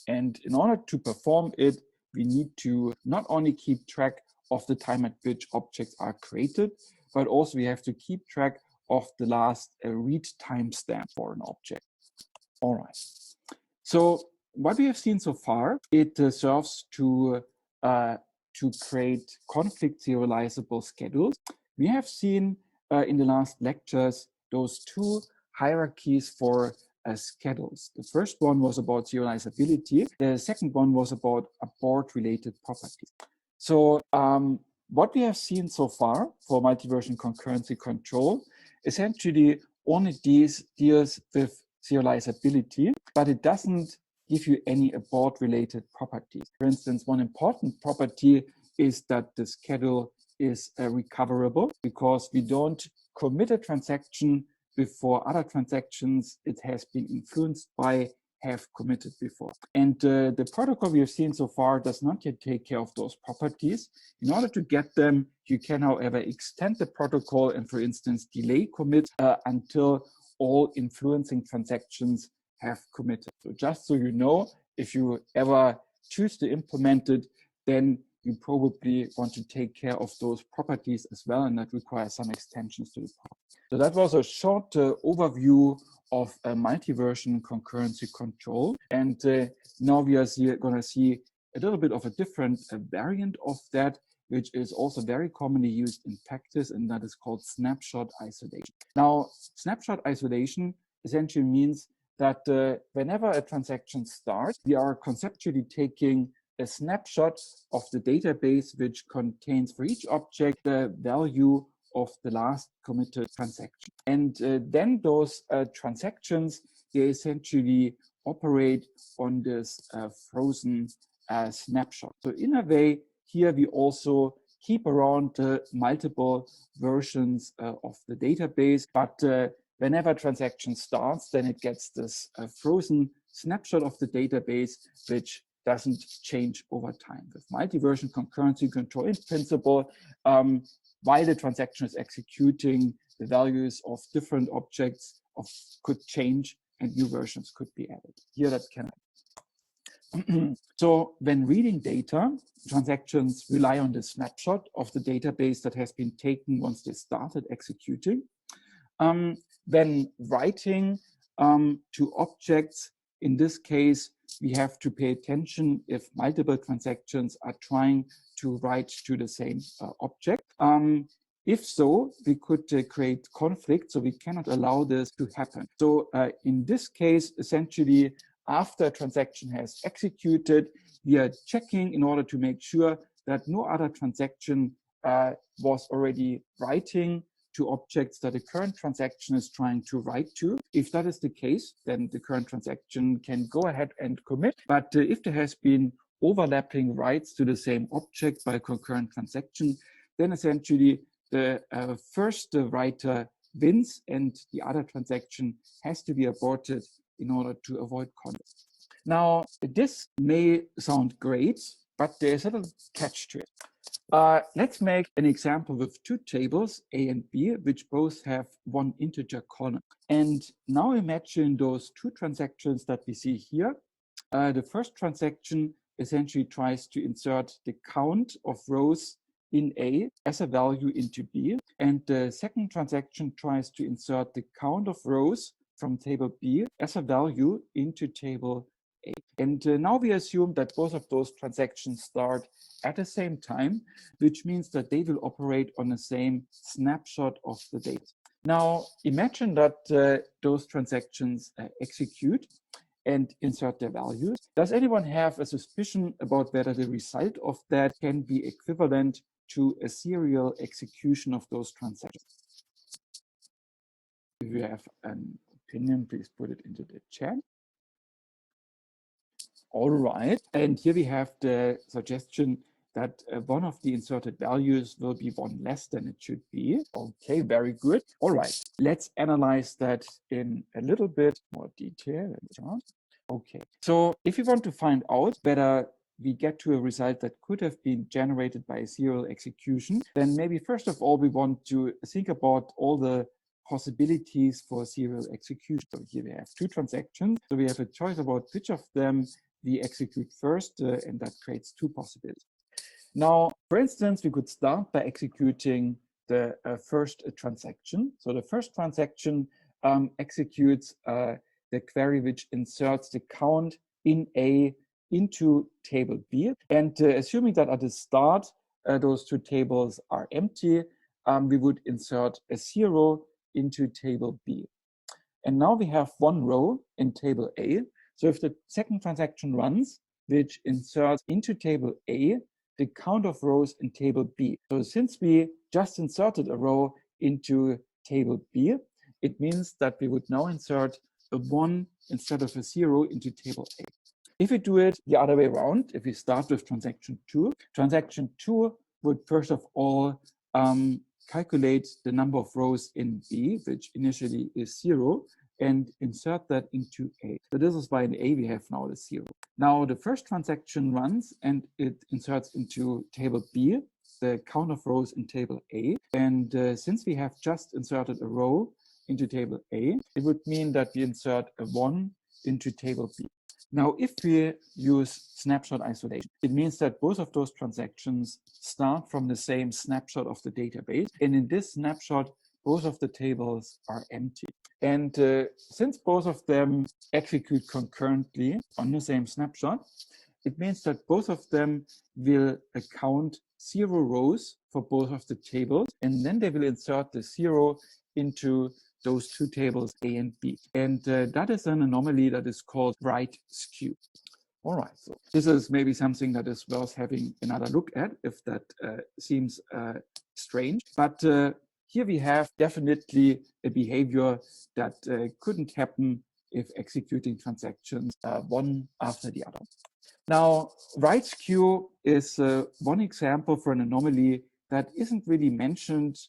And in order to perform it, we need to not only keep track of the time at which objects are created, but also we have to keep track of the last read timestamp for an object. All right. So what we have seen so far, it serves to create conflict serializable schedules. We have seen in the last lectures those two hierarchies for schedules. The first one was about serializability. The second one was about abort-related properties. So what we have seen so far for multi-version concurrency control essentially only deals with serializability, but it doesn't give you any abort-related properties. For instance, one important property is that the schedule is recoverable, because we don't commit a transaction before other transactions it has been influenced by have committed before. And the protocol we have seen so far does not yet take care of those properties. In order to get them, you can, however, extend the protocol and, for instance, delay commit until all influencing transactions have committed. So just so you know, if you ever choose to implement it, then you probably want to take care of those properties as well, and that requires some extensions to the protocol. So that was a short overview of multi-version concurrency control. And now we are going to see a little bit of a different variant of that, which is also very commonly used in practice, and that is called snapshot isolation. Now, snapshot isolation essentially means that whenever a transaction starts, we are conceptually taking a snapshot of the database, which contains for each object the value of the last committed transaction. And then those transactions, they essentially operate on this frozen snapshot. So in a way, here we also keep around multiple versions of the database, but whenever a transaction starts, then it gets this frozen snapshot of the database, which doesn't change over time. With multi-version concurrency control in principle, while the transaction is executing, the values of different objects could change and new versions could be added. Here that can happen. So when reading data, transactions rely on the snapshot of the database that has been taken once they started executing. When writing to objects, in this case, we have to pay attention if multiple transactions are trying to write to the same object. If so, we could create conflict, so we cannot allow this to happen. So in this case, essentially, after a transaction has executed, we are checking in order to make sure that no other transaction was already writing to objects that the current transaction is trying to write to. If that is the case, then the current transaction can go ahead and commit. But if there has been overlapping writes to the same object by a concurrent transaction, then essentially the first writer wins and the other transaction has to be aborted in order to avoid conflict. Now, this may sound great, but there's a little catch to it. Let's make an example with two tables, A and B, which both have one integer column. And now imagine those two transactions that we see here. The first transaction essentially tries to insert the count of rows in A as a value into B. And the second transaction tries to insert the count of rows from table B as a value into table A. And now we assume that both of those transactions start at the same time, which means that they will operate on the same snapshot of the data. Now, imagine that those transactions execute and insert their values. Does anyone have a suspicion about whether the result of that can be equivalent to a serial execution of those transactions? If you have an opinion, please put it into the chat. All right, and here we have the suggestion that one of the inserted values will be one less than it should be. Okay, very good. All right, let's analyze that in a little bit more detail. Okay, so if you want to find out whether we get to a result that could have been generated by a serial execution, then maybe first of all, we want to think about all the possibilities for serial execution. So here we have two transactions. So we have a choice about which of them we execute first, and that creates two possibilities. Now, for instance, we could start by executing the first transaction. So the first transaction executes the query which inserts the count in A into table B. And assuming that at the start, those two tables are empty, we would insert a 0 into table B. And now we have one row in table A. So if the second transaction runs, which inserts into table A the count of rows in table B. So since we just inserted a row into table B, it means that we would now insert a 1 instead of a 0 into table A. If we do it the other way around, if we start with transaction 2 would first of all calculate the number of rows in B, which initially is 0, and insert that into A. So this is why in A we have now the 0. Now the first transaction runs and it inserts into table B the count of rows in table A. And since we have just inserted a row into table A, it would mean that we insert a 1 into table B. Now, if we use snapshot isolation, it means that both of those transactions start from the same snapshot of the database. And in this snapshot, both of the tables are empty. And since both of them execute concurrently on the same snapshot, it means that both of them will account 0 rows for both of the tables, and then they will insert the 0 into those two tables, A and B. And that is an anomaly that is called right skew. All right, so this is maybe something that is worth having another look at if that seems strange. But here we have definitely a behavior that couldn't happen if executing transactions one after the other. Now, right skew is one example for an anomaly that isn't really mentioned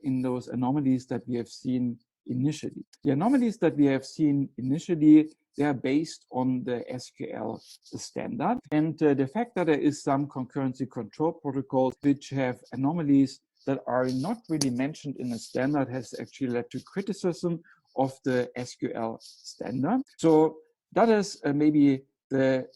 in those anomalies that we have seen initially. The anomalies that we have seen initially, they are based on the SQL standard. And the fact that there is some concurrency control protocols which have anomalies that are not really mentioned in the standard has actually led to criticism of the SQL standard. So that is maybe the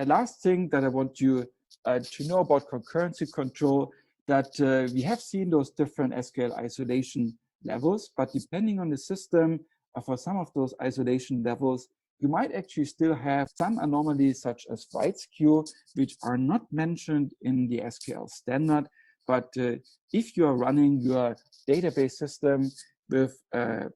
last thing that I want you to know about concurrency control, that we have seen those different SQL isolation levels, but depending on the system, for some of those isolation levels, you might actually still have some anomalies such as right skew, which are not mentioned in the SQL standard. But if you are running your database system with an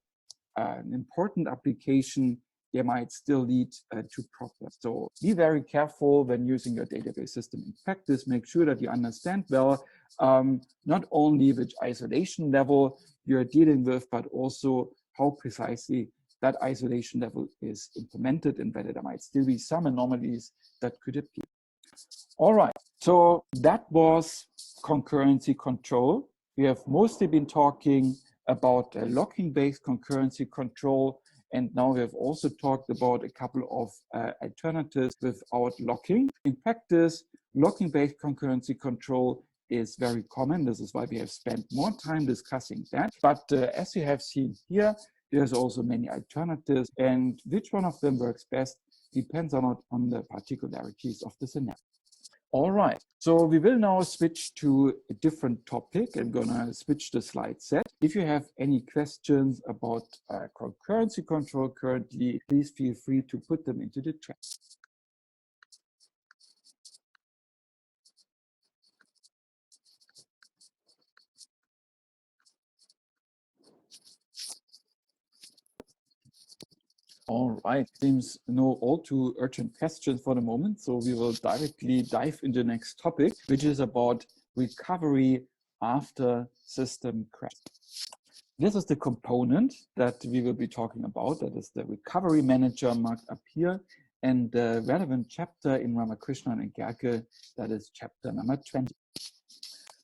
important application, they might still lead to problems. So be very careful when using your database system in practice. Make sure that you understand well not only which isolation level you're dealing with, but also how precisely that isolation level is implemented and whether there might still be some anomalies that could appear. All right, so that was concurrency control. We have mostly been talking about locking-based concurrency control, and now we have also talked about a couple of alternatives without locking. In practice, locking-based concurrency control is very common. This is why we have spent more time discussing that. But as you have seen here, there's also many alternatives, and which one of them works best depends on the particularities of the scenario. All right, so we will now switch to a different topic. I'm gonna switch the slide set. If you have any questions about concurrency control currently, please feel free to put them into the chat. All right, seems no all too urgent questions for the moment, so we will directly dive into the next topic, which is about recovery after system crash. This is the component that we will be talking about. That is the recovery manager marked up here, and the relevant chapter in Ramakrishnan and Gerke, that is chapter number 20.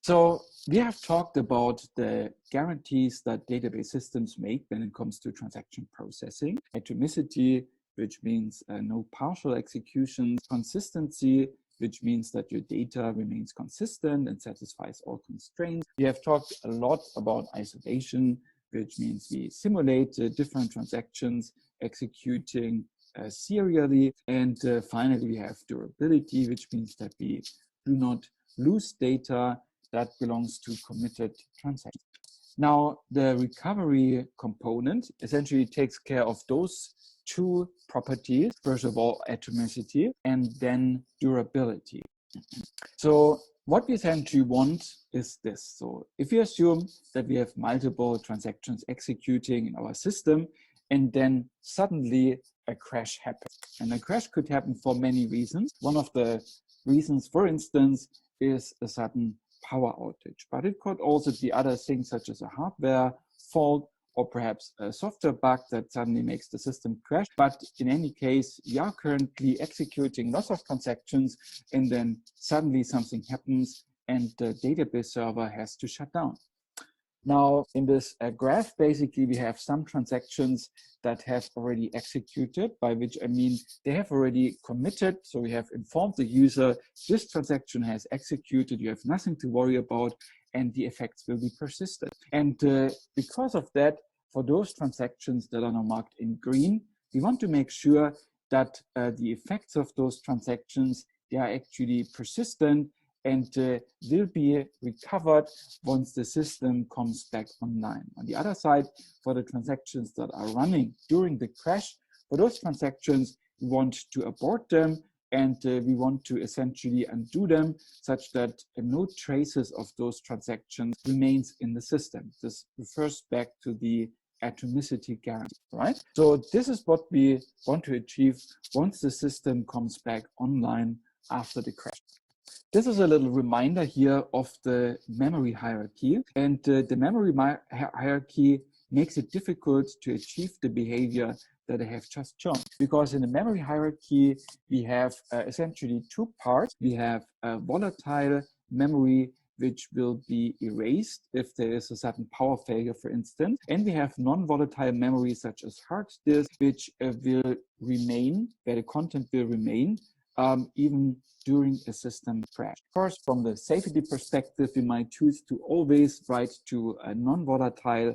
So we have talked about the guarantees that database systems make when it comes to transaction processing, atomicity, which means no partial executions, consistency, which means that your data remains consistent and satisfies all constraints. We have talked a lot about isolation, which means we simulate different transactions executing serially. And finally, we have durability, which means that we do not lose data that belongs to committed transactions. Now, the recovery component essentially takes care of those two properties. First of all, atomicity, and then durability. So what we essentially want is this. So if we assume that we have multiple transactions executing in our system, and then suddenly a crash happens. And a crash could happen for many reasons. One of the reasons, for instance, is a sudden power outage, but it could also be other things such as a hardware fault or perhaps a software bug that suddenly makes the system crash. But in any case, we are currently executing lots of transactions, and then suddenly something happens and the database server has to shut down. Now, in this graph, basically, we have some transactions that have already executed, by which I mean they have already committed. So we have informed the user, this transaction has executed, you have nothing to worry about, and the effects will be persistent. And because of that, for those transactions that are now marked in green, we want to make sure that the effects of those transactions, they are actually persistent and will be recovered once the system comes back online. On the other side, for the transactions that are running during the crash, for those transactions, we want to abort them and we want to essentially undo them such that no traces of those transactions remains in the system. This refers back to the atomicity guarantee, right? So this is what we want to achieve once the system comes back online after the crash. This is a little reminder here of the memory hierarchy, and the memory hierarchy makes it difficult to achieve the behavior that I have just shown. Because in the memory hierarchy, we have essentially two parts. We have a volatile memory, which will be erased if there is a sudden power failure, for instance. And we have non-volatile memory, such as hard disk, which will remain, where the content will remain, even during a system crash. Of course, from the safety perspective, we might choose to always write to a non-volatile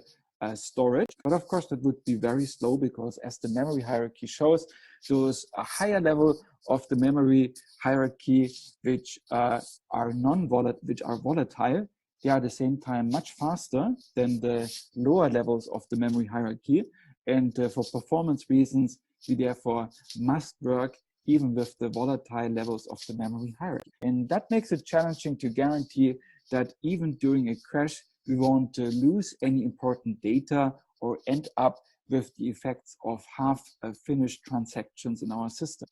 storage. But of course, that would be very slow because as the memory hierarchy shows, those a higher level of the memory hierarchy, which are volatile, they are at the same time much faster than the lower levels of the memory hierarchy. And for performance reasons, we therefore must work even with the volatile levels of the memory hierarchy. And that makes it challenging to guarantee that even during a crash, we won't lose any important data or end up with the effects of half-finished transactions in our system.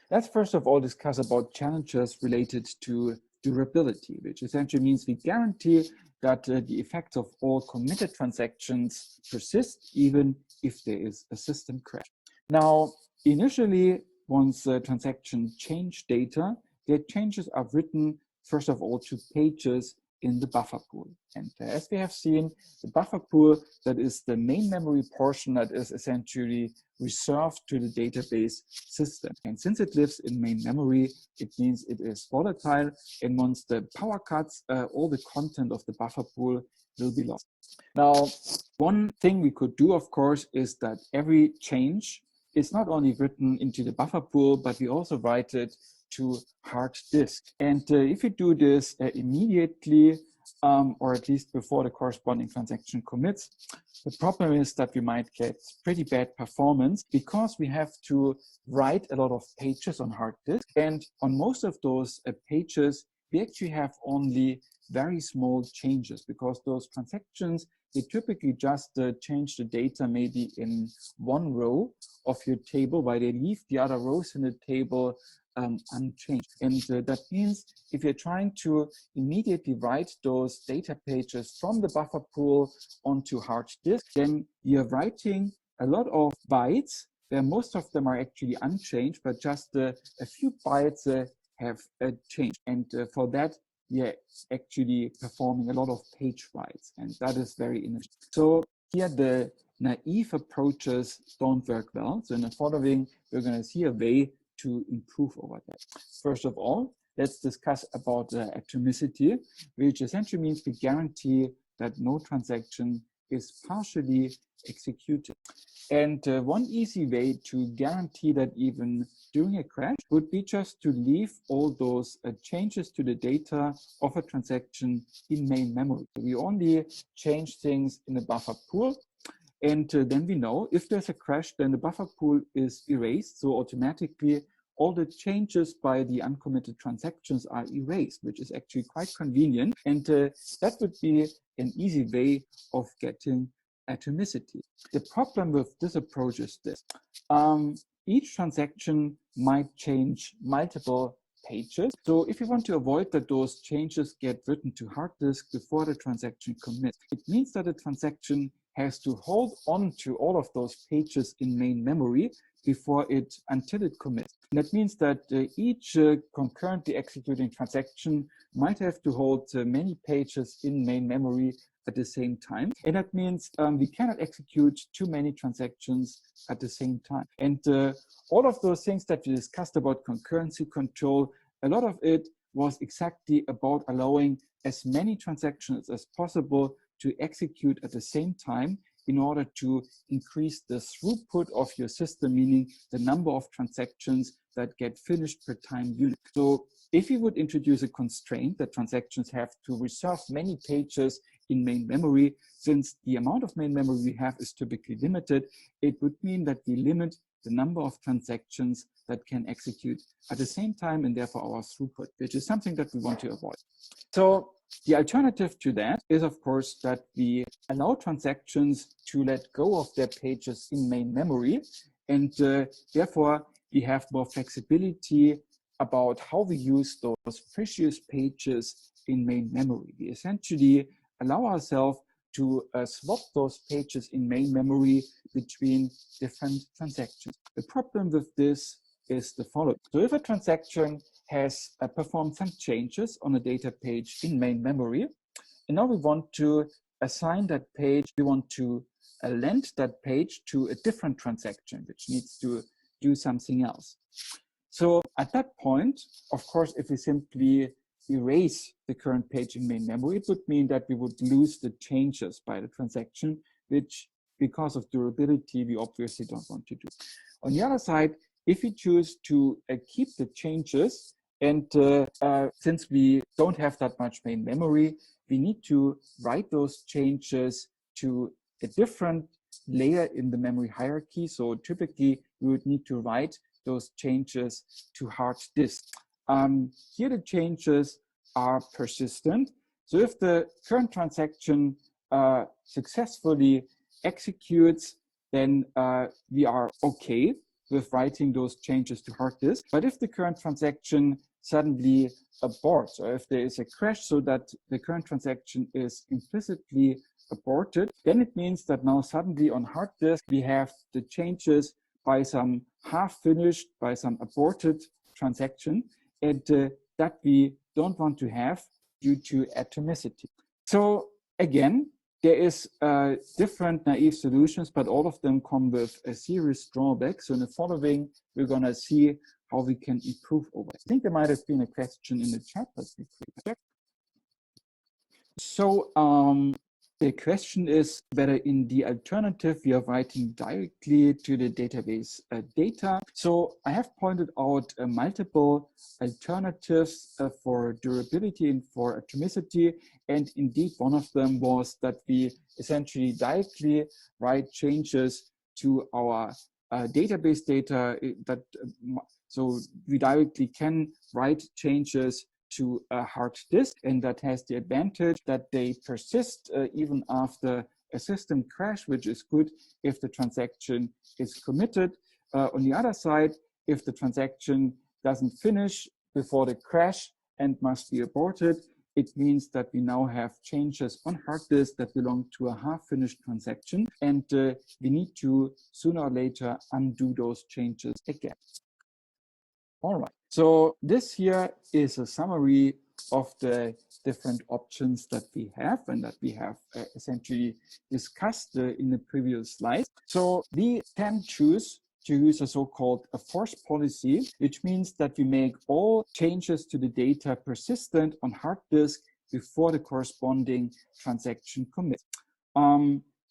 Let's first of all discuss about challenges related to durability, which essentially means we guarantee that the effects of all committed transactions persist even if there is a system crash. Now, initially, once the transaction change data, their changes are written, first of all, to pages in the buffer pool. And as we have seen, the buffer pool, that is the main memory portion that is essentially reserved to the database system. And since it lives in main memory, it means it is volatile. And once the power cuts, all the content of the buffer pool will be lost. Now, one thing we could do, of course, is that every change is not only written into the buffer pool, but we also write it to hard disk. And if you do this immediately, or at least before the corresponding transaction commits, the problem is that we might get pretty bad performance because we have to write a lot of pages on hard disk. And on most of those pages, we actually have only very small changes because those transactions, they typically just change the data maybe in one row of your table, while they leave the other rows in the table unchanged. And that means if you're trying to immediately write those data pages from the buffer pool onto hard disk, then you're writing a lot of bytes, where most of them are actually unchanged, but just a few bytes have changed. And for that, we are actually performing a lot of page writes, and that is very inefficient. So here the naive approaches don't work well. So in the following, we're going to see a way to improve over that. First of all, let's discuss about atomicity, which essentially means we guarantee that no transaction is partially executed. And one easy way to guarantee that even during a crash would be just to leave all those changes to the data of a transaction in main memory. We only change things in the buffer pool. And then we know if there's a crash, then the buffer pool is erased. So automatically all the changes by the uncommitted transactions are erased, which is actually quite convenient. And that would be an easy way of getting atomicity. The problem with this approach is this. Each transaction might change multiple pages. So if you want to avoid that those changes get written to hard disk before the transaction commits, it means that the transaction has to hold on to all of those pages in main memory until it commits. And that means that each concurrently executing transaction might have to hold many pages in main memory at the same time. And that means we cannot execute too many transactions at the same time. And all of those things that we discussed about concurrency control, a lot of it was exactly about allowing as many transactions as possible to execute at the same time in order to increase the throughput of your system, meaning the number of transactions that get finished per time unit. So if you would introduce a constraint that transactions have to reserve many pages in main memory, since the amount of main memory we have is typically limited, it would mean that we limit the number of transactions that can execute at the same time, and therefore our throughput, which is something that we want to avoid. So the alternative to that is, of course, that we allow transactions to let go of their pages in main memory, and therefore we have more flexibility about how we use those precious pages in main memory. We essentially allow ourselves to swap those pages in main memory between different transactions. The problem with this is the following. So if a transaction has performed some changes on a data page in main memory, and now we want to assign that page, we want to lend that page to a different transaction, which needs to do something else. So at that point, of course, if we simply erase the current page in main memory, it would mean that we would lose the changes by the transaction, which because of durability, we obviously don't want to do. On the other side, if we choose to keep the changes, and since we don't have that much main memory, we need to write those changes to a different layer in the memory hierarchy. So typically, we would need to write those changes to hard disk. Here the changes are persistent. So if the current transaction successfully executes, then we are okay with writing those changes to hard disk. But if the current transaction suddenly aborts, or if there is a crash so that the current transaction is implicitly aborted, then it means that now suddenly on hard disk, we have the changes by some half-finished, by some aborted transaction, and that we don't want to have due to atomicity. So again, there is different naive solutions, but all of them come with a serious drawback. So in the following, we're going to see how we can improve over it. I think there might have been a question in the chat. Let's be quick. So the question is whether in the alternative we are writing directly to the database data. So I have pointed out multiple alternatives for durability and for atomicity. And indeed, one of them was that we essentially directly write changes to our database data. So we directly can write changes to a hard disk, and that has the advantage that they persist even after a system crash, which is good if the transaction is committed. On the other side, if the transaction doesn't finish before the crash and must be aborted, it means that we now have changes on hard disk that belong to a half-finished transaction, and we need to sooner or later undo those changes again. All right, so this here is a summary of the different options that we have and that we have essentially discussed in the previous slide. So we can choose to use a so-called a force policy, which means that we make all changes to the data persistent on hard disk before the corresponding transaction commits.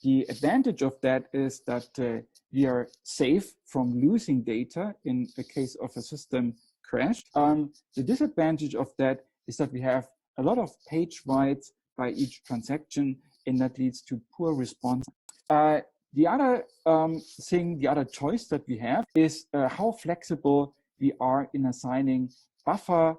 The advantage of that is that we are safe from losing data in the case of a system crash. The disadvantage of that is that we have a lot of page writes by each transaction, and that leads to poor response. The other the other choice that we have is how flexible we are in assigning buffer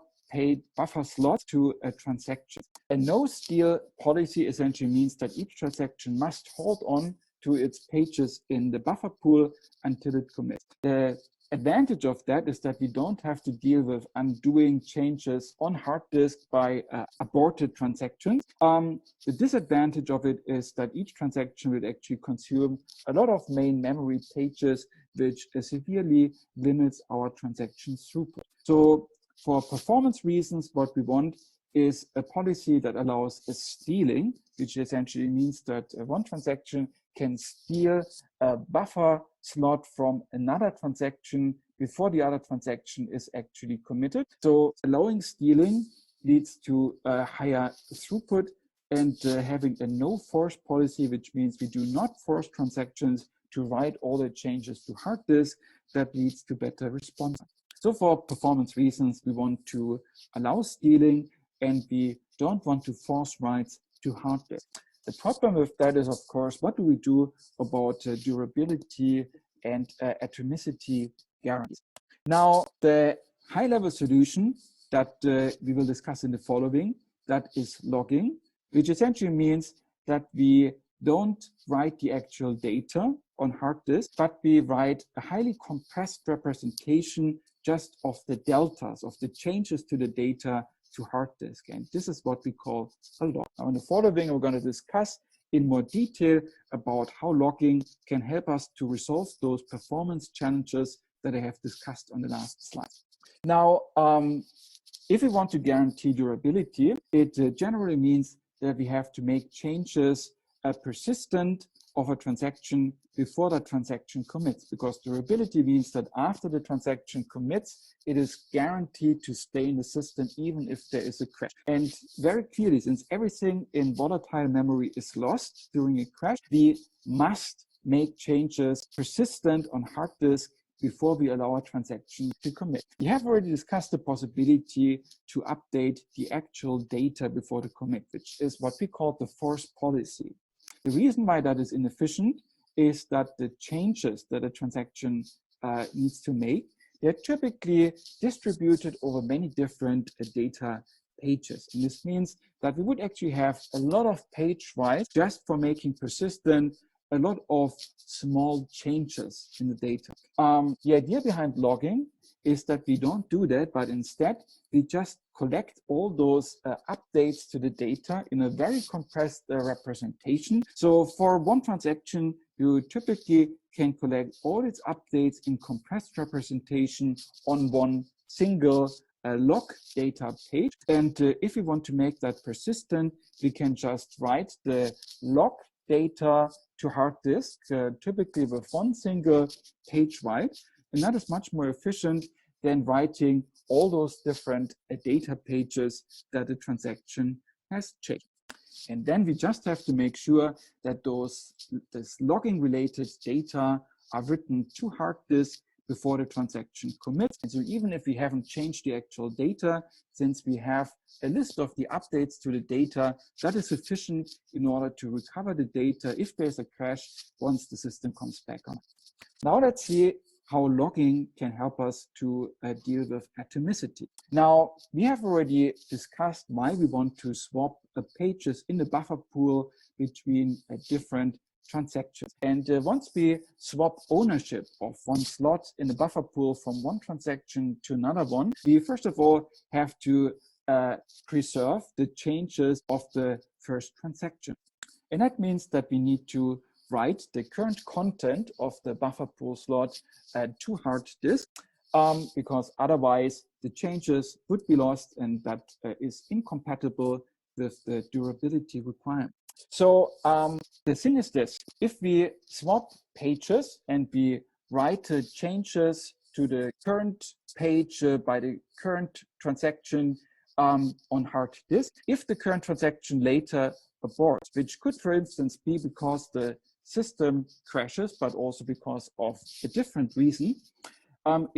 slots to a transaction. A no-steal policy essentially means that each transaction must hold on to its pages in the buffer pool until it commits. The advantage of that is that we don't have to deal with undoing changes on hard disk by aborted transactions. The disadvantage of it is that each transaction will actually consume a lot of main memory pages, which severely limits our transaction throughput. So for performance reasons, what we want is a policy that allows a stealing, which essentially means that one transaction can steal a buffer slot from another transaction before the other transaction is actually committed. So allowing stealing leads to a higher throughput, and having a no force policy, which means we do not force transactions to write all the changes to hard disk, that leads to better response. So for performance reasons, we want to allow stealing, and we don't want to force writes to hard disk. The problem with that is, of course, what do we do about durability and atomicity guarantees? Now, the high-level solution that we will discuss in the following, that is logging, which essentially means that we don't write the actual data on hard disk, but we write a highly compressed representation just of the deltas, of the changes to the data to hard disk. And this is what we call a log. Now, in the following, we're going to discuss in more detail about how logging can help us to resolve those performance challenges that I have discussed on the last slide. Now, if we want to guarantee durability, it generally means that we have to make changes persistent of a transaction before that transaction commits, because durability means that after the transaction commits, it is guaranteed to stay in the system even if there is a crash. And very clearly, since everything in volatile memory is lost during a crash, we must make changes persistent on hard disk before we allow a transaction to commit. We have already discussed the possibility to update the actual data before the commit, which is what we call the force policy. The reason why that is inefficient is that the changes that a transaction needs to make, they're typically distributed over many different data pages. And this means that we would actually have a lot of page writes just for making persistent a lot of small changes in the data. The idea behind logging is that we don't do that, but instead we just collect all those updates to the data in a very compressed representation. So for one transaction, you typically can collect all its updates in compressed representation on one single log data page. And if we want to make that persistent, we can just write the log data to hard disk, typically with one single page write. And that is much more efficient than writing all those different data pages that the transaction has changed. And then we just have to make sure that this logging related data are written to hard disk before the transaction commits. And so even if we haven't changed the actual data, since we have a list of the updates to the data, that is sufficient in order to recover the data if there's a crash once the system comes back on. Now let's see how logging can help us to deal with atomicity. Now, we have already discussed why we want to swap pages in the buffer pool between different transactions. And once we swap ownership of one slot in the buffer pool from one transaction to another one, we first of all have to preserve the changes of the first transaction. And that means that we need to write the current content of the buffer pool slot to hard disk, because otherwise the changes would be lost, and that is incompatible with the durability requirement. So the thing is this: if we swap pages and we write changes to the current page by the current transaction on hard disk, if the current transaction later aborts, which could, for instance, be because the system crashes, but also because of a different reason,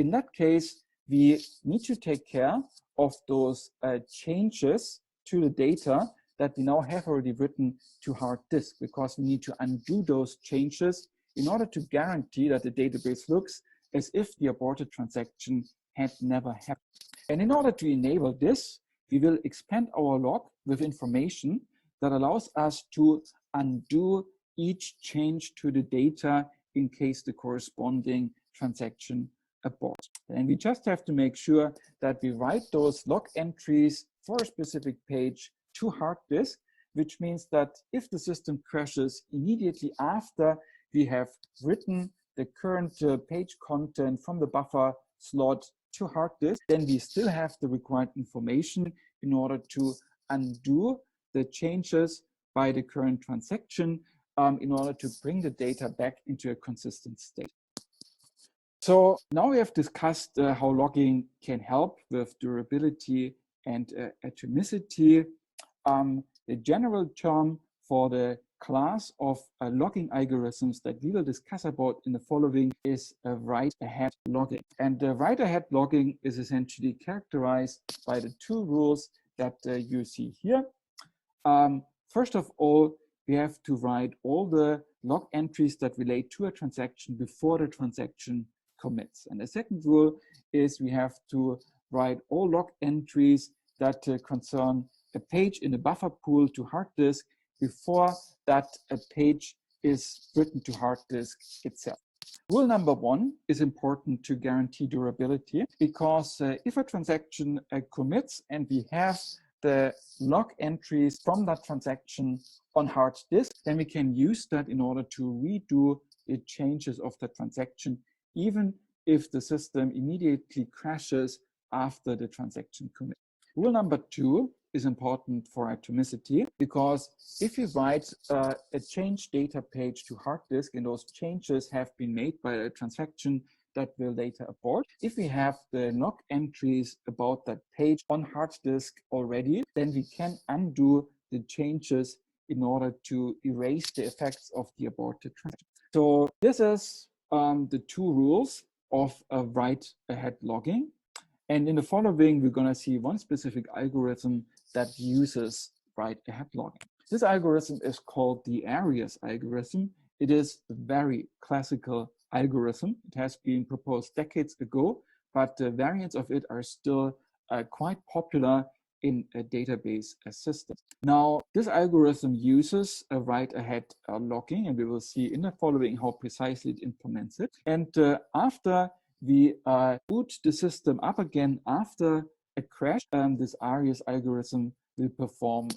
in that case, we need to take care of those changes to the data that we now have already written to hard disk, because we need to undo those changes in order to guarantee that the database looks as if the aborted transaction had never happened. And in order to enable this, we will expand our log with information that allows us to undo each change to the data in case the corresponding transaction aborts. And we just have to make sure that we write those log entries for a specific page to hard disk, which means that if the system crashes immediately after we have written the current page content from the buffer slot to hard disk, then we still have the required information in order to undo the changes by the current transaction in order to bring the data back into a consistent state. So now we have discussed how logging can help with durability and atomicity. The general term for the class of logging algorithms that we will discuss about in the following is write-ahead logging. And write-ahead logging is essentially characterized by the two rules that you see here. First of all, we have to write all the log entries that relate to a transaction before the transaction commits. And the second rule is we have to write all log entries that concern a page in a buffer pool to hard disk before that a page is written to hard disk itself. Rule number one is important to guarantee durability, because if a transaction commits and we have the log entries from that transaction on hard disk, then we can use that in order to redo the changes of the transaction, even if the system immediately crashes after the transaction commits. Rule number two is important for atomicity, because if you write a change data page to hard disk and those changes have been made by a transaction that will later abort, if we have the log entries about that page on hard disk already, then we can undo the changes in order to erase the effects of the aborted transaction. So this is the two rules of write-ahead logging. And in the following, we're going to see one specific algorithm that uses write-ahead logging. This algorithm is called the Arias algorithm. It is a very classical algorithm. It has been proposed decades ago, but variants of it are still quite popular in a database system. Now, this algorithm uses a write-ahead logging, and we will see in the following how precisely it implements it. And after we boot the system up again after a crash, this Arias algorithm will perform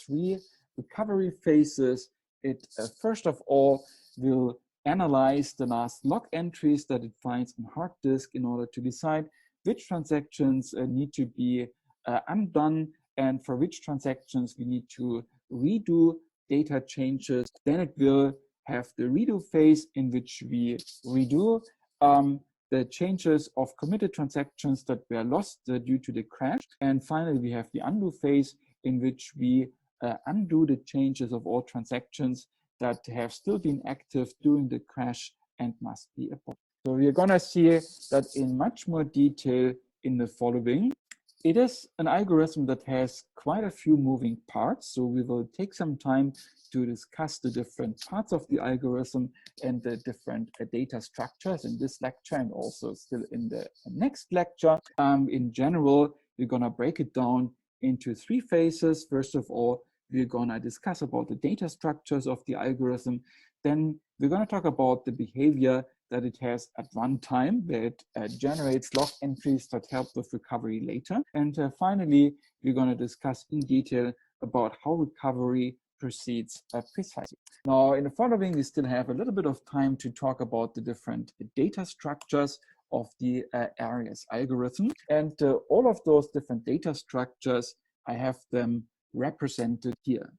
three recovery phases. It first of all will analyze the last log entries that it finds on hard disk in order to decide which transactions need to be undone and for which transactions we need to redo data changes. Then it will have the redo phase in which we redo the changes of committed transactions that were lost due to the crash. And finally, we have the undo phase in which we undo the changes of all transactions that have still been active during the crash and must be aborted. So we are going to see that in much more detail in the following. It is an algorithm that has quite a few moving parts, so we will take some time to discuss the different parts of the algorithm and the different data structures in this lecture and also still in the next lecture. In general, we're going to break it down into three phases. First of all, we're gonna discuss about the data structures of the algorithm. Then we're gonna talk about the behavior that it has at runtime, where it generates log entries that help with recovery later. And finally, we're gonna discuss in detail about how recovery proceeds precisely. Now, in the following, we still have a little bit of time to talk about the different data structures of the ARIES algorithm. And all of those different data structures, I have them represented here.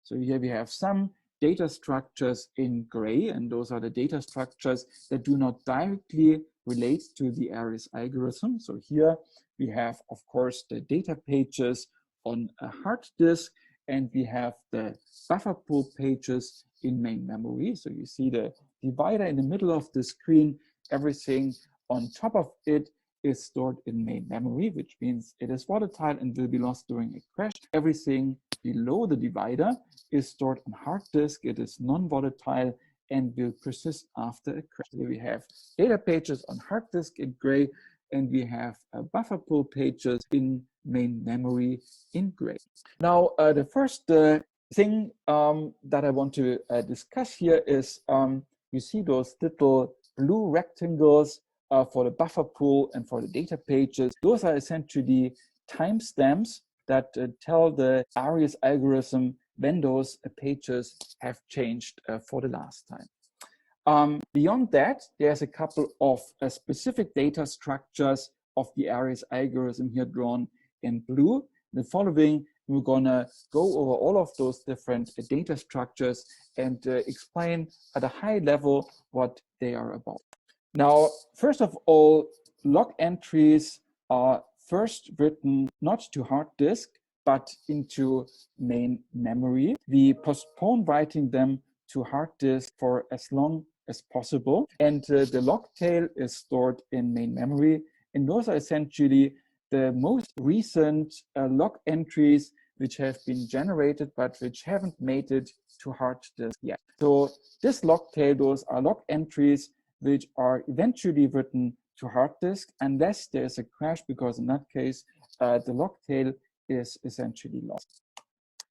So here we have some data structures in gray, and those are the data structures that do not directly relate to the ARIES algorithm. So here we have, of course, the data pages on a hard disk, and we have the buffer pool pages in main memory. So you see the divider in the middle of the screen. Everything on top of it is stored in main memory, which means it is volatile and will be lost during a crash. Everything below the divider is stored on hard disk. It is non-volatile and will persist after a crash. Here we have data pages on hard disk in gray, and we have buffer pool pages in main memory in gray. Now, the first thing that I want to discuss here is you see those little blue rectangles for the buffer pool and for the data pages. Those are essentially timestamps that tell the ARIES algorithm when those pages have changed for the last time. Beyond that, there's a couple of specific data structures of the ARIES algorithm here drawn in blue. In the following, we're gonna go over all of those different data structures and explain at a high level what they are about. Now, first of all, log entries are first written not to hard disk, but into main memory. We postpone writing them to hard disk for as long as possible. And the log tail is stored in main memory. And those are essentially the most recent log entries which have been generated, but which haven't made it to hard disk yet. So this log tail, those are log entries which are eventually written to hard disk unless there's a crash, because in that case, the log tail is essentially lost.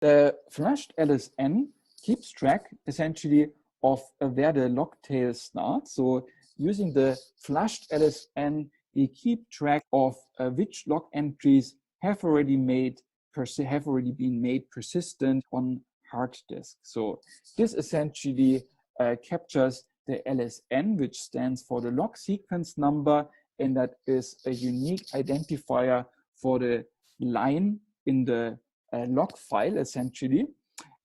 The flushed LSN keeps track essentially of where the log tail starts. So using the flushed LSN, we keep track of which log entries have already been made persistent on hard disk. So this essentially captures the LSN, which stands for the log sequence number, and that is a unique identifier for the line in the log file, essentially.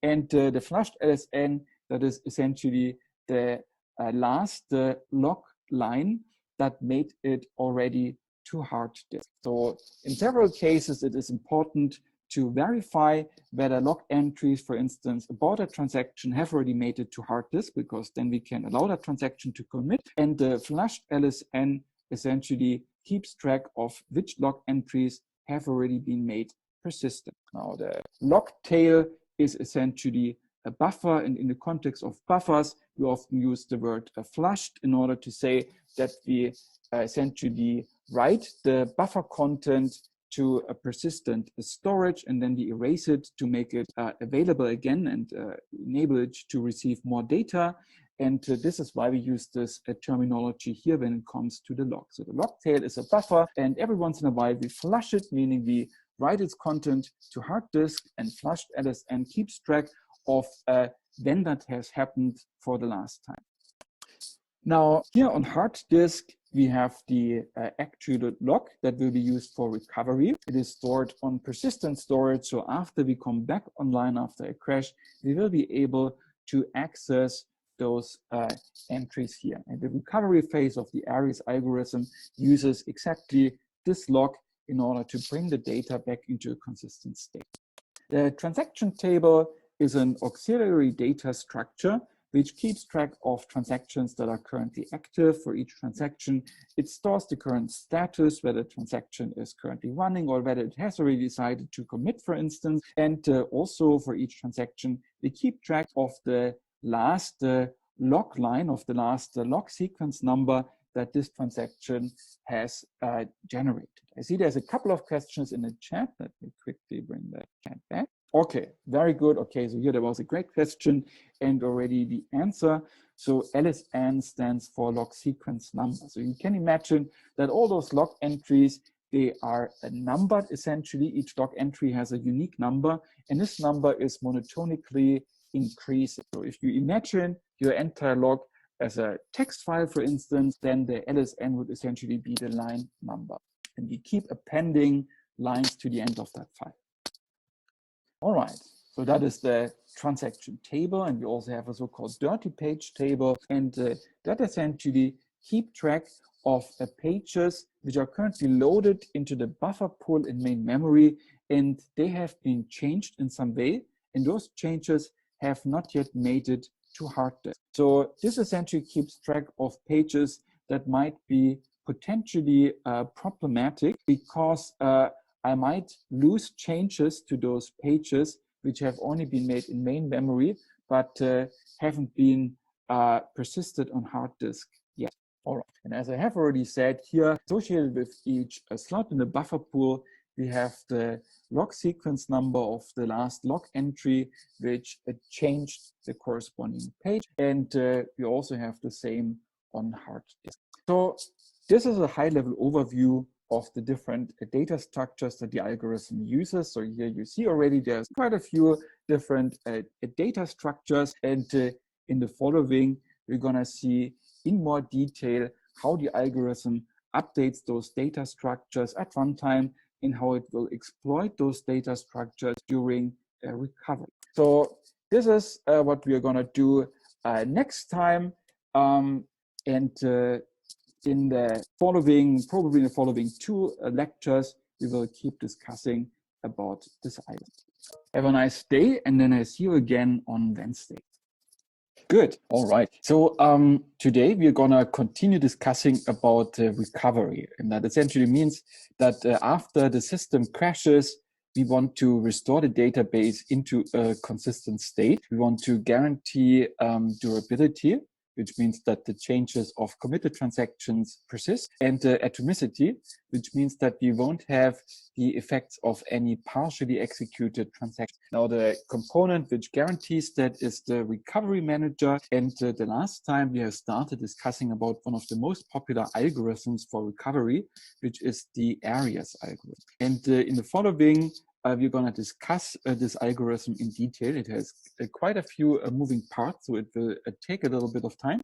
And the flushed LSN, that is essentially the last log line that made it already to hard disk. So in several cases, it is important to verify whether log entries, for instance, about a transaction have already made it to hard disk, because then we can allow that transaction to commit. And the flushed LSN essentially keeps track of which log entries have already been made persistent. Now, the log tail is essentially a buffer, and in the context of buffers, we often use the word flushed in order to say that we essentially write the buffer content to a persistent storage, and then we erase it to make it available again and enable it to receive more data. And this is why we use this terminology here when it comes to the log. So the log tail is a buffer, and every once in a while we flush it, meaning we write its content to hard disk, and flushed LSN keeps track of when that has happened for the last time. Now, here on hard disk, we have the actual log that will be used for recovery. It is stored on persistent storage, so after we come back online after a crash, we will be able to access those entries here. And the recovery phase of the ARIES algorithm uses exactly this log in order to bring the data back into a consistent state. The transaction table is an auxiliary data structure which keeps track of transactions that are currently active. For each transaction, it stores the current status, whether the transaction is currently running or whether it has already decided to commit, for instance. And also for each transaction, we keep track of the last log line, of the last log sequence number that this transaction has generated. I see there's a couple of questions in the chat. Let me quickly bring the chat back. Okay, very good. Okay, so here there was a great question and already the answer. So LSN stands for log sequence number. So you can imagine that all those log entries, they are numbered essentially. Each log entry has a unique number, and this number is monotonically increasing. So if you imagine your entire log as a text file, for instance, then the LSN would essentially be the line number. And you keep appending lines to the end of that file. All right, so that is the transaction table, and we also have a so-called dirty page table, and that essentially keep track of pages which are currently loaded into the buffer pool in main memory, and they have been changed in some way, and those changes have not yet made it to hard disk. So this essentially keeps track of pages that might be potentially problematic because I might lose changes to those pages which have only been made in main memory, but haven't been persisted on hard disk yet. All right. And as I have already said here, associated with each slot in the buffer pool, we have the log sequence number of the last log entry, which changed the corresponding page. And we also have the same on hard disk. So this is a high-level overview of the different data structures that the algorithm uses. So here you see already there's quite a few different data structures, and in the following we're gonna see in more detail how the algorithm updates those data structures at runtime and how it will exploit those data structures during recovery. So this is what we are gonna do next time, in the following, probably in the following two lectures, we will keep discussing about this item. Have a nice day, and then I see you again on Wednesday. Good. All right. So today we're gonna continue discussing about recovery, and that essentially means that after the system crashes, we want to restore the database into a consistent state. We want to guarantee durability, which means that the changes of committed transactions persist, and atomicity, which means that we won't have the effects of any partially executed transaction. Now, the component which guarantees that is the recovery manager. And the last time we have started discussing about one of the most popular algorithms for recovery, which is the areas algorithm. And in the following, we're going to discuss this algorithm in detail. It has quite a few moving parts, so it will take a little bit of time.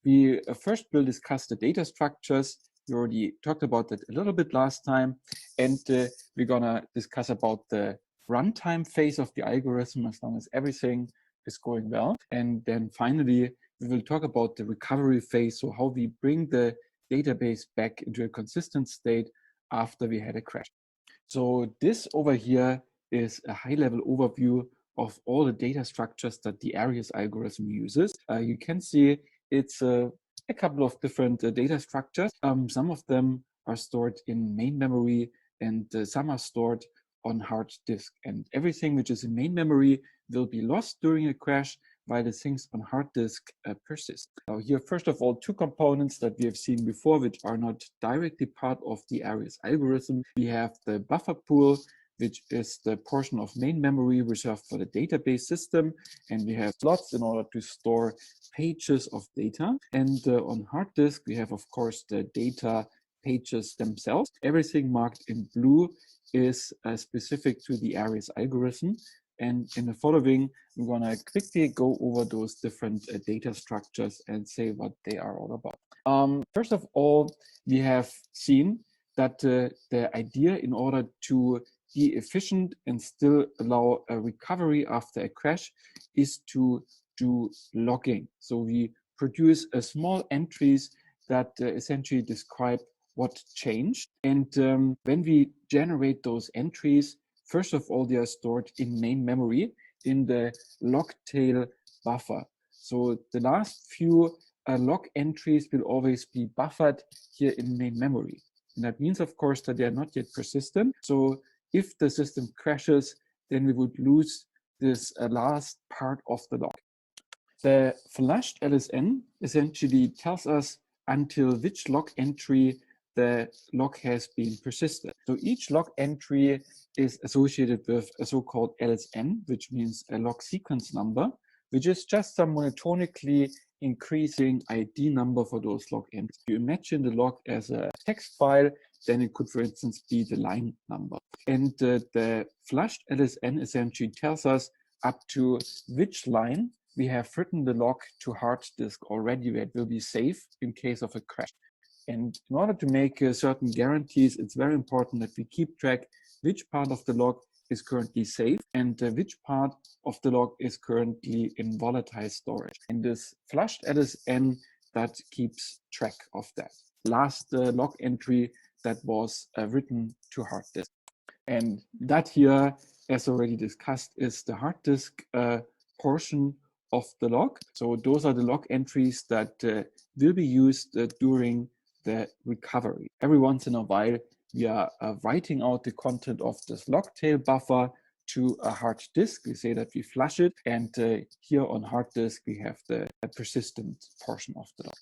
We first will discuss the data structures. We already talked about that a little bit last time. And we're going to discuss about the runtime phase of the algorithm as long as everything is going well. And then finally, we will talk about the recovery phase, so how we bring the database back into a consistent state after we had a crash. So this over here is a high-level overview of all the data structures that the areas algorithm uses. You can see it's a couple of different data structures. Some of them are stored in main memory, and some are stored on hard disk. And everything which is in main memory will be lost during a crash, while the things on hard disk persist. Now here, first of all, two components that we have seen before, which are not directly part of the areas algorithm. We have the buffer pool, which is the portion of main memory reserved for the database system. And we have slots in order to store pages of data. And on hard disk, we have, of course, the data pages themselves. Everything marked in blue is specific to the areas algorithm. And in the following, we're going to quickly go over those different data structures and say what they are all about. First of all, we have seen that the idea in order to be efficient and still allow a recovery after a crash is to do logging. So we produce small entries that essentially describe what changed. And when we generate those entries, first of all, they are stored in main memory in the log tail buffer. So the last few log entries will always be buffered here in main memory. And that means, of course, that they are not yet persistent. So if the system crashes, then we would lose this last part of the log. The flushed LSN essentially tells us until which log entry the log has been persisted. So each log entry is associated with a so-called LSN, which means a log sequence number, which is just some monotonically increasing ID number for those log entries. If you imagine the log as a text file, then it could, for instance, be the line number. And the flushed LSN essentially tells us up to which line we have written the log to hard disk already, where it will be safe in case of a crash. And in order to make certain guarantees, it's very important that we keep track which part of the log is currently safe and which part of the log is currently in volatile storage. And this flushed LSN that keeps track of that. Last log entry that was written to hard disk. And that here, as already discussed, is the hard disk portion of the log. So those are the log entries that will be used during the recovery. Every once in a while, we are writing out the content of this log tail buffer to a hard disk. We say that we flush it. And here on hard disk, we have the persistent portion of the log.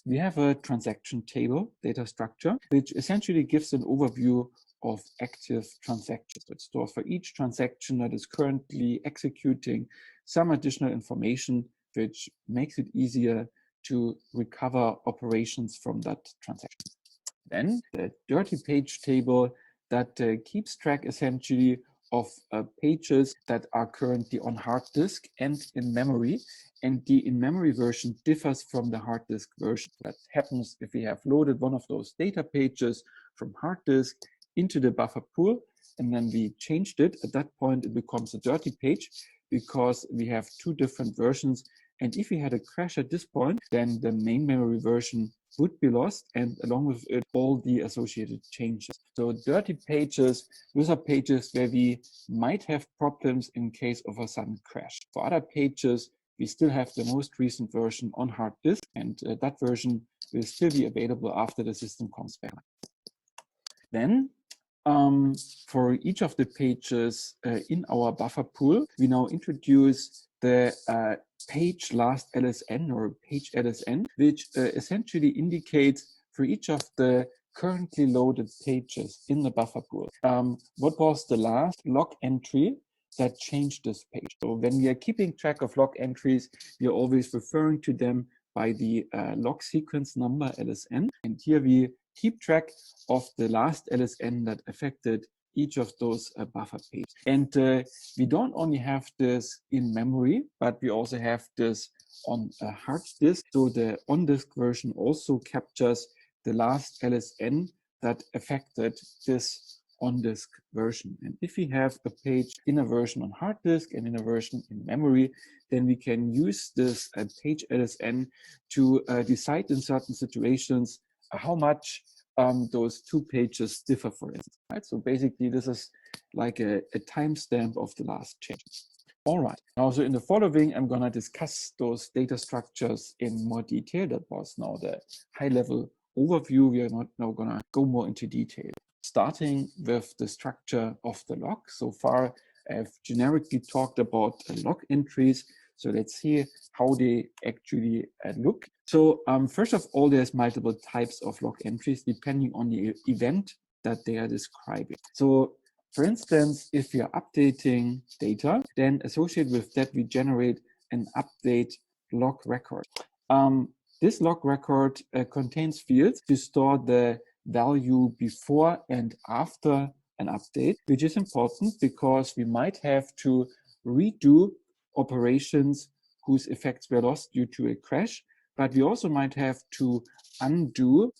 We have a transaction table data structure, which essentially gives an overview of active transactions. It stores for each transaction that is currently executing some additional information, which makes it easier to recover operations from that transaction. Then the dirty page table that keeps track essentially of pages that are currently on hard disk and in memory. And the in-memory version differs from the hard disk version. That happens if we have loaded one of those data pages from hard disk into the buffer pool, and then we changed it. At that point, it becomes a dirty page because we have two different versions. And if we had a crash at this point, then the main memory version would be lost, and along with it, all the associated changes. So dirty pages, those are pages where we might have problems in case of a sudden crash. For other pages, we still have the most recent version on hard disk, and that version will still be available after the system comes back. Then, for each of the pages in our buffer pool, we now introduce the page last LSN or page LSN, which essentially indicates for each of the currently loaded pages in the buffer pool, what was the last log entry that changed this page. So when we are keeping track of log entries, we are always referring to them by the log sequence number LSN. And here we keep track of the last LSN that affected each of those buffer pages. And we don't only have this in memory, but we also have this on a hard disk. So the on-disk version also captures the last LSN that affected this on-disk version. And if we have a page in a version on hard disk and in a version in memory, then we can use this page LSN to decide in certain situations how much those two pages differ, for instance. Right? So basically, this is like a timestamp of the last change. All right. Now, so in the following, I'm going to discuss those data structures in more detail. That was now the high-level overview. We are not now going to go more into detail. Starting with the structure of the log. So far, I've generically talked about log entries. So let's see how they actually look. So first of all, there's multiple types of log entries depending on the event that they are describing. So for instance, if we are updating data, then associated with that, we generate an update log record. This log record contains fields to store the value before and after an update, which is important because we might have to redo operations whose effects were lost due to a crash, but we also might have to undo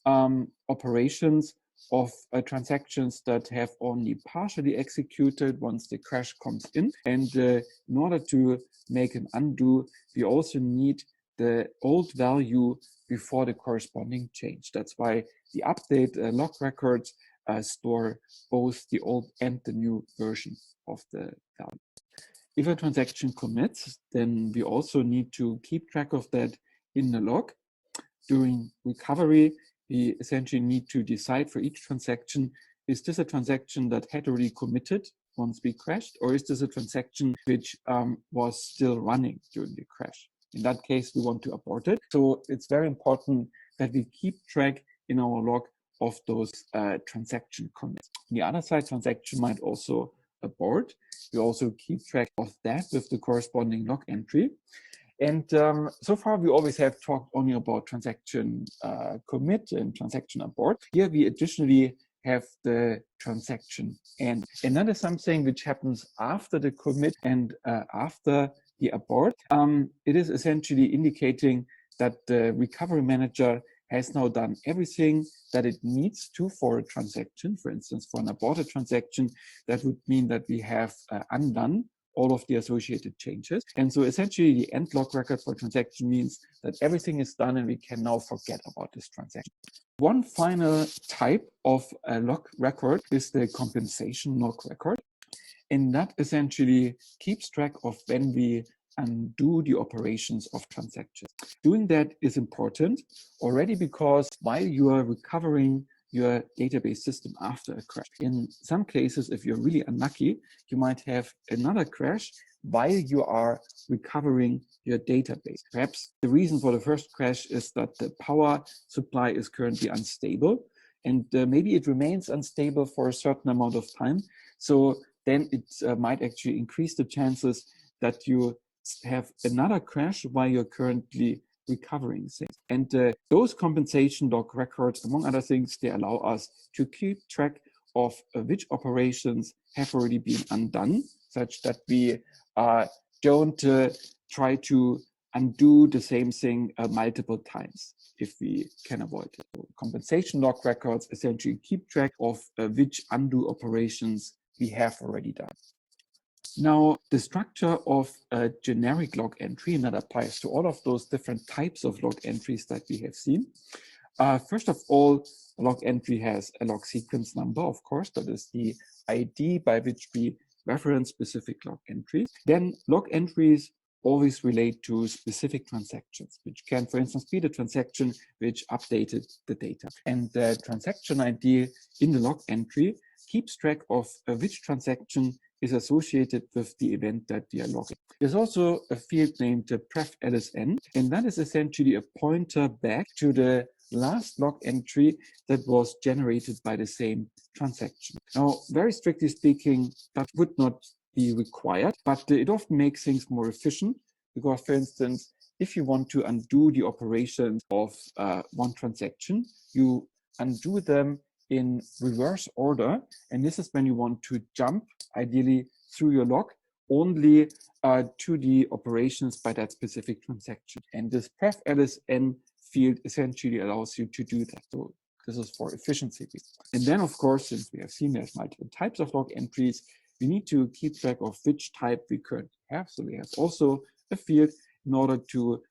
operations of transactions that have only partially executed once the crash comes in. And in order to make an undo, we also need the old value before the corresponding change. That's why the update log records store both the old and the new version of the value. If a transaction commits, then we also need to keep track of that in the log. During recovery, we essentially need to decide for each transaction, is this a transaction that had already committed once we crashed, or is this a transaction which was still running during the crash? In that case, we want to abort it. So it's very important that we keep track in our log of those transaction commits. On the other side, transaction might also abort. We also keep track of that with the corresponding log entry. And so far, we always have talked only about transaction commit and transaction abort. Here, we additionally have the transaction end. And that is something which happens after the commit and after the abort. It is essentially indicating that the recovery manager has now done everything that it needs to for a transaction. For instance, for an aborted transaction, that would mean that we have undone all of the associated changes. And so essentially the end log record for transaction means that everything is done and we can now forget about this transaction. One final type of a log record is the compensation log record. And that essentially keeps track of when we undo the operations of transactions. Doing that is important already because while you are recovering your database system after a crash, in some cases, if you're really unlucky, you might have another crash while you are recovering your database. Perhaps the reason for the first crash is that the power supply is currently unstable, and maybe it remains unstable for a certain amount of time. So then it might actually increase the chances that you have another crash while you're currently recovering things. And those compensation log records, among other things, they allow us to keep track of which operations have already been undone, such that we don't try to undo the same thing multiple times if we can avoid it. So compensation log records essentially keep track of which undo operations we have already done. Now, the structure of a generic log entry, and that applies to all of those different types of log entries that we have seen. First of all, a log entry has a log sequence number, of course, that is the ID by which we reference specific log entries. Then log entries always relate to specific transactions, which can, for instance, be the transaction which updated the data. And the transaction ID in the log entry keeps track of which transaction is associated with the event that we are logging. There's also a field named pref_lsn, and that is essentially a pointer back to the last log entry that was generated by the same transaction. Now, very strictly speaking, that would not be required, but it often makes things more efficient because, for instance, if you want to undo the operations of one transaction, you undo them in reverse order, and this is when you want to jump, ideally through your log, only to the operations by that specific transaction. And this pref_lsn field essentially allows you to do that. So this is for efficiency. And then, of course, since we have seen there's multiple types of log entries, we need to keep track of which type we currently have. So we have also a field in order to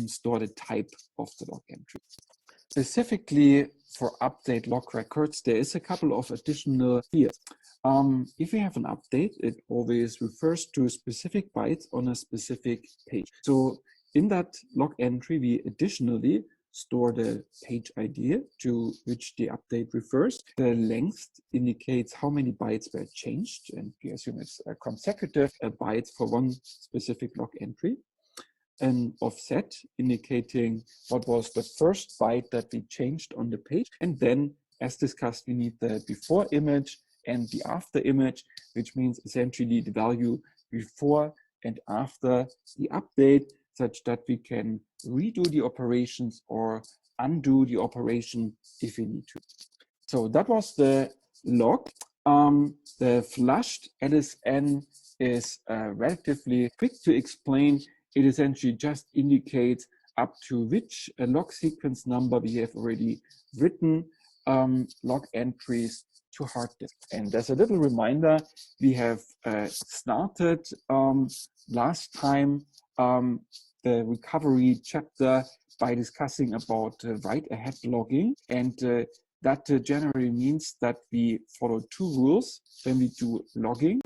store the type of the log entry. Specifically for update log records, there is a couple of additional fields. If we have an update, it always refers to specific bytes on a specific page. So in that log entry, we additionally store the page ID to which the update refers. The length indicates how many bytes were changed, and we assume it's consecutive bytes for one specific log entry. An offset indicating what was the first byte that we changed on the page. And then, as discussed, we need the before image and the after image, which means essentially the value before and after the update, such that we can redo the operations or undo the operation if we need to. So that was the log. The flushed LSN is relatively quick to explain. It essentially just indicates up to which log sequence number we have already written log entries to hard disk. And there's a little reminder, we have started last time the recovery chapter by discussing about write-ahead logging. And that generally means that we follow two rules when we do logging.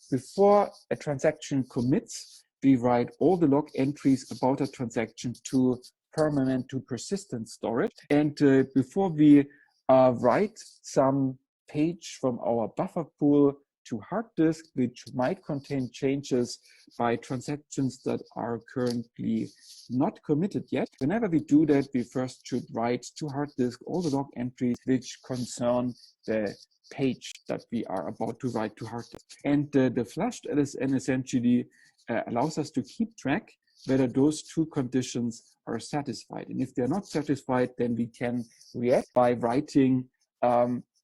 Before a transaction commits, we write all the log entries about a transaction to permanent to persistent storage. And before we write some page from our buffer pool to hard disk, which might contain changes by transactions that are currently not committed yet. Whenever we do that, we first should write to hard disk all the log entries which concern the page that we are about to write to hard disk. And the flushed LSN essentially allows us to keep track whether those two conditions are satisfied. And if they're not satisfied, then we can react by writing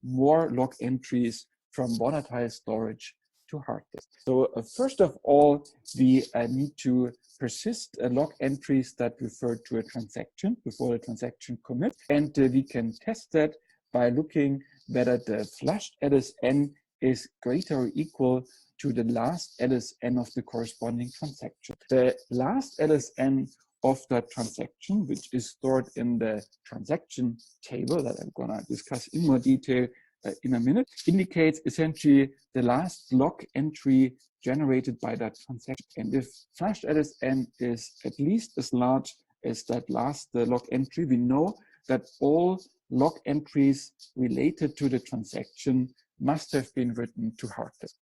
more log entries from volatile storage to hard disk. So first of all, we need to persist log entries that refer to a transaction before the transaction commit. And we can test that by looking whether the flushed LSN is greater or equal to the last LSN of the corresponding transaction. The last LSN of that transaction, which is stored in the transaction table that I'm gonna discuss in more detail in a minute, indicates essentially the last log entry generated by that transaction. And if flushed LSN is at least as large as that last log entry, we know that all log entries related to the transaction must have been written to hard disk.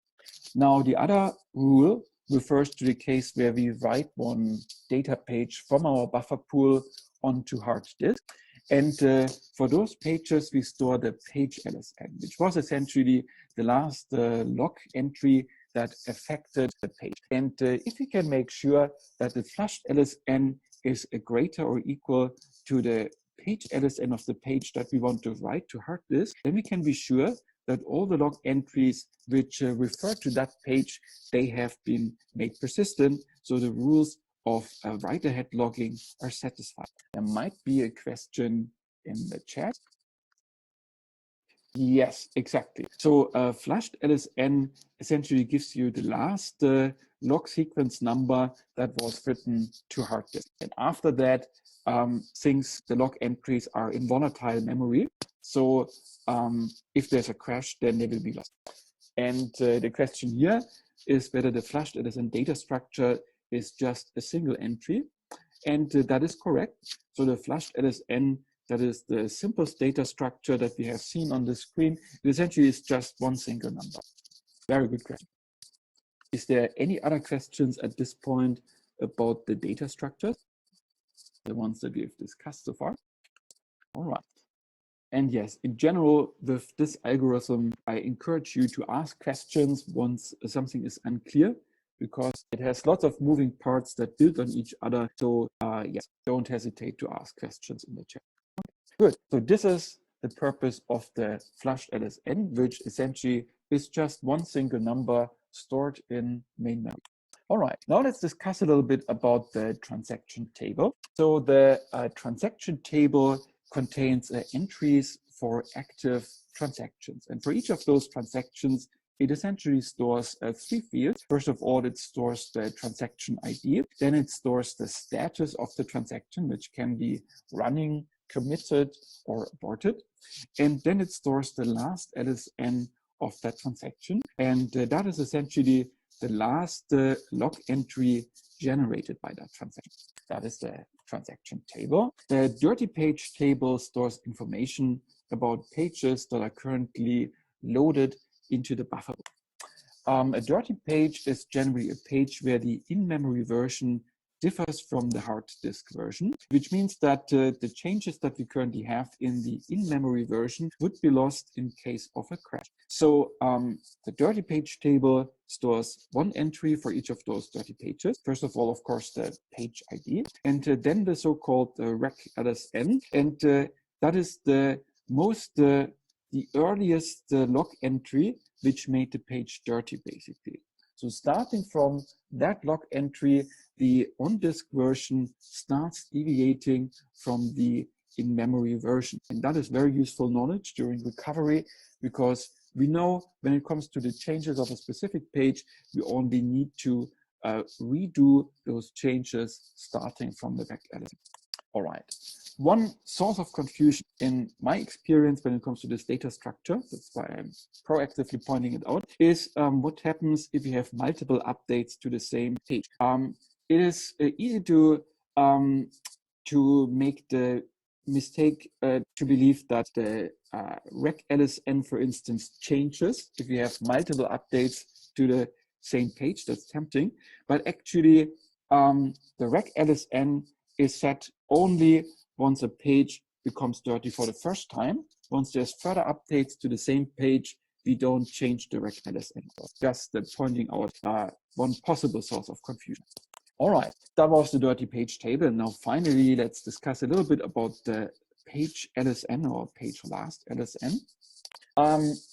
Now, the other rule refers to the case where we write one data page from our buffer pool onto hard disk. And for those pages, we store the page LSN, which was essentially the last log entry that affected the page. And if we can make sure that the flushed LSN is greater or equal to the page LSN of the page that we want to write to hard disk, then we can be sure that all the log entries which refer to that page, they have been made persistent. So the rules of write-ahead logging are satisfied. There might be a question in the chat. Yes, exactly. So flushed LSN essentially gives you the last log sequence number that was written to hard disk. And after that, since the log entries are in volatile memory, so if there's a crash, then they will be lost. And the question here is whether the flushed LSN data structure is just a single entry. And that is correct. So the flushed LSN, that is the simplest data structure that we have seen on the screen, it essentially is just one single number. Very good question. Is there any other questions at this point about the data structures? The ones that we've discussed so far? All right. And yes, in general, with this algorithm, I encourage you to ask questions once something is unclear, because it has lots of moving parts that build on each other. So yes, don't hesitate to ask questions in the chat. Good. So this is the purpose of the flushed LSN, which essentially is just one single number stored in main memory. All right, now let's discuss a little bit about the transaction table. So the transaction table contains entries for active transactions. And for each of those transactions, it essentially stores 3 fields. First of all, it stores the transaction ID. Then it stores the status of the transaction, which can be running, committed, or aborted. And then it stores the last LSN of that transaction. And that is essentially the last log entry generated by that transaction. That is the transaction table. The dirty page table stores information about pages that are currently loaded into the buffer. A dirty page is generally a page where the in-memory version differs from the hard disk version, which means that the changes that we currently have in the in-memory version would be lost in case of a crash. So the dirty page table stores one entry for each of those dirty pages. First of all, of course, the page ID, and then the so-called rec LSN, and that is the earliest log entry which made the page dirty, basically. So starting from that log entry, the on-disk version starts deviating from the in-memory version. And that is very useful knowledge during recovery, because we know when it comes to the changes of a specific page, we only need to redo those changes starting from the back element. All right. One source of confusion in my experience when it comes to this data structure, that's why I'm proactively pointing it out, is what happens if you have multiple updates to the same page. It is easy to make the mistake to believe that the rec LSN, for instance, changes if you have multiple updates to the same page. That's tempting, but actually the rec LSN is set only once a page becomes dirty for the first time. Once there's further updates to the same page, we don't change the rec LSN. Just pointing out one possible source of confusion. All right, that was the dirty page table. Now, finally, let's discuss a little bit about the page LSN or page last LSN,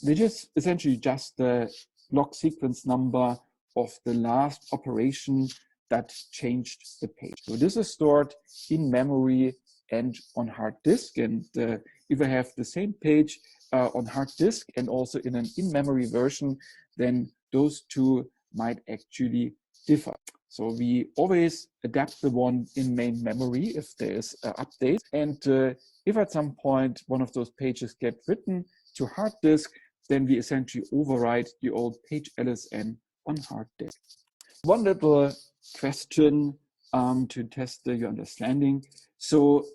which is essentially just the log sequence number of the last operation that changed the page. So this is stored in memory and on hard disk. And if I have the same page on hard disk and also in an in-memory version, then those two might actually differ. So we always adapt the one in main memory if there is an update. And if at some point one of those pages get written to hard disk, then we essentially overwrite the old page LSN on hard disk. One little question to test your understanding. So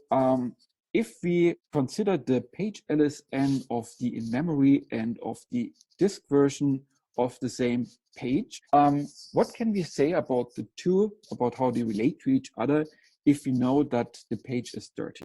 if we consider the page LSN of the in-memory and of the disk version of the same page, what can we say about the two, about how they relate to each other if we know that the page is dirty?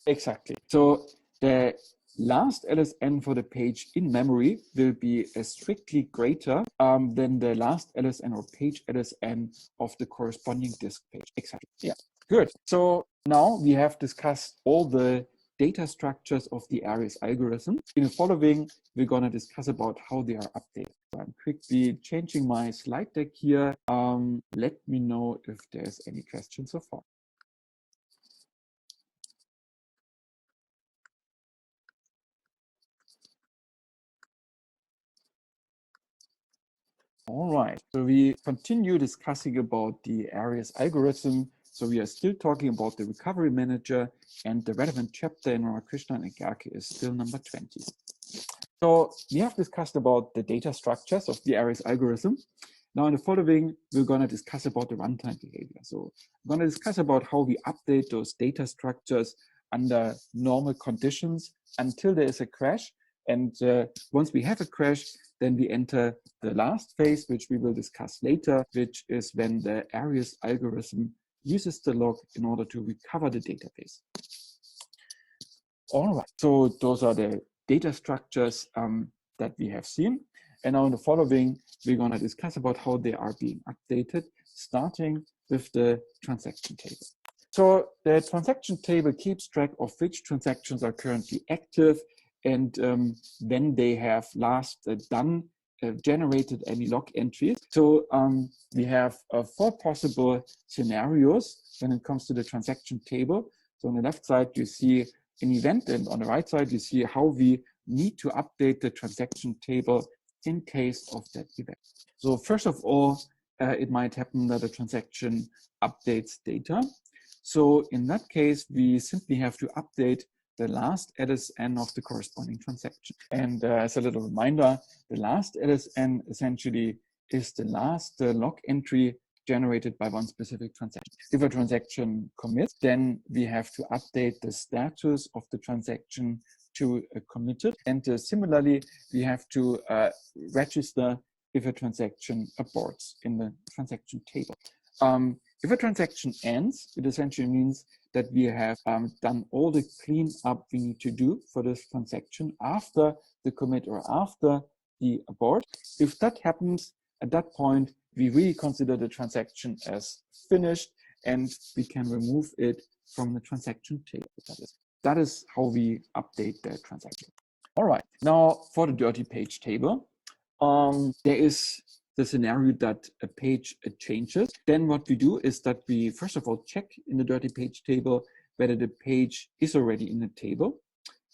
Exactly. So the last LSN for the page in memory will be strictly greater than the last LSN or page LSN of the corresponding disk page. Exactly. Yeah. Good. So now we have discussed all the data structures of the Aries algorithm. In the following, we're going to discuss about how they are updated. So I'm quickly changing my slide deck here. Let me know if there's any questions so far. All right, so we continue discussing about the Aries algorithm. So we are still talking about the recovery manager, and the relevant chapter in Ramakrishnan and Garke is still number 20. So we have discussed about the data structures of the Aries algorithm. Now in the following, we're going to discuss about the runtime behavior. So we're going to discuss about how we update those data structures under normal conditions until there is a crash. And once we have a crash, then we enter the last phase, which we will discuss later, which is when the Aries algorithm uses the log in order to recover the database. All right, so those are the data structures that we have seen. And now in the following, we're going to discuss about how they are being updated, starting with the transaction table. So the transaction table keeps track of which transactions are currently active and when they have last generated any log entries. So we have 4 possible scenarios when it comes to the transaction table. So on the left side, you see an event, and on the right side, you see how we need to update the transaction table in case of that event. So first of all, it might happen that a transaction updates data. So in that case, we simply have to update the last LSN of the corresponding transaction. And as a little reminder, the last LSN essentially is the last log entry generated by one specific transaction. If a transaction commits, then we have to update the status of the transaction to committed. And similarly, we have to register if a transaction aborts in the transaction table. If a transaction ends, it essentially means that we have done all the cleanup we need to do for this transaction after the commit or after the abort. If that happens, at that point, we really consider the transaction as finished and we can remove it from the transaction table. That is how we update the transaction. All right, now for the dirty page table, there is the scenario that a page changes. Then what we do is that we first of all check in the dirty page table whether the page is already in the table.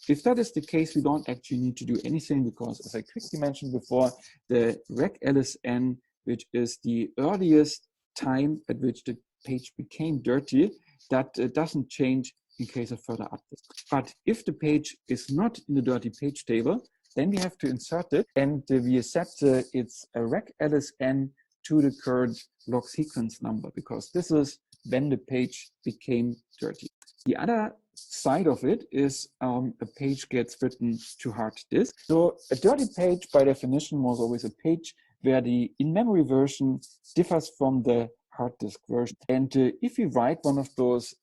If that is the case, we don't actually need to do anything because, as I quickly mentioned before, the rec LSN, which is the earliest time at which the page became dirty, that doesn't change in case of further updates. But if the page is not in the dirty page table, then we have to insert it, and we set its rec LSN to the current log sequence number, because this is when the page became dirty. The other side of it is a page gets written to hard disk. So a dirty page by definition was always a page where the in-memory version differs from the hard disk version. And if we write one of those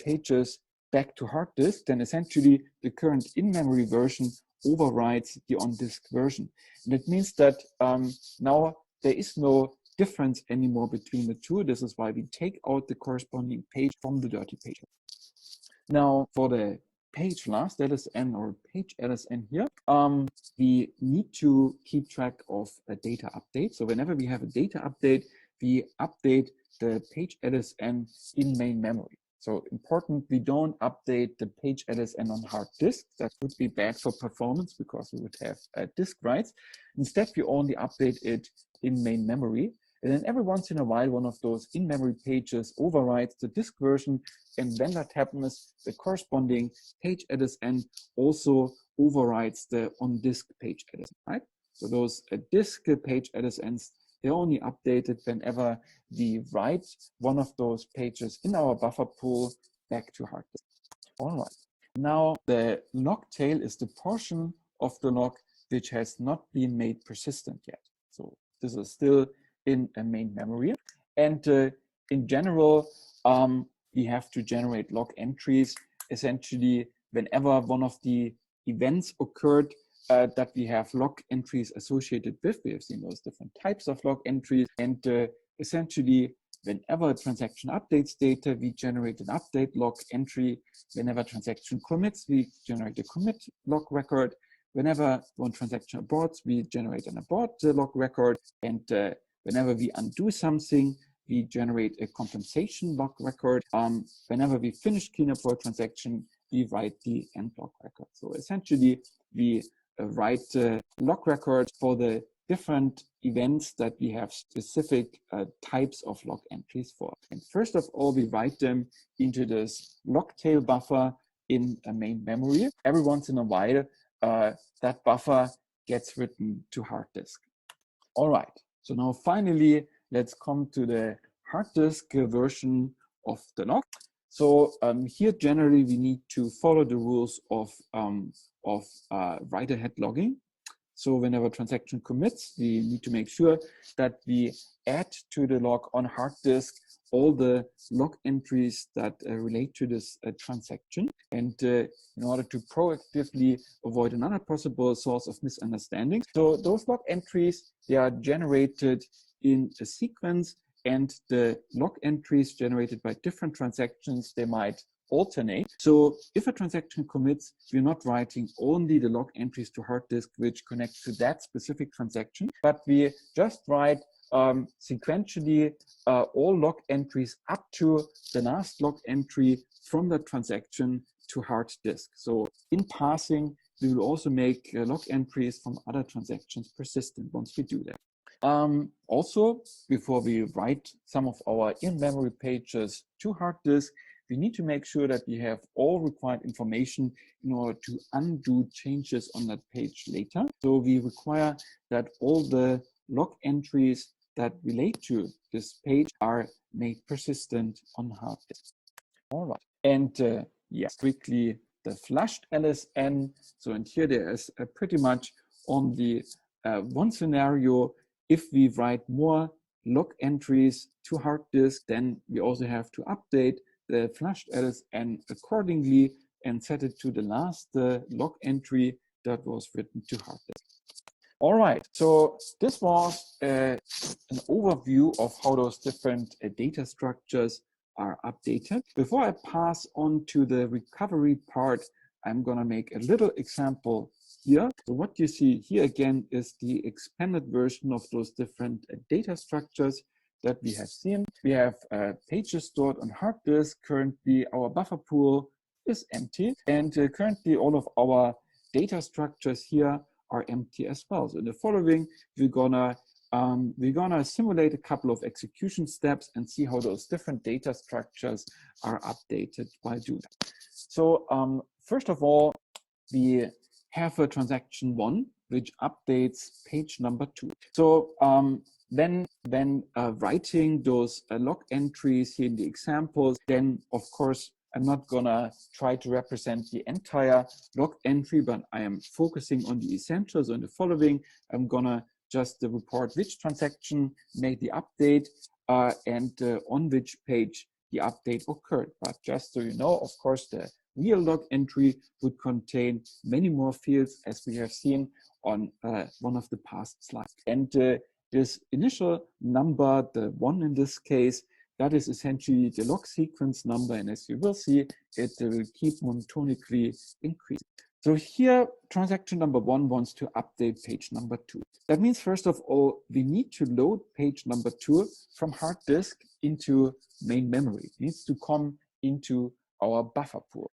pages back to hard disk, then essentially the current in-memory version overrides the on-disk version. And that means that now there is no difference anymore between the two. This is why we take out the corresponding page from the dirty page. Now for the page last LSN or page LSN here, we need to keep track of a data update. So whenever we have a data update, we update the page LSN in main memory. So important, we don't update the page LSN on hard disk. That would be bad for performance because we would have disk writes. Instead, we only update it in main memory. And then every once in a while, one of those in-memory pages overrides the disk version. And when that happens, the corresponding page LSN also overrides the on-disk page LSN, right? So those disk page LSNs, they're only updated whenever we write one of those pages in our buffer pool back to hard disk. All right. Now the log tail is the portion of the log which has not been made persistent yet. So this is still in a main memory. And in general, we have to generate log entries essentially whenever one of the events occurred that we have log entries associated with. We have seen those different types of log entries. And essentially, whenever a transaction updates data, we generate an update log entry. Whenever a transaction commits, we generate a commit log record. Whenever one transaction aborts, we generate an abort log record. And whenever we undo something, we generate a compensation log record. Whenever we finish cleanup for a transaction, we write the end log record. So essentially, we write log records for the different events that we have specific types of log entries for. And first of all, we write them into this log tail buffer in a main memory. Every once in a while, that buffer gets written to hard disk. All right, so now finally, let's come to the hard disk version of the log. So here, generally, we need to follow the rules of write-ahead logging. So whenever a transaction commits, we need to make sure that we add to the log on hard disk all the log entries that relate to this transaction. And in order to proactively avoid another possible source of misunderstanding. So those log entries, they are generated in a sequence, and the log entries generated by different transactions, they might alternate. So if a transaction commits, we're not writing only the log entries to hard disk which connect to that specific transaction, but we just write sequentially all log entries up to the last log entry from the transaction to hard disk. So in passing, we will also make log entries from other transactions persistent once we do that. Also, before we write some of our in-memory pages to hard disk, we need to make sure that we have all required information in order to undo changes on that page later. So we require that all the log entries that relate to this page are made persistent on hard disk. All right. And yes, quickly the flushed LSN. So and here there is pretty much only one scenario. If we write more log entries to hard disk, then we also have to update the flushed LSN accordingly and set it to the last log entry that was written to hard disk. All right, so this was an overview of how those different data structures are updated. Before I pass on to the recovery part, I'm going to make a little example here. So what you see here again is the expanded version of those different data structures that we have seen. We have pages stored on hard disk. Currently, our buffer pool is empty, and currently all of our data structures here are empty as well. So in the following, we're gonna simulate a couple of execution steps and see how those different data structures are updated while doing that. So first of all, we have a transaction 1, which updates page number 2. So then when writing those log entries here in the examples, then of course I'm not gonna try to represent the entire log entry, but I am focusing on the essentials. On the following, I'm gonna just report which transaction made the update and on which page the update occurred. But just so you know, of course, the real log entry would contain many more fields, as we have seen on one of the past slides. And this initial number, the 1 in this case, that is essentially the log sequence number. And as you will see, it will keep monotonically increasing. So here, transaction number 1 wants to update page number 2. That means, first of all, we need to load page number 2 from hard disk into main memory. It needs to come into our buffer pool.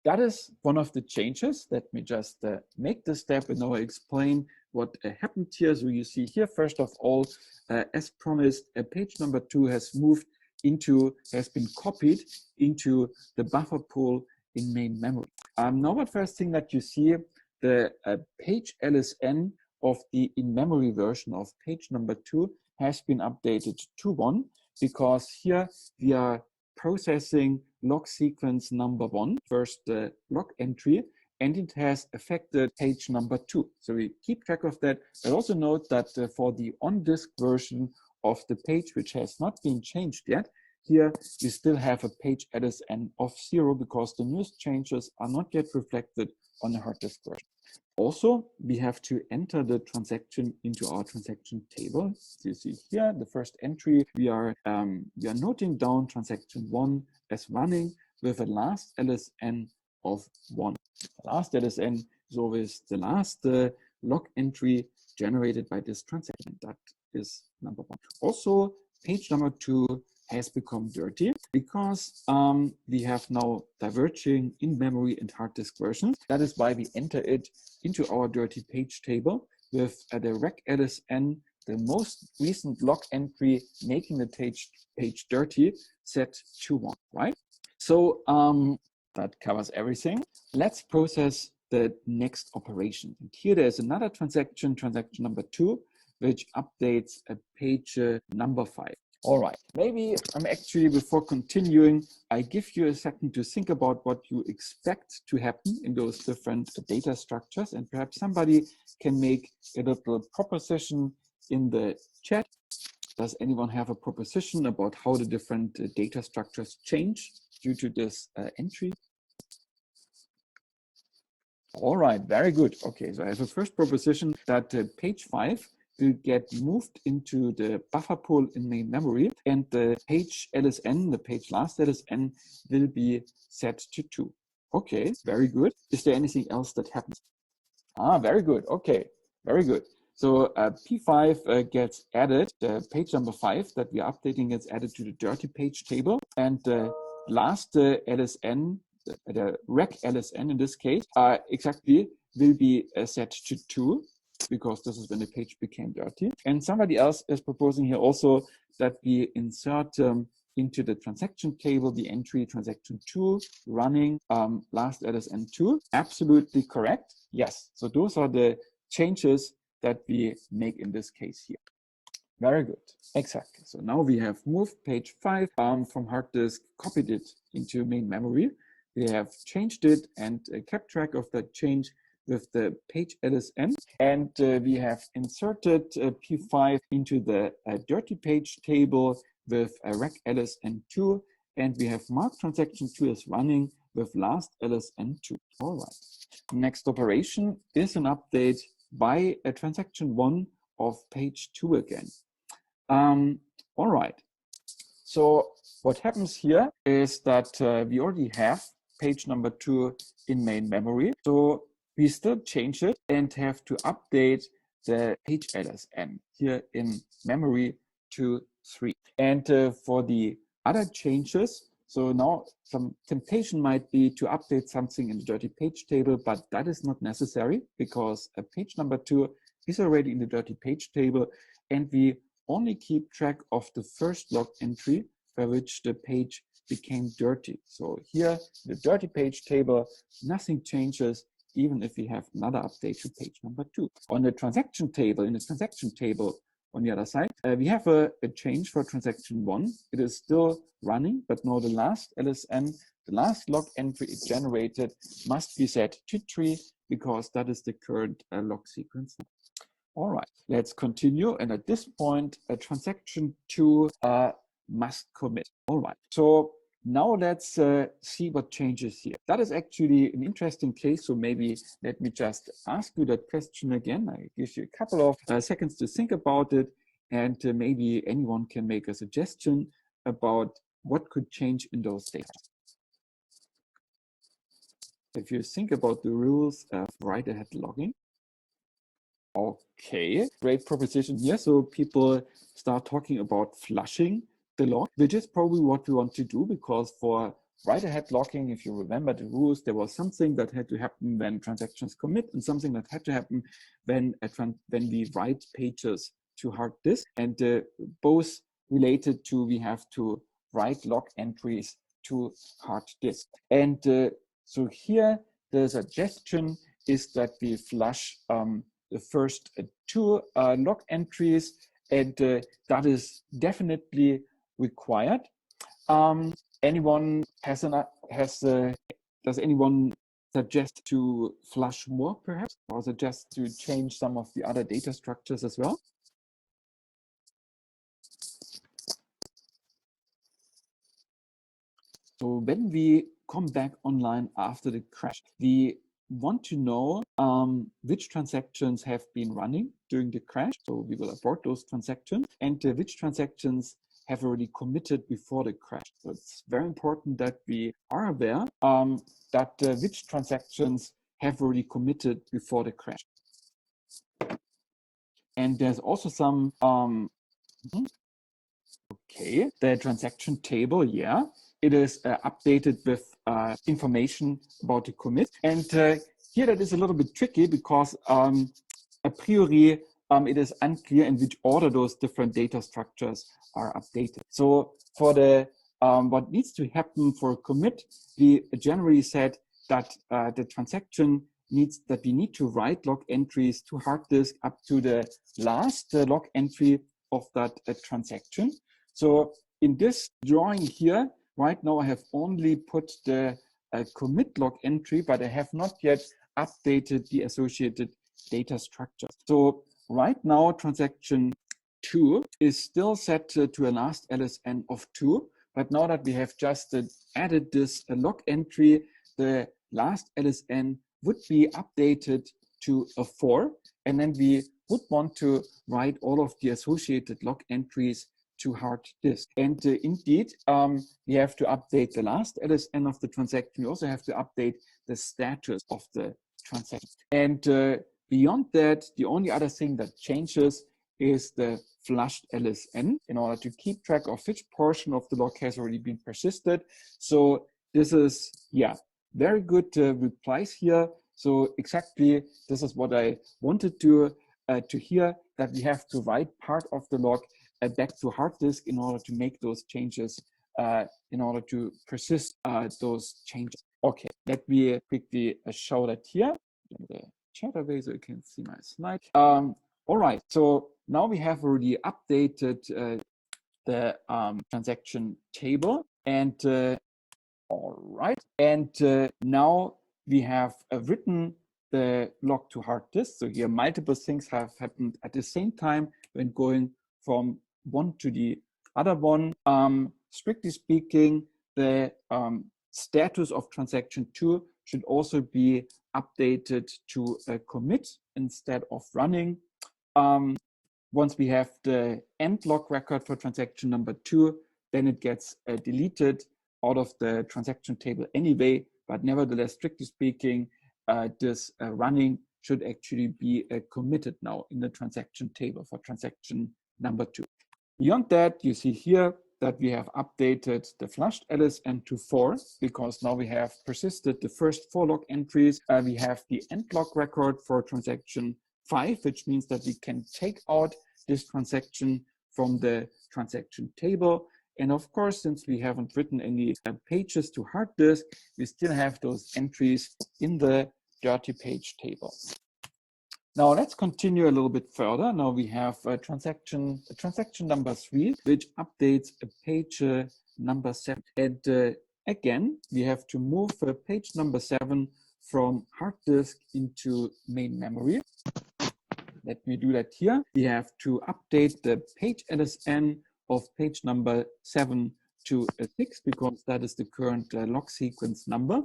That is one of the changes. Let me just make the step and now explain what happened here. So you see here, first of all, as promised, page number 2 has been copied into the buffer pool in main memory. Now, the first thing that you see, the page LSN of the in-memory version of page number 2 has been updated to 1, because here we are processing log sequence number 1, first log entry, and it has affected page number 2. So we keep track of that. But also note that for the on-disk version of the page, which has not been changed yet, here we still have a page LSN of 0 because the newest changes are not yet reflected on the hard disk version. Also, we have to enter the transaction into our transaction table. So you see here, the first entry, we are noting down transaction 1 as running with a last LSN of 1. The last LSN is always the last log entry generated by this transaction. That is number 1. Also, page number 2 has become dirty because we have now diverging in-memory and hard disk versions. That is why we enter it into our dirty page table with the rec LSN, the most recent log entry making the page dirty, set to 1, right? So that covers everything. Let's process the next operation. And here there's another transaction number 2, which updates a page number 5. All right, maybe before continuing, I give you a second to think about what you expect to happen in those different data structures, and perhaps somebody can make a little proposition in the chat. Does anyone have a proposition about how the different data structures change due to this entry? All right, very good. Okay, so I have a first proposition that page 5 will get moved into the buffer pool in main memory, and the page LSN, the page last LSN, will be set to 2. Okay, very good. Is there anything else that happens? Very good. Okay, very good. So P5 gets added, the page number 5 that we are updating gets added to the dirty page table, and the last LSN, the rec LSN in this case, exactly will be set to 2. Because this is when the page became dirty. And somebody else is proposing here also that we insert into the transaction table the entry transaction 2 running last LSN 2. Absolutely correct. Yes. So those are the changes that we make in this case here. Very good. Exactly. So now we have moved page 5 from hard disk, copied it into main memory. We have changed it and kept track of that change with the page LSN, and we have inserted P5 into the dirty page table with a rec LSN2, and we have marked transaction 2 as running with last LSN2. All right. Next operation is an update by a transaction 1 of page 2 again. All right. So what happens here is that we already have page number 2 in main memory. So we still change it and have to update the page LSN here in memory to 3. And for the other changes, so now some temptation might be to update something in the dirty page table, but that is not necessary because page number 2 is already in the dirty page table, and we only keep track of the first log entry by which the page became dirty. So here, the dirty page table, nothing changes, even if we have another update to page number 2. On the transaction table, in the transaction table, on the other side. We have a change for transaction 1. It is still running, but now the last LSN, the last log entry it generated must be set to tree because that is the current log sequence. All right, let's continue. And at this point, transaction 2 must commit. All right, so now let's see what changes here. That is actually an interesting case. So maybe let me just ask you that question again. I give you a couple of seconds to think about it. And maybe anyone can make a suggestion about what could change in those data. If you think about the rules of write-ahead logging. Okay, great proposition here. So people start talking about flushing the log, which is probably what we want to do, because for write-ahead logging, if you remember the rules, there was something that had to happen when transactions commit and something that had to happen when we write pages to hard disk, and both related to we have to write log entries to hard disk. And so here the suggestion is that we flush the first 2 log entries, and that is definitely required. Anyone does anyone suggest to flush more, perhaps, or suggest to change some of the other data structures as well? So when we come back online after the crash, we want to know which transactions have been running during the crash. So we will abort those transactions, and which transactions have already committed before the crash. So it's very important that we are aware that which transactions have already committed before the crash. And there's also some, okay, the transaction table, yeah. It is updated with information about the commit. And here that is a little bit tricky because a priori it is unclear in which order those different data structures are updated. So for the what needs to happen for a commit, we generally said that the transaction needs that we need to write log entries to hard disk up to the last log entry of that transaction. So in this drawing here, right now I have only put the commit log entry, but I have not yet updated the associated data structure. So right now, transaction 2 is still set to a last LSN of 2. But now that we have just added this log entry, the last LSN would be updated to a 4. And then we would want to write all of the associated log entries to hard disk. And indeed, we have to update the last LSN of the transaction. We also have to update the status of the transaction. And beyond that, the only other thing that changes is the flushed LSN in order to keep track of which portion of the log has already been persisted. So this is, yeah, very good replies here. So exactly this is what I wanted to hear, that we have to write part of the log back to hard disk in order to make those changes, in order to persist those changes. Okay, let me quickly show that here in the chat away so you can see my slide. All right, so now we have already updated the transaction table, and all right, and now we have written the log to hard disk. So here multiple things have happened at the same time when going from one to the other one. Strictly speaking, the status of transaction 2 should also be updated to a commit instead of running. Once we have the end log record for transaction number 2, then it gets deleted out of the transaction table anyway. But nevertheless, strictly speaking, this running should actually be committed now in the transaction table for transaction number 2. Beyond that, you see here that we have updated the flushed LSN to 4 because now we have persisted the first 4 log entries. We have the end log record for transaction 5, which means that we can take out this transaction from the transaction table. And of course, since we haven't written any pages to hard disk, we still have those entries in the dirty page table. Now let's continue a little bit further. Now we have transaction number 3, which updates a page number 7. And again, we have to move page number 7 from hard disk into main memory. Let me do that here. We have to update the page LSN of page number 7 to 6 because that is the current log sequence number.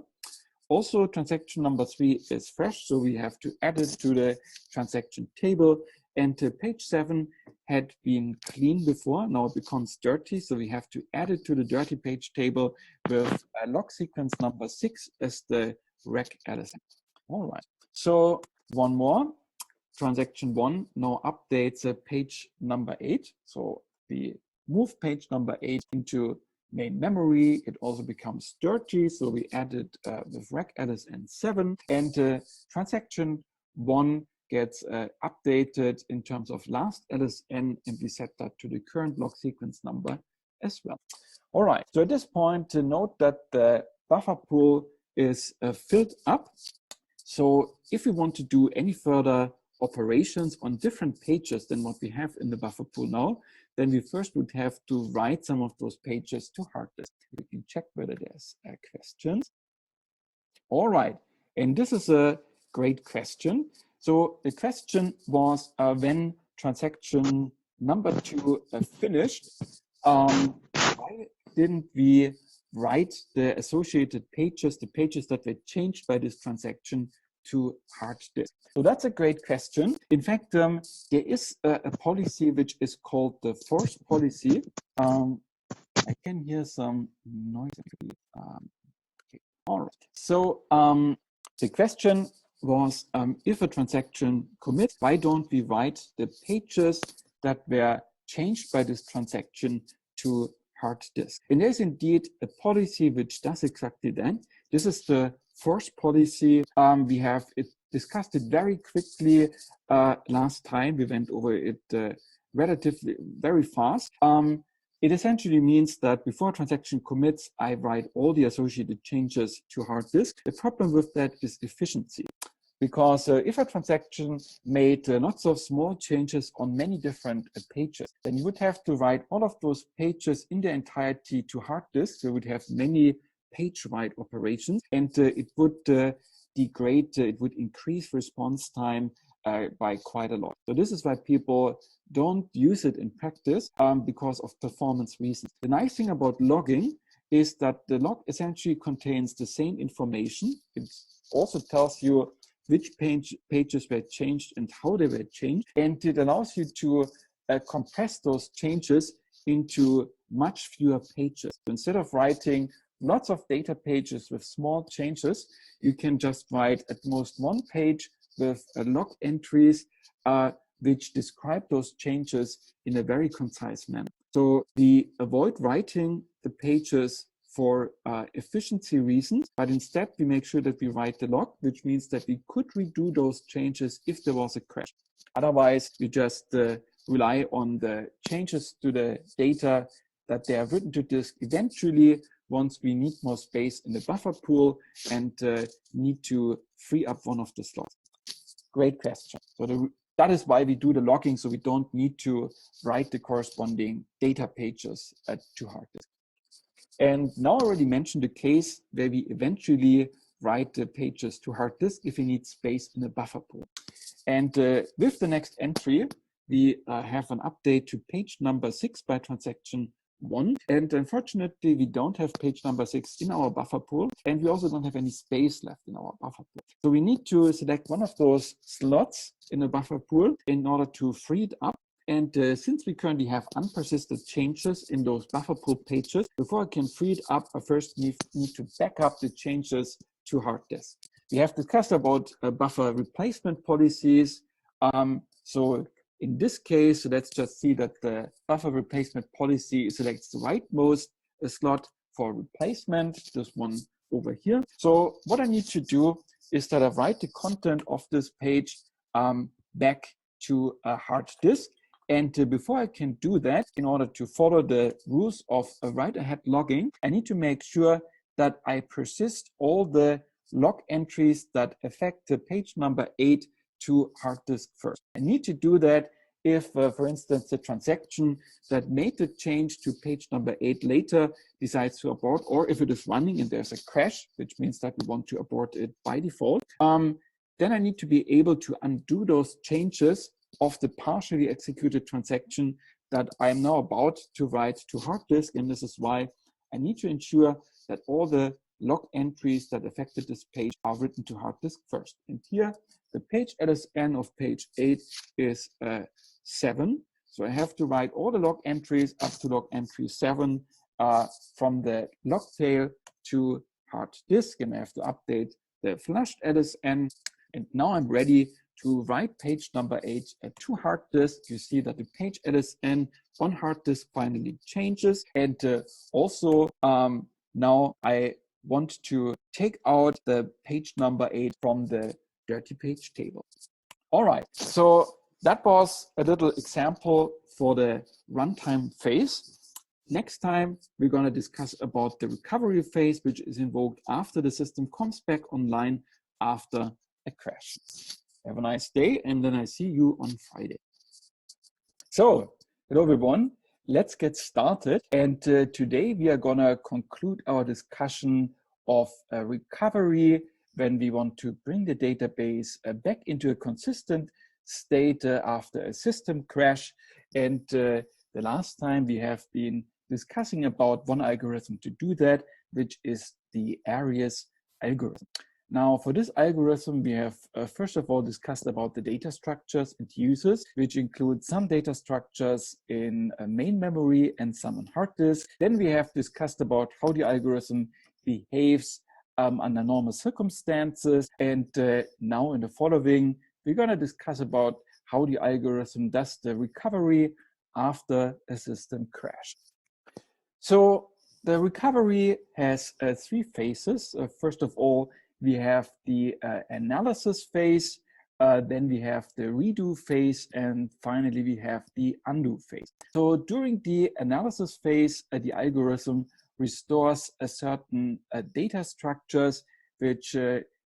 Also, transaction number 3 is fresh, so we have to add it to the transaction table. And page 7 had been clean before, now it becomes dirty, so we have to add it to the dirty page table with log sequence number 6 as the rec LSN. All right, so one more. Transaction 1 now updates page number 8. So we move page number 8 into main memory. It also becomes dirty, so we add it with rec LSN 7. And transaction 1 gets updated in terms of last LSN, and we set that to the current log sequence number as well. All right, so at this point, note that the buffer pool is filled up. So if we want to do any further operations on different pages than what we have in the buffer pool now, then we first would have to write some of those pages to hard disk. We can check whether there's questions. All right, and this is a great question. So the question was when transaction number 2 finished, why didn't we write the associated pages, the pages that were changed by this transaction, to hard disk? So that's a great question. In fact, there is a policy which is called the force policy. I can hear some noise. Okay. All right. So the question was, if a transaction commits, why don't we write the pages that were changed by this transaction to hard disk? And there's indeed a policy which does exactly that. This is the force policy. We have discussed it very quickly last time. We went over it relatively very fast. It essentially means that before a transaction commits, I write all the associated changes to hard disk. The problem with that is efficiency. Because if a transaction made not so small changes on many different pages, then you would have to write all of those pages in their entirety to hard disk. So you would have many page write operations, and it would degrade, it would increase response time by quite a lot. So this is why people don't use it in practice because of performance reasons. The nice thing about logging is that the log essentially contains the same information. It also tells you which pages were changed and how they were changed. And it allows you to compress those changes into much fewer pages. So instead of writing lots of data pages with small changes, you can just write at most one page with log entries which describe those changes in a very concise manner. So we avoid writing the pages for efficiency reasons, but instead we make sure that we write the log, which means that we could redo those changes if there was a crash. Otherwise, we just rely on the changes to the data that they are written to disk eventually once we need more space in the buffer pool and need to free up one of the slots. Great question. So that is why we do the logging, so we don't need to write the corresponding data pages to hard disk. And now I already mentioned the case where we eventually write the pages to hard disk if we need space in a buffer pool. And with the next entry, we have an update to page number 6 by transaction 1. And unfortunately, we don't have page number 6 in our buffer pool, and we also don't have any space left in our buffer pool. So we need to select one of those slots in the buffer pool in order to free it up. And since we currently have unpersisted changes in those buffer pool pages, before I can free it up, I first need to back up the changes to hard disk. We have discussed about buffer replacement policies. So in this case, let's just see that the buffer replacement policy selects the rightmost slot for replacement, this one over here. So what I need to do is that I write the content of this page back to a hard disk. And before I can do that, in order to follow the rules of write-ahead logging, I need to make sure that I persist all the log entries that affect the page number 8 to hard disk first. I need to do that if, for instance, the transaction that made the change to page number 8 later decides to abort, or if it is running and there's a crash, which means that we want to abort it by default, then I need to be able to undo those changes of the partially executed transaction that I'm now about to write to hard disk. And this is why I need to ensure that all the log entries that affected this page are written to hard disk first. And here, the page LSN of page 8 is 7. So I have to write all the log entries up to log entry 7 from the log tail to hard disk. And I have to update the flushed LSN. And now I'm ready to write page number 8 to hard disk. You see that the page LSN on hard disk finally changes. And also now I want to take out the page number 8 from the dirty page table. All right, so that was a little example for the runtime phase. Next time, we're going to discuss about the recovery phase, which is invoked after the system comes back online after a crash. Have a nice day, and then I see you on Friday. So, hello everyone. Let's get started. And today we are going to conclude our discussion of recovery when we want to bring the database back into a consistent state after a system crash. And the last time we have been discussing about one algorithm to do that, which is the Aries algorithm. Now, for this algorithm, we have first of all discussed about the data structures and uses, which include some data structures in main memory and some on hard disk. Then we have discussed about how the algorithm behaves under normal circumstances. And now in the following, we're going to discuss about how the algorithm does the recovery after a system crash. So the recovery has 3 phases. First of all, we have the analysis phase, then we have the redo phase, and finally we have the undo phase. So during the analysis phase, the algorithm restores a certain data structures, which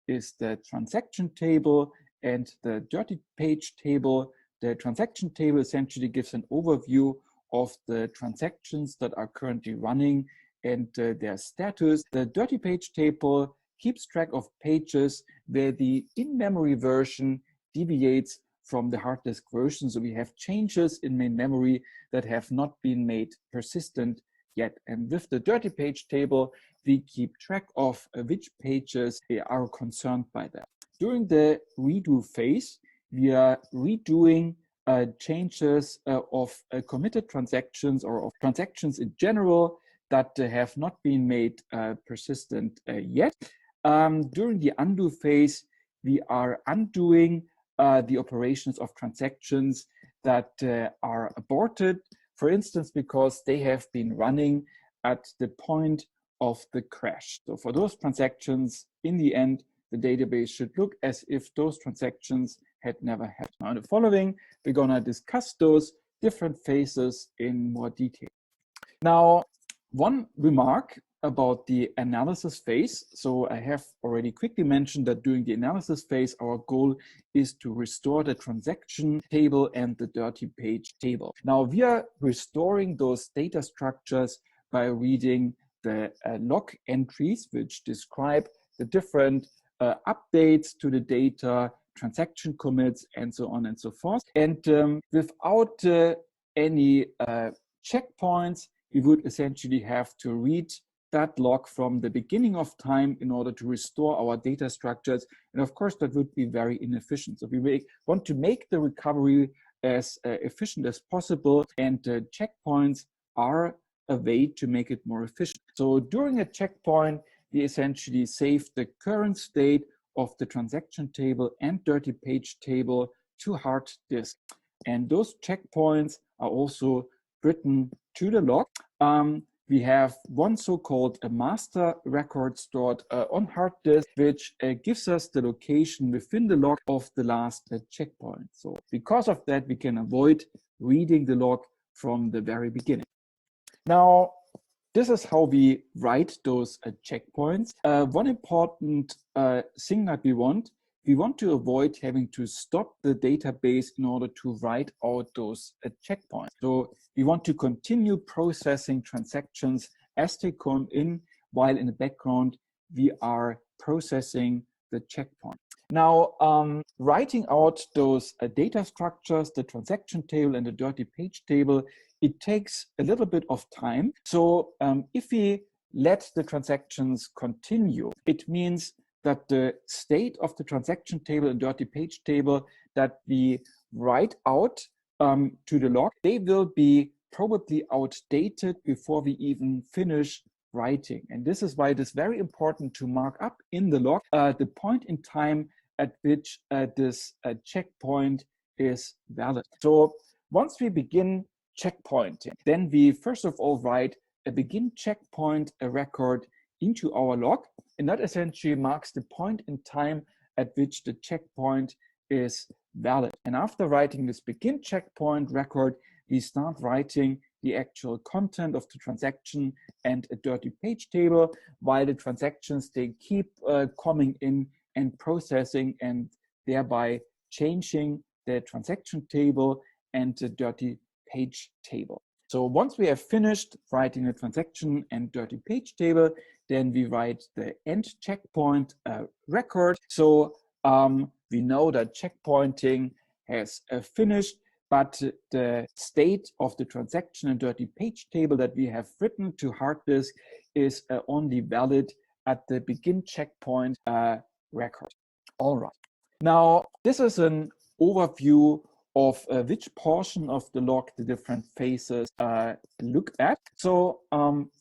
is the transaction table and the dirty page table. The transaction table essentially gives an overview of the transactions that are currently running and their status. The dirty page table keeps track of pages where the in-memory version deviates from the hard disk version. So we have changes in main memory that have not been made persistent yet. And with the dirty page table, we keep track of which pages are concerned by that. During the redo phase, we are redoing changes of committed transactions or of transactions in general that have not been made persistent yet. During the undo phase, we are undoing the operations of transactions that are aborted, for instance, because they have been running at the point of the crash. So for those transactions, in the end, the database should look as if those transactions had never happened. Now, in the following, we're going to discuss those different phases in more detail. Now, one remark about the analysis phase. So I have already quickly mentioned that during the analysis phase, our goal is to restore the transaction table and the dirty page table. Now we are restoring those data structures by reading the log entries, which describe the different updates to the data, transaction commits, and so on and so forth. And without any checkpoints, we would essentially have to read that log from the beginning of time in order to restore our data structures. And of course, that would be very inefficient. So we want to make the recovery as efficient as possible, and checkpoints are a way to make it more efficient. So during a checkpoint, we essentially save the current state of the transaction table and dirty page table to hard disk. And those checkpoints are also written to the log. We have one so-called master record stored on hard disk, which gives us the location within the log of the last checkpoint. So because of that, we can avoid reading the log from the very beginning. Now, this is how we write those checkpoints. One important thing that we want, we want to avoid having to stop the database in order to write out those checkpoints. So we want to continue processing transactions as they come in, while in the background we are processing the checkpoint. Now, writing out those data structures, the transaction table and the dirty page table, it takes a little bit of time. So if we let the transactions continue, it means that the state of the transaction table and dirty page table that we write out to the log, they will be probably outdated before we even finish writing. And this is why it is very important to mark up in the log the point in time at which this checkpoint is valid. So once we begin checkpointing, then we first of all write a begin checkpoint record into our log, and that essentially marks the point in time at which the checkpoint is valid. And after writing this begin checkpoint record, we start writing the actual content of the transaction and a dirty page table, while the transactions, they keep coming in and processing and thereby changing the transaction table and the dirty page table. So once we have finished writing the transaction and dirty page table, then we write the end checkpoint record. So we know that checkpointing has finished, but the state of the transaction and dirty page table that we have written to hard disk is only valid at the begin checkpoint record. All right. Now, this is an overview of which portion of the log the different phases look at. So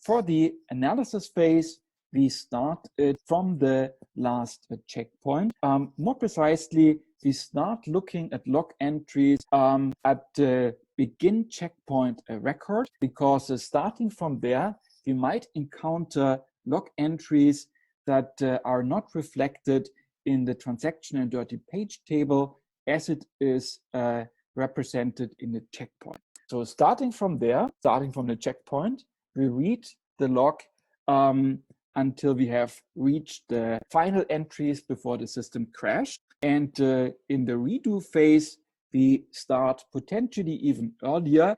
for the analysis phase, we start it from the last checkpoint. More precisely, we start looking at log entries at the begin checkpoint record, because starting from there, we might encounter log entries that are not reflected in the transaction and dirty page table as it is represented in the checkpoint. So starting from there, starting from the checkpoint, we read the log until we have reached the final entries before the system crashed. And in the redo phase, we start potentially even earlier.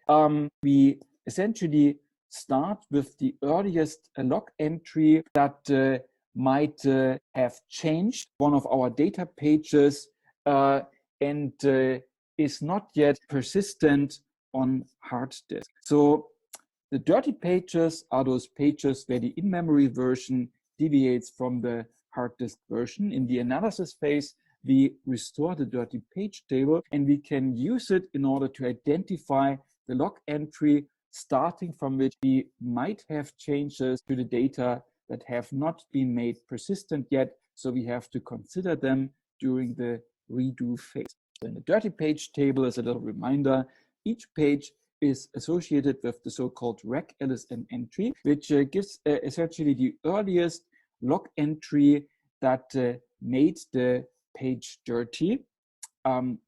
We essentially start with the earliest log entry that might have changed one of our data pages and is not yet persistent on hard disk. So the dirty pages are those pages where the in-memory version deviates from the hard disk version. In the analysis phase, we restore the dirty page table, and we can use it in order to identify the log entry starting from which we might have changes to the data that have not been made persistent yet. So we have to consider them during the redo phase. So in the dirty page table, as a little reminder, each page is associated with the so-called rec LSN entry, which gives essentially the earliest log entry that made the page dirty,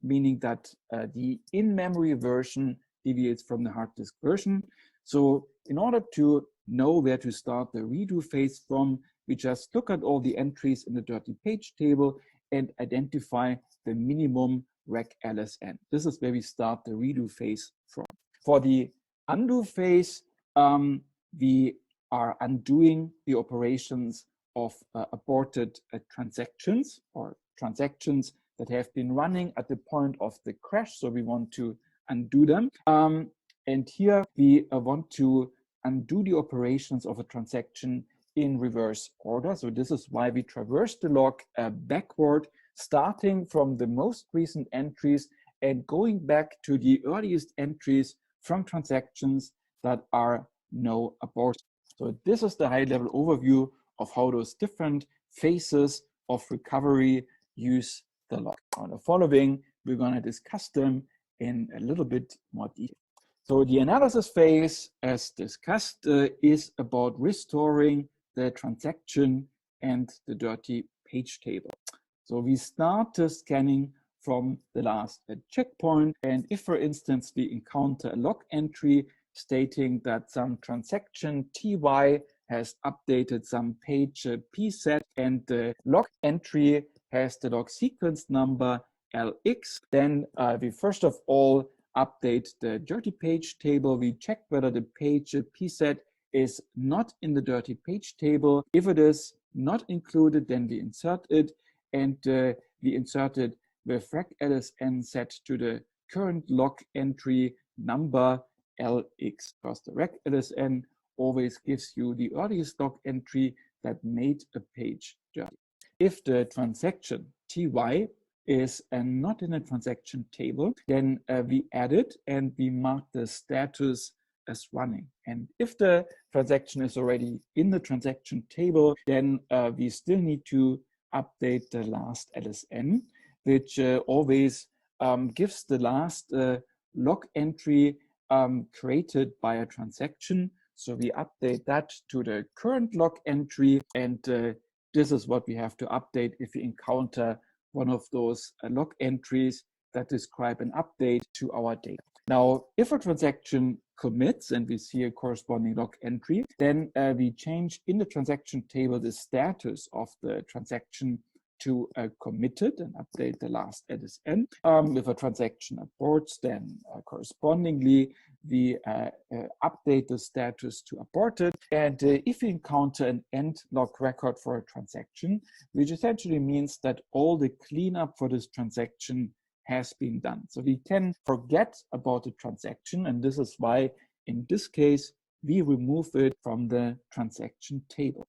meaning that the in-memory version deviates from the hard disk version. So in order to know where to start the redo phase from, we just look at all the entries in the dirty page table and identify the minimum rec LSN. This is where we start the redo phase from. For the undo phase, we are undoing the operations of aborted transactions or transactions that have been running at the point of the crash. So we want to undo them. And here we want to undo the operations of a transaction in reverse order. So this is why we traverse the log backward, starting from the most recent entries and going back to the earliest entries from transactions that are now aborted. So this is the high-level overview of how those different phases of recovery use the log. On the following, we're going to discuss them in a little bit more detail. So the analysis phase, as discussed, is about restoring the transaction and the dirty page table. So we start scanning from the last checkpoint, and if, for instance, we encounter a log entry stating that some transaction TY has updated some page PSET, and the log entry has the log sequence number LX, then we first of all update the dirty page table. We check whether the page pset is not in the dirty page table. If it is not included, then we insert it, and we insert it with recLSN set to the current log entry number LX, because the recLSN always gives you the earliest log entry that made a page dirty. If the transaction TY is not in a transaction table, then we add it and we mark the status as running. And if the transaction is already in the transaction table, then we still need to update the last LSN, which always gives the last log entry created by a transaction. So we update that to the current log entry, and this is what we have to update if we encounter one of those log entries that describe an update to our data. Now, if a transaction commits and we see a corresponding log entry, then we change in the transaction table the status of the transaction to committed and update the last LSN. If a transaction aborts, then correspondingly we update the status to aborted. And if we encounter an end log record for a transaction, which essentially means that all the cleanup for this transaction has been done. So we can forget about the transaction, and this is why in this case we remove it from the transaction table.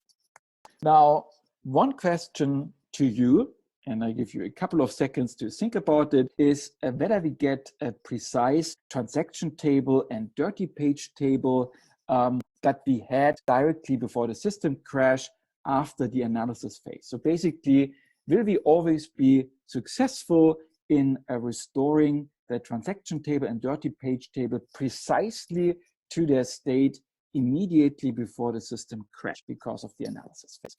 Now, one question to you, and I give you a couple of seconds to think about it, is whether we get a precise transaction table and dirty page table that we had directly before the system crash after the analysis phase. So basically, will we always be successful in restoring the transaction table and dirty page table precisely to their state immediately before the system crashed because of the analysis phase?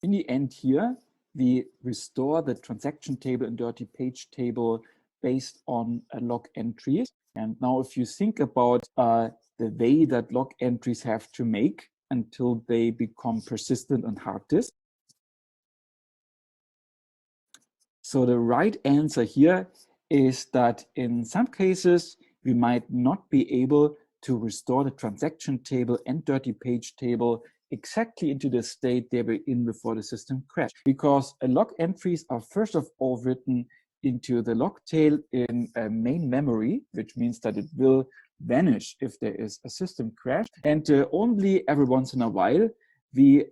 In the end here, we restore the transaction table and dirty page table based on log entries. And now if you think about the way that log entries have to make until they become persistent on hard disk. So the right answer here is that in some cases, we might not be able to restore the transaction table and dirty page table exactly into the state they were in before the system crashed, because log entries are first of all written into the log tail in main memory, which means that it will vanish if there is a system crash. And only every once in a while, we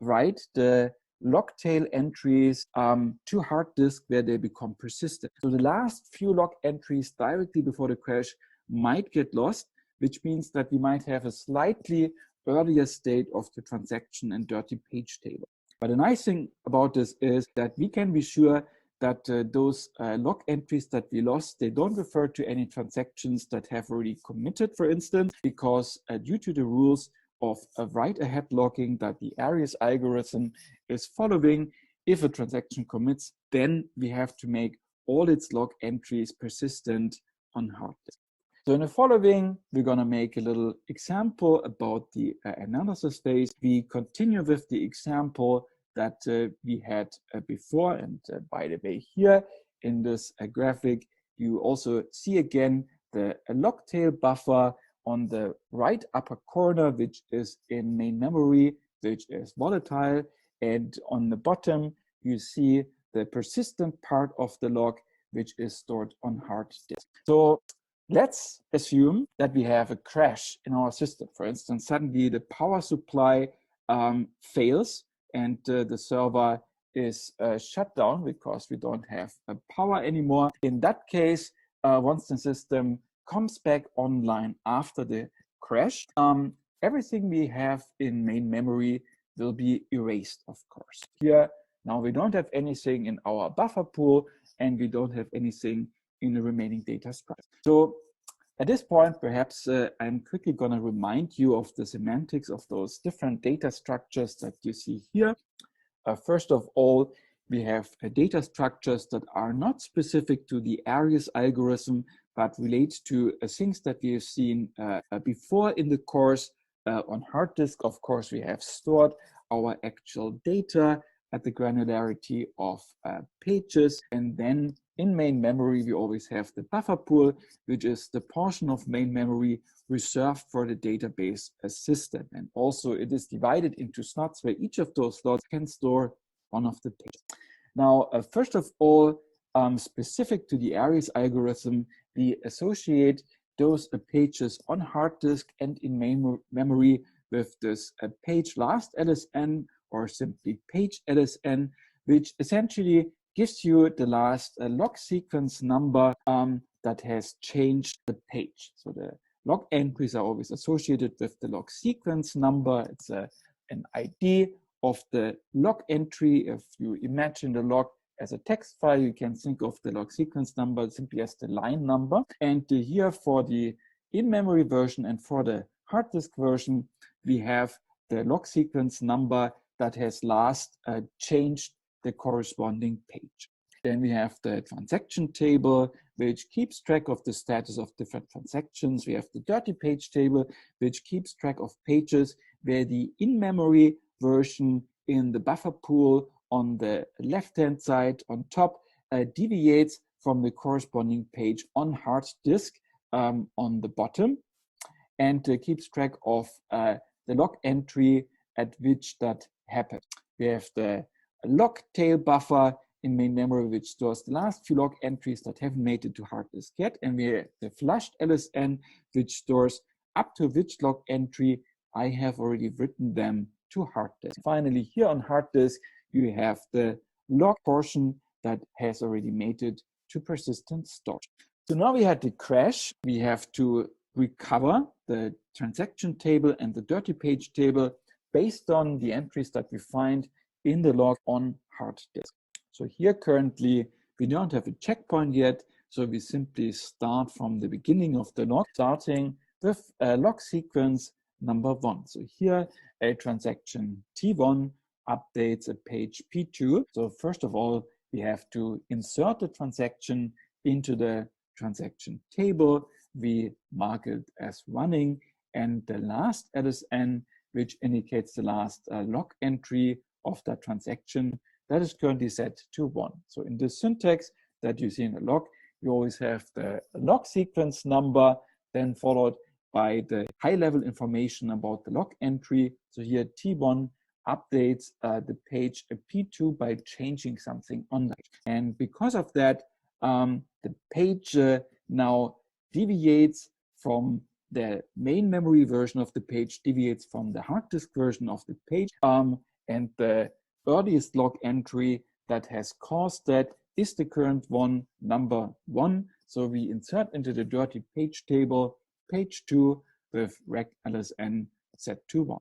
write the log tail entries to hard disk where they become persistent. So the last few log entries directly before the crash might get lost, which means that we might have a slightly earlier state of the transaction and dirty page table. But the nice thing about this is that we can be sure that those log entries that we lost, they don't refer to any transactions that have already committed, for instance, because due to the rules of write-ahead logging that the Arias algorithm is following, if a transaction commits, then we have to make all its log entries persistent on hard disk. So in the following, we're going to make a little example about the analysis phase. We continue with the example that we had before. And by the way, here in this graphic, you also see again the log tail buffer on the right upper corner, which is in main memory, which is volatile. And on the bottom, you see the persistent part of the log, which is stored on hard disk. So let's assume that we have a crash in our system. For instance, suddenly the power supply fails and the server is shut down because we don't have power anymore. In that case, once the system comes back online after the crash, everything we have in main memory will be erased, of course. Here, now we don't have anything in our buffer pool and we don't have anything in the remaining data structure. So at this point, perhaps I'm quickly going to remind you of the semantics of those different data structures that you see here. First of all, we have data structures that are not specific to the Arias algorithm, but relate to things that we have seen before in the course. On hard disk, of course, we have stored our actual data at the granularity of pages. And then in main memory, we always have the buffer pool, which is the portion of main memory reserved for the database system. And also it is divided into slots where each of those slots can store one of the pages. Now, first of all, specific to the Aries algorithm, we associate those pages on hard disk and in main memory with this page last LSN or simply page LSN, which essentially gives you the last log sequence number that has changed the page. So the log entries are always associated with the log sequence number. It's an ID of the log entry. If you imagine the log as a text file, you can think of the log sequence number simply as the line number. And here for the in-memory version and for the hard disk version, we have the log sequence number that has last changed the corresponding page. Then we have the transaction table, which keeps track of the status of different transactions. We have the dirty page table, which keeps track of pages where the in-memory version in the buffer pool on the left-hand side on top deviates from the corresponding page on hard disk on the bottom, and keeps track of the log entry at which that happened. We have the log tail buffer in main memory, which stores the last few log entries that haven't made it to hard disk yet. And we have the flushed LSN, which stores up to which log entry I have already written them to hard disk. Finally, here on hard disk, you have the log portion that has already made it to persistent storage. So now we had the crash. We have to recover the transaction table and the dirty page table based on the entries that we find in the log on hard disk. So here currently we don't have a checkpoint yet, so we simply start from the beginning of the log, starting with log sequence number 1. So here a transaction T1 updates a page P2. So first of all, we have to insert the transaction into the transaction table. We mark it as running, and the last LSN, which indicates the last log entry of that transaction, that is currently set to 1. So in the syntax that you see in the log, you always have the log sequence number, then followed by the high-level information about the log entry. So here T1 updates the page P2 by changing something on that. And because of that, the page now deviates from the main memory version of the page, deviates from the hard disk version of the page, and the earliest log entry that has caused that is the current one, number 1. So we insert into the dirty page table page 2 with rec LSN set to 1.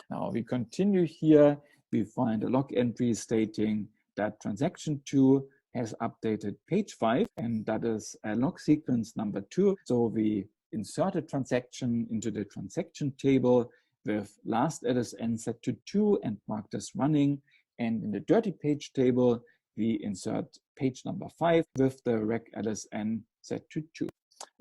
Now we continue here. We find a log entry stating that transaction 2 has updated page 5, and that is a log sequence number 2. So we insert a transaction into the transaction table with last LSN set to 2 and marked as running. And in the dirty page table, we insert page number 5 with the rec LSN set to 2.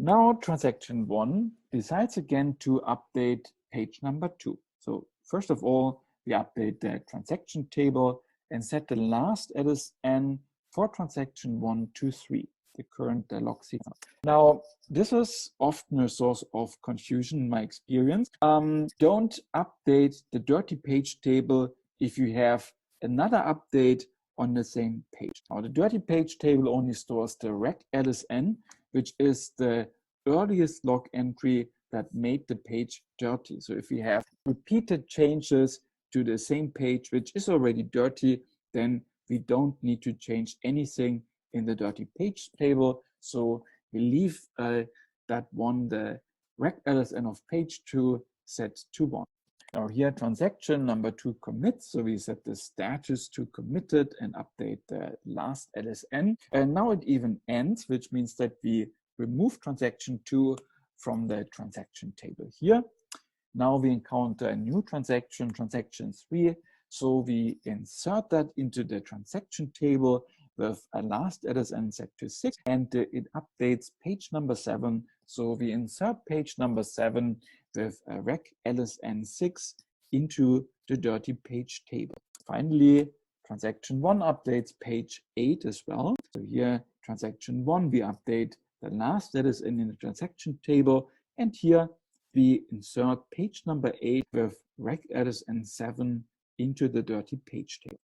Now transaction 1 decides again to update page number 2. So first of all, we update the transaction table and set the last LSN for transaction 1 to 3, the current log sequence. Now, this is often a source of confusion in my experience. Don't update the dirty page table if you have another update on the same page. Now, the dirty page table only stores the rec LSN, which is the earliest log entry that made the page dirty. So if we have repeated changes to the same page, which is already dirty, then we don't need to change anything in the dirty page table. So we leave that one, the rec LSN of page 2 set to 1. Now here transaction number 2 commits. So we set the status to committed and update the last LSN. And now it even ends, which means that we remove transaction 2 from the transaction table here. Now we encounter a new transaction, transaction 3. So we insert that into the transaction table with a last LSN set to 6, and it updates page number 7. So we insert page number 7 with a rec LSN 6 into the dirty page table. Finally, transaction 1 updates page 8 as well. So here, transaction 1, we update the last that is in the transaction table, and here we insert page number 8 with rec address and 7 into the dirty page table.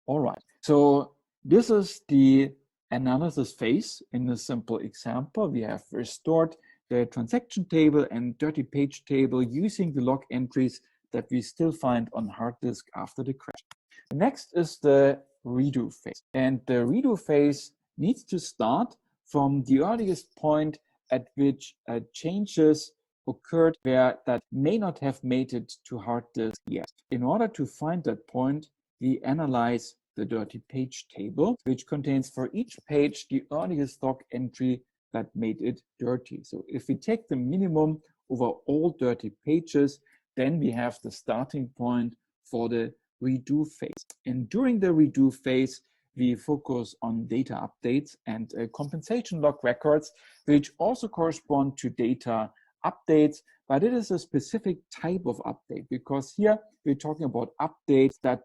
All right, so this is the analysis phase. In a simple example, we have restored the transaction table and dirty page table using the log entries that we still find on hard disk after the crash. Next is the redo phase, and the redo phase needs to start from the earliest point at which changes occurred where that may not have made it to hard disk yet. In order to find that point, we analyze the dirty page table, which contains for each page the earliest log entry that made it dirty. So if we take the minimum over all dirty pages, then we have the starting point for the redo phase. And during the redo phase, we focus on data updates and compensation log records, which also correspond to data updates, but it is a specific type of update, because here we're talking about updates that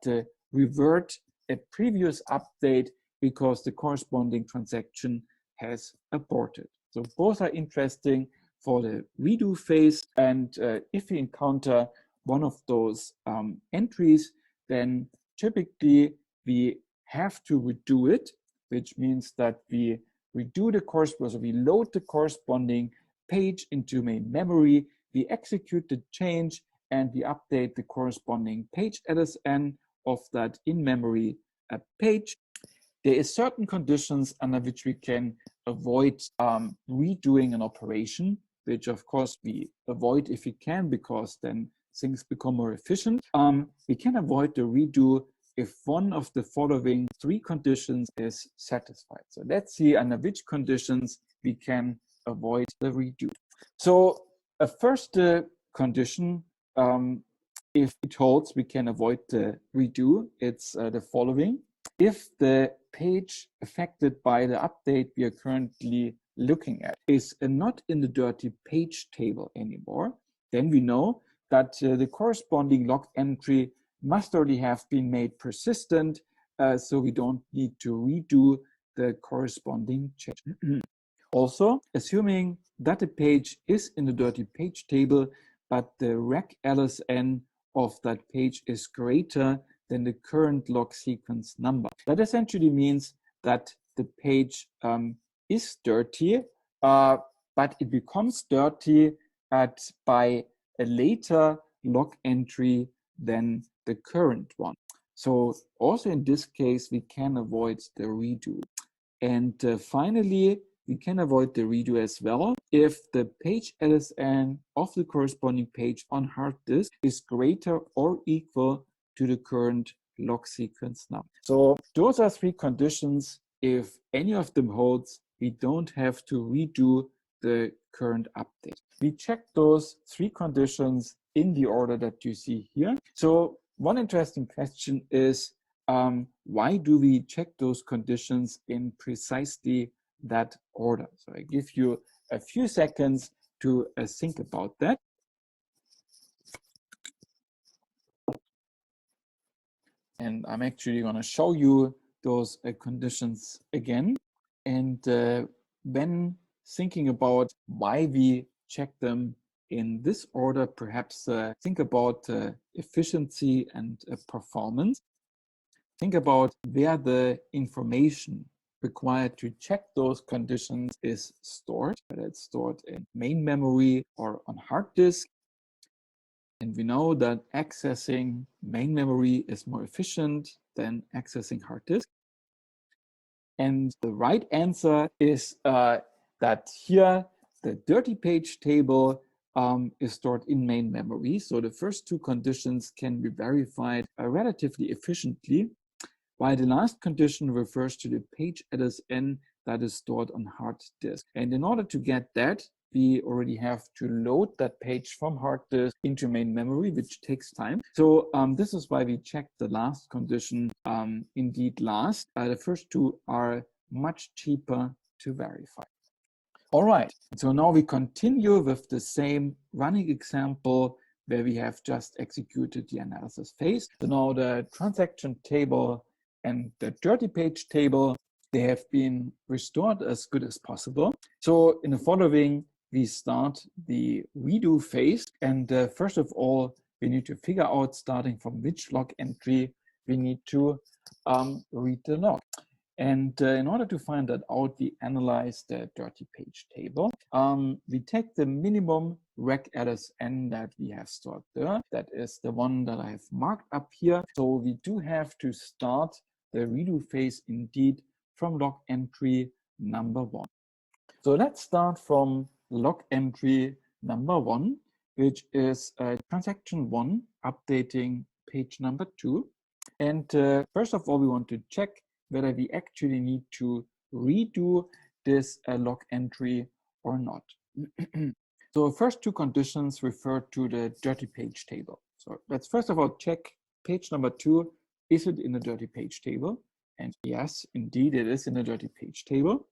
revert a previous update because the corresponding transaction has aborted. So both are interesting for the redo phase, and if we encounter one of those entries, then typically we have to redo it, which means that we redo the corresponding, so we load the corresponding page into main memory, we execute the change, and we update the corresponding page LSN of that in-memory page. There is certain conditions under which we can avoid redoing an operation, which of course we avoid if we can, because then things become more efficient. We can avoid the redo if one of the following 3 conditions is satisfied. So let's see under which conditions we can avoid the redo. So a first condition, if it holds, we can avoid the redo. It's the following. If the page affected by the update we are currently looking at is not in the dirty page table anymore, then we know that the corresponding log entry must already have been made persistent, so we don't need to redo the corresponding change. Also, assuming that the page is in the dirty page table, but the rec LSN of that page is greater than the current log sequence number. That essentially means that the page is dirty, but it becomes dirty by a later log entry than the current one. So also in this case, we can avoid the redo. And finally, we can avoid the redo as well if the page LSN of the corresponding page on hard disk is greater or equal to the current log sequence number. So those are 3 conditions. If any of them holds, we don't have to redo the current update. We check those 3 conditions in the order that you see here. So one interesting question is, why do we check those conditions in precisely that order? So I give you a few seconds to think about that. And I'm actually going to show you those conditions again. And when thinking about why we check them in this order, perhaps think about efficiency and performance. Think about where the information required to check those conditions is stored, whether it's stored in main memory or on hard disk. And we know that accessing main memory is more efficient than accessing hard disk. And the right answer is that here the dirty page table is stored in main memory. So the first 2 conditions can be verified relatively efficiently, while the last condition refers to the page LSN that is stored on hard disk. And in order to get that, we already have to load that page from hard disk into main memory, which takes time. So this is why we check the last condition indeed last. The first 2 are much cheaper to verify. All right, so now we continue with the same running example where we have just executed the analysis phase. So now the transaction table and the dirty page table, they have been restored as good as possible. So in the following, we start the redo phase. And first of all, we need to figure out, starting from which log entry we need to read the log. And in order to find that out, we analyze the dirty page table. We take the minimum rec LSN that we have stored there. That is the one that I have marked up here. So we do have to start the redo phase indeed from log entry number 1. So let's start from log entry number 1, which is transaction 1 updating page number 2. And first of all, we want to check whether we actually need to redo this log entry or not. So first two conditions refer to the dirty page table. So let's first of all check page number 2. Is it in the dirty page table? And yes, indeed, it is in the dirty page table.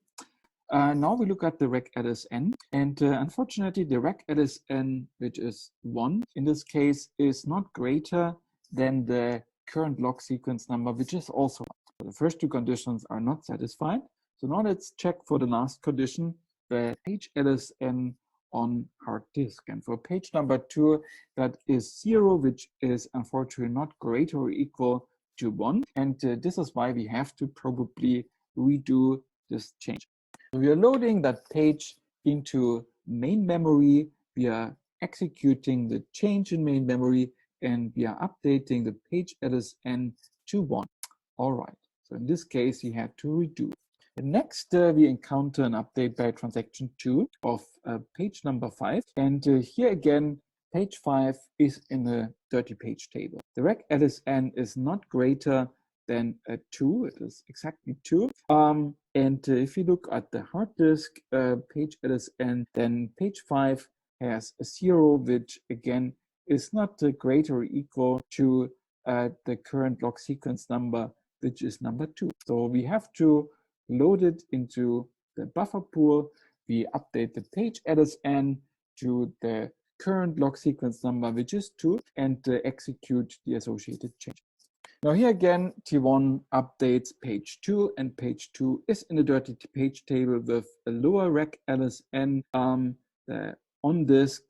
Now we look at the rec LSN, and unfortunately, the rec LSN, which is 1 in this case, is not greater than the current log sequence number, which is also 1. The first two conditions are not satisfied. So now let's check for the last condition, the page LSN on hard disk. And for page number 2, that is 0, which is unfortunately not greater or equal to 1. And this is why we have to probably redo this change. So we are loading that page into main memory. We are executing the change in main memory, and we are updating the page LSN to 1. All right. So in this case, we had to redo. And next, we encounter an update by transaction 2 of page number 5. And here again, page 5 is in the dirty page table. The rec LSN is not greater than 2. It is exactly 2. And if you look at the hard disk page LSN, then page 5 has a 0, which again is not greater or equal to the current log sequence number, which is number 2. So we have to load it into the buffer pool. We update the page LSN to the current log sequence number, which is 2, and execute the associated change. Now here again, T1 updates page 2, and page 2 is in the dirty page table with a lower rec LSN. The on-disk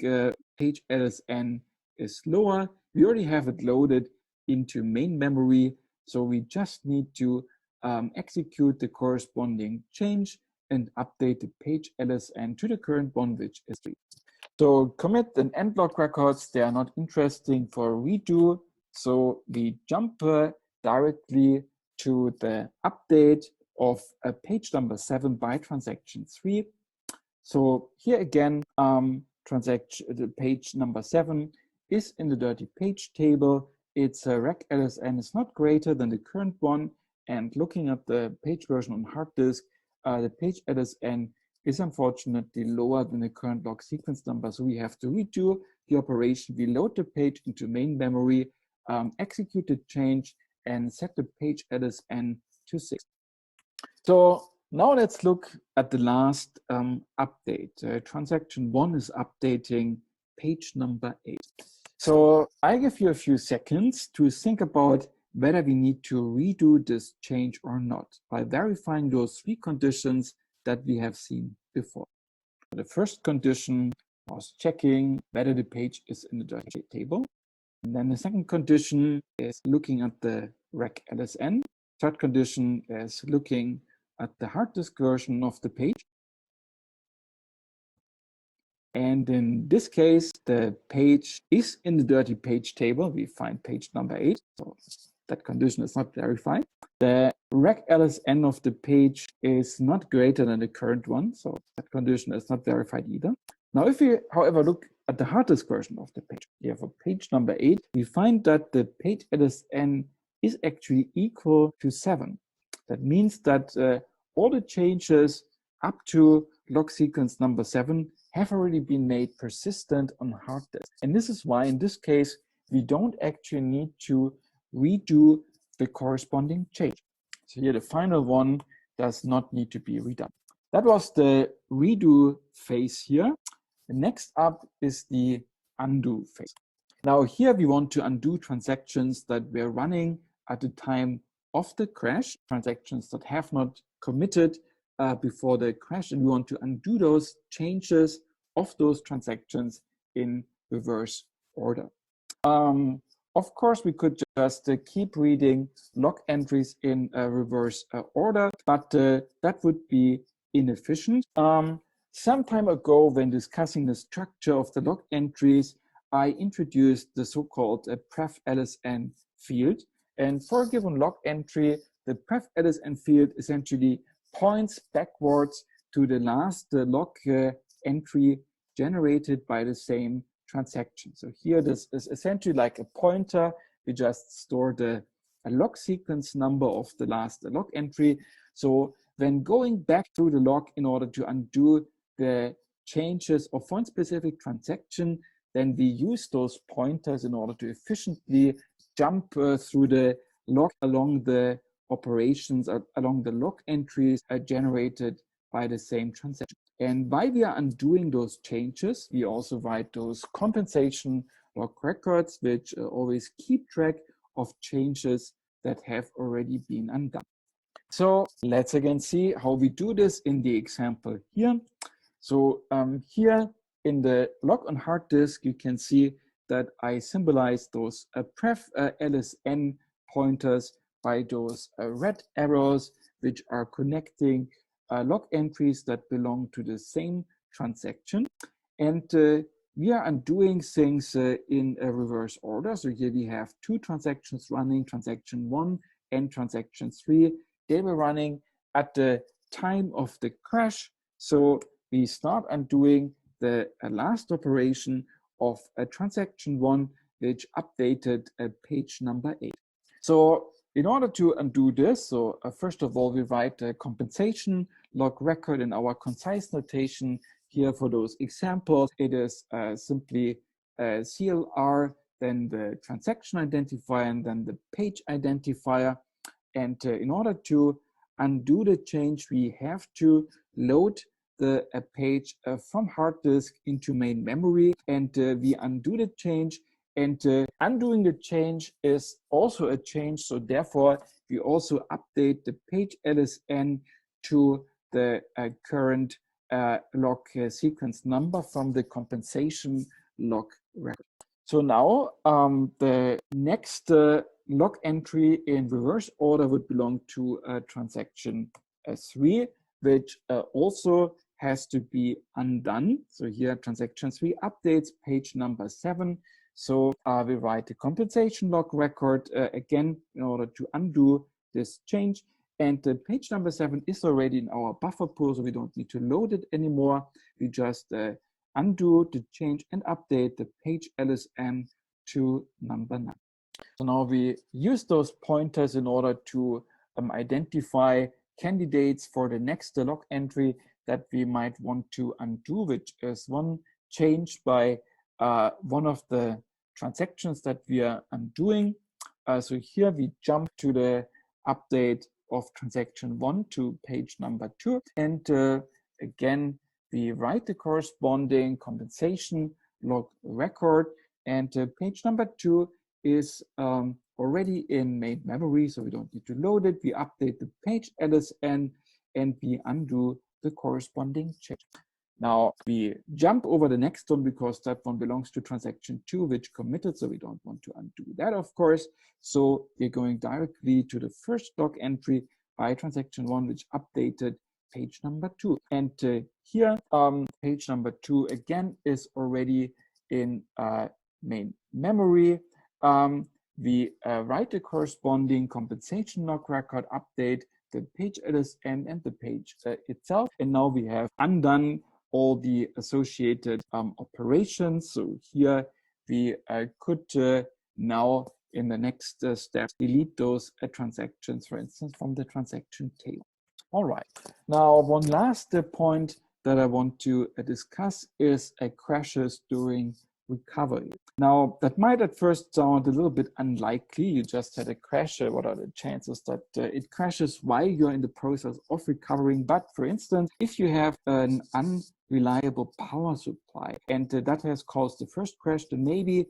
page LSN is lower. We already have it loaded into main memory, so we just need to execute the corresponding change and update the page LSN to the current one, which is 3. So commit and end log records, they are not interesting for redo. So we jump directly to the update of page number 7 by transaction 3. So here again, the page number 7 is in the dirty page table. Its rec LSN is not greater than the current one. And looking at the page version on hard disk, the page LSN is unfortunately lower than the current log sequence number. So we have to redo the operation. We load the page into main memory, execute the change, and set the page LSN to 6. So now let's look at the last update. Transaction 1 is updating page number 8. So I give you a few seconds to think about whether we need to redo this change or not by verifying those 3 conditions that we have seen before. The first condition was checking whether the page is in the dirty table. And then the second condition is looking at the rec LSN. Third condition is looking at the hard disk version of the page. And in this case, the page is in the dirty page table. We find page number 8. So that condition is not verified. The rec LSN of the page is not greater than the current one. So that condition is not verified either. Now, if we, however, look at the hard disk version of the page, here for page number 8, we find that the page LSN is actually equal to 7. That means that all the changes up to log sequence number 7 have already been made persistent on hard disk. And this is why, in this case, we don't actually need to redo the corresponding change. So here, the final one does not need to be redone. That was the redo phase here. The next up is the undo phase. Now here we want to undo transactions that were running at the time of the crash, transactions that have not committed before the crash, and we want to undo those changes of those transactions in reverse order. Of course, we could just keep reading log entries in reverse order, but that would be inefficient. Some time ago, when discussing the structure of the log entries, I introduced the so-called pref LSN field. And for a given log entry, the pref LSN field essentially points backwards to the last log entry generated by the same transaction. So here this is essentially like a pointer. We just store the log sequence number of the last log entry. So when going back through the log in order to undo the changes of one specific transaction, then we use those pointers in order to efficiently jump through the log along the operations, along the log entries generated by the same transaction. And while we are undoing those changes, we also write those compensation log records, which always keep track of changes that have already been undone. So let's again see how we do this in the example here. So here in the log on hard disk, you can see that I symbolize those pref LSN pointers by those red arrows, which are connecting log entries that belong to the same transaction. And we are undoing things in a reverse order. So here we have two transactions running, transaction 1 and transaction 3. They were running at the time of the crash. So we start undoing the last operation of transaction 1, which updated page number 8. So in order to undo this, so first of all, we write a compensation log record in our concise notation. Here for those examples, it is simply CLR, then the transaction identifier, and then the page identifier. And in order to undo the change, we have to load the page from hard disk into main memory, and we undo the change. And undoing the change is also a change, so therefore we also update the page LSN to the current log sequence number from the compensation log record. So now the next log entry in reverse order would belong to transaction 3, which also has to be undone. So here transaction 3 updates page number 7. So we write the compensation log record again in order to undo this change. And the page number 7 is already in our buffer pool, so we don't need to load it anymore. We just undo the change and update the page LSN to number 9. So now we use those pointers in order to identify candidates for the next log entry that we might want to undo, which is one change by one of the transactions that we are undoing. So here we jump to the update of transaction 1 to page number 2. And again, we write the corresponding compensation log record. And page number 2 is already in main memory, so we don't need to load it. We update the page LSN and we undo the corresponding change. Now we jump over the next one because that one belongs to transaction 2, which committed, so we don't want to undo that, of course. So we're going directly to the first log entry by transaction 1, which updated page number 2. And here, page number 2 again is already in main memory. We write the corresponding compensation log record, update the page LSN and the page itself. And now we have undone all the associated operations. So here we could now in the next step delete those transactions, for instance, from the transaction table. All right. Now one last point that I want to discuss is crashes during recovery. Now that might at first sound a little bit unlikely. You just had a crash. What are the chances that it crashes while you're in the process of recovering? But for instance, if you have an unreliable power supply and that has caused the first crash, then maybe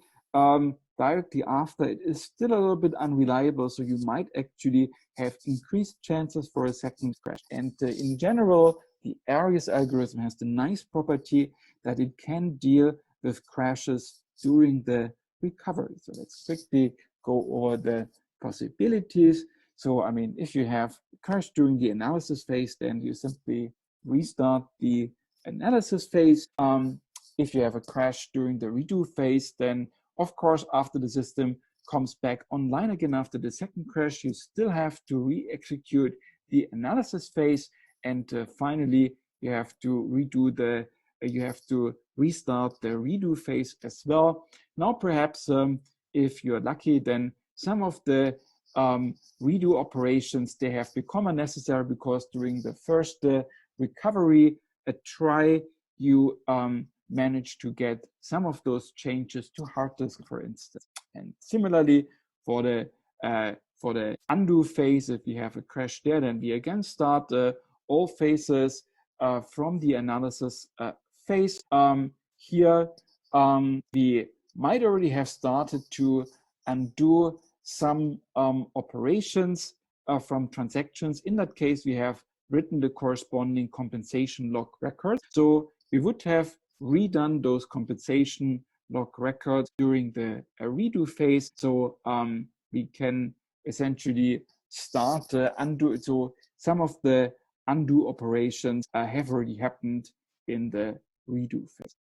directly after, it is still a little bit unreliable. So you might actually have increased chances for a second crash. And in general, the Arias algorithm has the nice property that it can deal with crashes during the recovery. So let's quickly go over the possibilities. So, I mean, if you have a crash during the analysis phase, then you simply restart the analysis phase. If you have a crash during the redo phase, then of course, after the system comes back online again after the second crash, you still have to re-execute the analysis phase. And finally, you have to restart the redo phase as well. Now, perhaps if you're lucky, then some of the redo operations, they have become unnecessary because during the first recovery try, you manage to get some of those changes to hard disk, for instance. And similarly, for the undo phase, if you have a crash there, then we again start all phases from the analysis phase. Here, we might already have started to undo some operations from transactions. In that case, we have written the corresponding compensation log record. So we would have redone those compensation log records during the redo phase. So we can essentially start undo. So some of the undo operations have already happened in the redo phase.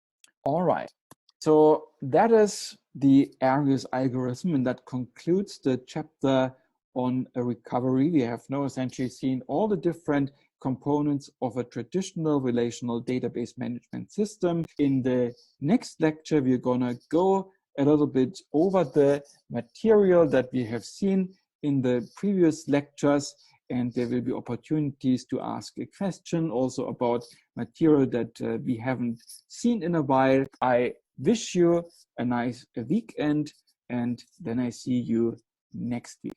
All right. So that is the Arias algorithm, and that concludes the chapter on a recovery. We have now essentially seen all the different components of a traditional relational database management system. In the next lecture, we're gonna go a little bit over the material that we have seen in the previous lectures, and there will be opportunities to ask a question also about material that we haven't seen in a while. I wish you a nice weekend, and then I see you next week.